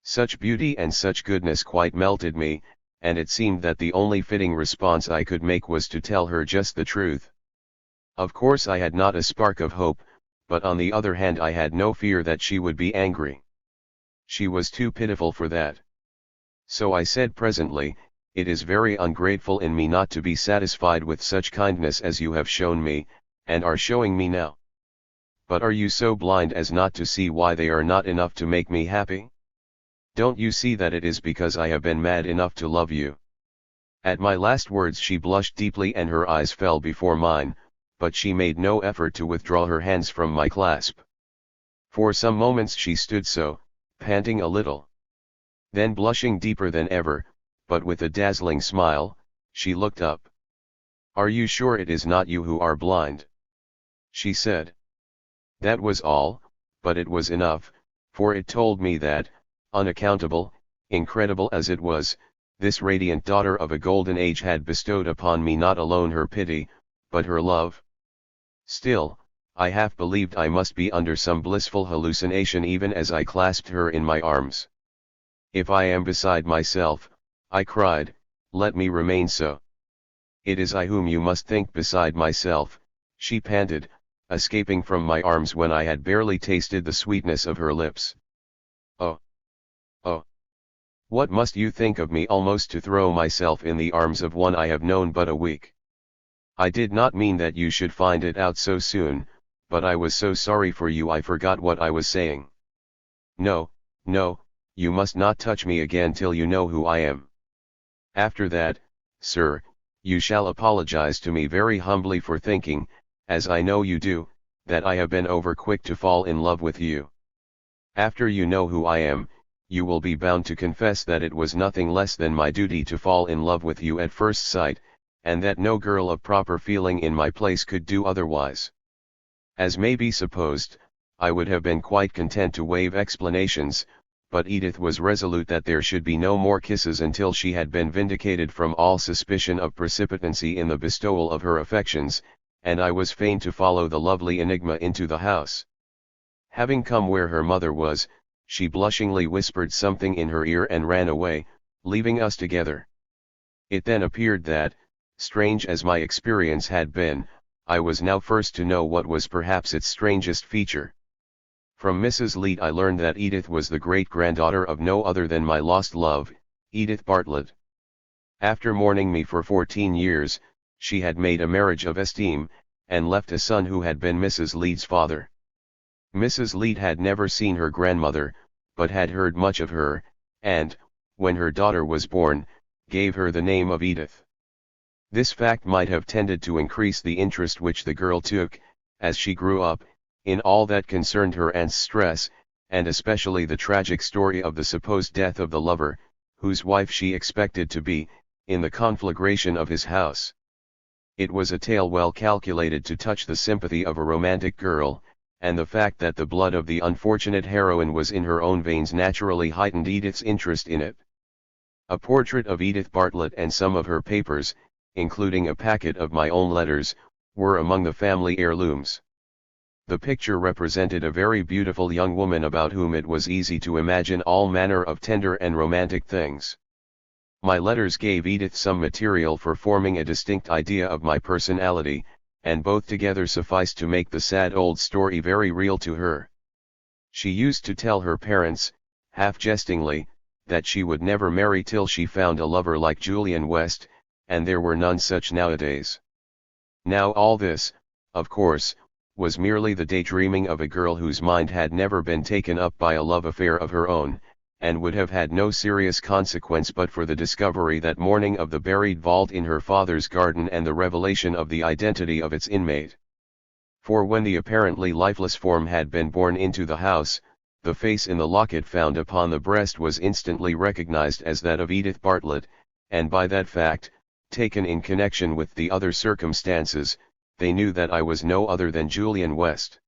Such beauty and such goodness quite melted me, and it seemed that the only fitting response I could make was to tell her just the truth. Of course I had not a spark of hope, but on the other hand I had no fear that she would be angry. She was too pitiful for that. So I said presently, it is very ungrateful in me not to be satisfied with such kindness as you have shown me, and are showing me now. But are you so blind as not to see why they are not enough to make me happy? Don't you see that it is because I have been mad enough to love you? At my last words she blushed deeply and her eyes fell before mine, but she made no effort to withdraw her hands from my clasp. For some moments she stood so, panting a little. Then blushing deeper than ever, but with a dazzling smile, she looked up. Are you sure it is not you who are blind? She said. That was all, but it was enough, for it told me that, unaccountable, incredible as it was, this radiant daughter of a golden age had bestowed upon me not alone her pity, but her love. Still, I half believed I must be under some blissful hallucination even as I clasped her in my arms. If I am beside myself, I cried, let me remain so. It is I whom you must think beside myself, she panted, escaping from my arms when I had barely tasted the sweetness of her lips. Oh! Oh! What must you think of me almost to throw myself in the arms of one I have known but a week? I did not mean that you should find it out so soon, but I was so sorry for you I forgot what I was saying. No, no, you must not touch me again till you know who I am. After that, sir, you shall apologize to me very humbly for thinking, as I know you do, that I have been over quick to fall in love with you. After you know who I am, you will be bound to confess that it was nothing less than my duty to fall in love with you at first sight, and that no girl of proper feeling in my place could do otherwise. As may be supposed, I would have been quite content to waive explanations, but Edith was resolute that there should be no more kisses until she had been vindicated from all suspicion of precipitancy in the bestowal of her affections, and I was fain to follow the lovely enigma into the house. Having come where her mother was, she blushingly whispered something in her ear and ran away, leaving us together. It then appeared that, strange as my experience had been, I was now first to know what was perhaps its strangest feature. From Mrs. Leete I learned that Edith was the great-granddaughter of no other than my lost love, Edith Bartlett. After mourning me for 14 years, she had made a marriage of esteem, and left a son who had been Mrs. Leete's father. Mrs. Leete had never seen her grandmother, but had heard much of her, and, when her daughter was born, gave her the name of Edith. This fact might have tended to increase the interest which the girl took, as she grew up, in all that concerned her aunt's stress, and especially the tragic story of the supposed death of the lover, whose wife she expected to be, in the conflagration of his house. It was a tale well calculated to touch the sympathy of a romantic girl, and the fact that the blood of the unfortunate heroine was in her own veins naturally heightened Edith's interest in it. A portrait of Edith Bartlett and some of her papers, including a packet of my own letters, were among the family heirlooms. The picture represented a very beautiful young woman about whom it was easy to imagine all manner of tender and romantic things. My letters gave Edith some material for forming a distinct idea of my personality, and both together sufficed to make the sad old story very real to her. She used to tell her parents, half jestingly, that she would never marry till she found a lover like Julian West, and there were none such nowadays. Now all this, of course, was merely the daydreaming of a girl whose mind had never been taken up by a love affair of her own, and would have had no serious consequence but for the discovery that morning of the buried vault in her father's garden and the revelation of the identity of its inmate. For when the apparently lifeless form had been borne into the house, the face in the locket found upon the breast was instantly recognized as that of Edith Bartlett, and by that fact, taken in connection with the other circumstances, they knew that I was no other than Julian West.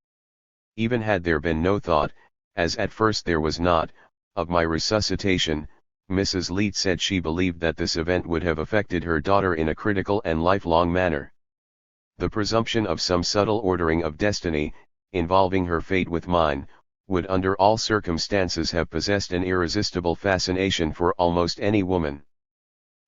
Even had there been no thought, as at first there was not, of my resuscitation, Mrs. Leete said she believed that this event would have affected her daughter in a critical and lifelong manner. The presumption of some subtle ordering of destiny, involving her fate with mine, would under all circumstances have possessed an irresistible fascination for almost any woman.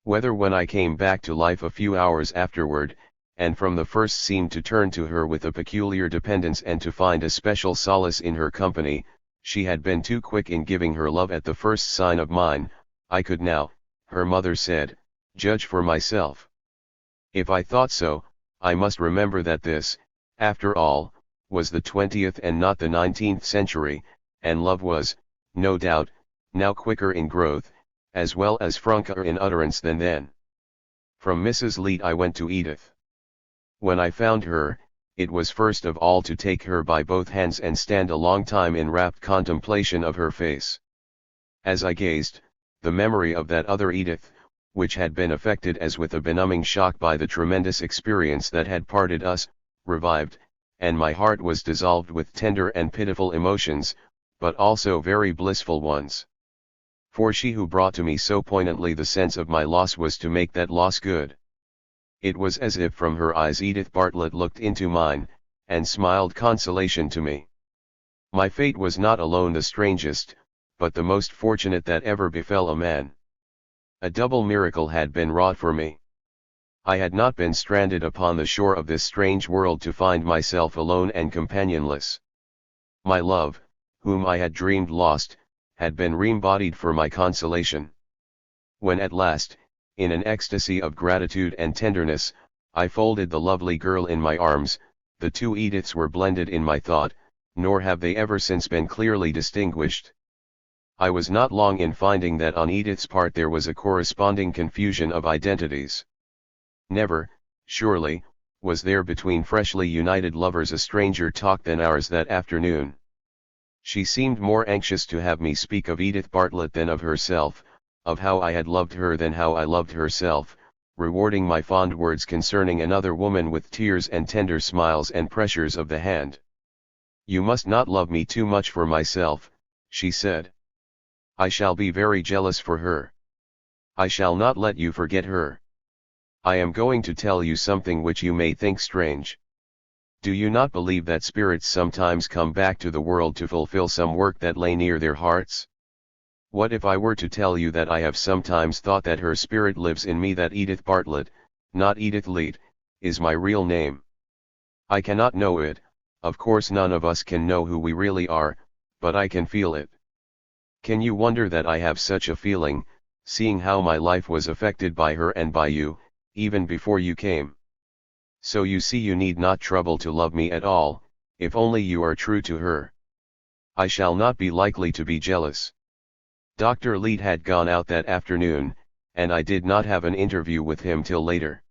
Whether when I came back to life a few hours afterward, and from the first seemed to turn to her with a peculiar dependence and to find a special solace in her company, she had been too quick in giving her love at the first sign of mine, I could now, her mother said, judge for myself. If I thought so, I must remember that this, after all, was the 20th and not the 19th century, and love was, no doubt, now quicker in growth, as well as franker in utterance than then. From Mrs. Leete I went to Edith. When I found her, it was first of all to take her by both hands and stand a long time in rapt contemplation of her face. As I gazed, the memory of that other Edith, which had been affected as with a benumbing shock by the tremendous experience that had parted us, revived, and my heart was dissolved with tender and pitiful emotions, but also very blissful ones. For she who brought to me so poignantly the sense of my loss was to make that loss good. It was as if from her eyes Edith Bartlett looked into mine, and smiled consolation to me. My fate was not alone the strangest, but the most fortunate that ever befell a man. A double miracle had been wrought for me. I had not been stranded upon the shore of this strange world to find myself alone and companionless. My love, whom I had dreamed lost, had been re-embodied for my consolation. When at last, in an ecstasy of gratitude and tenderness, I folded the lovely girl in my arms, the two Ediths were blended in my thought, nor have they ever since been clearly distinguished. I was not long in finding that on Edith's part there was a corresponding confusion of identities. Never, surely, was there between freshly united lovers a stranger talk than ours that afternoon. She seemed more anxious to have me speak of Edith Bartlett than of herself, of how I had loved her than how I loved herself, rewarding my fond words concerning another woman with tears and tender smiles and pressures of the hand. "You must not love me too much for myself," she said. "I shall be very jealous for her. I shall not let you forget her. I am going to tell you something which you may think strange. Do you not believe that spirits sometimes come back to the world to fulfill some work that lay near their hearts? What if I were to tell you that I have sometimes thought that her spirit lives in me, that Edith Bartlett, not Edith Leete, is my real name? I cannot know it, of course none of us can know who we really are, but I can feel it. Can you wonder that I have such a feeling, seeing how my life was affected by her and by you, even before you came? So you see you need not trouble to love me at all, if only you are true to her. I shall not be likely to be jealous." Dr. Leete had gone out that afternoon, and I did not have an interview with him till later.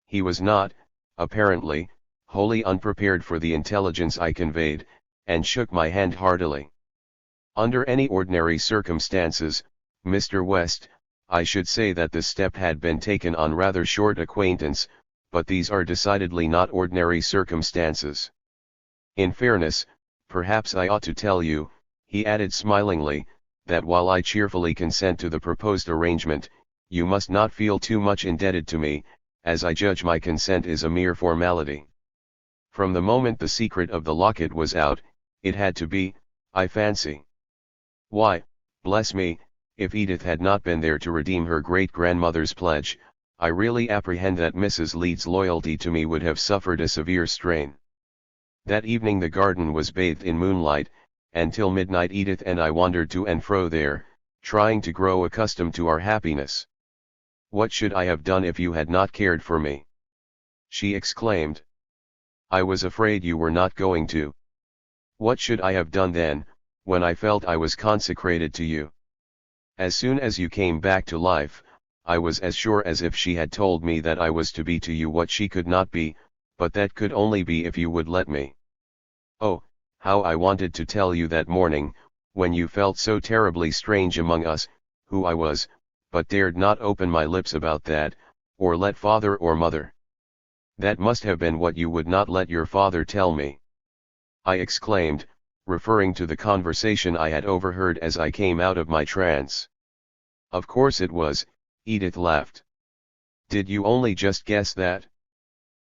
He was not, apparently, wholly unprepared for the intelligence I conveyed, and shook my hand heartily. Under any ordinary circumstances, Mr. West, I should say that the step had been taken on rather short acquaintance, but these are decidedly not ordinary circumstances. In fairness, perhaps I ought to tell you, he added smilingly, that while I cheerfully consent to the proposed arrangement, you must not feel too much indebted to me, as I judge my consent is a mere formality. From the moment the secret of the locket was out, it had to be, I fancy. Why, bless me, if Edith had not been there to redeem her great-grandmother's pledge, I really apprehend that Mrs. Leete's loyalty to me would have suffered a severe strain. That evening the garden was bathed in moonlight, and till midnight Edith and I wandered to and fro there, trying to grow accustomed to our happiness. "What should I have done if you had not cared for me?" she exclaimed. "I was afraid you were not going to. What should I have done then, when I felt I was consecrated to you? As soon as you came back to life, I was as sure as if she had told me that I was to be to you what she could not be, but that could only be if you would let me. Oh, how I wanted to tell you that morning, when you felt so terribly strange among us, who I was, but dared not open my lips about that, or let father or mother. That must have been what you would not let your father tell me," I exclaimed, referring to the conversation I had overheard as I came out of my trance. "Of course it was," Edith laughed. "Did you only just guess that?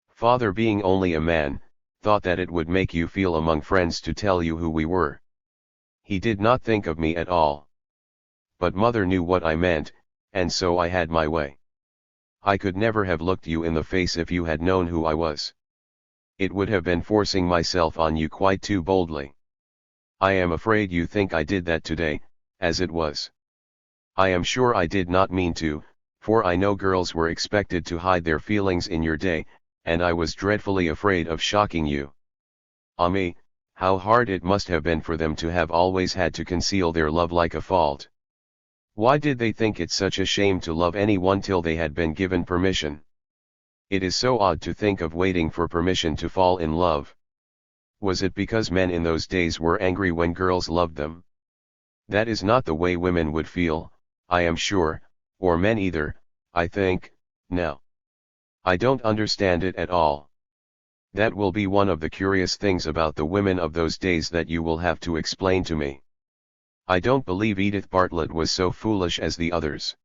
Father, being only a man, thought that it would make you feel among friends to tell you who we were. He did not think of me at all. But mother knew what I meant, and so I had my way. I could never have looked you in the face if you had known who I was. It would have been forcing myself on you quite too boldly. I am afraid you think I did that today, as it was. I am sure I did not mean to, for I know girls were expected to hide their feelings in your day, and I was dreadfully afraid of shocking you. Ah me, how hard it must have been for them to have always had to conceal their love like a fault. Why did they think it such a shame to love anyone till they had been given permission? It is so odd to think of waiting for permission to fall in love. Was it because men in those days were angry when girls loved them? That is not the way women would feel, I am sure, or men either, I think, now. I don't understand it at all. That will be one of the curious things about the women of those days that you will have to explain to me. I don't believe Edith Bartlett was so foolish as the others.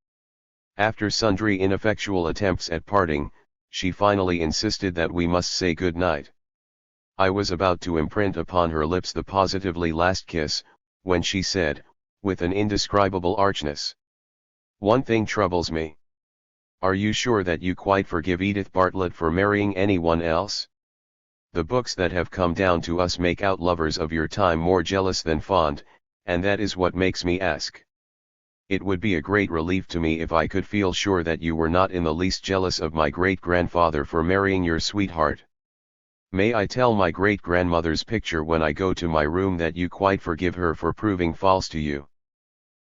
After sundry ineffectual attempts at parting, she finally insisted that we must say good night. I was about to imprint upon her lips the positively last kiss, when she said, with an indescribable archness, "One thing troubles me. Are you sure that you quite forgive Edith Bartlett for marrying anyone else? The books that have come down to us make out lovers of your time more jealous than fond, and that is what makes me ask. It would be a great relief to me if I could feel sure that you were not in the least jealous of my great-grandfather for marrying your sweetheart. May I tell my great-grandmother's picture when I go to my room that you quite forgive her for proving false to you?"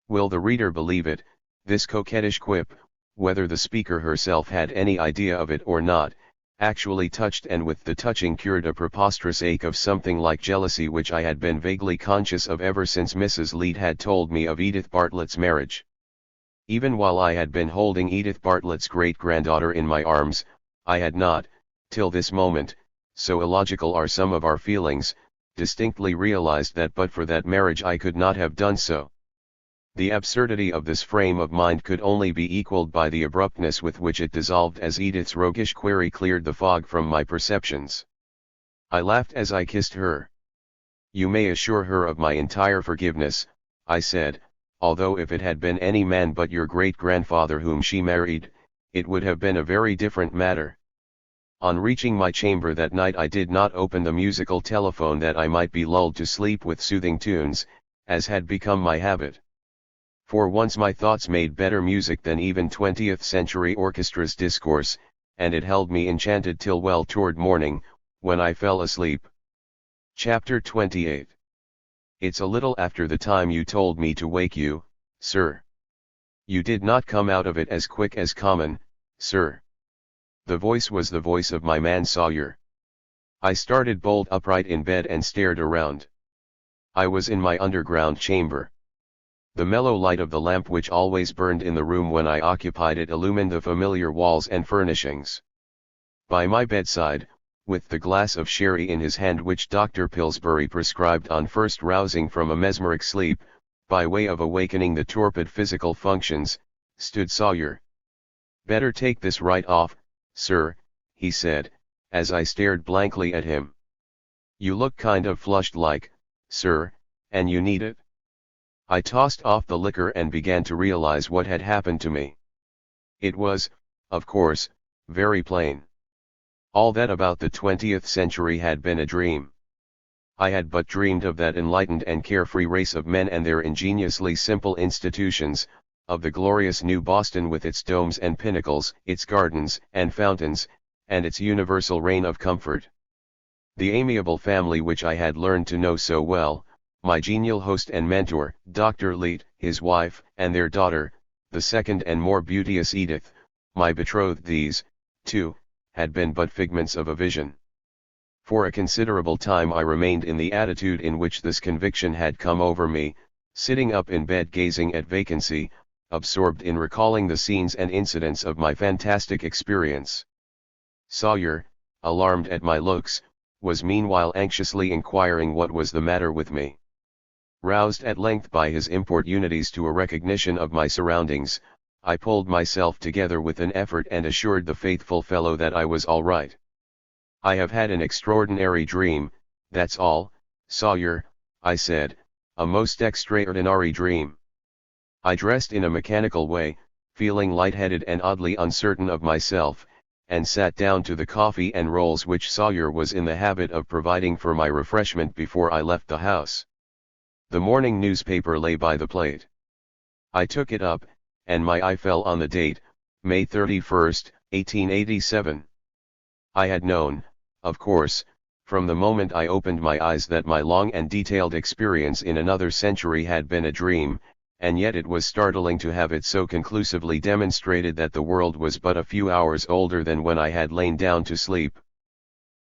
Will the reader believe it, this coquettish quip, whether the speaker herself had any idea of it or not, actually touched and with the touching cured a preposterous ache of something like jealousy which I had been vaguely conscious of ever since Mrs. Leete had told me of Edith Bartlett's marriage. Even while I had been holding Edith Bartlett's great-granddaughter in my arms, I had not, till this moment, so illogical are some of our feelings, distinctly realized that but for that marriage I could not have done so. The absurdity of this frame of mind could only be equalled by the abruptness with which it dissolved as Edith's roguish query cleared the fog from my perceptions. I laughed as I kissed her. "You may assure her of my entire forgiveness," I said, "although if it had been any man but your great-grandfather whom she married, it would have been a very different matter." On reaching my chamber that night I did not open the musical telephone that I might be lulled to sleep with soothing tunes, as had become my habit. For once my thoughts made better music than even 20th-century orchestras discourse, and it held me enchanted till well toward morning, when I fell asleep. Chapter 28. It's a little after the time you told me to wake you, sir. You did not come out of it as quick as common, sir. The voice was the voice of my man Sawyer. I started bolt upright in bed and stared around. I was in my underground chamber. The mellow light of the lamp which always burned in the room when I occupied it illumined the familiar walls and furnishings. By my bedside, with the glass of sherry in his hand which Dr. Pillsbury prescribed on first rousing from a mesmeric sleep, by way of awakening the torpid physical functions, stood Sawyer. "Better take this right off, sir," he said, as I stared blankly at him. "You look kind of flushed like, sir, and you need it." I tossed off the liquor and began to realize what had happened to me. It was, of course, very plain. All that about the 20th century had been a dream. I had but dreamed of that enlightened and carefree race of men and their ingeniously simple institutions, of the glorious New Boston with its domes and pinnacles, its gardens and fountains, and its universal reign of comfort. The amiable family which I had learned to know so well, my genial host and mentor, Dr. Leete, his wife, and their daughter, the second and more beauteous Edith, my betrothed, these, too, had been but figments of a vision. For a considerable time I remained in the attitude in which this conviction had come over me, sitting up in bed gazing at vacancy, absorbed in recalling the scenes and incidents of my fantastic experience. Sawyer, alarmed at my looks, was meanwhile anxiously inquiring what was the matter with me. Roused at length by his importunities to a recognition of my surroundings, I pulled myself together with an effort and assured the faithful fellow that I was all right. "I have had an extraordinary dream, that's all, Sawyer," I said, "a most extraordinary dream." I dressed in a mechanical way, feeling lightheaded and oddly uncertain of myself, and sat down to the coffee and rolls which Sawyer was in the habit of providing for my refreshment before I left the house. The morning newspaper lay by the plate. I took it up, and my eye fell on the date, May 31st, 1887. I had known, of course, from the moment I opened my eyes that my long and detailed experience in another century had been a dream, and yet it was startling to have it so conclusively demonstrated that the world was but a few hours older than when I had lain down to sleep.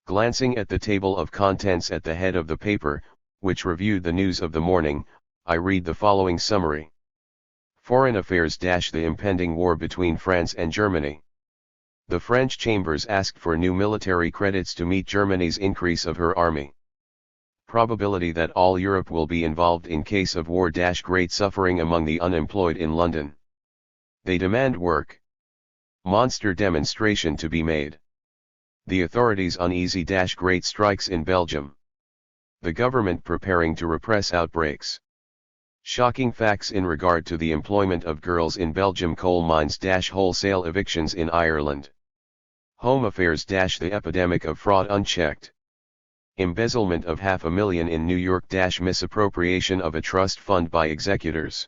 Glancing at the table of contents at the head of the paper, which reviewed the news of the morning, I read the following summary. Foreign Affairs - the impending war between France and Germany. The French chambers asked for new military credits to meet Germany's increase of her army. Probability that all Europe will be involved in case of war - great suffering among the unemployed in London. They demand work. Monster demonstration to be made. The authorities uneasy. Great strikes in Belgium. The government preparing to repress outbreaks. Shocking facts in regard to the employment of girls in Belgium. Coal mines. Wholesale evictions in Ireland. Home affairs. The epidemic of fraud unchecked. Embezzlement of $500,000 in New York. Misappropriation of a trust fund by executors.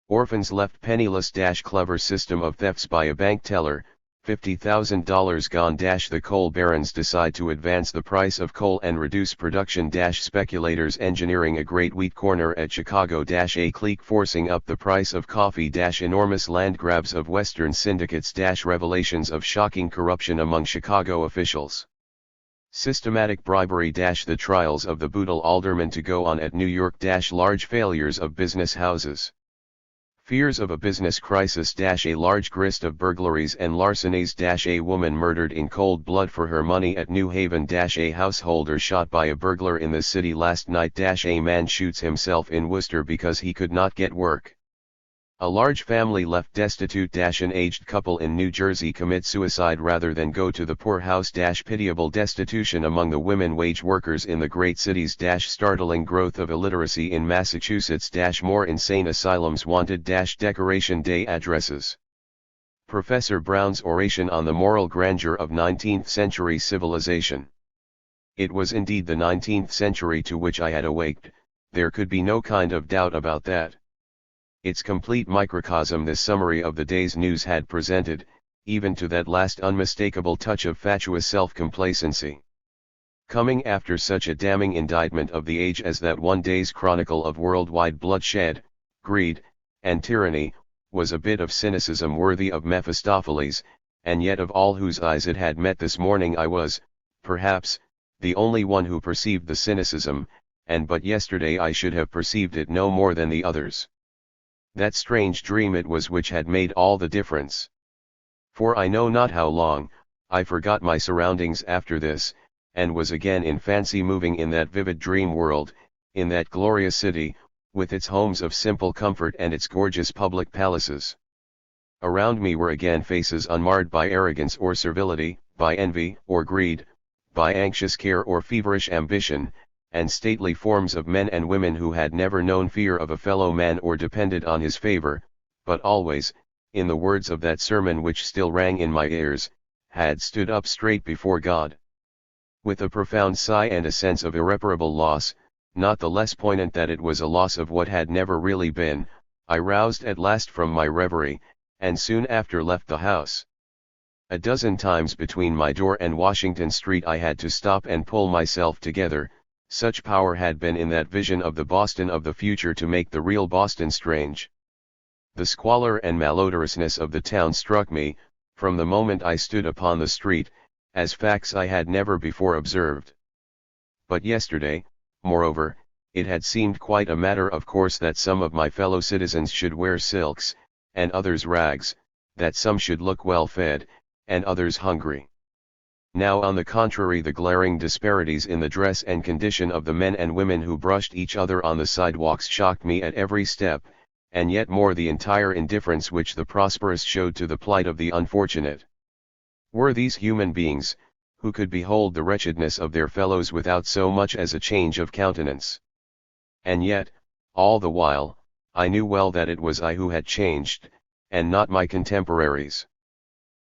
Orphans left penniless. Clever system of thefts by a bank teller, $50,000 gone. The coal barons decide to advance the price of coal and reduce production. Speculators engineering a great wheat corner at Chicago. A clique forcing up the price of coffee. Enormous land grabs of Western syndicates. Revelations of shocking corruption among Chicago officials. Systematic bribery. The trials of the Bootle alderman to go on at New York. Large failures of business houses. Fears of a business crisis. A large grist of burglaries and larcenies. A woman murdered in cold blood for her money at New Haven. A householder shot by a burglar in the city last night. A man shoots himself in Worcester because he could not get work. A large family left destitute. An aged couple in New Jersey commit suicide rather than go to the poorhouse. Pitiable destitution among the women wage workers in the great cities. Startling growth of illiteracy in Massachusetts. More insane asylums wanted. Decoration Day addresses. Professor Brown's oration on the moral grandeur of 19th century civilization. It was indeed the 19th century to which I had awaked, there could be no kind of doubt about that. Its complete microcosm this summary of the day's news had presented, even to that last unmistakable touch of fatuous self-complacency. Coming after such a damning indictment of the age as that one day's chronicle of worldwide bloodshed, greed, and tyranny, was a bit of cynicism worthy of Mephistopheles, and yet of all whose eyes it had met this morning I was, perhaps, the only one who perceived the cynicism, and but yesterday I should have perceived it no more than the others. That strange dream it was which had made all the difference. For I know not how long, I forgot my surroundings after this, and was again in fancy moving in that vivid dream world, in that glorious city, with its homes of simple comfort and its gorgeous public palaces. Around me were again faces unmarred by arrogance or servility, by envy or greed, by anxious care or feverish ambition, and stately forms of men and women who had never known fear of a fellow man or depended on his favor, but always, in the words of that sermon which still rang in my ears, had stood up straight before God. With a profound sigh and a sense of irreparable loss, not the less poignant that it was a loss of what had never really been, I roused at last from my reverie, and soon after left the house. A dozen times between my door and Washington Street I had to stop and pull myself together, such power had been in that vision of the Boston of the future to make the real Boston strange. The squalor and malodorousness of the town struck me, from the moment I stood upon the street, as facts I had never before observed. But yesterday, moreover, it had seemed quite a matter of course that some of my fellow citizens should wear silks, and others rags, that some should look well fed, and others hungry. Now on the contrary the glaring disparities in the dress and condition of the men and women who brushed each other on the sidewalks shocked me at every step, and yet more the entire indifference which the prosperous showed to the plight of the unfortunate. Were these human beings, who could behold the wretchedness of their fellows without so much as a change of countenance? And yet, all the while, I knew well that it was I who had changed, and not my contemporaries.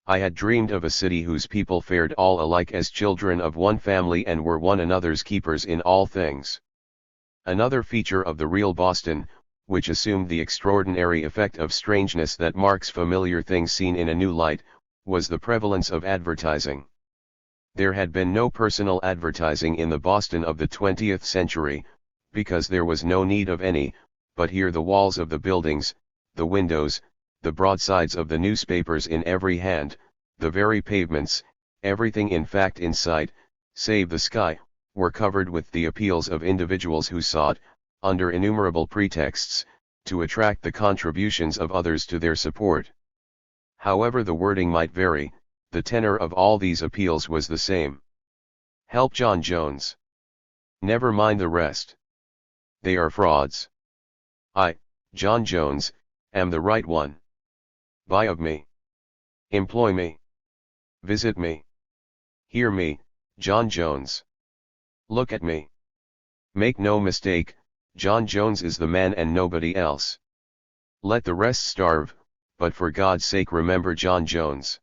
I had dreamed of a city whose people fared all alike as children of one family and were one another's keepers in all things. Another feature of the real Boston, which assumed the extraordinary effect of strangeness that marks familiar things seen in a new light, was the prevalence of advertising. There had been no personal advertising in the Boston of the 20th century, because there was no need of any, but here the walls of the buildings, the windows, the broadsides of the newspapers in every hand, the very pavements, everything in fact in sight, save the sky, were covered with the appeals of individuals who sought, under innumerable pretexts, to attract the contributions of others to their support. However the wording might vary, the tenor of all these appeals was the same. Help John Jones. Never mind the rest. They are frauds. I, John Jones, am the right one. Buy of me. Employ me. Visit me. Hear me, John Jones. Look at me. Make no mistake, John Jones is the man and nobody else. Let the rest starve, but for God's sake remember John Jones.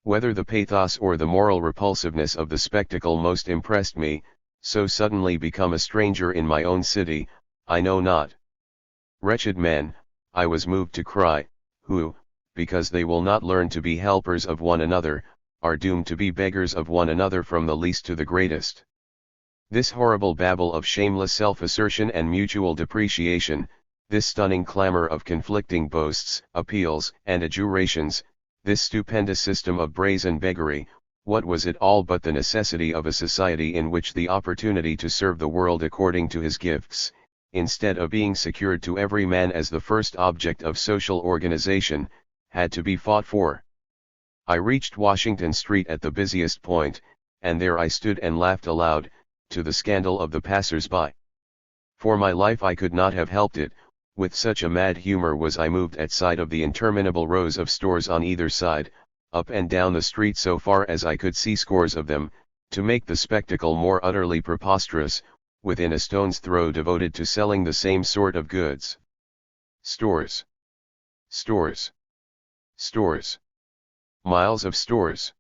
Whether the pathos or the moral repulsiveness of the spectacle most impressed me, so suddenly become a stranger in my own city, I know not. Wretched men, I was moved to cry, who, because they will not learn to be helpers of one another, are doomed to be beggars of one another from the least to the greatest. This horrible babble of shameless self-assertion and mutual depreciation, this stunning clamor of conflicting boasts, appeals, and adjurations, this stupendous system of brazen beggary, what was it all but the necessity of a society in which the opportunity to serve the world according to his gifts, instead of being secured to every man as the first object of social organization, had to be fought for? I reached Washington Street at the busiest point, and there I stood and laughed aloud, to the scandal of the passers-by. For my life I could not have helped it, with such a mad humor was I moved at sight of the interminable rows of stores on either side, up and down the street so far as I could see scores of them, to make the spectacle more utterly preposterous, within a stone's throw devoted to selling the same sort of goods. Stores. Stores. Stores. Miles of stores.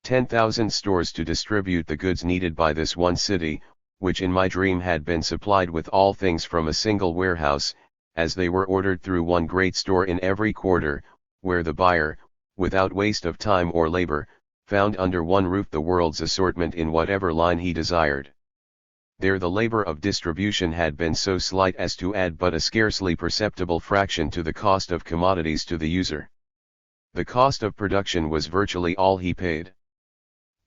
10,000 stores to distribute the goods needed by this one city, which in my dream had been supplied with all things from a single warehouse, as they were ordered through one great store in every quarter, where the buyer, without waste of time or labor, found under one roof the world's assortment in whatever line he desired. There the labor of distribution had been so slight as to add but a scarcely perceptible fraction to the cost of commodities to the user. The cost of production was virtually all he paid.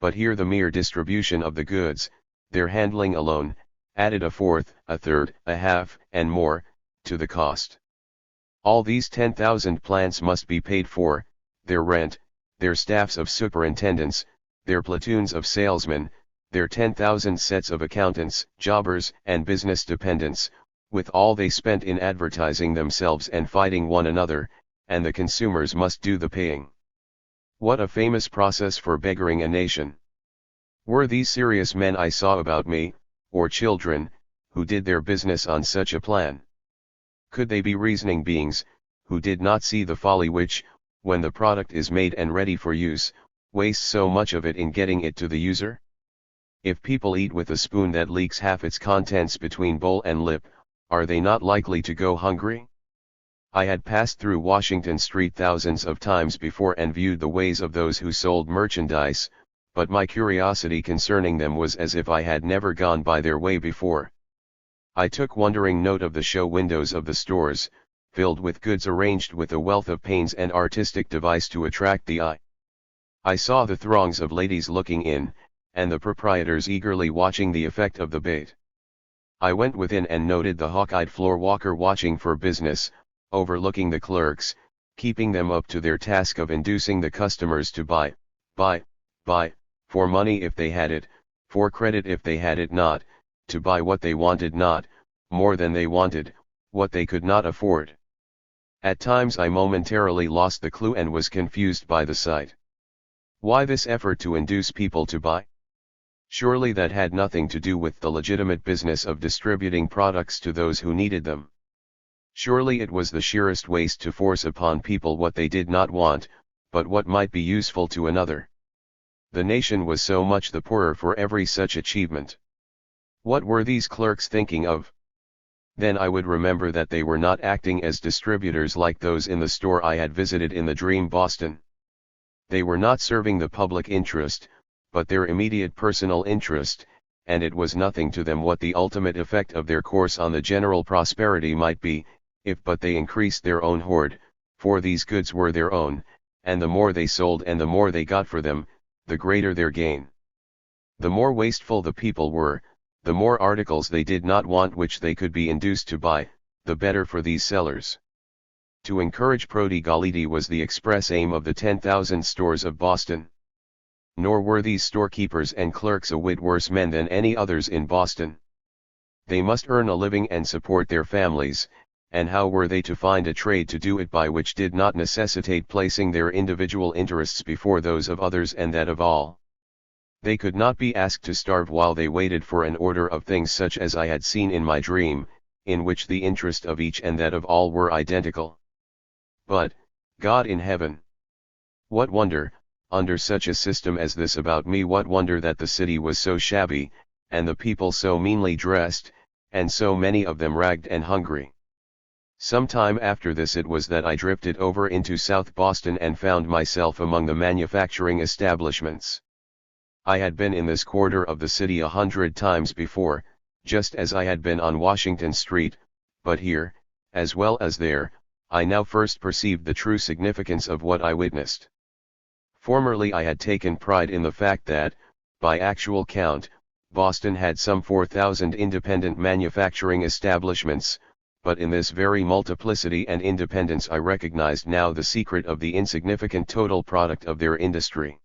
But here the mere distribution of the goods, their handling alone, added a fourth, a third, a half, and more, to the cost. All these 10,000 plants must be paid for, their rent, their staffs of superintendents, their platoons of salesmen, their 10,000 sets of accountants, jobbers, and business dependents, with all they spent in advertising themselves and fighting one another, and the consumers must do the paying. What a famous process for beggaring a nation! Were these serious men I saw about me, or children, who did their business on such a plan? Could they be reasoning beings, who did not see the folly which, when the product is made and ready for use, wastes so much of it in getting it to the user? If people eat with a spoon that leaks half its contents between bowl and lip, are they not likely to go hungry? I had passed through Washington Street thousands of times before and viewed the ways of those who sold merchandise, but my curiosity concerning them was as if I had never gone by their way before. I took wondering note of the show windows of the stores, filled with goods arranged with a wealth of pains and artistic device to attract the eye. I saw the throngs of ladies looking in, and the proprietors eagerly watching the effect of the bait. I went within and noted the hawk-eyed floor walker watching for business, overlooking the clerks, keeping them up to their task of inducing the customers to buy, for money if they had it, for credit if they had it not, to buy what they wanted not, more than they wanted, what they could not afford. At times I momentarily lost the clue and was confused by the sight. Why this effort to induce people to buy? Surely that had nothing to do with the legitimate business of distributing products to those who needed them. Surely it was the sheerest waste to force upon people what they did not want, but what might be useful to another. The nation was so much the poorer for every such achievement. What were these clerks thinking of? Then I would remember that they were not acting as distributors like those in the store I had visited in the dream Boston. They were not serving the public interest, but their immediate personal interest, and it was nothing to them what the ultimate effect of their course on the general prosperity might be, if but they increased their own hoard, for these goods were their own, and the more they sold and the more they got for them, the greater their gain. The more wasteful the people were, the more articles they did not want which they could be induced to buy, the better for these sellers. To encourage prodigality was the express aim of the 10,000 stores of Boston. Nor were these storekeepers and clerks a whit worse men than any others in Boston. They must earn a living and support their families, and how were they to find a trade to do it by which did not necessitate placing their individual interests before those of others and that of all? They could not be asked to starve while they waited for an order of things such as I had seen in my dream, in which the interest of each and that of all were identical. But, God in heaven! What wonder, under such a system as this about me, what wonder that the city was so shabby, and the people so meanly dressed, and so many of them ragged and hungry. Some time after this it was that I drifted over into South Boston and found myself among the manufacturing establishments. I had been in this quarter of the city 100 times before, just as I had been on Washington Street, but here, as well as there, I now first perceived the true significance of what I witnessed. Formerly I had taken pride in the fact that, by actual count, Boston had some 4,000 independent manufacturing establishments, but in this very multiplicity and independence I recognized now the secret of the insignificant total product of their industry.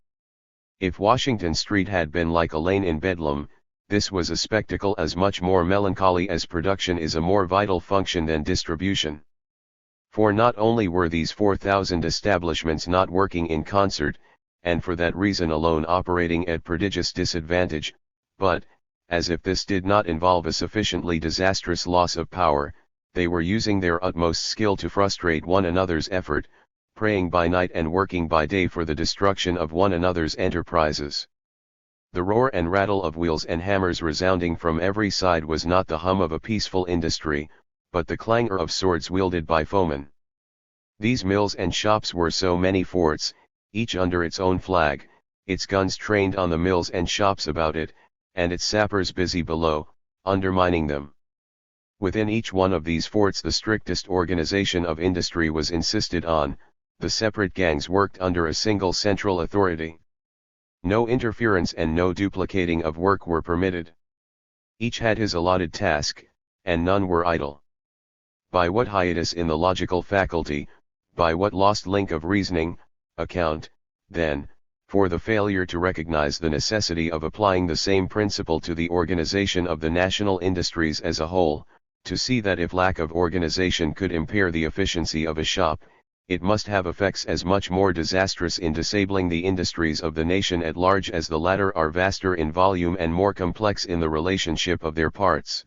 If Washington Street had been like a lane in Bedlam, this was a spectacle as much more melancholy as production is a more vital function than distribution. For not only were these 4,000 establishments not working in concert, and for that reason alone operating at prodigious disadvantage, but, as if this did not involve a sufficiently disastrous loss of power, they were using their utmost skill to frustrate one another's effort, praying by night and working by day for the destruction of one another's enterprises. The roar and rattle of wheels and hammers resounding from every side was not the hum of a peaceful industry, but the clangor of swords wielded by foemen. These mills and shops were so many forts, each under its own flag, its guns trained on the mills and shops about it, and its sappers busy below, undermining them. Within each one of these forts the strictest organization of industry was insisted on. The separate gangs worked under a single central authority. No interference and no duplicating of work were permitted. Each had his allotted task, and none were idle. By what hiatus in the logical faculty, by what lost link of reasoning, account, then, for the failure to recognize the necessity of applying the same principle to the organization of the national industries as a whole, to see that if lack of organization could impair the efficiency of a shop, it must have effects as much more disastrous in disabling the industries of the nation at large as the latter are vaster in volume and more complex in the relationship of their parts.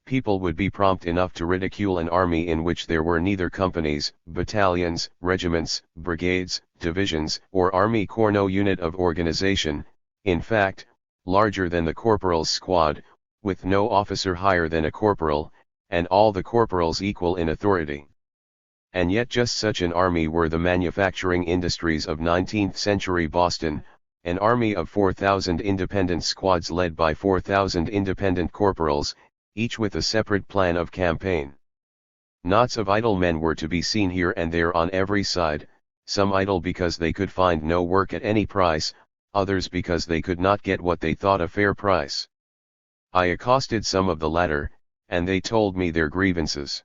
People would be prompt enough to ridicule an army in which there were neither companies, battalions, regiments, brigades, divisions, or army corps, no unit of organization, in fact, larger than the corporal's squad, with no officer higher than a corporal, and all the corporals equal in authority. And yet just such an army were the manufacturing industries of 19th century Boston, an army of 4,000 independent squads led by 4,000 independent corporals, each with a separate plan of campaign. Knots of idle men were to be seen here and there on every side, some idle because they could find no work at any price, others because they could not get what they thought a fair price. I accosted some of the latter, and they told me their grievances.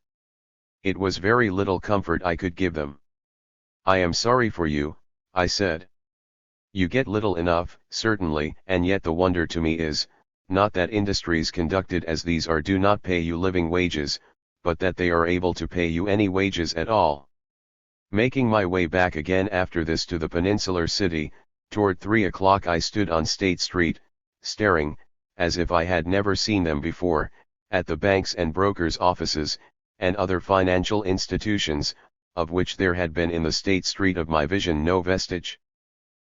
It was very little comfort I could give them. "I am sorry for you," I said. "You get little enough, certainly, and yet the wonder to me is, not that industries conducted as these are do not pay you living wages, but that they are able to pay you any wages at all." Making my way back again after this to the peninsular city, toward 3 o'clock I stood on State Street, staring, as if I had never seen them before, at the banks and brokers' offices, and other financial institutions, of which there had been in the State Street of my vision no vestige.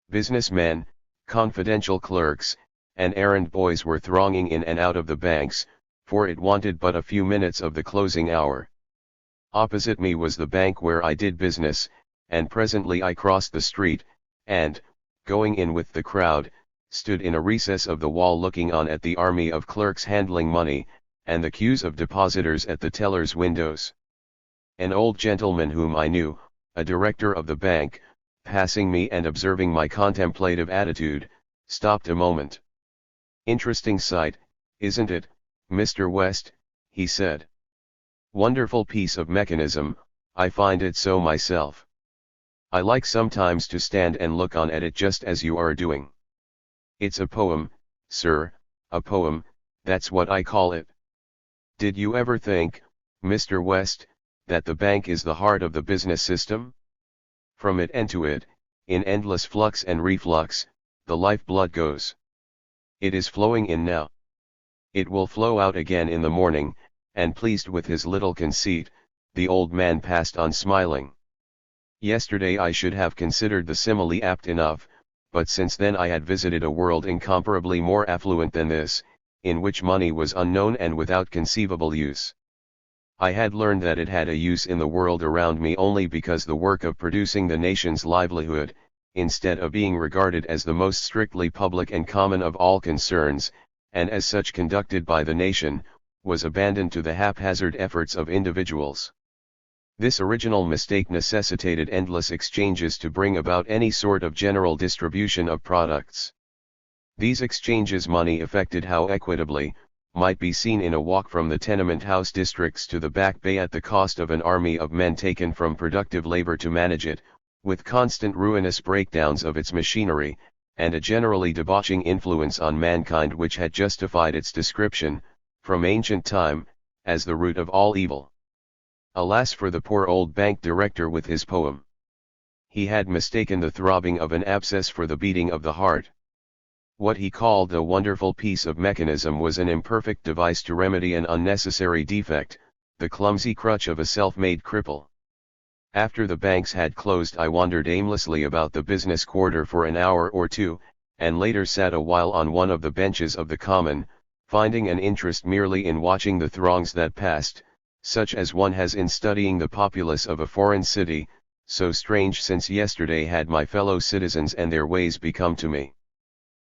Businessmen, confidential clerks, and errand boys were thronging in and out of the banks, for it wanted but a few minutes of the closing hour. Opposite me was the bank where I did business, and presently I crossed the street, and, going in with the crowd, stood in a recess of the wall looking on at the army of clerks handling money, and the queues of depositors at the tellers' windows. An old gentleman whom I knew, a director of the bank, passing me and observing my contemplative attitude, stopped a moment. "Interesting sight, isn't it, Mr. West?" he said. "Wonderful piece of mechanism, I find it so myself. I like sometimes to stand and look on at it just as you are doing. It's a poem, sir, a poem, that's what I call it. Did you ever think, Mr. West, that the bank is the heart of the business system? From it and to it, in endless flux and reflux, the lifeblood goes. It is flowing in now. It will flow out again in the morning, and pleased with his little conceit, the old man passed on smiling. Yesterday I should have considered the simile apt enough, but since then I had visited a world incomparably more affluent than this, in which money was unknown and without conceivable use. I had learned that it had a use in the world around me only because the work of producing the nation's livelihood, instead of being regarded as the most strictly public and common of all concerns, and as such conducted by the nation, was abandoned to the haphazard efforts of individuals. This original mistake necessitated endless exchanges to bring about any sort of general distribution of products. These exchanges, money effected how equitably, might be seen in a walk from the tenement house districts to the Back Bay at the cost of an army of men taken from productive labor to manage it, with constant ruinous breakdowns of its machinery, and a generally debauching influence on mankind which had justified its description, from ancient time, as the root of all evil. Alas for the poor old bank director with his poem! He had mistaken the throbbing of an abscess for the beating of the heart. What he called a wonderful piece of mechanism was an imperfect device to remedy an unnecessary defect, the clumsy crutch of a self-made cripple. After the banks had closed, I wandered aimlessly about the business quarter for an hour or two, and later sat a while on one of the benches of the common, finding an interest merely in watching the throngs that passed, such as one has in studying the populace of a foreign city, so strange since yesterday had my fellow citizens and their ways become to me.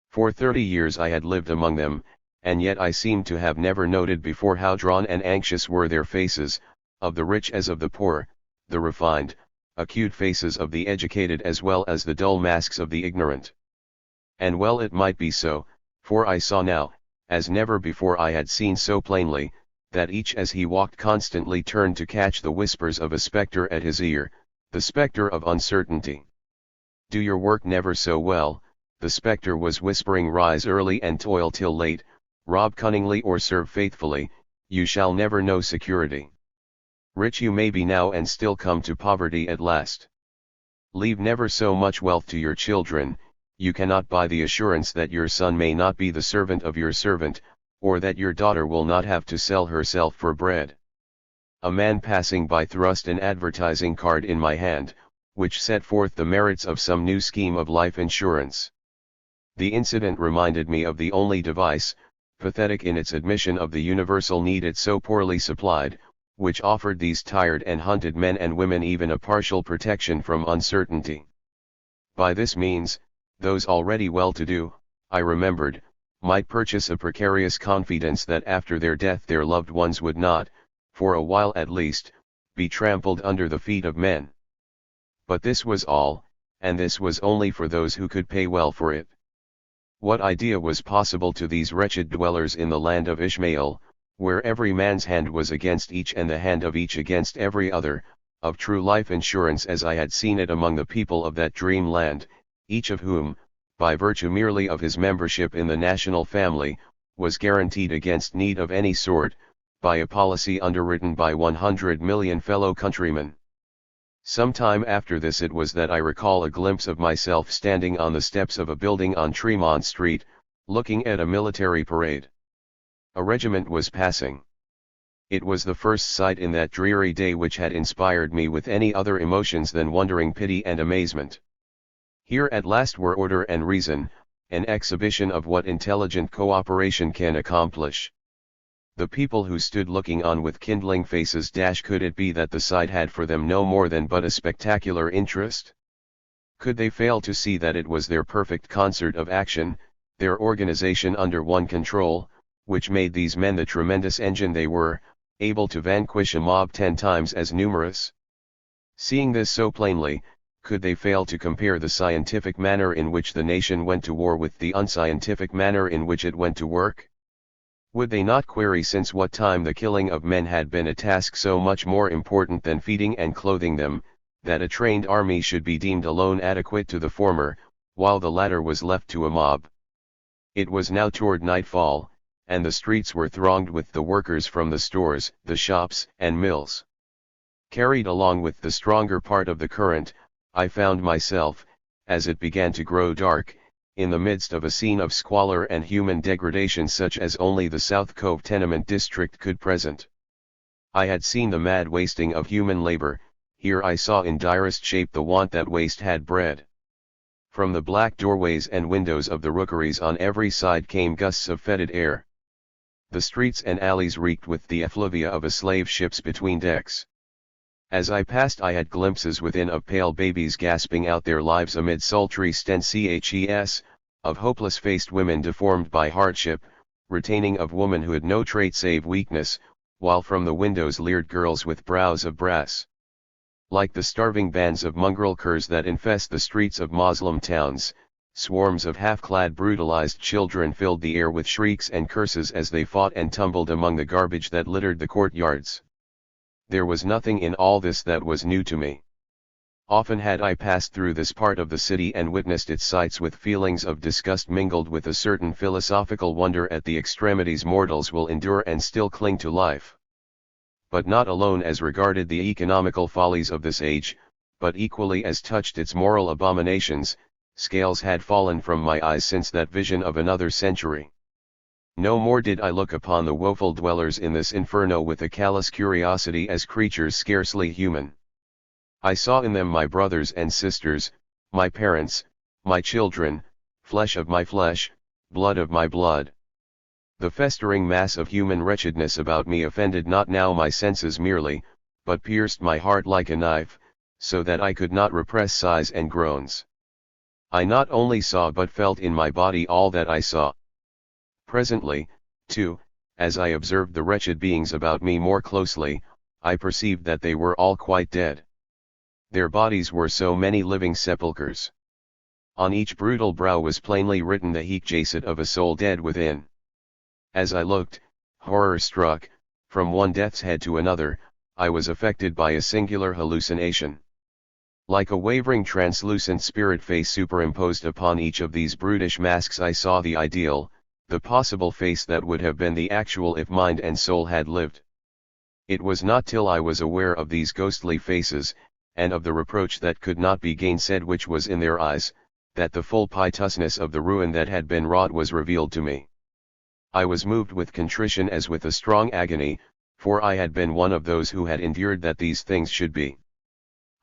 For 30 years I had lived among them, and yet I seemed to have never noted before how drawn and anxious were their faces, of the rich as of the poor, the refined, acute faces of the educated as well as the dull masks of the ignorant. And well it might be so, for I saw now, as never before I had seen so plainly, that each as he walked constantly turned to catch the whispers of a spectre at his ear, the spectre of uncertainty. Do your work never so well, the spectre was whispering, rise early and toil till late, rob cunningly or serve faithfully, you shall never know security. Rich you may be now and still come to poverty at last. Leave never so much wealth to your children, you cannot buy the assurance that your son may not be the servant of your servant, or that your daughter will not have to sell herself for bread. A man passing by thrust an advertising card in my hand, which set forth the merits of some new scheme of life insurance. The incident reminded me of the only device, pathetic in its admission of the universal need it so poorly supplied, which offered these tired and hunted men and women even a partial protection from uncertainty. By this means, those already well-to-do, I remembered, might purchase a precarious confidence that after their death their loved ones would not, for a while at least, be trampled under the feet of men. But this was all, and this was only for those who could pay well for it. What idea was possible to these wretched dwellers in the land of Ishmael, where every man's hand was against each and the hand of each against every other, of true life insurance as I had seen it among the people of that dream land, each of whom, by virtue merely of his membership in the national family, was guaranteed against need of any sort, by a policy underwritten by 100 million fellow countrymen. Some time after this it was that I recall a glimpse of myself standing on the steps of a building on Tremont Street, looking at a military parade. A regiment was passing. It was the first sight in that dreary day which had inspired me with any other emotions than wondering pity and amazement. Here at last were order and reason, an exhibition of what intelligent cooperation can accomplish. The people who stood looking on with kindling faces, could it be that the sight had for them no more than but a spectacular interest? Could they fail to see that it was their perfect concert of action, their organization under one control, which made these men the tremendous engine they were, able to vanquish a mob 10 times as numerous? Seeing this so plainly, could they fail to compare the scientific manner in which the nation went to war with the unscientific manner in which it went to work? Would they not query since what time the killing of men had been a task so much more important than feeding and clothing them, that a trained army should be deemed alone adequate to the former, while the latter was left to a mob? It was now toward nightfall, and the streets were thronged with the workers from the stores, the shops, and mills. Carried along with the stronger part of the current, I found myself, as it began to grow dark, in the midst of a scene of squalor and human degradation such as only the South Cove tenement district could present. I had seen the mad wasting of human labor, here I saw in direst shape the want that waste had bred. From the black doorways and windows of the rookeries on every side came gusts of fetid air. The streets and alleys reeked with the effluvia of a slave ship's between decks. As I passed I had glimpses within of pale babies gasping out their lives amid sultry stenches, of hopeless-faced women deformed by hardship, retaining of womanhood no trait save weakness, while from the windows leered girls with brows of brass. Like the starving bands of mongrel curs that infest the streets of Moslem towns, swarms of half-clad brutalized children filled the air with shrieks and curses as they fought and tumbled among the garbage that littered the courtyards. There was nothing in all this that was new to me. Often had I passed through this part of the city and witnessed its sights with feelings of disgust mingled with a certain philosophical wonder at the extremities mortals will endure and still cling to life. But not alone as regarded the economical follies of this age, but equally as touched its moral abominations, scales had fallen from my eyes since that vision of another century. No more did I look upon the woeful dwellers in this inferno with a callous curiosity as creatures scarcely human. I saw in them my brothers and sisters, my parents, my children, flesh of my flesh, blood of my blood. The festering mass of human wretchedness about me offended not now my senses merely, but pierced my heart like a knife, so that I could not repress sighs and groans. I not only saw but felt in my body all that I saw. Presently, too, as I observed the wretched beings about me more closely, I perceived that they were all quite dead. Their bodies were so many living sepulchres. On each brutal brow was plainly written the hecjacet of a soul dead within. As I looked, horror-struck, from one death's head to another, I was affected by a singular hallucination. Like a wavering translucent spirit face superimposed upon each of these brutish masks I saw the ideal, the possible face that would have been the actual if mind and soul had lived. It was not till I was aware of these ghostly faces, and of the reproach that could not be gainsaid which was in their eyes, that the full piteousness of the ruin that had been wrought was revealed to me. I was moved with contrition as with a strong agony, for I had been one of those who had endured that these things should be.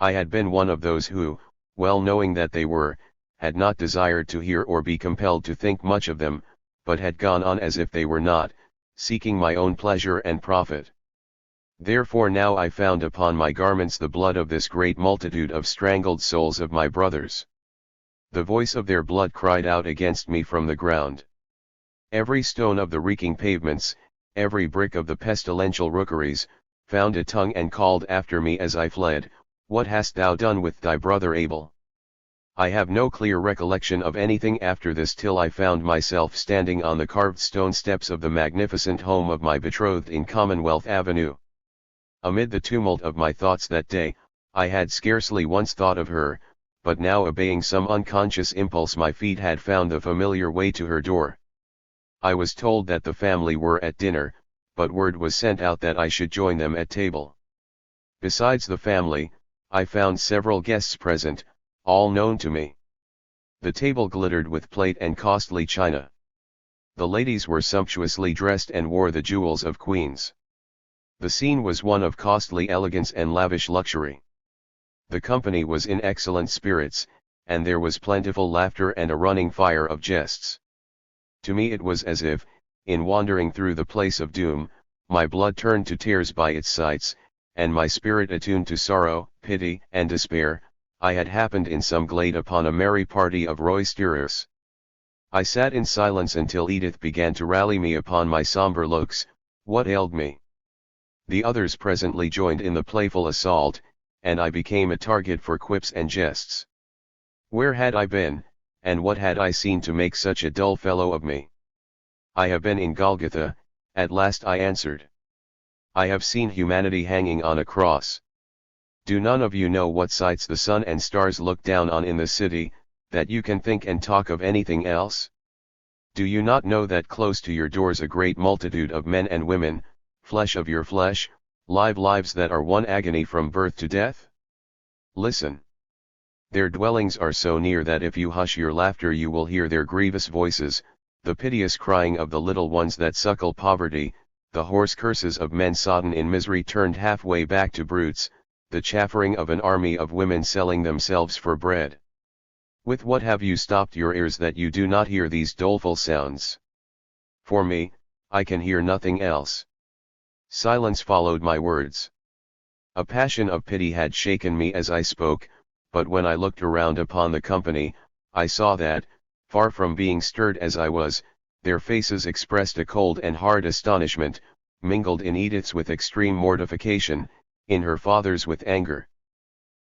I had been one of those who, well knowing that they were, had not desired to hear or be compelled to think much of them, but had gone on as if they were not, seeking my own pleasure and profit. Therefore now I found upon my garments the blood of this great multitude of strangled souls of my brothers. The voice of their blood cried out against me from the ground. Every stone of the reeking pavements, every brick of the pestilential rookeries, found a tongue and called after me as I fled, "What hast thou done with thy brother Abel?" I have no clear recollection of anything after this till I found myself standing on the carved stone steps of the magnificent home of my betrothed in Commonwealth Avenue. Amid the tumult of my thoughts that day, I had scarcely once thought of her, but now obeying some unconscious impulse my feet had found the familiar way to her door. I was told that the family were at dinner, but word was sent out that I should join them at table. Besides the family, I found several guests present, all known to me. The table glittered with plate and costly china. The ladies were sumptuously dressed and wore the jewels of queens. The scene was one of costly elegance and lavish luxury. The company was in excellent spirits, and there was plentiful laughter and a running fire of jests. To me it was as if, in wandering through the place of doom, my blood turned to tears by its sights, and my spirit attuned to sorrow, pity, and despair. I had happened in some glade upon a merry party of roisterers. I sat in silence until Edith began to rally me upon my somber looks. What ailed me? The others presently joined in the playful assault, and I became a target for quips and jests. Where had I been, and what had I seen to make such a dull fellow of me? I have been in Golgotha, at last I answered. I have seen humanity hanging on a cross. Do none of you know what sights the sun and stars look down on in the city, that you can think and talk of anything else? Do you not know that close to your doors a great multitude of men and women, flesh of your flesh, live lives that are one agony from birth to death? Listen. Their dwellings are so near that if you hush your laughter you will hear their grievous voices, the piteous crying of the little ones that suckle poverty, the hoarse curses of men sodden in misery turned halfway back to brutes, the chaffering of an army of women selling themselves for bread. With what have you stopped your ears that you do not hear these doleful sounds? For me, I can hear nothing else. Silence followed my words. A passion of pity had shaken me as I spoke, but when I looked around upon the company, I saw that, far from being stirred as I was, their faces expressed a cold and hard astonishment, mingled in Edith's with extreme mortification, in her father's with anger.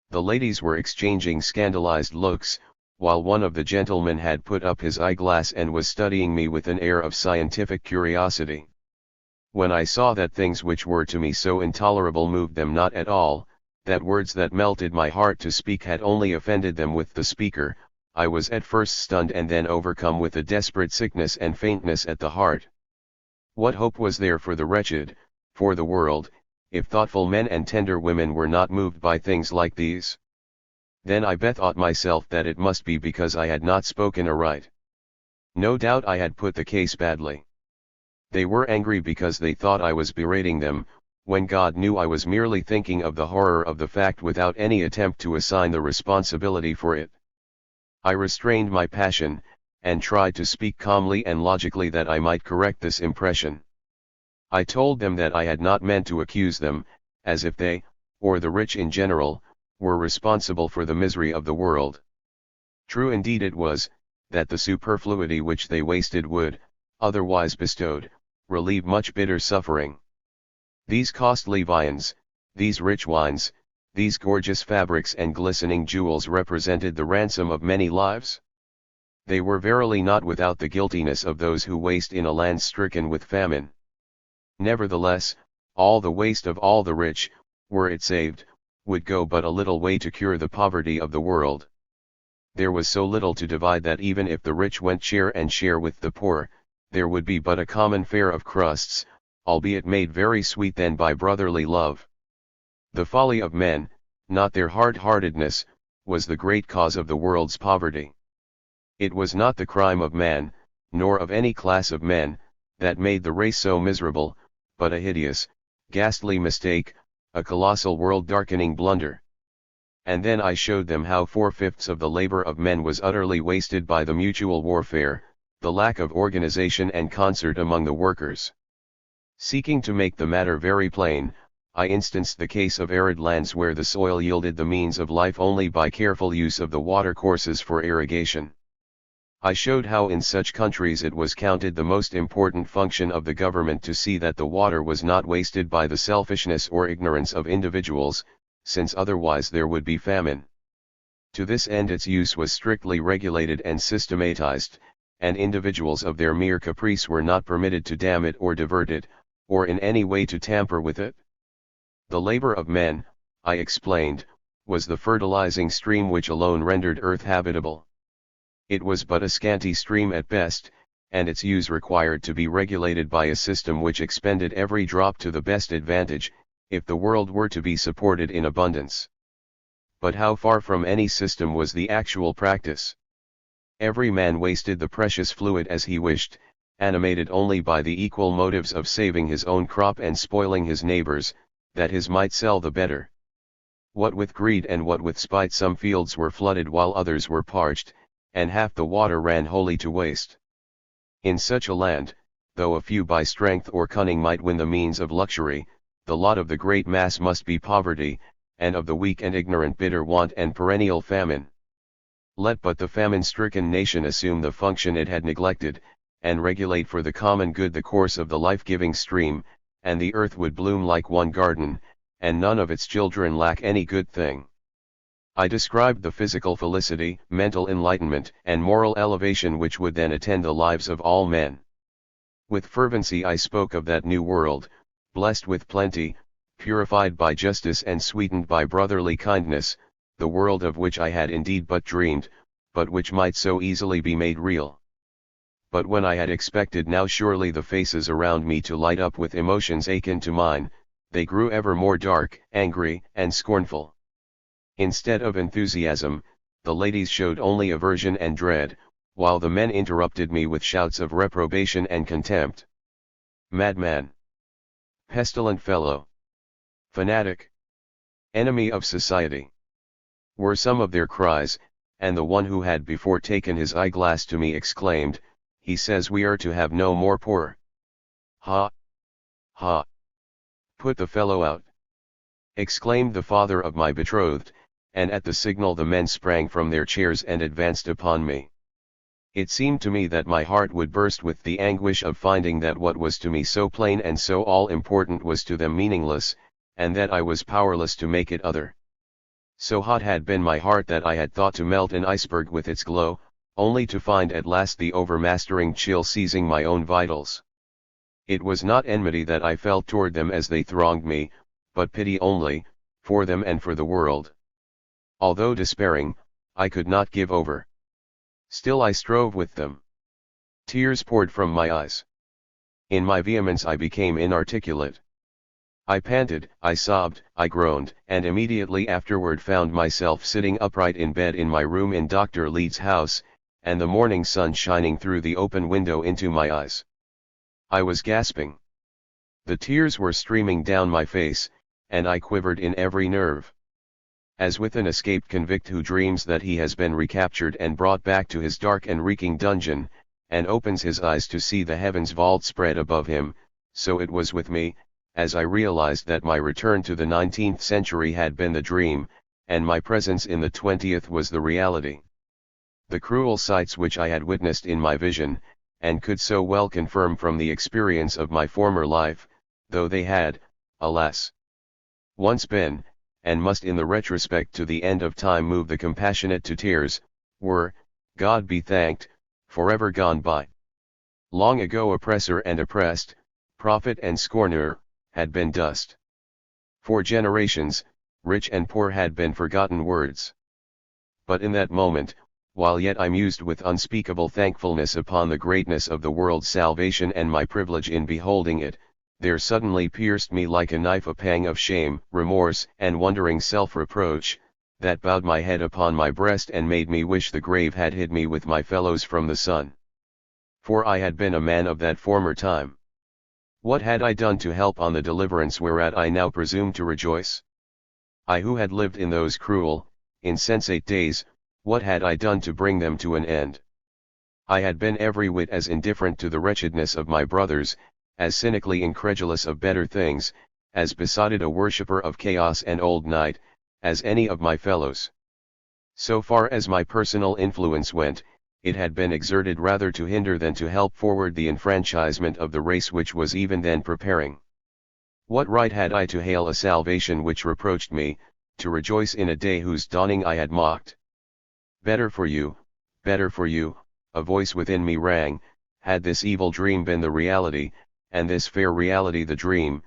The ladies were exchanging scandalized looks, while one of the gentlemen had put up his eyeglass and was studying me with an air of scientific curiosity. When I saw that things which were to me so intolerable moved them not at all, that words that melted my heart to speak had only offended them with the speaker, I was at first stunned and then overcome with a desperate sickness and faintness at the heart. What hope was there for the wretched, for the world, if thoughtful men and tender women were not moved by things like these? Then I bethought myself that it must be because I had not spoken aright. No doubt I had put the case badly. They were angry because they thought I was berating them, when God knew I was merely thinking of the horror of the fact without any attempt to assign the responsibility for it. I restrained my passion, and tried to speak calmly and logically that I might correct this impression. I told them that I had not meant to accuse them, as if they, or the rich in general, were responsible for the misery of the world. True indeed it was, that the superfluity which they wasted would, otherwise bestowed, relieve much bitter suffering. These costly viands, these rich wines, these gorgeous fabrics and glistening jewels represented the ransom of many lives. They were verily not without the guiltiness of those who waste in a land stricken with famine. Nevertheless, all the waste of all the rich, were it saved, would go but a little way to cure the poverty of the world. There was so little to divide that even if the rich went share and share with the poor, there would be but a common fare of crusts, albeit made very sweet then by brotherly love. The folly of men, not their hard-heartedness, was the great cause of the world's poverty. It was not the crime of man, nor of any class of men, that made the race so miserable, but a hideous, ghastly mistake, a colossal world-darkening blunder. And then I showed them how 4/5 of the labor of men was utterly wasted by the mutual warfare, the lack of organization and concert among the workers. Seeking to make the matter very plain, I instanced the case of arid lands where the soil yielded the means of life only by careful use of the watercourses for irrigation. I showed how in such countries it was counted the most important function of the government to see that the water was not wasted by the selfishness or ignorance of individuals, since otherwise there would be famine. To this end its use was strictly regulated and systematized, and individuals of their mere caprice were not permitted to dam it or divert it, or in any way to tamper with it. The labor of men, I explained, was the fertilizing stream which alone rendered earth habitable. It was but a scanty stream at best, and its use required to be regulated by a system which expended every drop to the best advantage, if the world were to be supported in abundance. But how far from any system was the actual practice? Every man wasted the precious fluid as he wished, animated only by the equal motives of saving his own crop and spoiling his neighbors, that his might sell the better. What with greed and what with spite some fields were flooded while others were parched, and half the water ran wholly to waste. In such a land, though a few by strength or cunning might win the means of luxury, the lot of the great mass must be poverty, and of the weak and ignorant bitter want and perennial famine. Let but the famine-stricken nation assume the function it had neglected, and regulate for the common good the course of the life-giving stream, and the earth would bloom like one garden, and none of its children lack any good thing. I described the physical felicity, mental enlightenment, and moral elevation which would then attend the lives of all men. With fervency I spoke of that new world, blessed with plenty, purified by justice and sweetened by brotherly kindness, the world of which I had indeed but dreamed, but which might so easily be made real. But when I had expected now surely the faces around me to light up with emotions akin to mine, they grew ever more dark, angry, and scornful. Instead of enthusiasm, the ladies showed only aversion and dread, while the men interrupted me with shouts of reprobation and contempt. Madman! Pestilent fellow! Fanatic! Enemy of society! Were some of their cries, and the one who had before taken his eyeglass to me exclaimed, "He says we are to have no more poor. Ha! Ha! Put the fellow out!" exclaimed the father of my betrothed, and at the signal the men sprang from their chairs and advanced upon me. It seemed to me that my heart would burst with the anguish of finding that what was to me so plain and so all-important was to them meaningless, and that I was powerless to make it other. So hot had been my heart that I had thought to melt an iceberg with its glow, only to find at last the overmastering chill seizing my own vitals. It was not enmity that I felt toward them as they thronged me, but pity only, for them and for the world. Although despairing, I could not give over. Still I strove with them. Tears poured from my eyes. In my vehemence I became inarticulate. I panted, I sobbed, I groaned, and immediately afterward found myself sitting upright in bed in my room in Dr. Leeds' house, and the morning sun shining through the open window into my eyes. I was gasping. The tears were streaming down my face, and I quivered in every nerve. As with an escaped convict who dreams that he has been recaptured and brought back to his dark and reeking dungeon, and opens his eyes to see the heavens vault spread above him, so it was with me, as I realized that my return to the 19th century had been the dream, and my presence in the 20th was the reality. The cruel sights which I had witnessed in my vision, and could so well confirm from the experience of my former life, though they had, alas, once been, and must in the retrospect to the end of time move the compassionate to tears, were, God be thanked, forever gone by. Long ago oppressor and oppressed, prophet and scorner, had been dust. For generations, rich and poor had been forgotten words. But in that moment, while yet I mused with unspeakable thankfulness upon the greatness of the world's salvation and my privilege in beholding it, there suddenly pierced me like a knife a pang of shame, remorse, and wondering self-reproach, that bowed my head upon my breast and made me wish the grave had hid me with my fellows from the sun. For I had been a man of that former time. What had I done to help on the deliverance whereat I now presume to rejoice? I who had lived in those cruel, insensate days, what had I done to bring them to an end? I had been every whit as indifferent to the wretchedness of my brothers, as cynically incredulous of better things, as besotted a worshipper of chaos and old night, as any of my fellows. So far as my personal influence went, it had been exerted rather to hinder than to help forward the enfranchisement of the race which was even then preparing. What right had I to hail a salvation which reproached me, to rejoice in a day whose dawning I had mocked? Better for you, a voice within me rang, had this evil dream been the reality, and this fair reality the dream,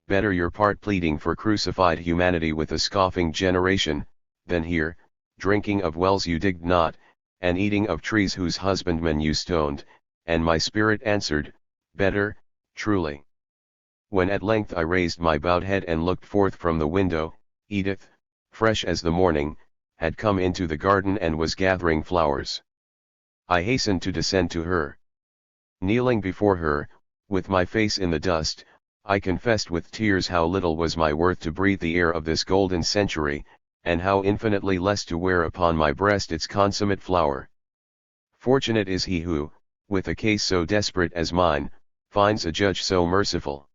better your part pleading for crucified humanity with a scoffing generation, than here, drinking of wells you digged not, and eating of trees whose husbandmen you stoned, and my spirit answered, better, truly. When at length I raised my bowed head and looked forth from the window, Edith, fresh as the morning, had come into the garden and was gathering flowers. I hastened to descend to her. Kneeling before her, with my face in the dust, I confessed with tears how little was my worth to breathe the air of this golden century, and how infinitely less to wear upon my breast its consummate flower. Fortunate is he who, with a case so desperate as mine, finds a judge so merciful.